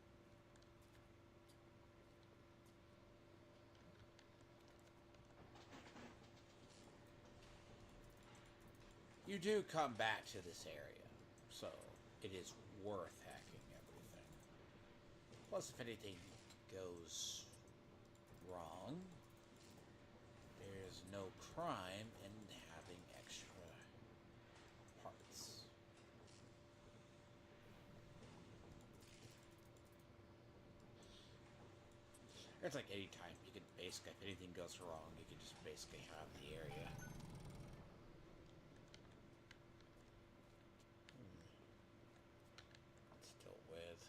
You do come back to this area, so it is worth hacking everything. Plus, if anything goes wrong, there's no crime in having extra parts. It's like any time you can basically, if anything goes wrong, you can just basically have the area. Still with.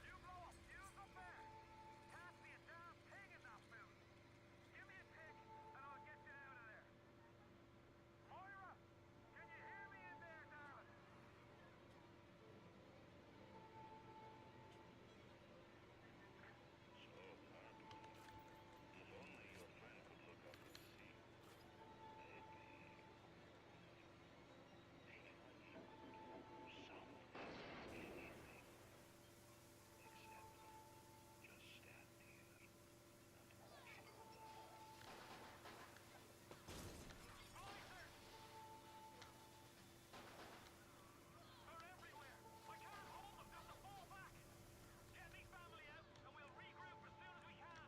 You blow a fuse up there? Can't be a damn pig in that food. Give me a pick and I'll get you out of there. Moira, can you hear me in there, darling? So, Carter, if only your friend could look up and see. Maybe. Anyone you could do something, anything. Except just stand here and watch them Splicers! They're everywhere. I can't hold them just to fall back. Get me family out and we'll regroup as soon as we can.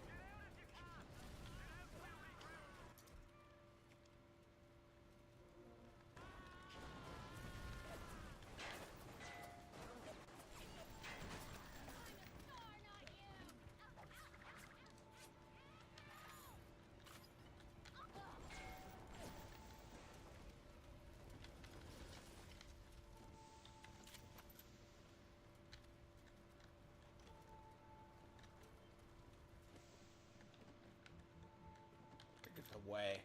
Get out if you can. Get out and we'll regroup. I think it's away.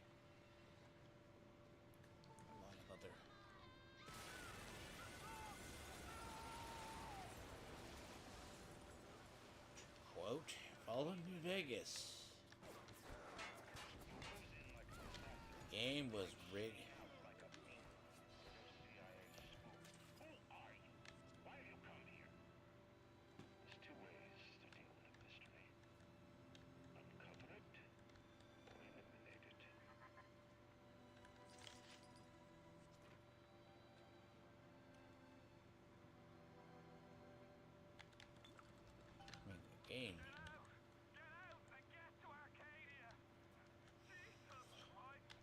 A lot of other. Quote, Fallen New Vegas. Game was rigged. like a bean. CIA spoof. Who are you? Why have you come here? There's two ways to deal with a mystery. Uncover it or eliminate it. I mean, the game. Get out! Get out and get to Arcadia! Jesus Christ!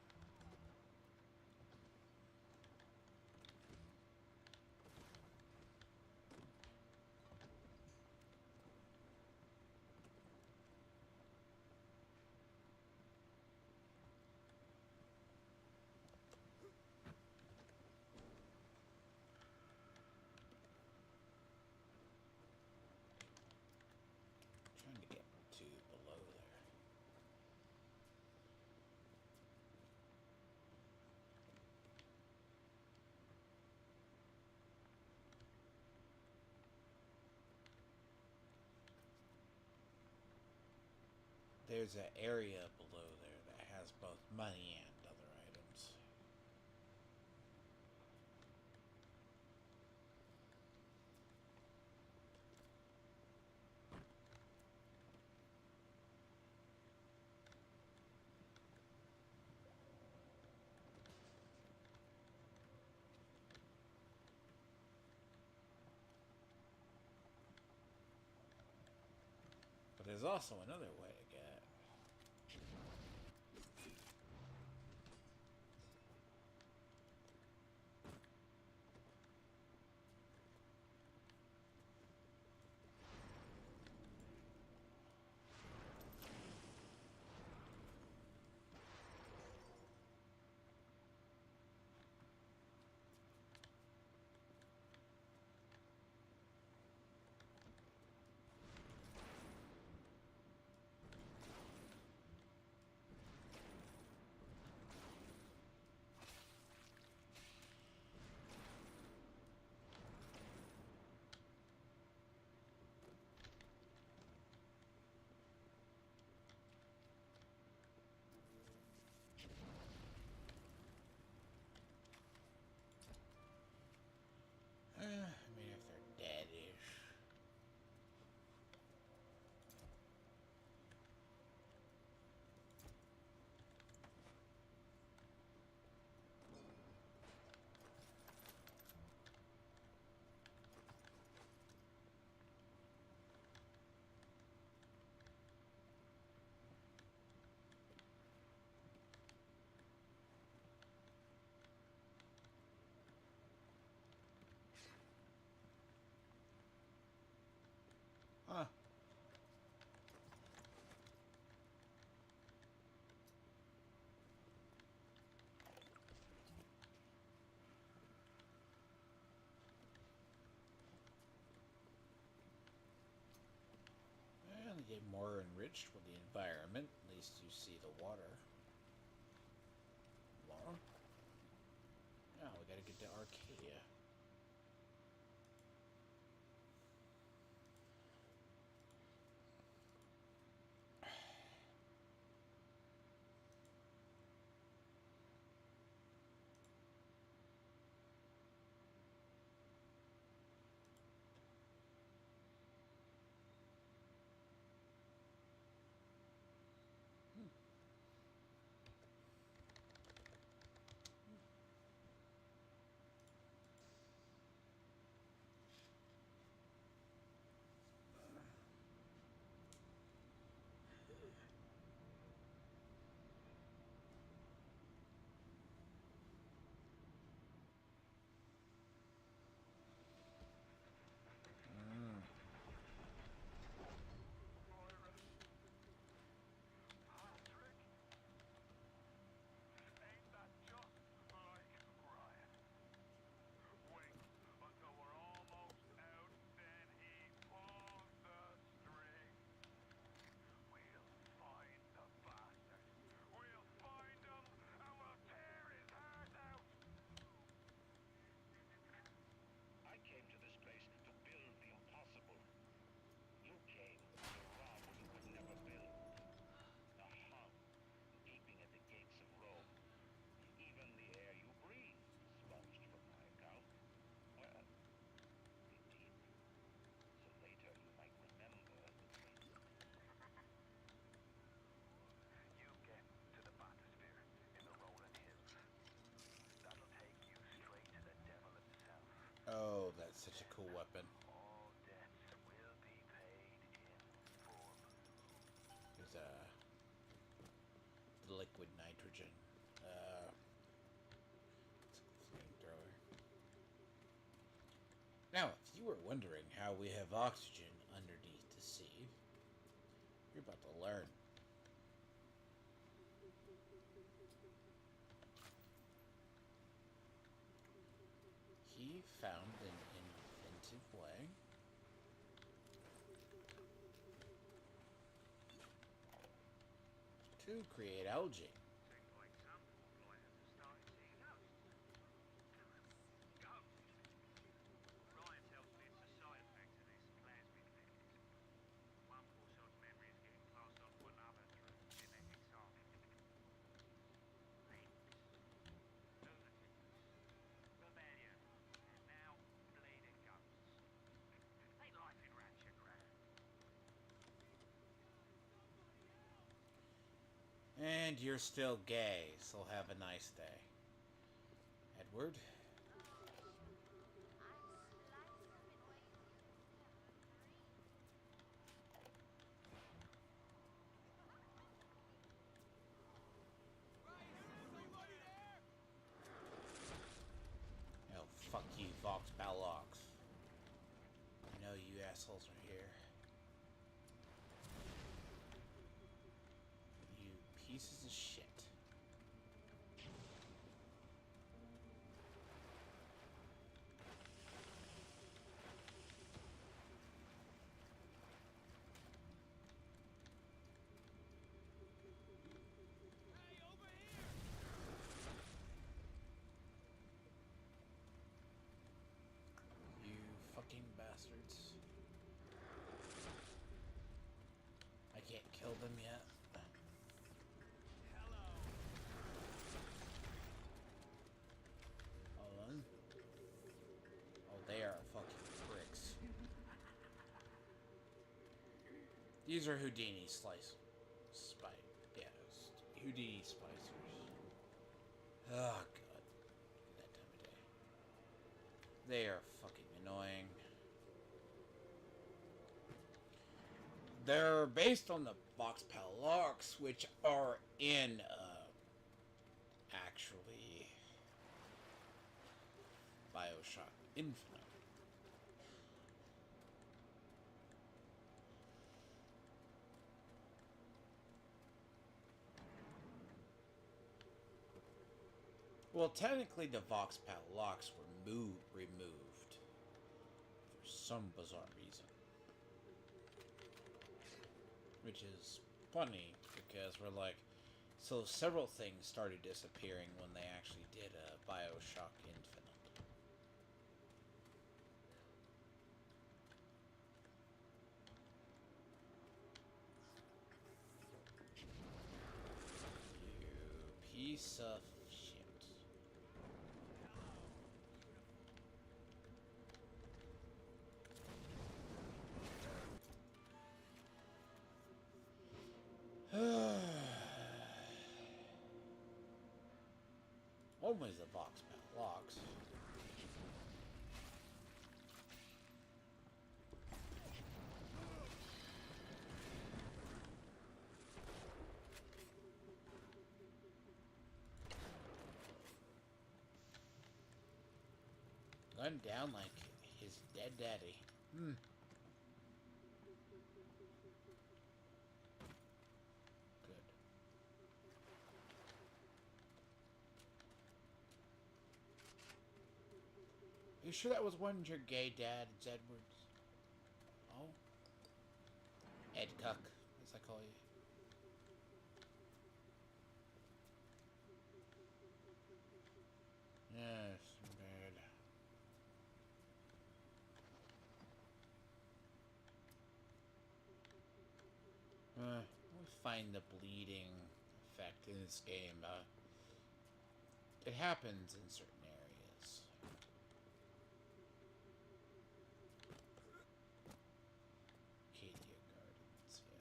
Trying to get to below there. There's an area below there that has both money and other items. But there's also another way to get it. I mean, if they're dead-ish. Huh. And they get more enriched with the environment. At least you see the water. Well, now we gotta get to Arcadia. Ain't that just like Brian? Wait until we're almost out, then he pulls the string. We'll find the bastard. We'll find him and we'll tear his heart out. I came to this place to build the impossible. You came to rob what you could never build. A hum gaping at the gates of Rome. Even the air you breathe sponged from my account. Well, indeed. So later you might remember the place. You get to the bathysphere in the rolling hills. That'll take you straight to the devil himself. Oh, that's such a cool weapon. All debts will be paid in full. There's a liquid nitrogen flamethrower. Now, if you were wondering how we have oxygen underneath the sea, you're about to learn. He found an inventive way to create algae. Seems like some poor blighters are starting to see ghosts. Ghosts? Ryan tells me it's a side effect of this plasmid mechanism. One poor sod's memory is getting passed on to another through genetic sampling. Apes, lunatics, rebellion, and now bleeding ghosts. Ain't life in rapture, Crab? And you're still gay, so have a nice day. Edward? I'd slice them and wait till you never breathe. Vox Balox. I know you assholes are here. You pieces of shit. Hey, over here! You fucking bastards. I can't kill them yet. Hello. Hold on. Oh, they are fucking pricks. These are Houdini Houdini splicers. Oh, God. That time of day. They are fucking annoying. They're based on the Vox Balox, which are in, actually, Bioshock Infinite. Well, technically, the Vox Balox were removed for some bizarre reason. Which is funny, because we're like, so several things started disappearing when they actually did a Bioshock Infinite. You piece of shit. Always the Vox Balox. Gunned down like his dead daddy. Good. You sure that was one of your gay dad, Edwards? Oh? Ed Cuck, as I call you. Yes, bad. We find the bleeding effect in this game. It happens in certain areas. Acadia Gardens, yeah.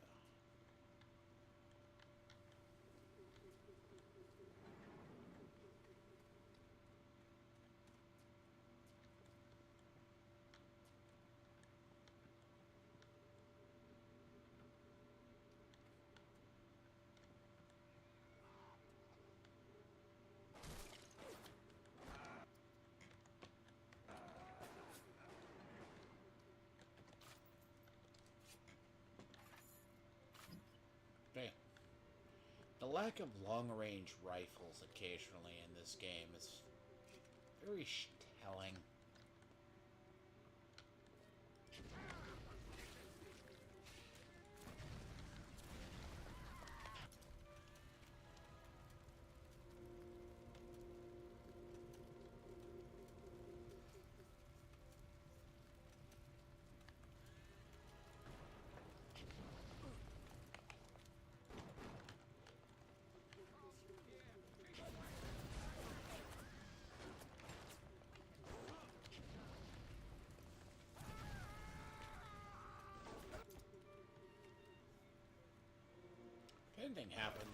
Okay. The lack of long-range rifles occasionally in this game is very telling. If anything happened,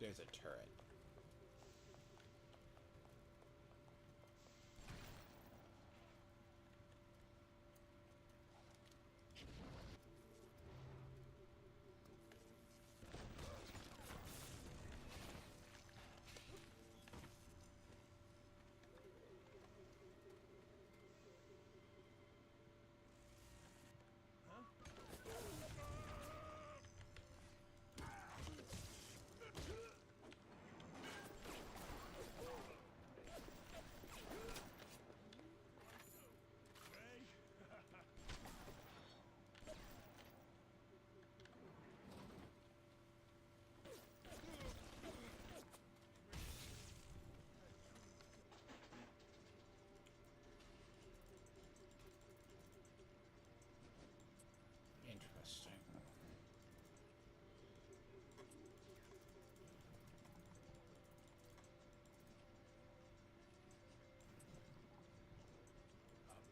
there's a turret.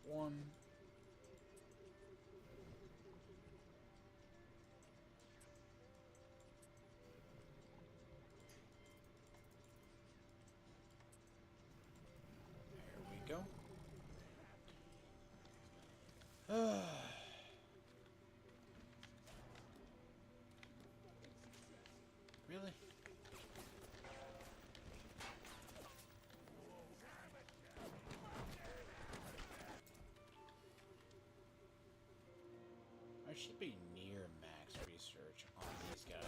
one. There we go. Really? I should be near max research on these guys.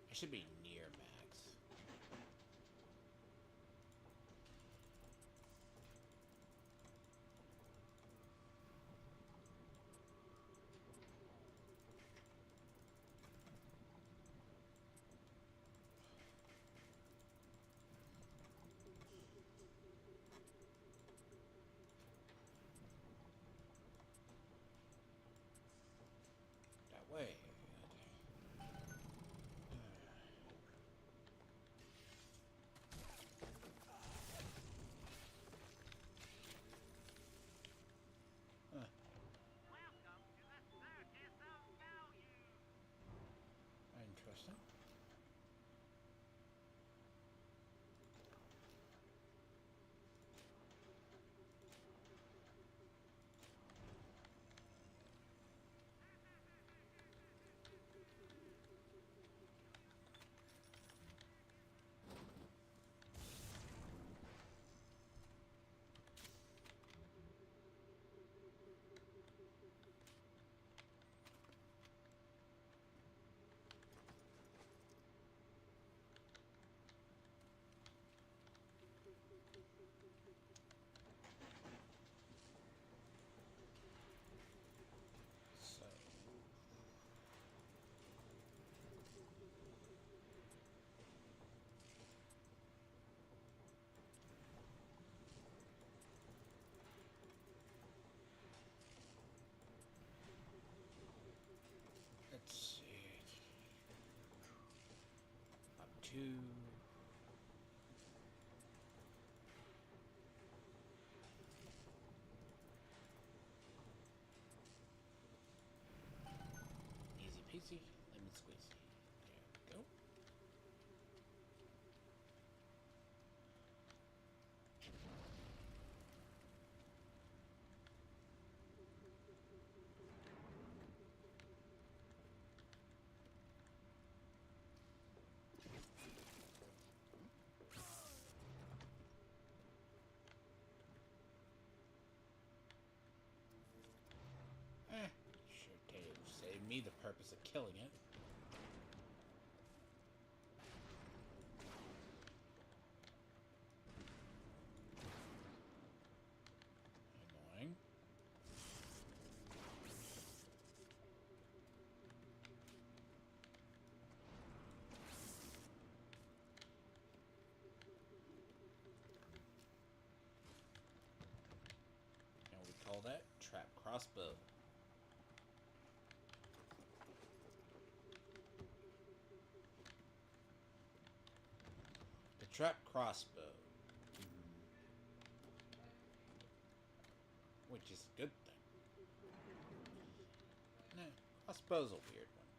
I should be near max. That way. Huh. Welcome to the circus of value. Interesting. So. Let's see. Up two. Easy peasy, lemon squeezy. There we go. Sure did save me the purpose of killing it. Annoying. And we call that trap crossbow. The trap crossbow. Which is a good thing. Nah, crossbow's a weird one.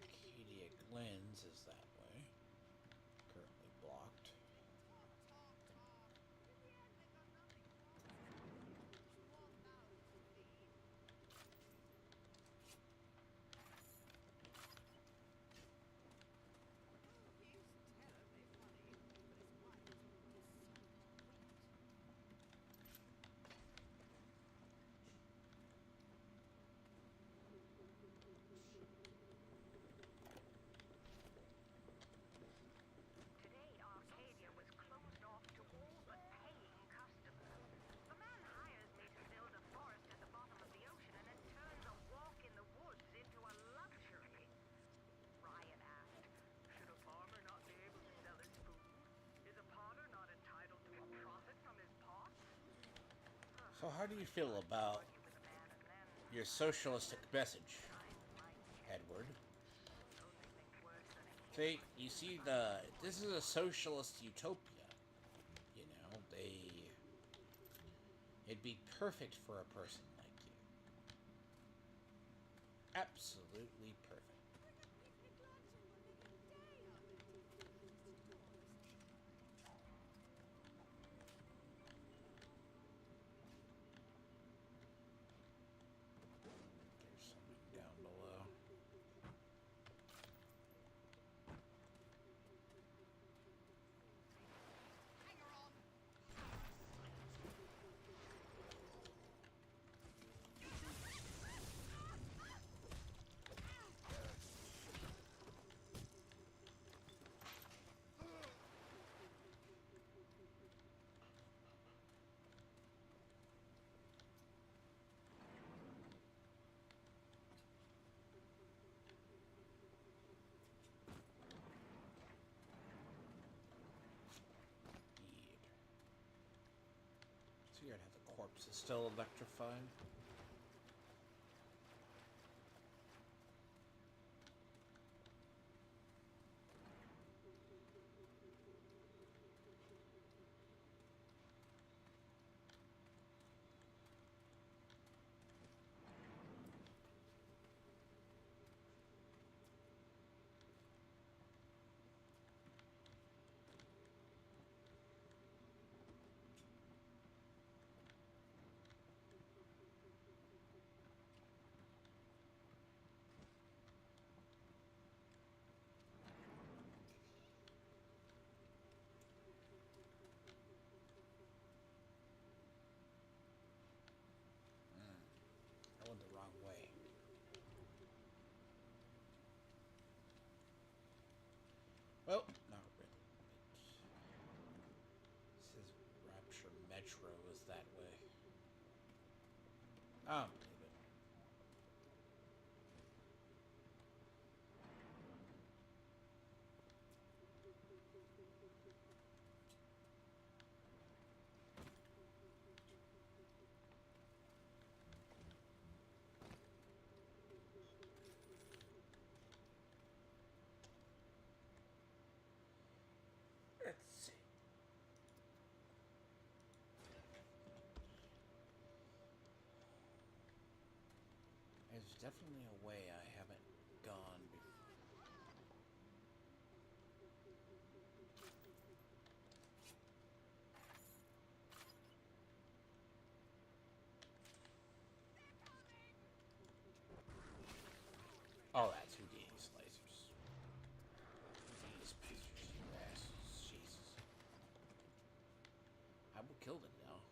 Acadia Glens is that way. Currently blocked. In the end, they got nothing for us. Just walked out with the lead. So how do you feel about your socialistic message, Edward? See, you see this is a socialist utopia. You know, it'd be perfect for a person like you. Absolutely perfect. There's something down below. So you're gonna have the corpse is still electrified. I went the wrong way. Well, not really. It says Rapture Metro is that way. Oh, believe it. Let's see. There's definitely a way I haven't gone before. Oh, that's Houdini's lasers. These pictures, you assholes. Jesus. I will kill them now.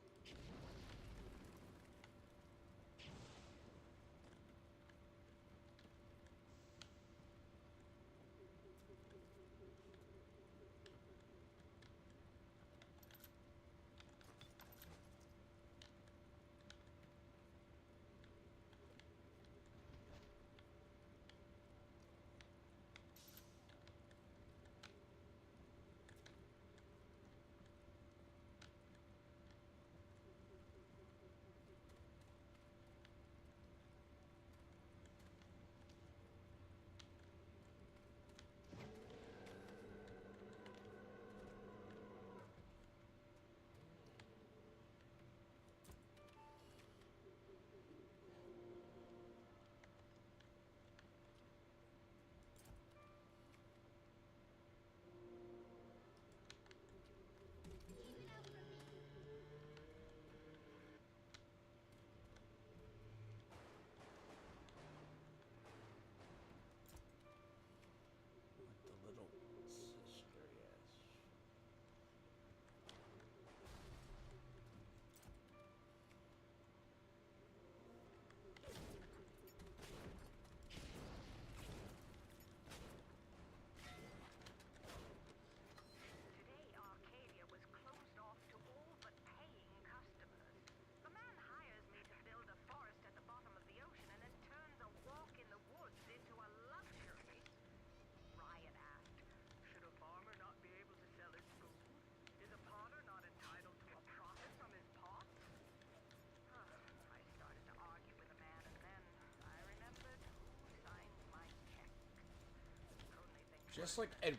Just like Edward,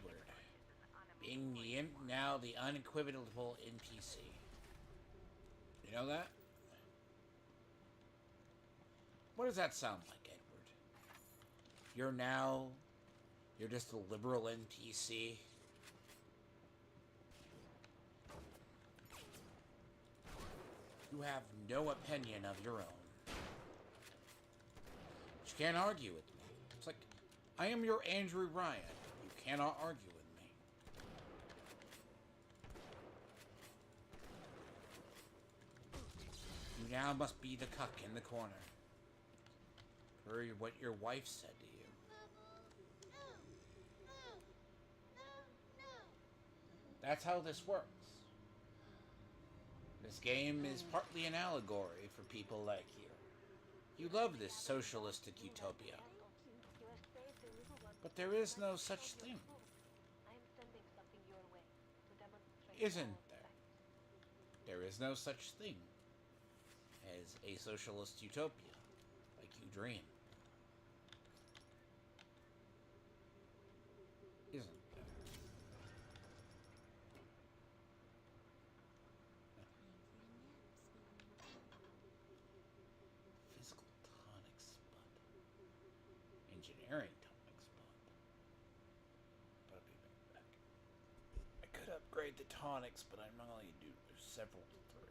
being now the unequivocal NPC. You know that? What does that sound like, Edward? You're just a liberal NPC. You have no opinion of your own. But you can't argue with me. It's like, I am your Andrew Ryan. You cannot argue with me. You now must be the cuck in the corner. Per what your wife said to you. That's how this works. This game is partly an allegory for people like you. You love this socialistic utopia. But there is no such thing. Isn't there? There is no such thing as a socialist utopia like you dream. Isn't there? Physical tonic spot. Engineering tonic spot. But I'll be right back. I could upgrade the tonics, but I'm not going to do. There's several to three.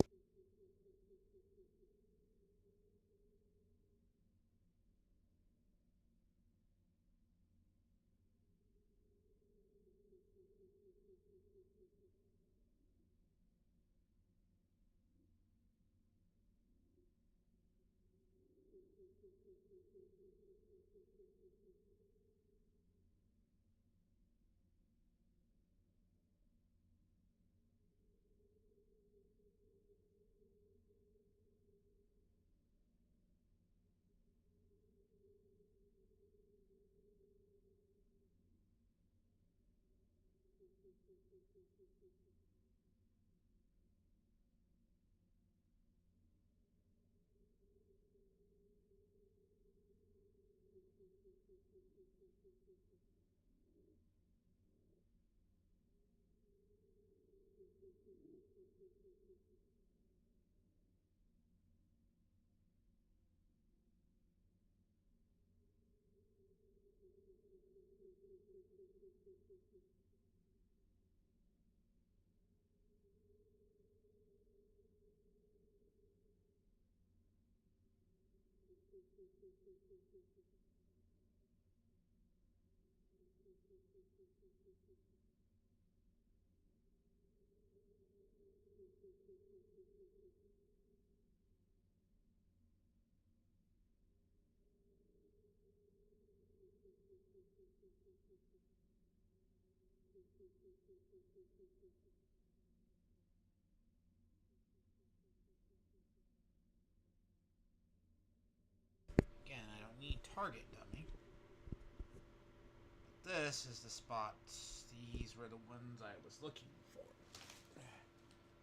Again, I don't need target dummy. This is the spot. These were the ones I was looking for.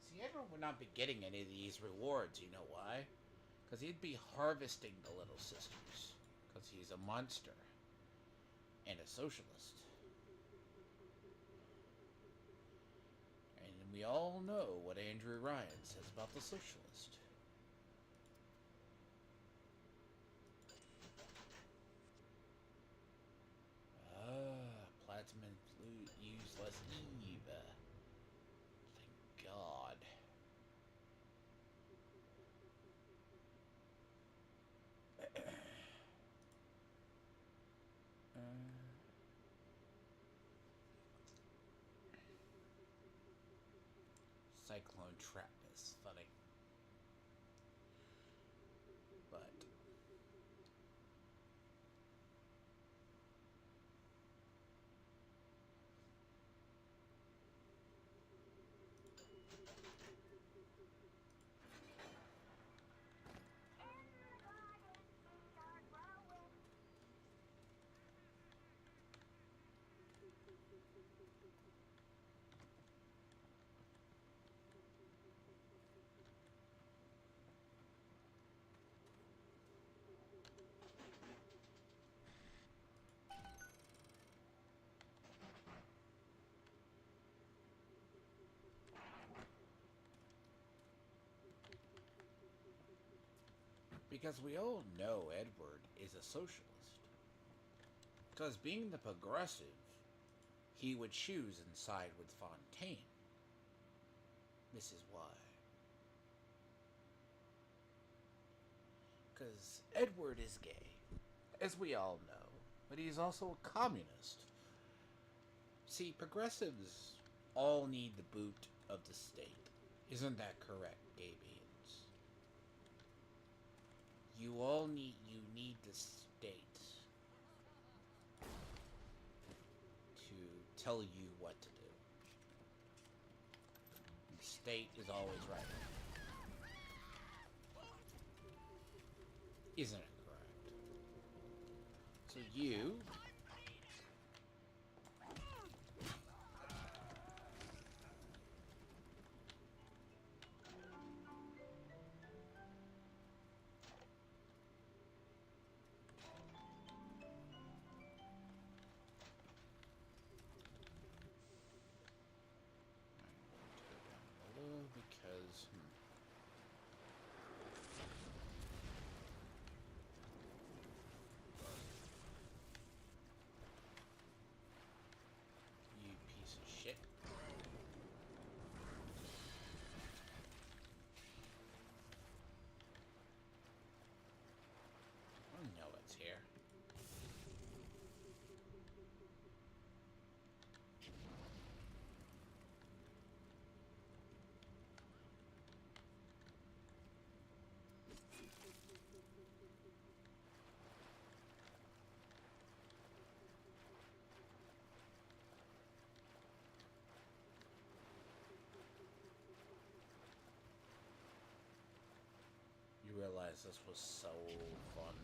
See, everyone would not be getting any of these rewards, you know why? Because he'd be harvesting the little sisters. Because he's a monster. And a socialist. And we all know what Andrew Ryan says about the socialist. Platinum flute useless Eve. Thank God. Cyclone trap is funny. But Because we all know Edward is a socialist. Because being the progressive, he would choose and side with Fontaine. This is why. Because Edward is gay, as we all know, but he's also a communist. See, progressives all need the boot of the state. Isn't that correct, gay beings? You need the state to tell you what to do. The state is always right. Isn't it correct? So you... because... You piece of shit. I know it's here. You realize this was so fun.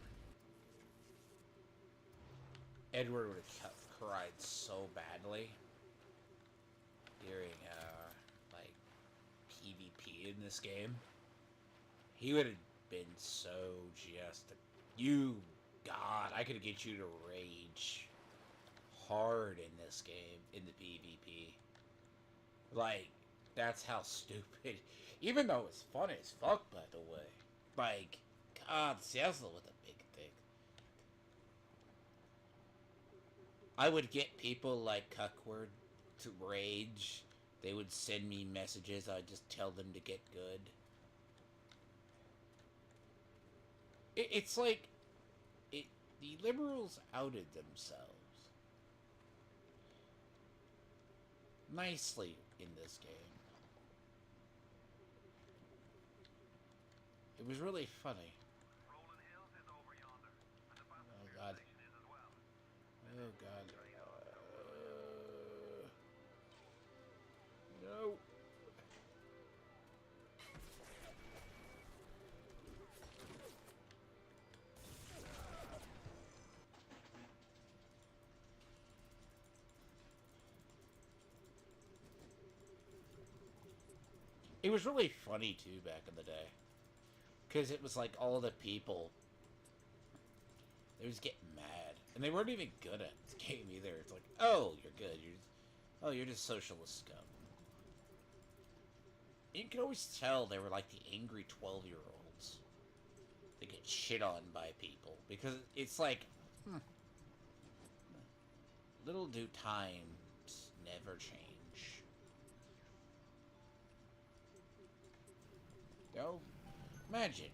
Edward would have cried so badly during, like, PvP in this game. He would have been so just... God, I could get you to rage hard in this game, in the PvP. Like, that's how stupid... Even though it's fun as fuck, by the way. Like, God, Cecil with a big thing. I would get people like Cuckward to rage. They would send me messages. I'd just tell them to get good. It's like... the liberals outed themselves nicely in this game. It was really funny. Rolling Hills is over yonder, and the fastest Oh God. station is as well. Oh God. No. It was really funny too back in the day. Because it was like all the people, they was getting mad. And they weren't even good at the game either. It's like, oh, you're good. You're just socialist scum. You can always tell they were like the angry 12-year-olds. They get shit on by people. Because it's like, little do times never change. No? Imagine.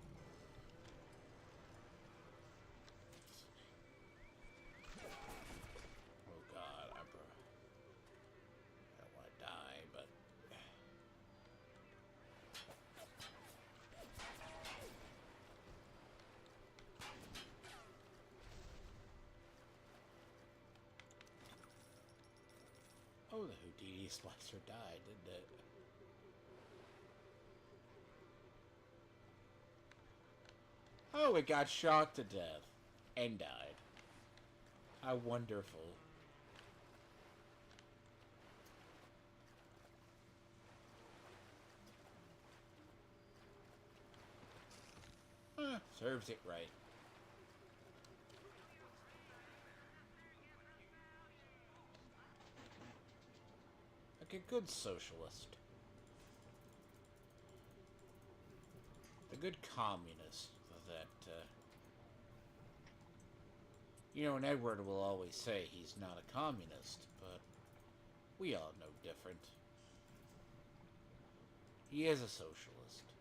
Oh God, I don't want to die, but... Oh, the Houdini Splicer died, didn't it? Oh, it got shot to death. And died. How wonderful. Serves it right. Like a good socialist. The good communist that, and Edward will always say he's not a communist, but we all know different. He is a socialist.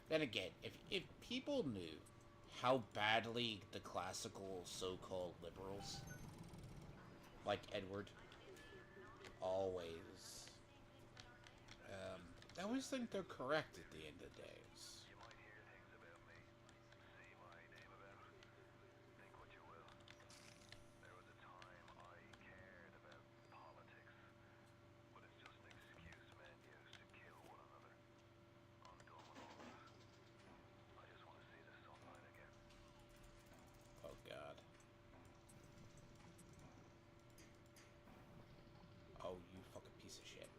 Then again, if people knew how badly the classical so-called liberals, like Edward, always, I always think they're correct at the end of the days. You might hear things about me, see my name about, think what you will. There was a time I cared about politics, but it's just an excuse men use to kill one another. I'm done with all that. I just want to see the sunlight again. Oh God. Oh, you fucking piece of shit.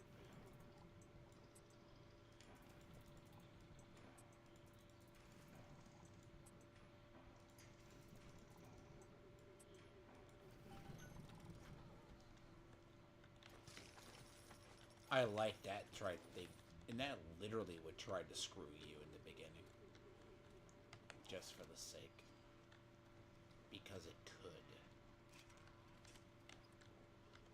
I like that thing, and that literally would try to screw you in the beginning, just for the sake, because it could.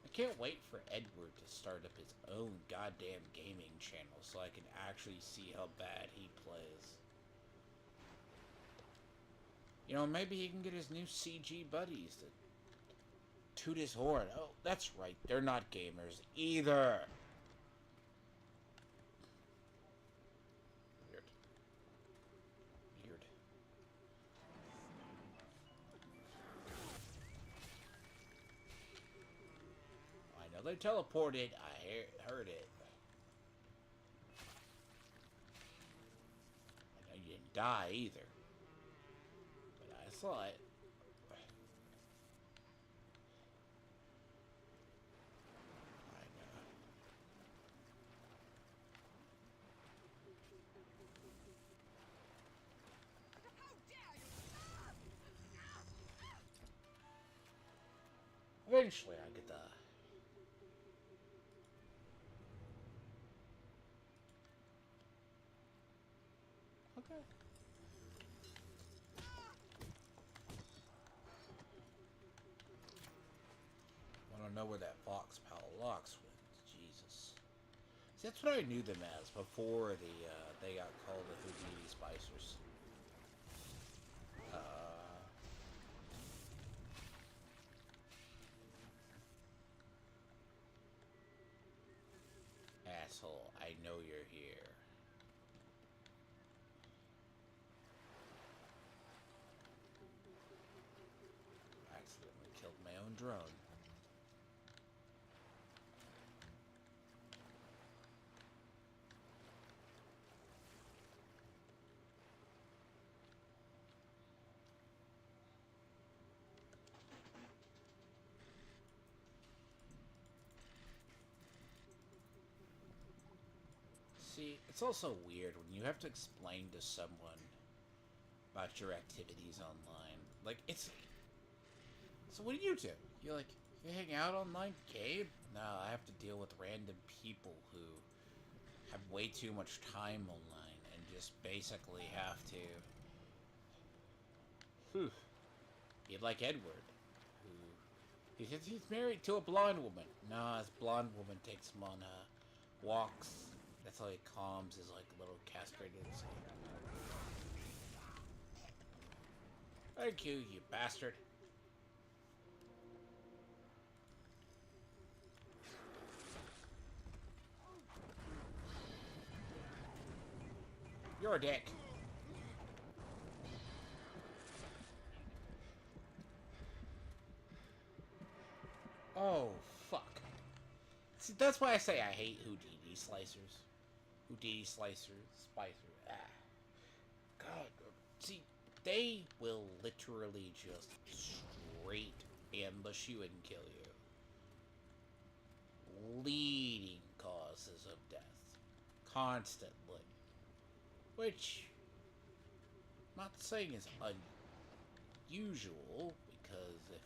I can't wait for Edward to start up his own goddamn gaming channel so I can actually see how bad he plays. Maybe he can get his new CG buddies to toot his horn. Oh, that's right, they're not gamers either. Weird. I know they teleported. I heard it. I know you didn't die either. But I saw it. Eventually I get the... Okay. I don't know where that Fox Pal Locks went. Jesus. See, that's what I knew them as before they got called the Houdini Spicers. Asshole, I know you're here. Accidentally killed my own drone. See, it's also weird when you have to explain to someone about your activities online. Like, it's... So what do? You're like, you hang out online, Gabe? No, I have to deal with random people who have way too much time online and just basically have to... Be like Edward, who... He's married to a blonde woman. Nah, this blonde woman takes him on walks. That's how he calms his, like, little castrated son. Thank you, you bastard. You're a dick. Oh, fuck. See, that's why I say I hate Houdini slicers. Houdini slicers, spicer. Ah. God. See, they will literally just straight ambush you and kill you. Leading causes of death. Constantly. Which, not saying is unusual, because if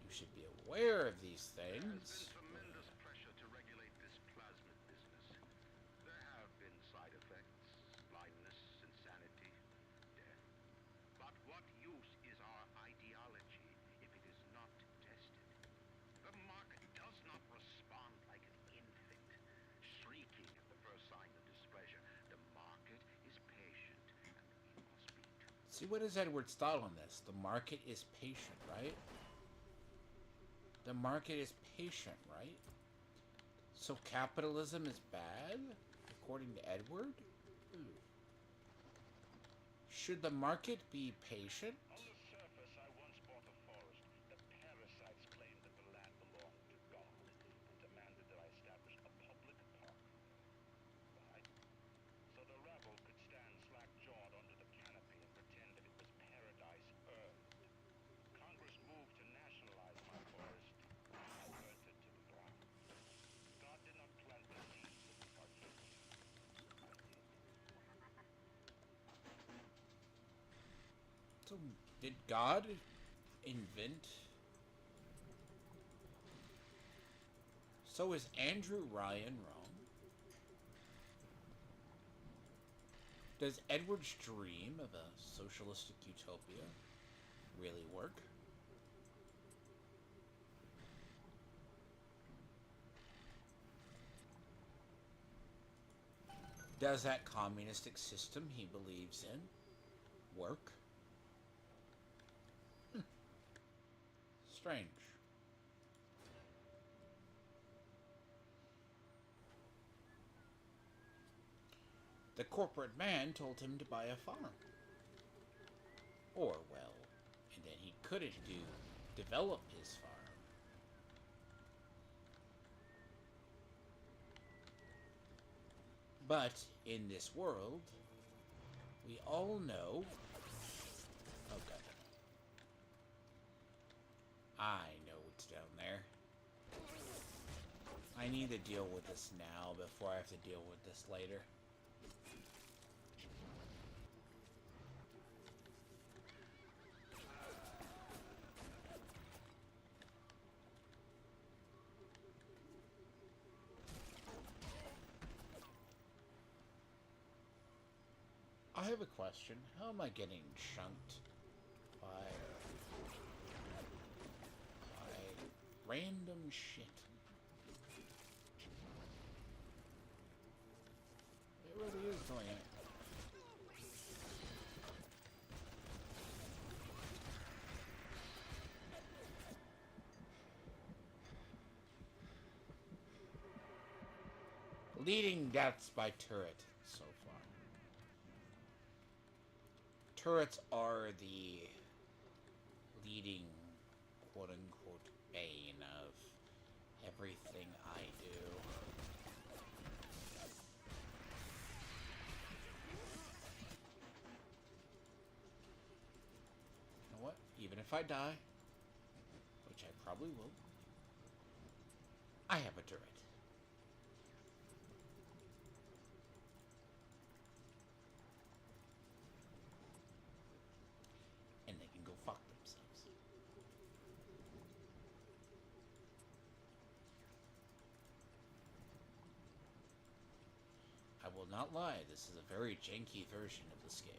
you should be aware of these things. There's been tremendous See, what is Edward's thought on this? The market is patient, right? The market is patient, right? So capitalism is bad, according to Edward? Ooh. Should the market be patient? On the surface, I once bought a forest. The parasites claimed that the land belonged to God and demanded that I establish a public park. Why? So the rabble could stand slack-jawed under the canopy and pretend that it was paradise earned. Congress moved to nationalize my forest. I burnt it to the ground. God did not plant the seeds of the Arcadia. I did. So, did God invent? So is Andrew Ryan wrong? Does Edward's dream of a socialistic utopia really work? Does that communistic system he believes in work? Strange. The corporate man told him to buy a farm. Or, well, and then he couldn't develop his farm. But in this world, we all know. Oh god. I know what's down there. I need to deal with this now before I have to deal with this later. I have a question. How am I getting chunked by random shit? It really is doing it. Leading deaths by turret so far. Turrets are the leading quote-unquote bane of everything I do. You know what? Even if I die, which I probably will, I have a turret. And they can go fuck themselves. I will not lie, this is a very janky version of this game.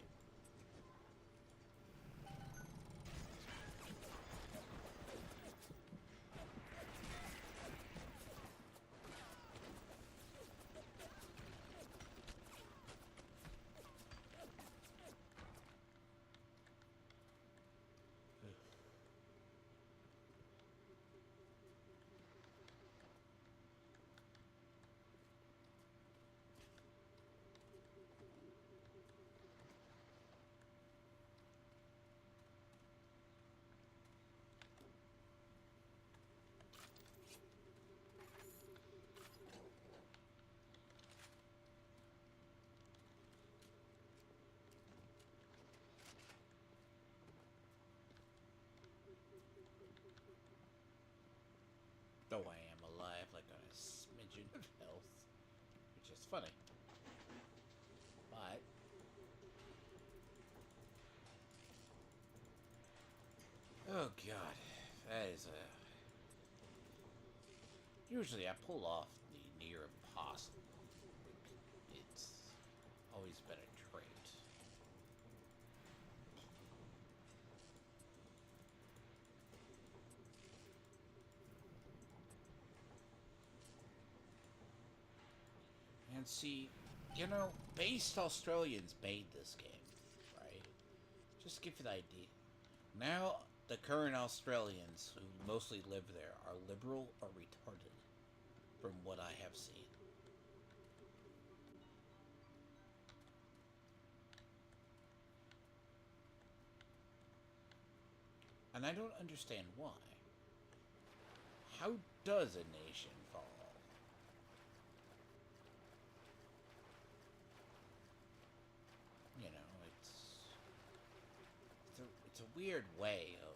Though I am alive like on a smidgen of health, which is funny. But oh god, that is a. Usually I pull off the near impossible. It's always been a trait. And see, you know, based Australians made this game, right? Just give you the idea. Now, the current Australians who mostly live there are liberal or retarded, from what I have seen. And I don't understand why. How does a nation fall? You know, it's a weird way of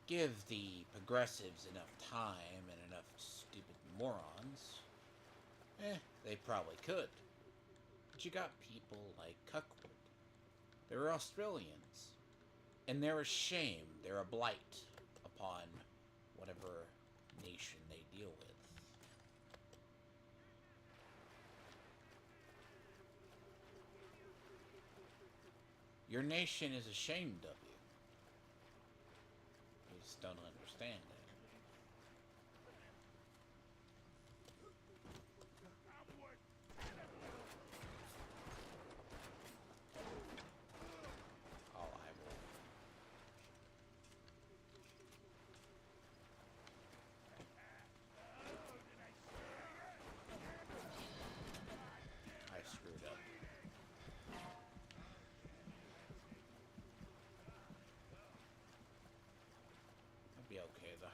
give the progressives enough time and enough stupid morons. They probably could. But you got people like Cuckwood. They're Australians. And they're a shame. They're a blight upon whatever nation they deal with. Your nation is ashamed of you. You just don't understand it. Oh, I will. I screwed up. I'll be okay though.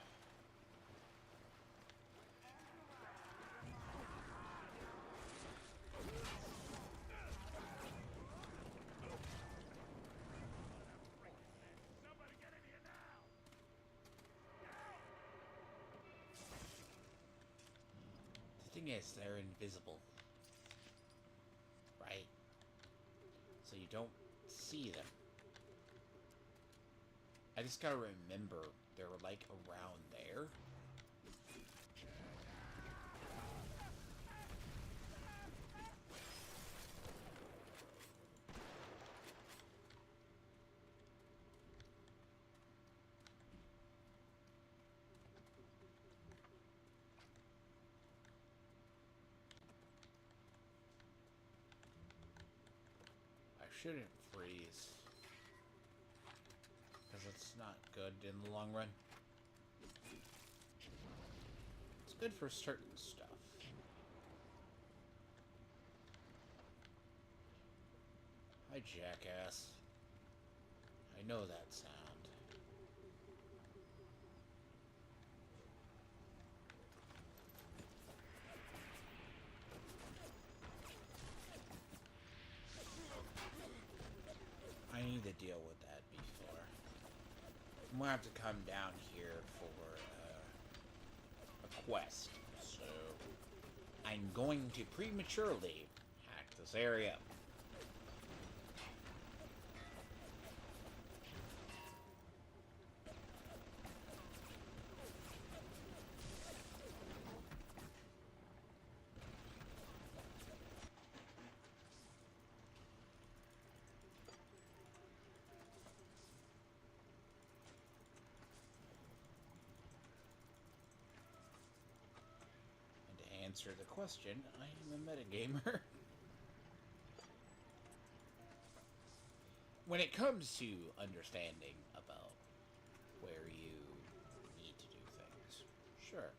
The thing is, they're invisible. Right? So you don't see them. I just gotta remember they're like around there. I shouldn't freeze, because it's not good in the long run. It's good for certain stuff. Hi, jackass. I know that sound. I need to deal with that before. I'm gonna have to come down here for a quest. So I'm going to prematurely hack this area. Answer the question, I am a metagamer. When it comes to understanding about where you need to do things, sure.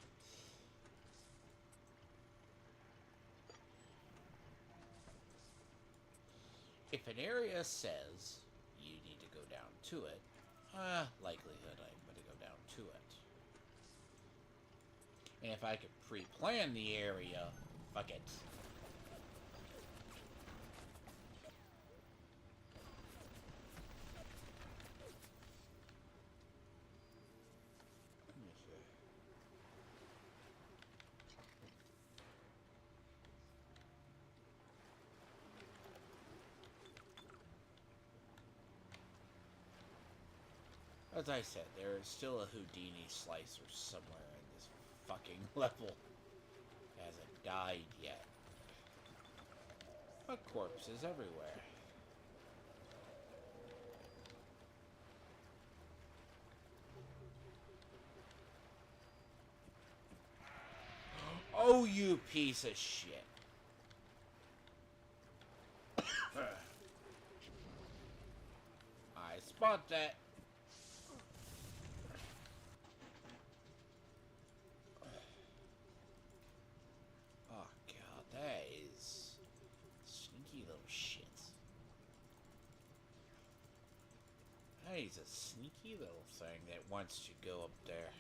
If an area says you need to go down to it, likelihood I'm going to go down to it. And if I could pre-plan the area, fuck it. As I said, there is still a Houdini slicer somewhere in this fucking level. It hasn't died yet. But corpses everywhere. Oh, you piece of shit. I spot that. Oh god, that is sneaky little shit. That is a sneaky little thing that wants to go up there.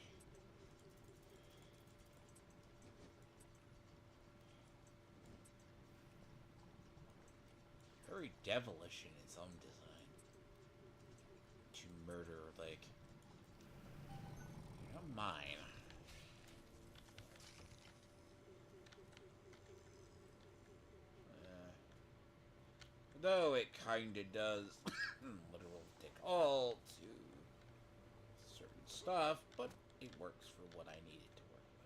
Very devilish in its own design. To murder, like, you're not mine. Though it kinda does literally take all to certain stuff, but it works for what I need it to work with.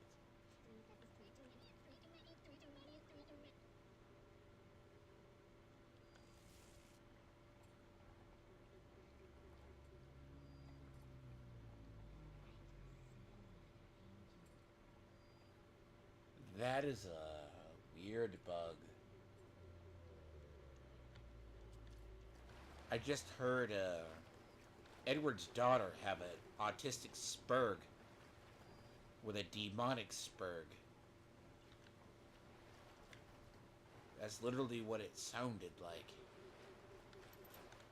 That is a weird bug. I just heard Edward's daughter have an autistic spurg with a demonic spurg. That's literally what it sounded like.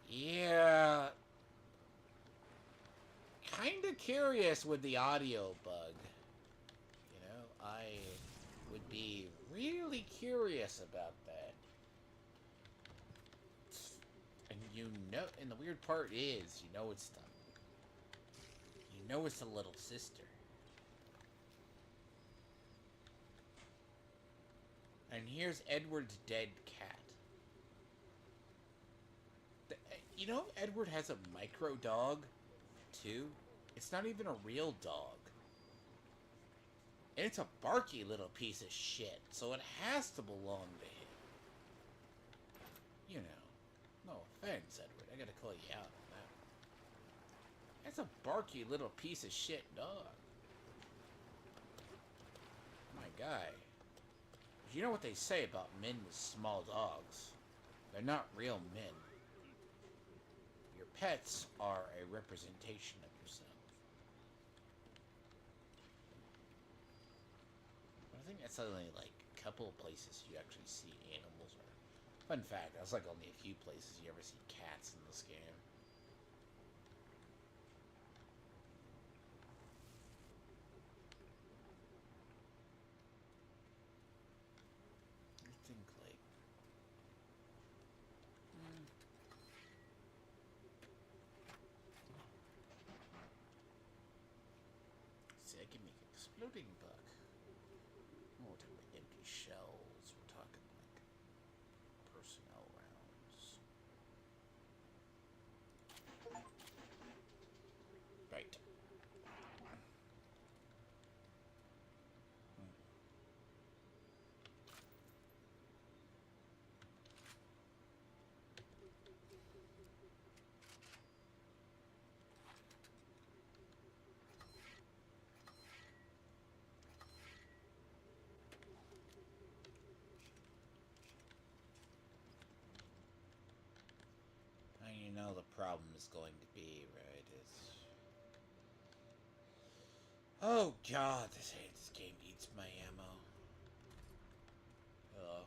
Yeah. Kinda curious with the audio bug. You know, I would be really curious about that. And and the weird part is, it's the little sister. And here's Edward's dead cat. Edward has a micro dog, too. It's not even a real dog. And it's a barky little piece of shit, so it has to belong to him. No offense, Edward. I gotta call you out on that. That's a barky little piece of shit dog. My guy. You know what they say about men with small dogs? They're not real men. Your pets are a representation of yourself. But I think that's only like a couple of places you actually see animals. Fun fact, that's like only a few places you ever see cats in this game. I think like... See, I can make an exploding bug. Oh, we're talking about empty shells. We're talking like personnel rounds. Right. And the problem is going to be, right, oh god, this game eats my ammo. Hello.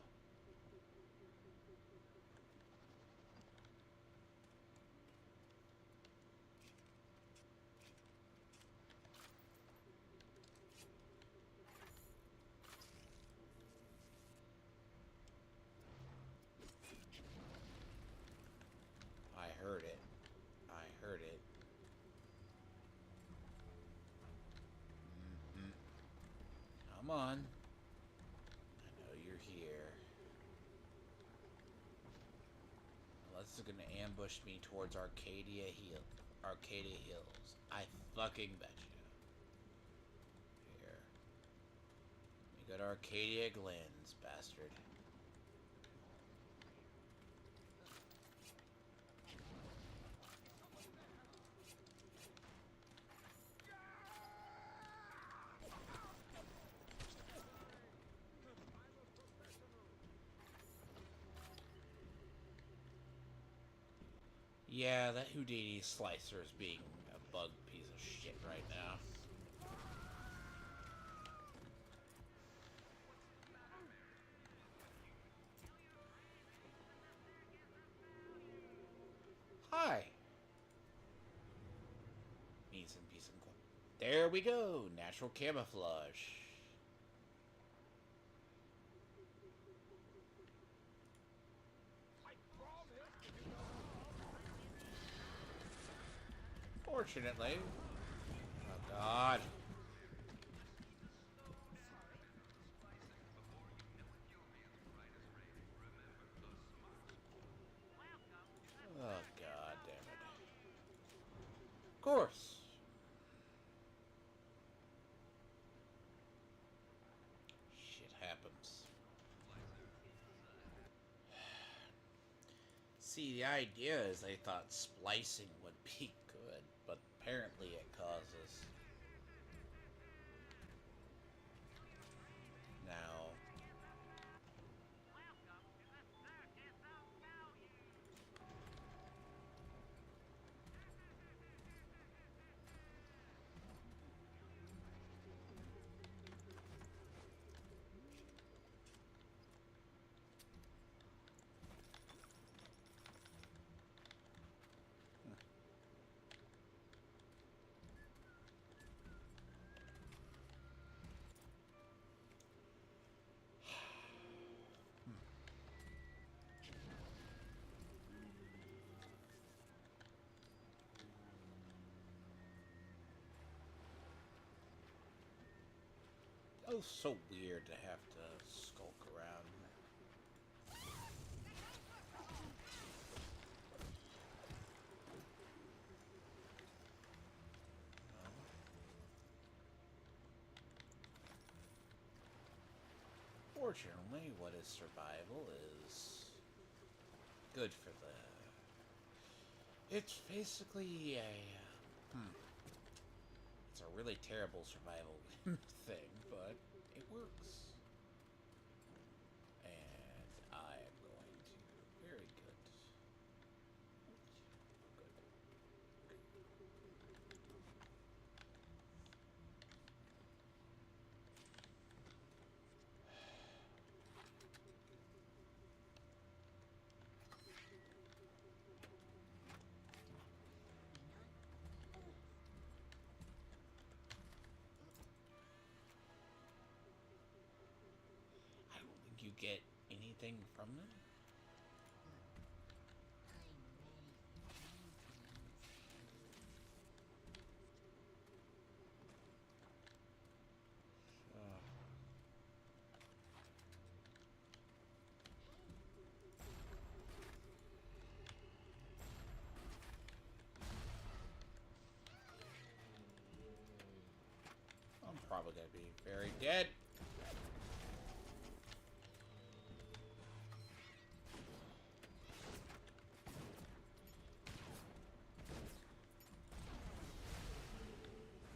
I heard it. Come on. I know you're here. Unless it's gonna ambush me towards Arcadia Hills. I fucking bet you. Here. You got Arcadia Glens, bastard. Yeah, that Houdini slicer is being a bug piece of shit right now. Hi. Need some peace and quiet. There we go. Natural camouflage. Fortunately. Oh god. Oh god damn it. Of course. Shit happens. See, the idea is they thought splicing would be good, but apparently it causes. Now, oh, so weird to have to skulk around. Fortunately, what is survival is good for the. It's basically a. It's a really terrible survival thing, but it works. And I am going to. Very good. Good. I don't think you get anything from them. I'm probably gonna be very dead.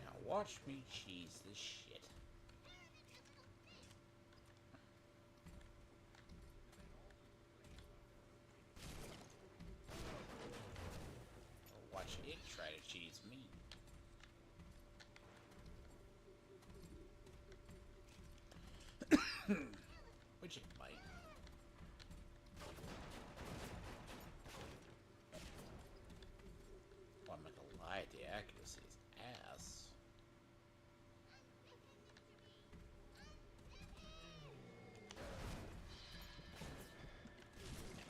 Now watch me cheese this shit. Or watch it try to cheese me. Which it might. Well, I'm not gonna lie, the accuracy is ass.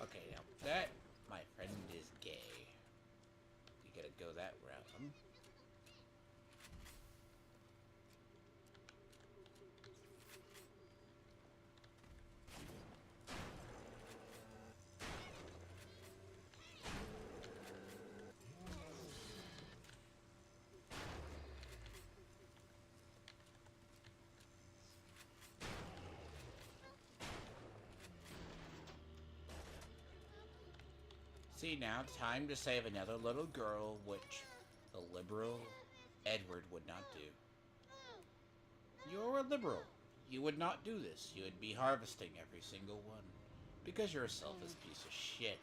Okay, now that, my friend, is gay. You gotta go that route. See now, time to save another little girl, which the liberal Edward would not do. You're a liberal. You would not do this. You would be harvesting every single one. Because you're a selfish piece of shit.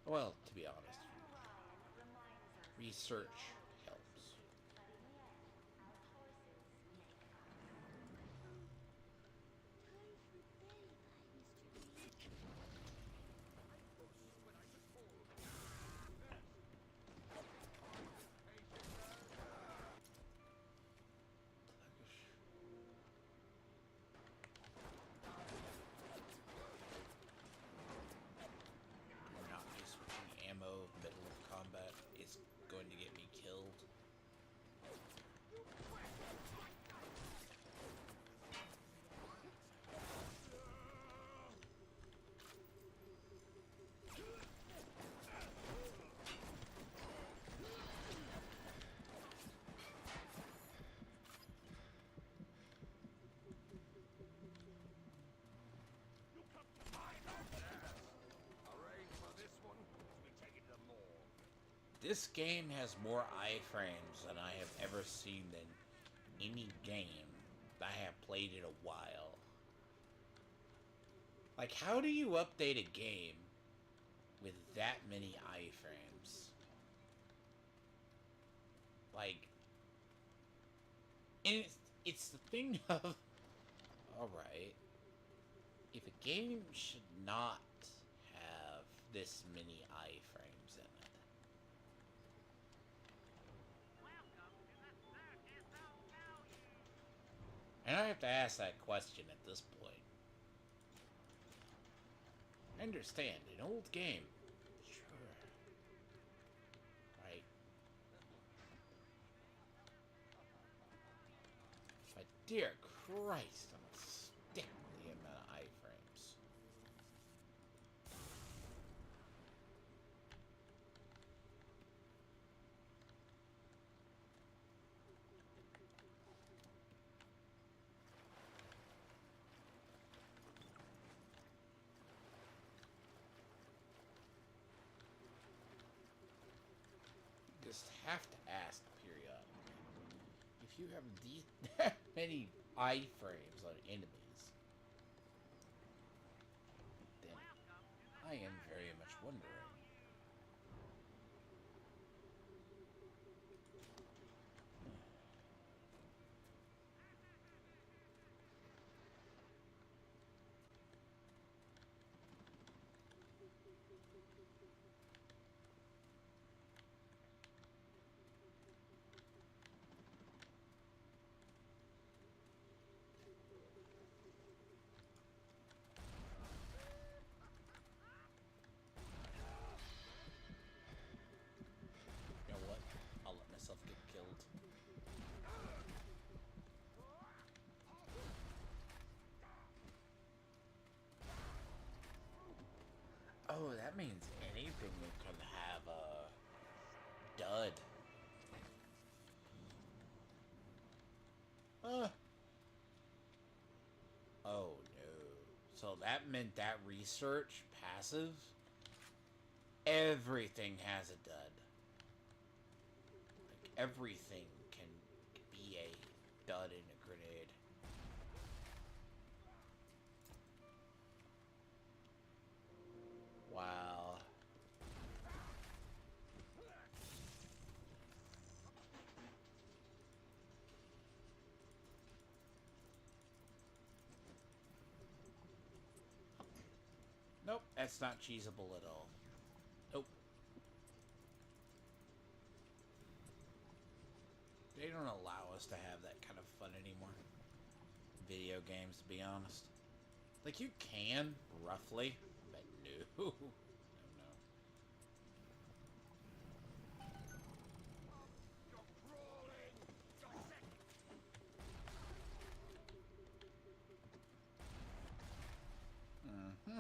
Well, to be honest, Ryan reminds us research helps. but in the end, our choices make us. Time for bedtime, Mr. Reed. Not me switching ammo middle of combat is going to get me killed. This game has more iframes than I have ever seen in any game I have played in a while. Like, how do you update a game with that many iframes? Like, and it's the thing of, alright, if a game should not have this many iframes in it, and I have to ask that question at this point. I understand, an old game. Sure. Right. But dear Christ, I'm a stick with the amount of iframes. Just have to ask periodically, if you have that many iframes on enemies, then I am very much wondering. You know what? I'll let myself get killed. Oh, that means anything can have a dud. Oh no. So that meant that research passive, everything has a dud. Like everything can be a dud in a grenade. Wow. Nope, that's not cheesable at all. Nope. They don't allow us to have that kind of fun anymore. Video games, to be honest. Like, you can, roughly, but no. No, no. Mm-hmm.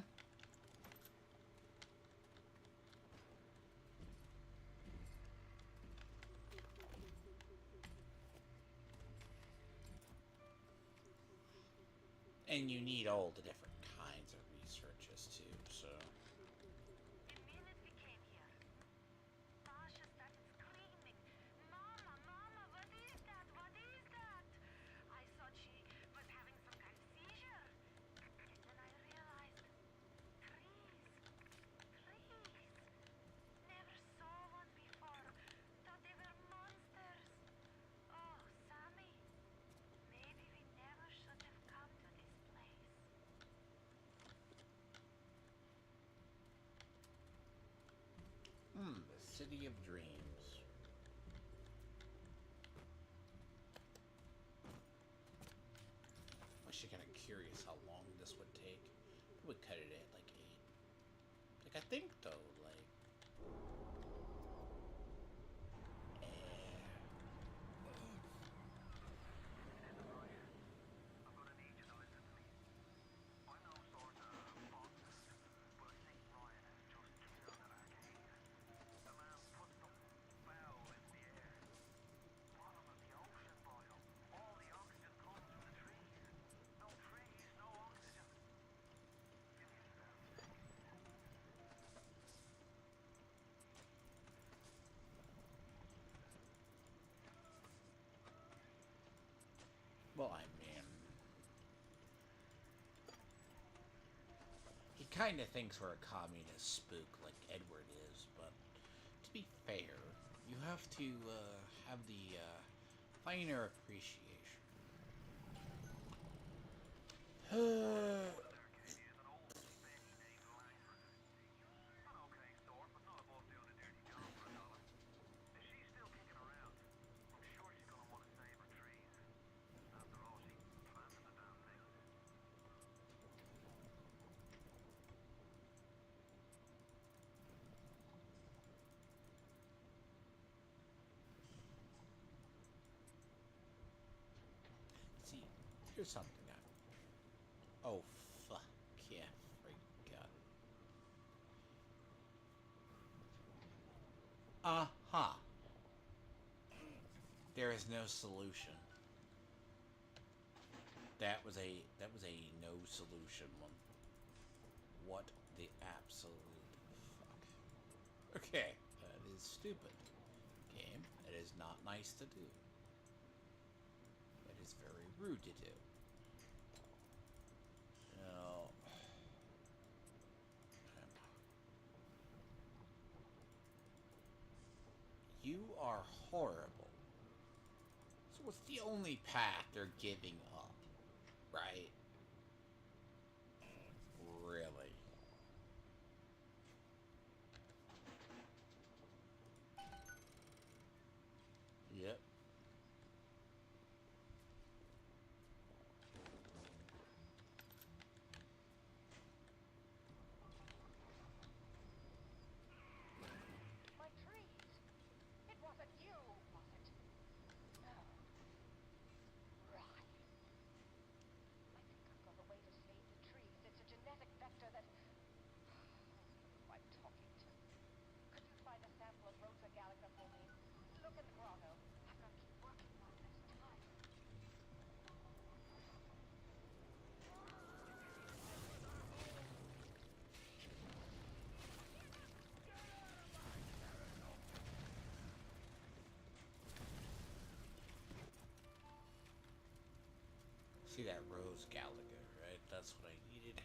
And you need all the different kinds of researches too, so. The minute we came here, Tasha started screaming, "Mama, Mama, what is that? What is that?" I thought she was having some kind of seizure. And then I realized, trees, trees. City of Dreams. I'm actually kind of curious how long this would take. We would cut it at like 8. Like, I think though, like. I'm gonna need you to listen to me. I'm no sort of botanist, but I think Ryan has just killed an arcade. The man put something foul into the air. Bottom of the ocean, Boyle. All the oxygen comes from the trees. No trees, no oxygen. Give me a spell. Well, I mean, he kind of thinks we're a communist spook like Edward is, but to be fair, you have to have the finer appreciation. Arcadia is an old Benny named Langford. An okay sort, but not above doing a dirty job for $1. If she's still kicking around, I'm sure she's gonna want to save her trees. After all, she planted the damn thing. See, here's something I. Oh, fuck. Yeah, forgot. Aha. There is no solution. That was a no solution one. What the absolute fuck? Okay, that is stupid. Game, that is not nice to do. That is very rude to do. No. You are horrible. So what's the only path they're giving up? Right? Really? Yep. My trees! It wasn't you, was it? No. Right. I think I've got a way to save the trees. It's a genetic vector that... Who I'm talking to. Could you find a sample of Rosa gallica for me? Look in the grotto. I've got to keep working while there's time. See that Rose Gallagher, right? That's what I needed.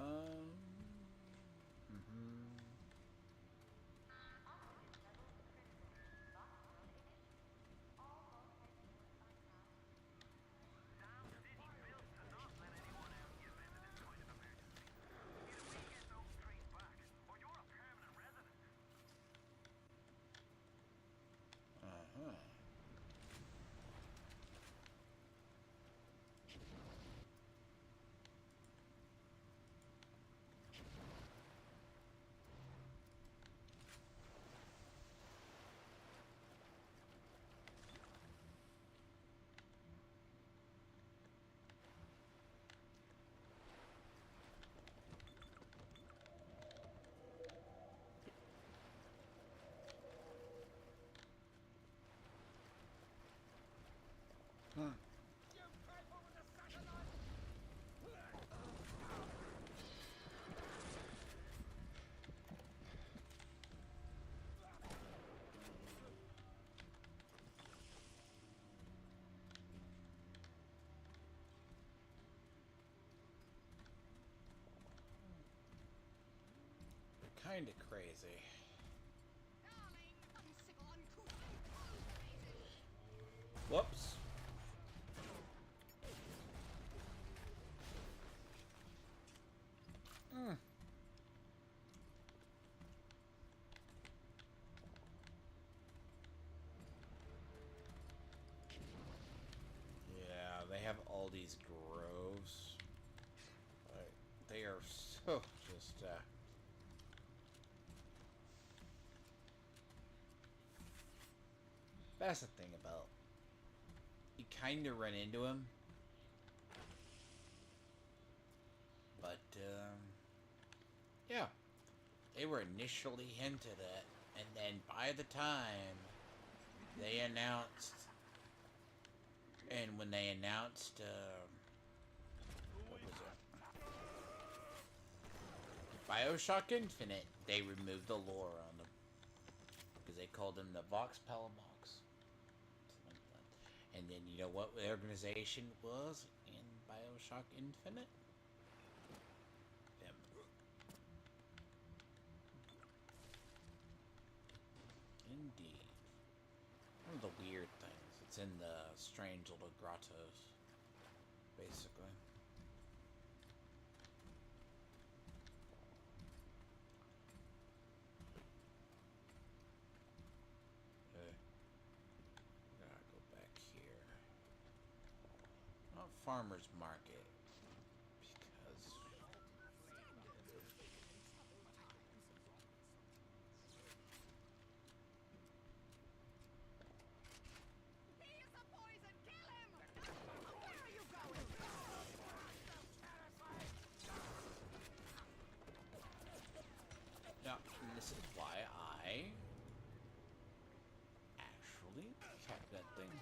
Mhm. Damn city built to not let anyone out in the event of this kind of emergency. Either we get those trees back, or you're a permanent resident. Uh-huh. Hmm. You pipe over the satellite! kind of crazy. Darling, uncivil, uncouth, uncultivated. Whoops. Hmm. Yeah, they have all these groves. But they are so just, That's the thing about... You kind of run into him. But, yeah. They were initially hinted at. And then by the time they announced... And when they announced, what was it? Bioshock Infinite, they removed the lore on them. Because they called them the Vox Palamox. Something like that. And then you know what the organization was in Bioshock Infinite? Them. Indeed. One of the weird things. It's in the strange little grottos, basically. Gotta go back here. Not farmer's market. Because... He is a poison! Kill him! Where are you going? Now, this is why I actually kept that thing.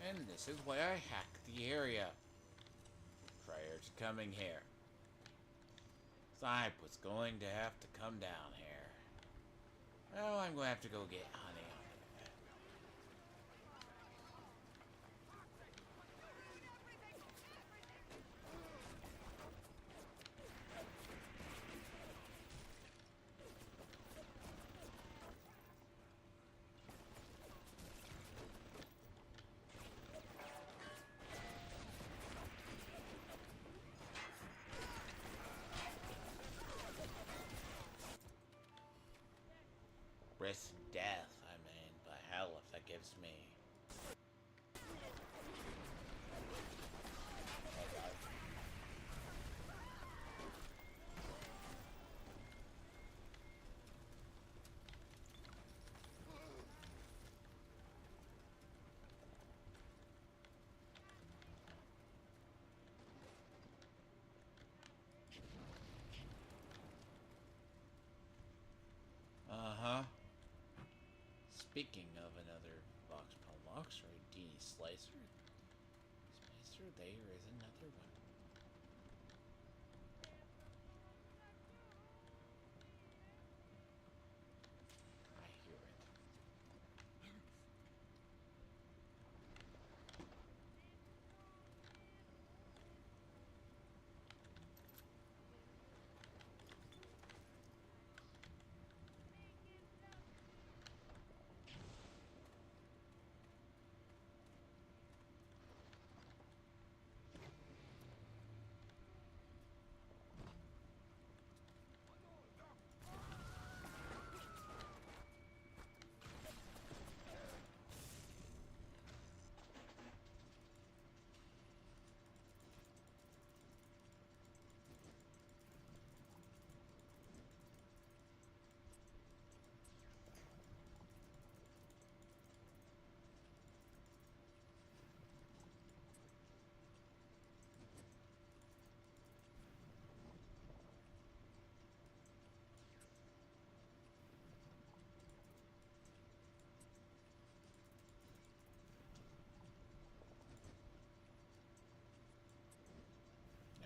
And this is why I hacked the area prior to coming here. So I was going to have to come down here. Well, I'm going to have to go get honey on it. Risk death, I mean, but hell if that gives me... Uh-huh. Speaking of another Vox Palox, or D Slicer. Slicer, there is another one. I hear it.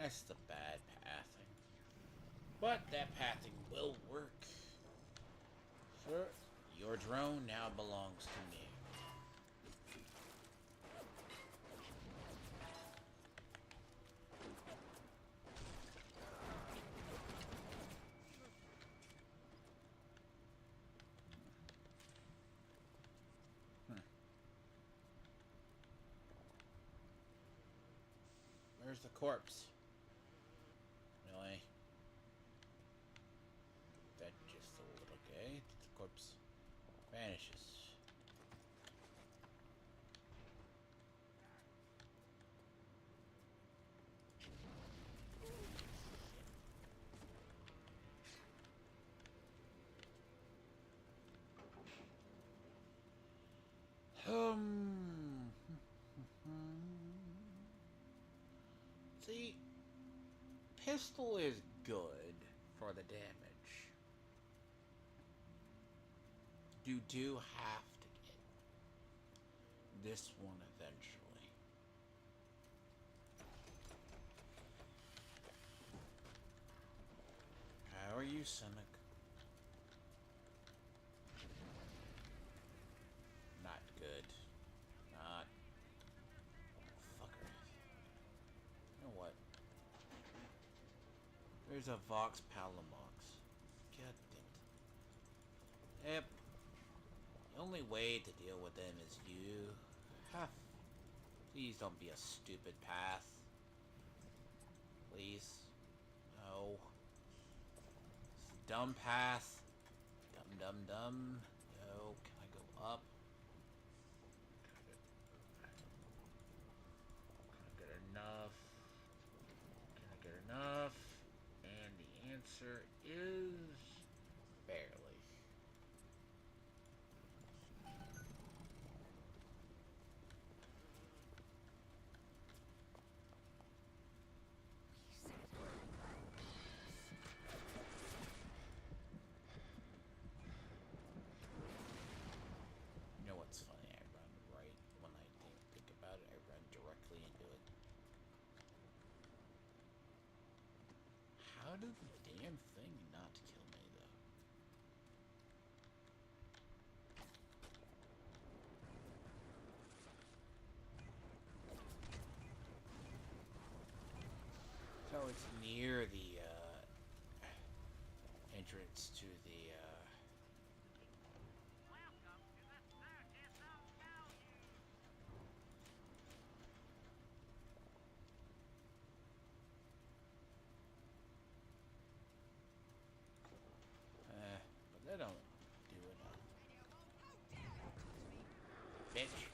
That's the bad pathing. But that pathing will work. Sure, your drone now belongs to me. Where's the corpse? Really? That just a little gay. The corpse vanishes. See, pistol is good for the damage. You do have to get this one eventually. How are you, Sonic? Not good. Not. Fucker. You know what? There's a Vox Palamox. God damn it. Yep. The only way to deal with them is you have. Please don't be a stupid path. Please. No. It's a dumb path. Dumb. No. Can I go up? Can I get enough? Can I get enough? And the answer is barely. You know what's funny? I run right when I think about it. I run directly into it. How did the damn thing not kill me, though? So it's near the entrance to the Welcome to the Circus of Value. but they don't do enough. Bitch.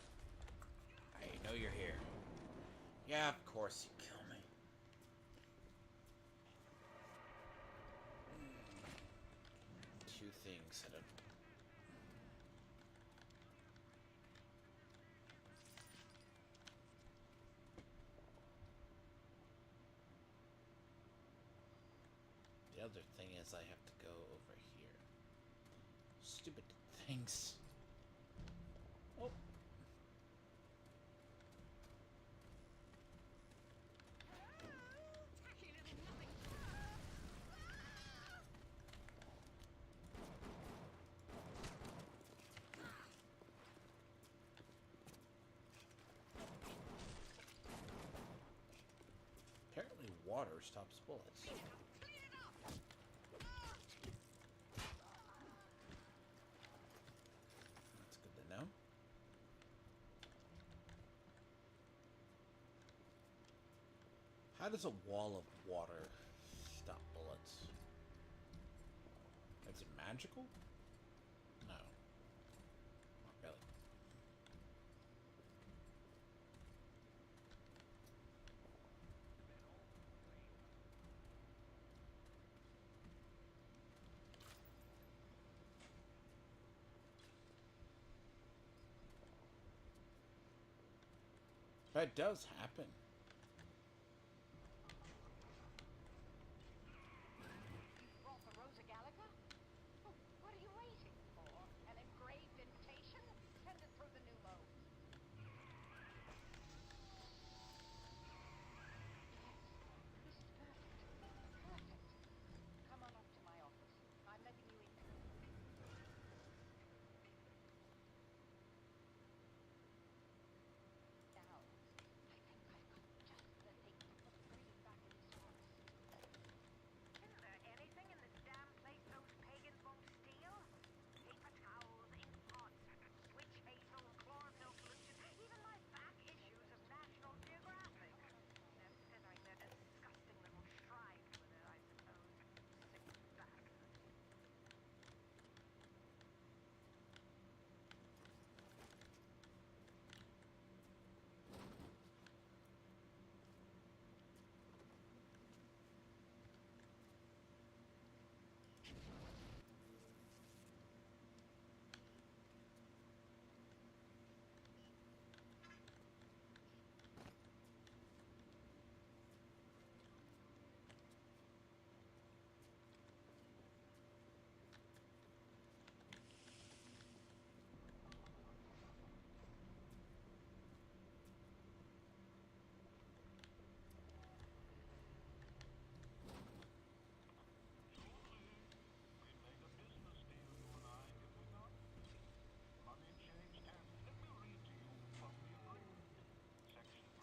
I know you're here. Yeah, of course you kill me. Two things that have... The other thing is I have to go over here. Stupid things. Oh. Tacky little nothing. Apparently water stops bullets. Clean it up. That's good to know. How does a wall of water stop bullets? Is it magical? No. Not really. That does happen. You brought the Rosa Gallica? Oh, what are you waiting for? An engraved invitation? Send it through the new mode. Yes, this is perfect. Perfect. Come on up to my office. I'm letting you in now. Now, I think I've got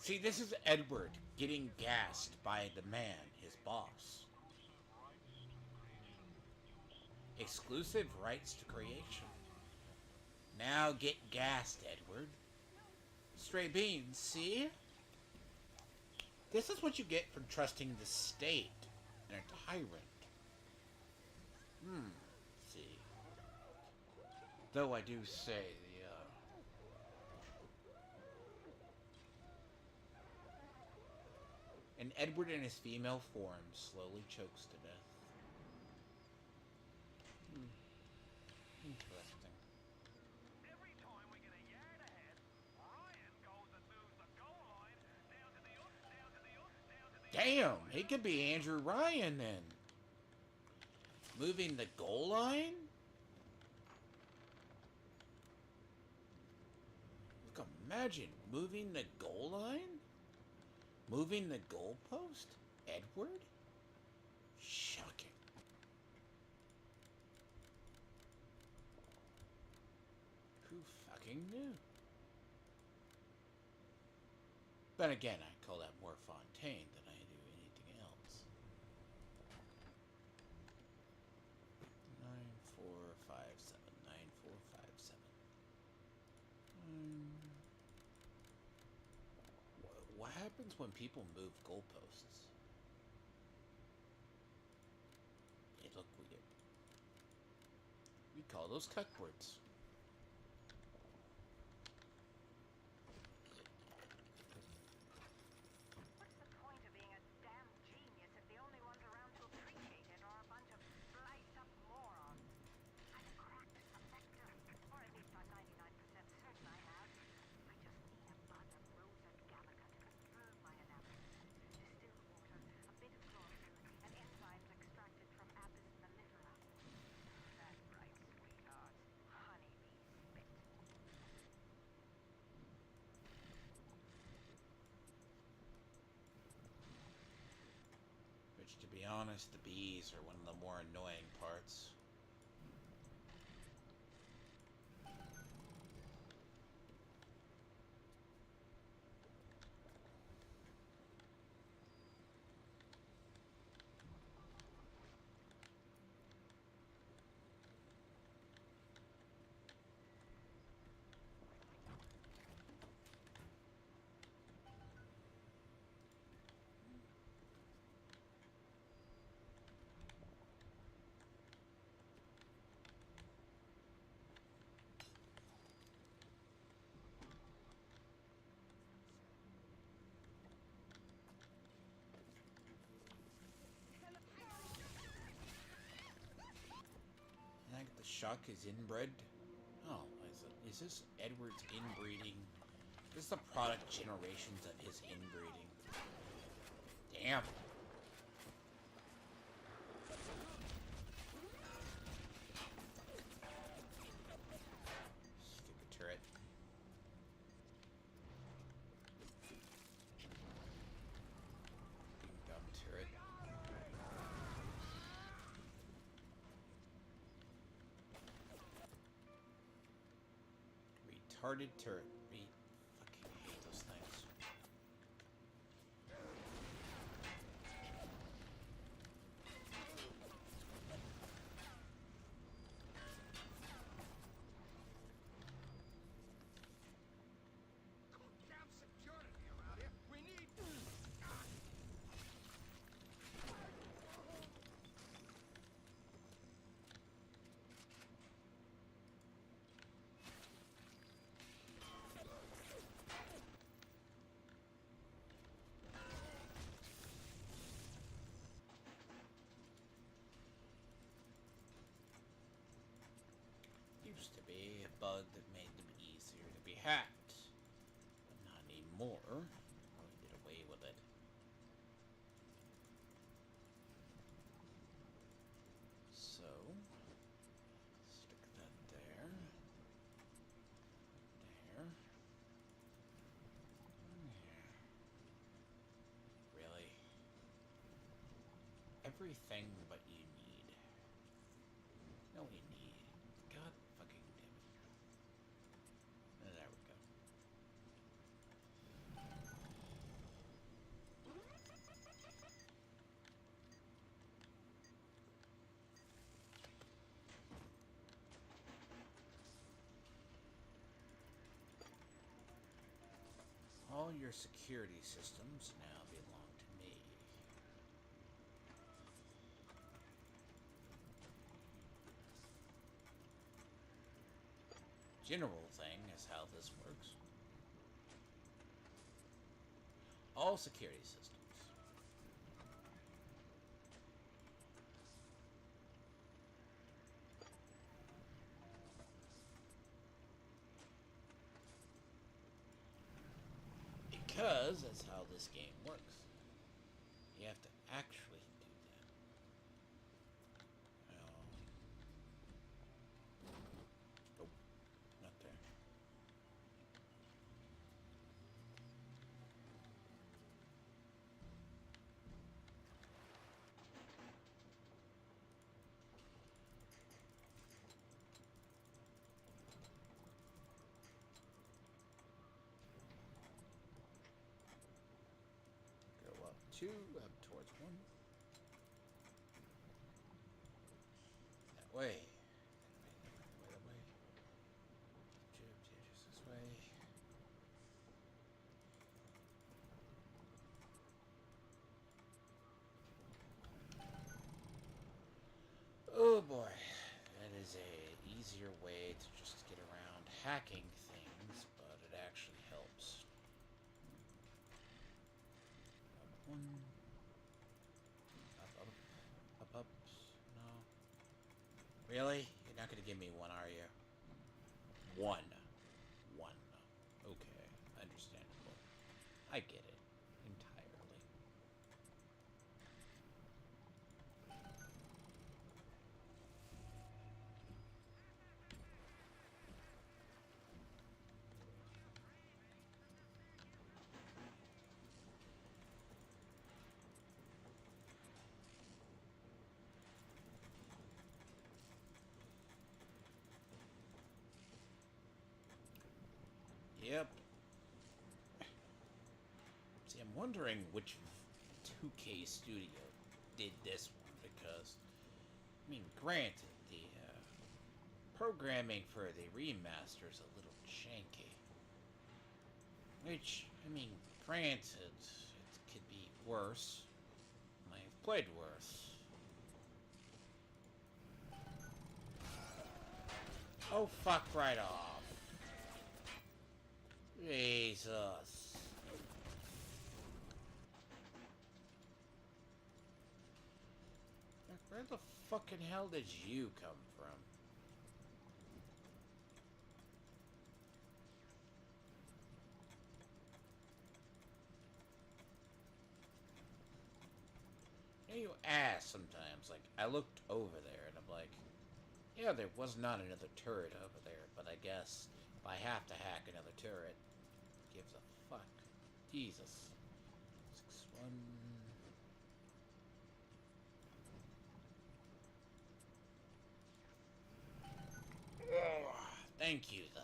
See, this is Edward getting gassed by the man, his boss. Exclusive rights to creation. Now get gassed, Edward. Stray beans, see? This is what you get for trusting the state and a tyrant. See. Though I do say and Edward in his female form slowly chokes to death. Interesting. Every time we get a yard ahead, Ryan goes and moves the goal line down to the Damn, he could be Andrew Ryan then. Moving the goal line? Look, imagine moving the goal line? Moving the goalpost? Edward? Shocking. Who fucking knew? But again, I call that more Fontaine than I do anything else. 9457. 9457. What happens when people move goalposts? They look weird. We call those cutboards. What's the point of being a damn genius if the only ones around to appreciate it are a bunch of spliced-up morons? I've cracked the vector, or at least I'm 99% certain I have. I just need a bud of rosette gallica to confirm my analysis. Distilled water, a bit of chlorophyll, and enzymes extracted from Apis mellifera. That's right, sweetheart. Honeybee spit. Which, to be honest, the bees are one of the more annoying parts. And I get the shock is inbred. Oh, is this Edward's inbreeding? This is the product generations of his inbreeding. Damn. Stupid turret. Dumb turret. Retarded turret. Fucking hate those things. Damn security around here. We need. Used to be a bug that made them easier to be hacked. But not anymore. Probably did away with it. So, stick that there. There. There. Really? Everything but you need. No, you need. God fucking damn it. There we go. All your security systems now belong to me. General thing is how this works. All security systems. Because that's how this game works. You have to actually do that. Oh, not there. Go up 2, up towards 1. That way. That way. Just this way. Oh boy. That is a easier way to just get around hacking things, but it actually helps. Up 1. Up. No. Really? You're not gonna give me 1, are you? 1. 1. Okay. Understandable. I get it. Entirely. Yep. See, I'm wondering which 2K studio did this one, because, I mean, granted, the programming for the remaster is a little janky. Which, I mean, granted, it could be worse. I've played worse. Oh, fuck right off. Jesus. Where the fucking hell did you come from? You know, you ask sometimes, like, I looked over there and I'm like, yeah, there was not another turret over there, but I guess if I have to hack another turret, gives a fuck. Jesus. 6-1. Oh, thank you, though.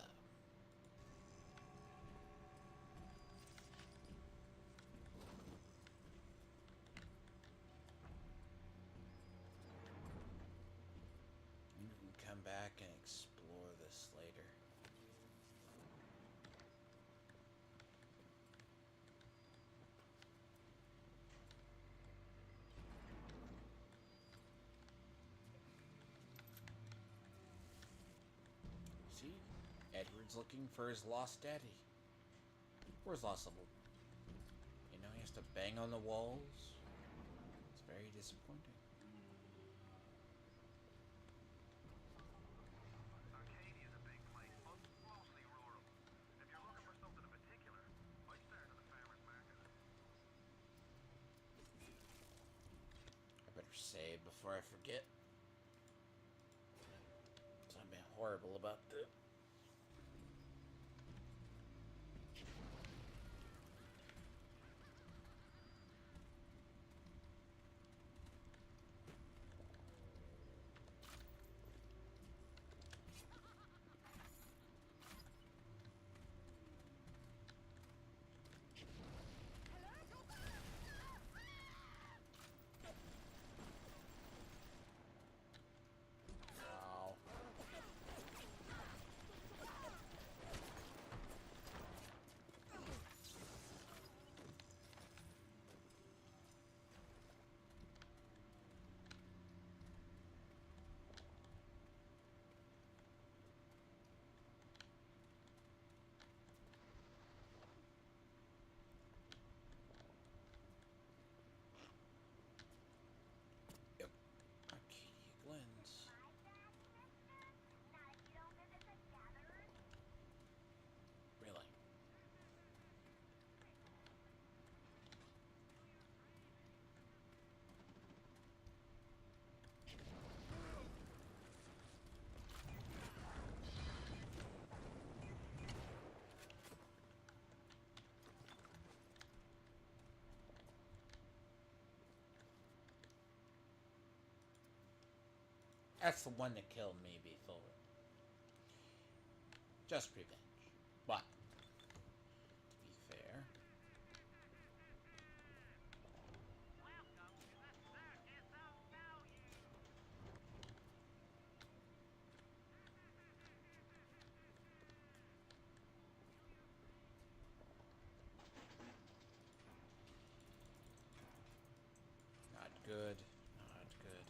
You can come back and explore this later. See? Edward's looking for his lost daddy. Or his lost little... You know, he has to bang on the walls. It's very disappointing. Arcadia's a big place, but mostly rural. If you're looking for something in particular, I'd start at the farmer's market. I better save before I forget. So I've been horrible about this. That's the one that killed me before. Just revenge. But, to be fair, Welcome to the Circus of Value. not good. Not good.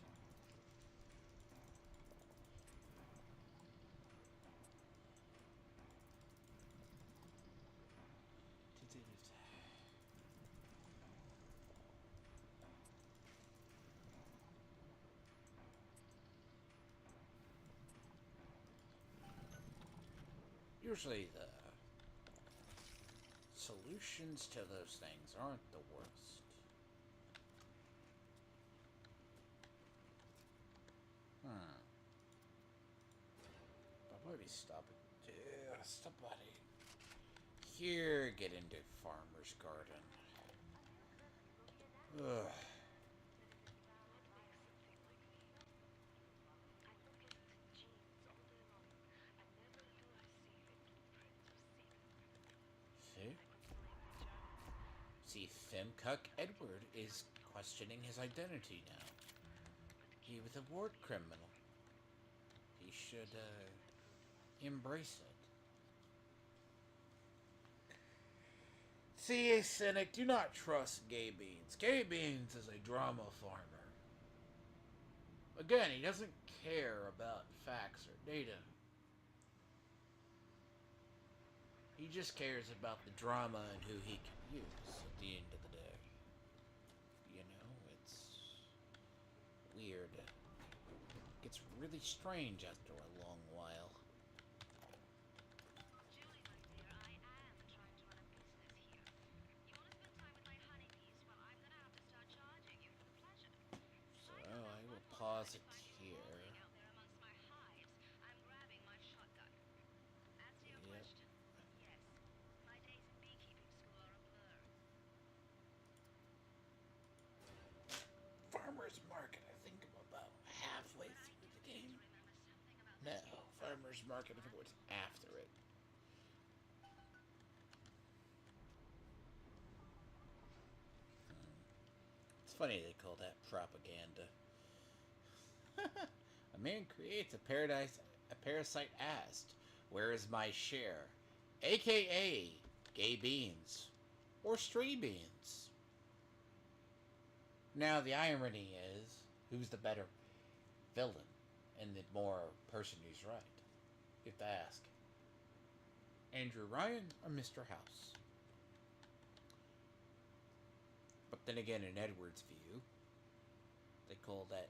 Usually the solutions to those things aren't the worst. I'll probably stop it. Somebody here get into Farmer's Garden. Ugh. See? See, Femcuck Edward is questioning his identity now. He was a war criminal. He should, embrace it. See, Cynic, do not trust Gay Beans. Gay Beans is a drama farmer. Again, he doesn't care about facts or data. He just cares about the drama and who he can use at the end of the day. You know, it's weird. It gets really strange after a long while. Julie, my dear, I am trying to run a business here. You want to spend time with my honeybees? Well, I'm gonna have to start charging you for the pleasure. So I will pause it here. Out there amongst my hives, I'm grabbing my shotgun. As to your Yep. question, yes, my days in beekeeping school are a blur. Farmer's Market, I think I'm about halfway through the game. No, Farmer's Market, I think it was after it. It's funny they call that propaganda. A man creates a parasite asked, "Where is my share?" AKA gay beans. Or stray beans. Now the irony is, who's the better villain and the more person who's right? You have to ask. Andrew Ryan or Mr. House? But then again, in Edward's view, they call that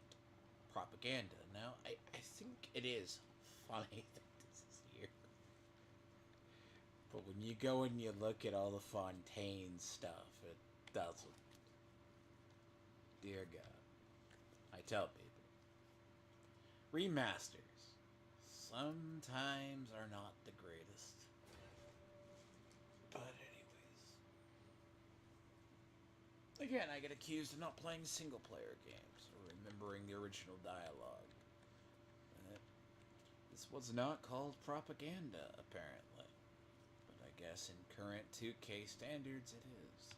propaganda. Now, I think it is funny that this is here. But when you go and you look at all the Fontaine stuff, it doesn't. Dear God. I tell people. Remasters sometimes are not the greatest. But anyways. Again, I get accused of not playing single player games or remembering the original dialogue. This was not called propaganda, apparently. But I guess in current 2K standards it is.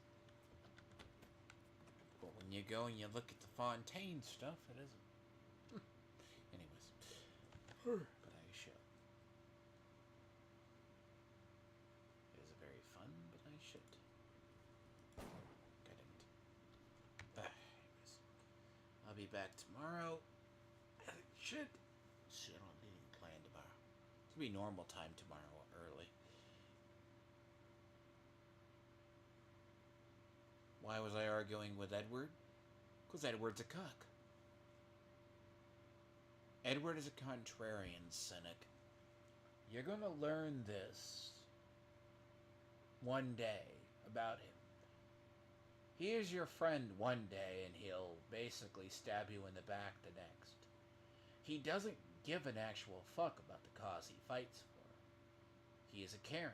But when you go and you look at the Fontaine stuff, it isn't. Anyways. But I shall. It is very fun, but I should. God damn it. Anyways. I'll be back tomorrow. Shit, I don't need any plan tomorrow. It's gonna be normal time tomorrow, early. Why was I arguing with Edward? Because Edward's a cuck. Edward is a contrarian, Cynic. You're gonna learn this one day about him. He is your friend one day, and he'll basically stab you in the back the next. He doesn't give an actual fuck about the cause he fights for. He is a Karen.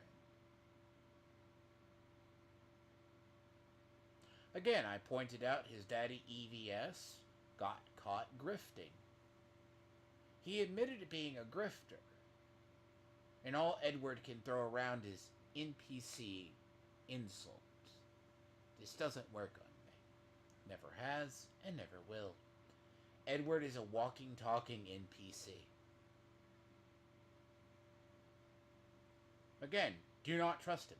Again, I pointed out his daddy EVS got caught grifting. He admitted to being a grifter. And all Edward can throw around is NPC insults. This doesn't work on me. Never has and never will. Edward is a walking, talking NPC. Again, do not trust him.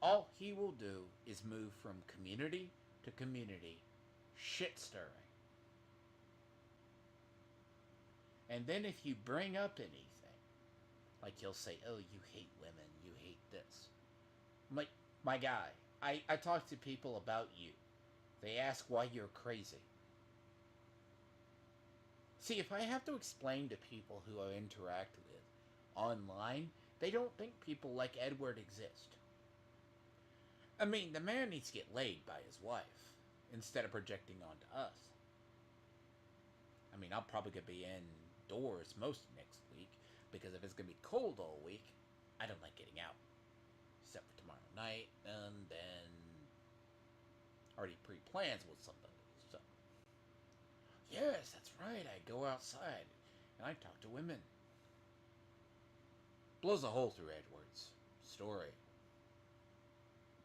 All he will do is move from community to community, shit stirring. And then if you bring up anything, like he'll say, oh, you hate women, you hate this. I'm like, my guy, I talk to people about you. They ask why you're crazy. See, if I have to explain to people who I interact with online, they don't think people like Edward exist. I mean, the man needs to get laid by his wife instead of projecting onto us. I mean, I'm probably going to be indoors most of next week because if it's going to be cold all week, I don't like getting out. Except for tomorrow night, and then already pre-plans with somebody. So, yes, that's right, I go outside and I talk to women. Blows a hole through Edward's story.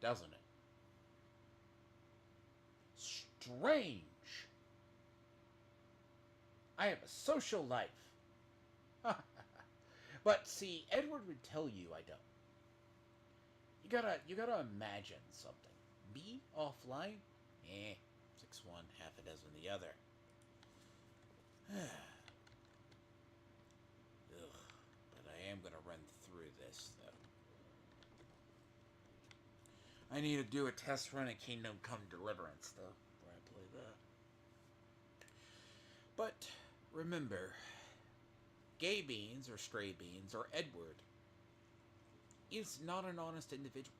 Doesn't it? Strange. I have a social life. But see, Edward would tell you I don't. You gotta imagine something. Me offline? 6'1", half a dozen the other. Ugh, but I am gonna run through this though. I need to do a test run at Kingdom Come Deliverance though, before I play that. But remember, Gay Beans or Stray Beans or Edward is not an honest individual.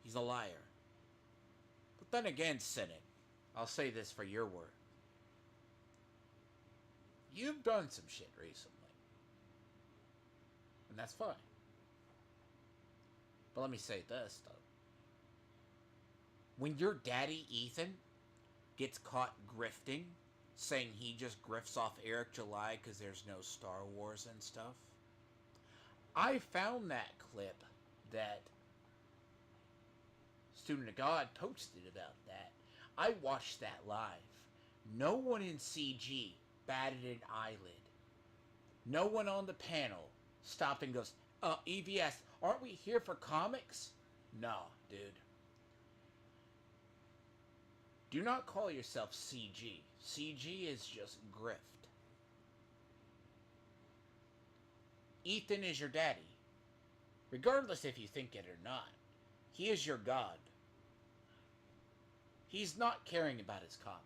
He's a liar. But then again, Cynic, I'll say this for your word. You've done some shit recently. And that's fine. But let me say this, though. When your daddy, Ethan, gets caught grifting, saying he just grifts off Eric July because there's no Star Wars and stuff, I found that clip that Student of God posted about that. I watched that live. No one in CG batted an eyelid. No one on the panel stopped and goes, EVS, aren't we here for comics? Nah, dude. Do not call yourself CG. CG is just grift. Ethan is your daddy. Regardless if you think it or not. He is your god. He's not caring about his comic.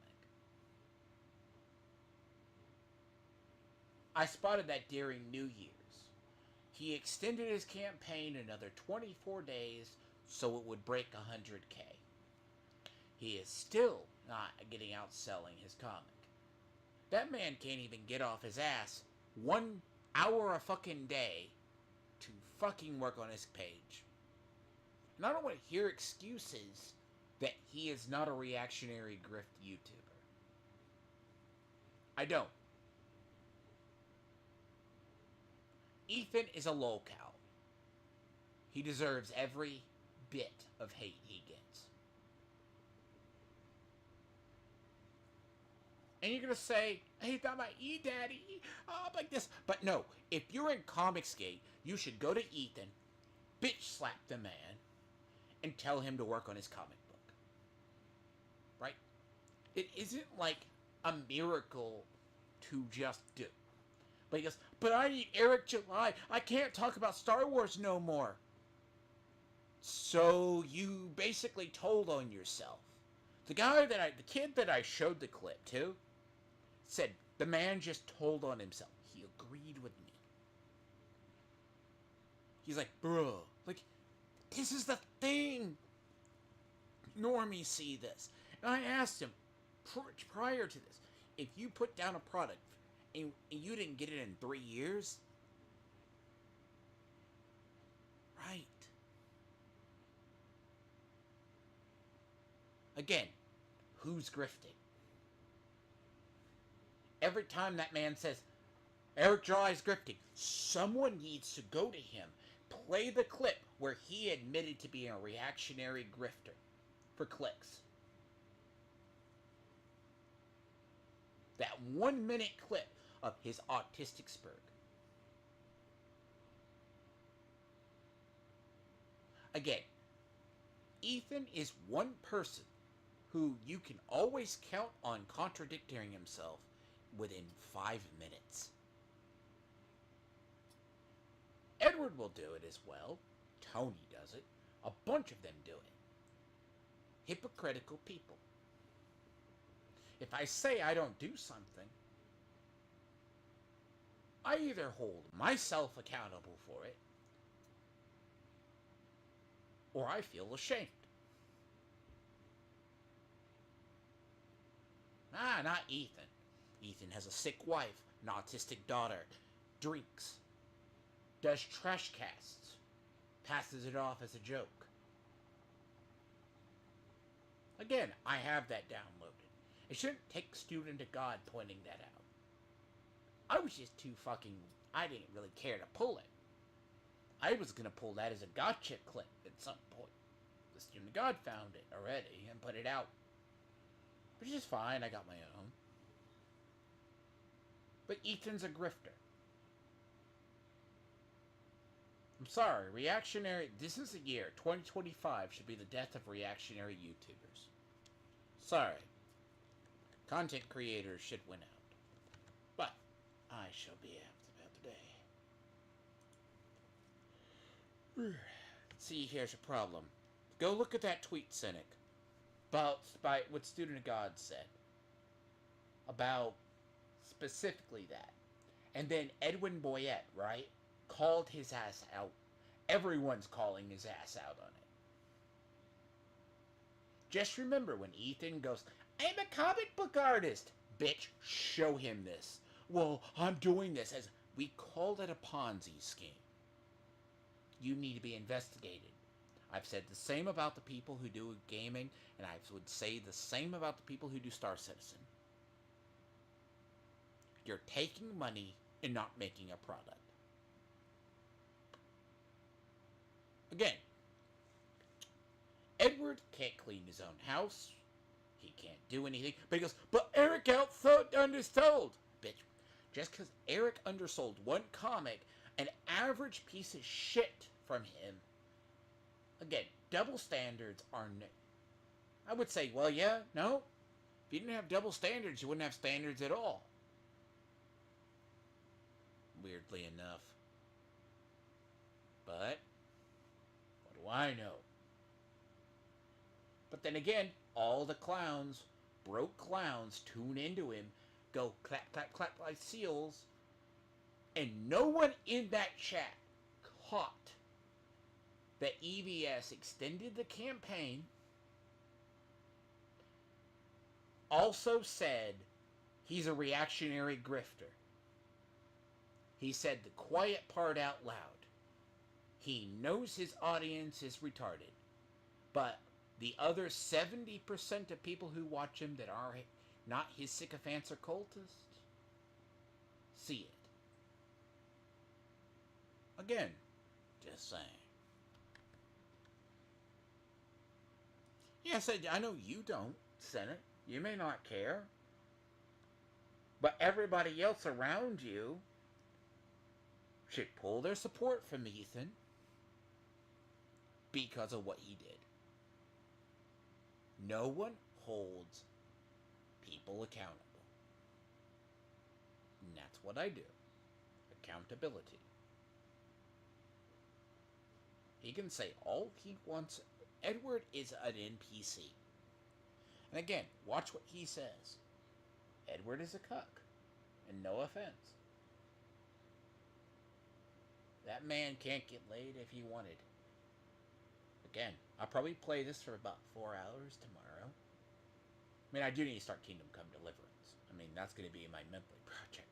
I spotted that during New Year's. He extended his campaign another 24 days so it would break 100K. He is still not getting out selling his comic. That man can't even get off his ass 1 hour a fucking day to fucking work on his page. And I don't want to hear excuses that he is not a reactionary grift YouTuber. I don't. Ethan is a lolcow. He deserves every bit of hate he gets. And you're going to say, hey, that my E-Daddy, like this. But no, if you're in Comicsgate, you should go to Ethan, bitch slap the man, and tell him to work on his comic book. Right? It isn't like a miracle to just do. But he goes, but I need Eric July. I can't talk about Star Wars no more. So you basically told on yourself. The kid that I showed the clip to said the man just told on himself. He agreed with me. He's like, bro, like, this is the thing. Normies see this. And I asked him prior to this, if you put down a product and you didn't get it in 3 years, right? Again, who's grifting? every time that man says, Eric Draw is grifting, someone needs to go to him, play the clip where he admitted to being a reactionary grifter for clicks. That 1 minute clip of his autistic spurt. Again, Ethan is one person who you can always count on contradicting himself within 5 minutes. Edward will do it as well. Tony does it. A bunch of them do it. Hypocritical people. If I say I don't do something, I either hold myself accountable for it, or I feel ashamed. Not Ethan. Ethan has a sick wife, an autistic daughter, drinks, does trash casts, passes it off as a joke. Again, I have that downloaded. It shouldn't take Student of God pointing that out. I was just too fucking... I didn't really care to pull it. I was going to pull that as a gotcha clip at some point. The Student of God found it already and put it out. Which is fine, I got my own. But Ethan's a grifter. I'm sorry, reactionary... This is the year. 2025 should be the death of reactionary YouTubers. Sorry. Content creators should win out. But I shall be out today. See, here's a problem. Go look at that tweet, Cynic. About what Student of God said. About specifically that. And then Edwin Boyette, right? Called his ass out. Everyone's calling his ass out on it. Just remember when Ethan goes, I'm a comic book artist. Bitch, show him this. Well, I'm doing this as... We called it a Ponzi scheme. You need to be investigated. I've said the same about the people who do gaming, and I would say the same about the people who do Star Citizen. You're taking money and not making a product. Again, Edward can't clean his own house. He can't do anything. But he goes, but Eric undersold. Bitch, just because Eric undersold one comic, an average piece of shit from him. Again, double standards are... I would say, well, yeah, no. If you didn't have double standards, you wouldn't have standards at all. Weirdly enough. But... what do I know? But then again, all the clowns, broke clowns, tune into him, go clap, clap, clap like seals, and no one in that chat caught that EVS extended the campaign, also said he's a reactionary grifter. He said the quiet part out loud. He knows his audience is retarded, but the other 70% of people who watch him that are not his sycophants or cultists see it. Again, just saying. Yes, I know you don't, Senate. You may not care. But everybody else around you should pull their support from Ethan because of what he did. No one holds people accountable. And that's what I do. Accountability. He can say all he wants. Edward is an NPC. And again, watch what he says. Edward is a cuck. And no offense. That man can't get laid if he wanted. Again, I'll probably play this for about 4 hours tomorrow. I mean, I do need to start Kingdom Come Deliverance. I mean, that's going to be my monthly project.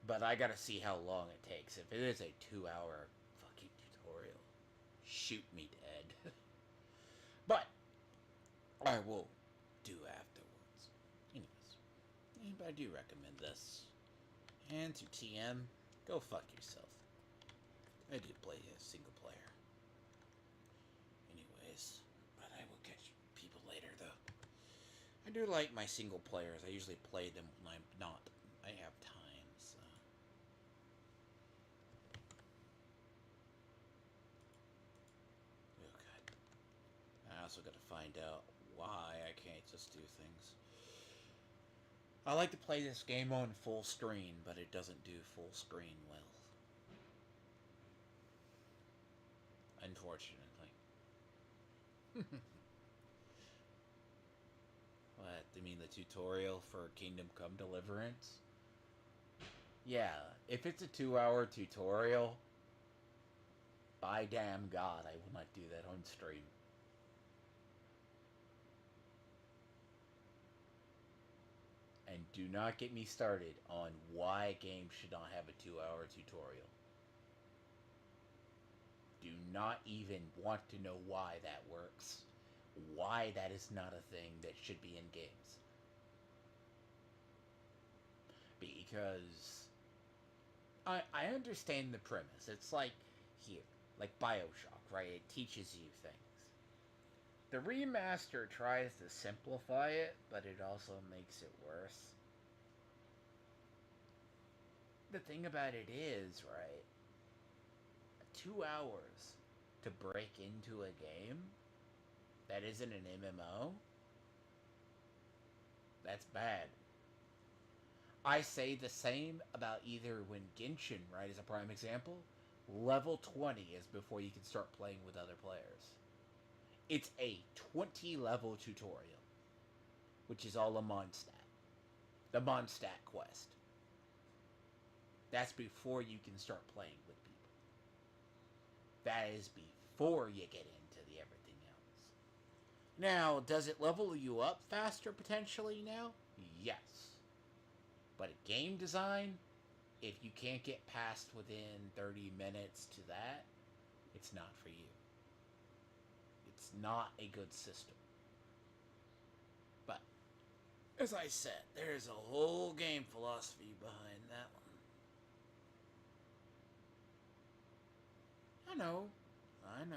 But I gotta see how long it takes. If it is a 2-hour fucking tutorial, shoot me dead. But I will do afterwards. Anyways, I do recommend this. And to TM, go fuck yourself. I do play a single player. Anyways, but I will catch people later though. I do like my single players. I usually play them when I'm not. I have time, so. Oh god. I also gotta find out why I can't just do things. I like to play this game on full screen, but it doesn't do full screen well. Unfortunately. What? You mean the tutorial for Kingdom Come Deliverance? Yeah, if it's a 2-hour tutorial, by damn God, I will not do that on stream. And do not get me started on why games should not have a 2-hour tutorial. Do not even want to know why that works. Why that is not a thing that should be in games. Because I understand the premise. It's like here, like Bioshock, right? It teaches you things. The remaster tries to simplify it, but it also makes it worse. The thing about it is, right? 2 hours to break into a game that isn't an MMO, that's bad. I say the same about either when Genshin, right, is a prime example. Level 20 is before you can start playing with other players. It's a 20 level tutorial, which is all a Mondstadt. The Mondstadt quest. That's before you can start playing with people. That is before you get into the everything else. Now, does it level you up faster potentially now? Yes. But game design, if you can't get past within 30 minutes to that, it's not for you. It's not a good system. But, as I said, there is a whole game philosophy behind that one. I know. I'm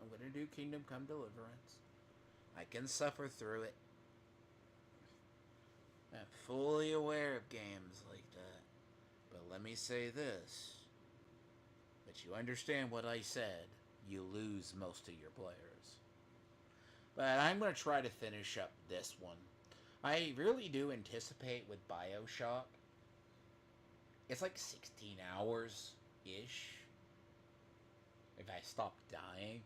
gonna do Kingdom Come Deliverance. I can suffer through it. I'm fully aware of games like that. But let me say this. But you understand what I said. You lose most of your players. But I'm going to try to finish up this one. I really do anticipate with Bioshock. It's like 16 hours-ish. If I stop dying.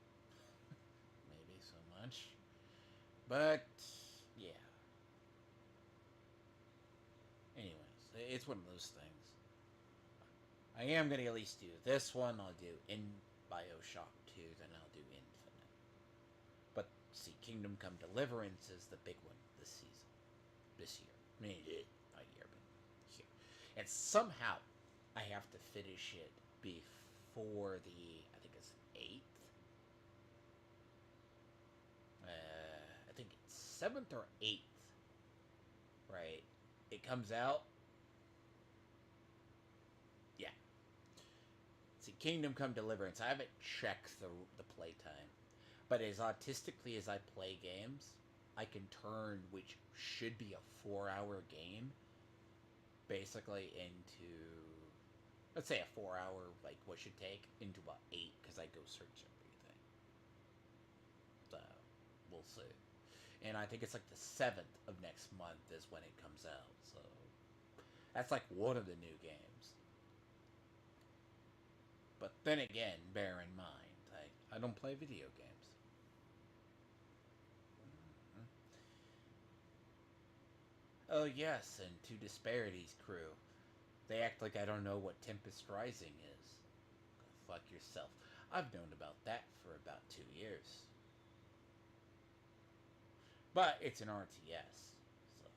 Maybe so much. But, yeah. Anyways, it's one of those things. I am going to at least do this one. I'll do in Bioshock 2, then I'll do Infinite. But, see, Kingdom Come Deliverance is the big one this season. This year. I mean, not year, but here. And somehow, I have to finish it before the, I think it's 8th? I think it's 7th or 8th. Right? It comes out. Yeah. See, Kingdom Come Deliverance, I haven't checked the playtime. But as autistically as I play games, I can turn which should be a 4-hour game basically into, let's say a 4-hour, like what should take, into about 8 because I go search everything. So, we'll see. And I think it's like the 7th of next month is when it comes out. So, that's like one of the new games. But then again, bear in mind, I don't play video games. Oh yes, and to Disparity's crew. They act like I don't know what Tempest Rising is. Go fuck yourself. I've known about that for about 2 years. But it's an RTS. So.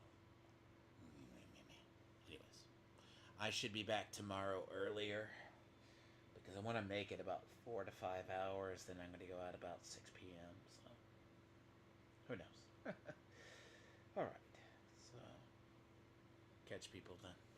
Anyways. I should be back tomorrow earlier. Because I want to make it about 4 to 5 hours. Then I'm going to go out about 6 p.m. So. Who knows? Alright. So. Catch catch people then.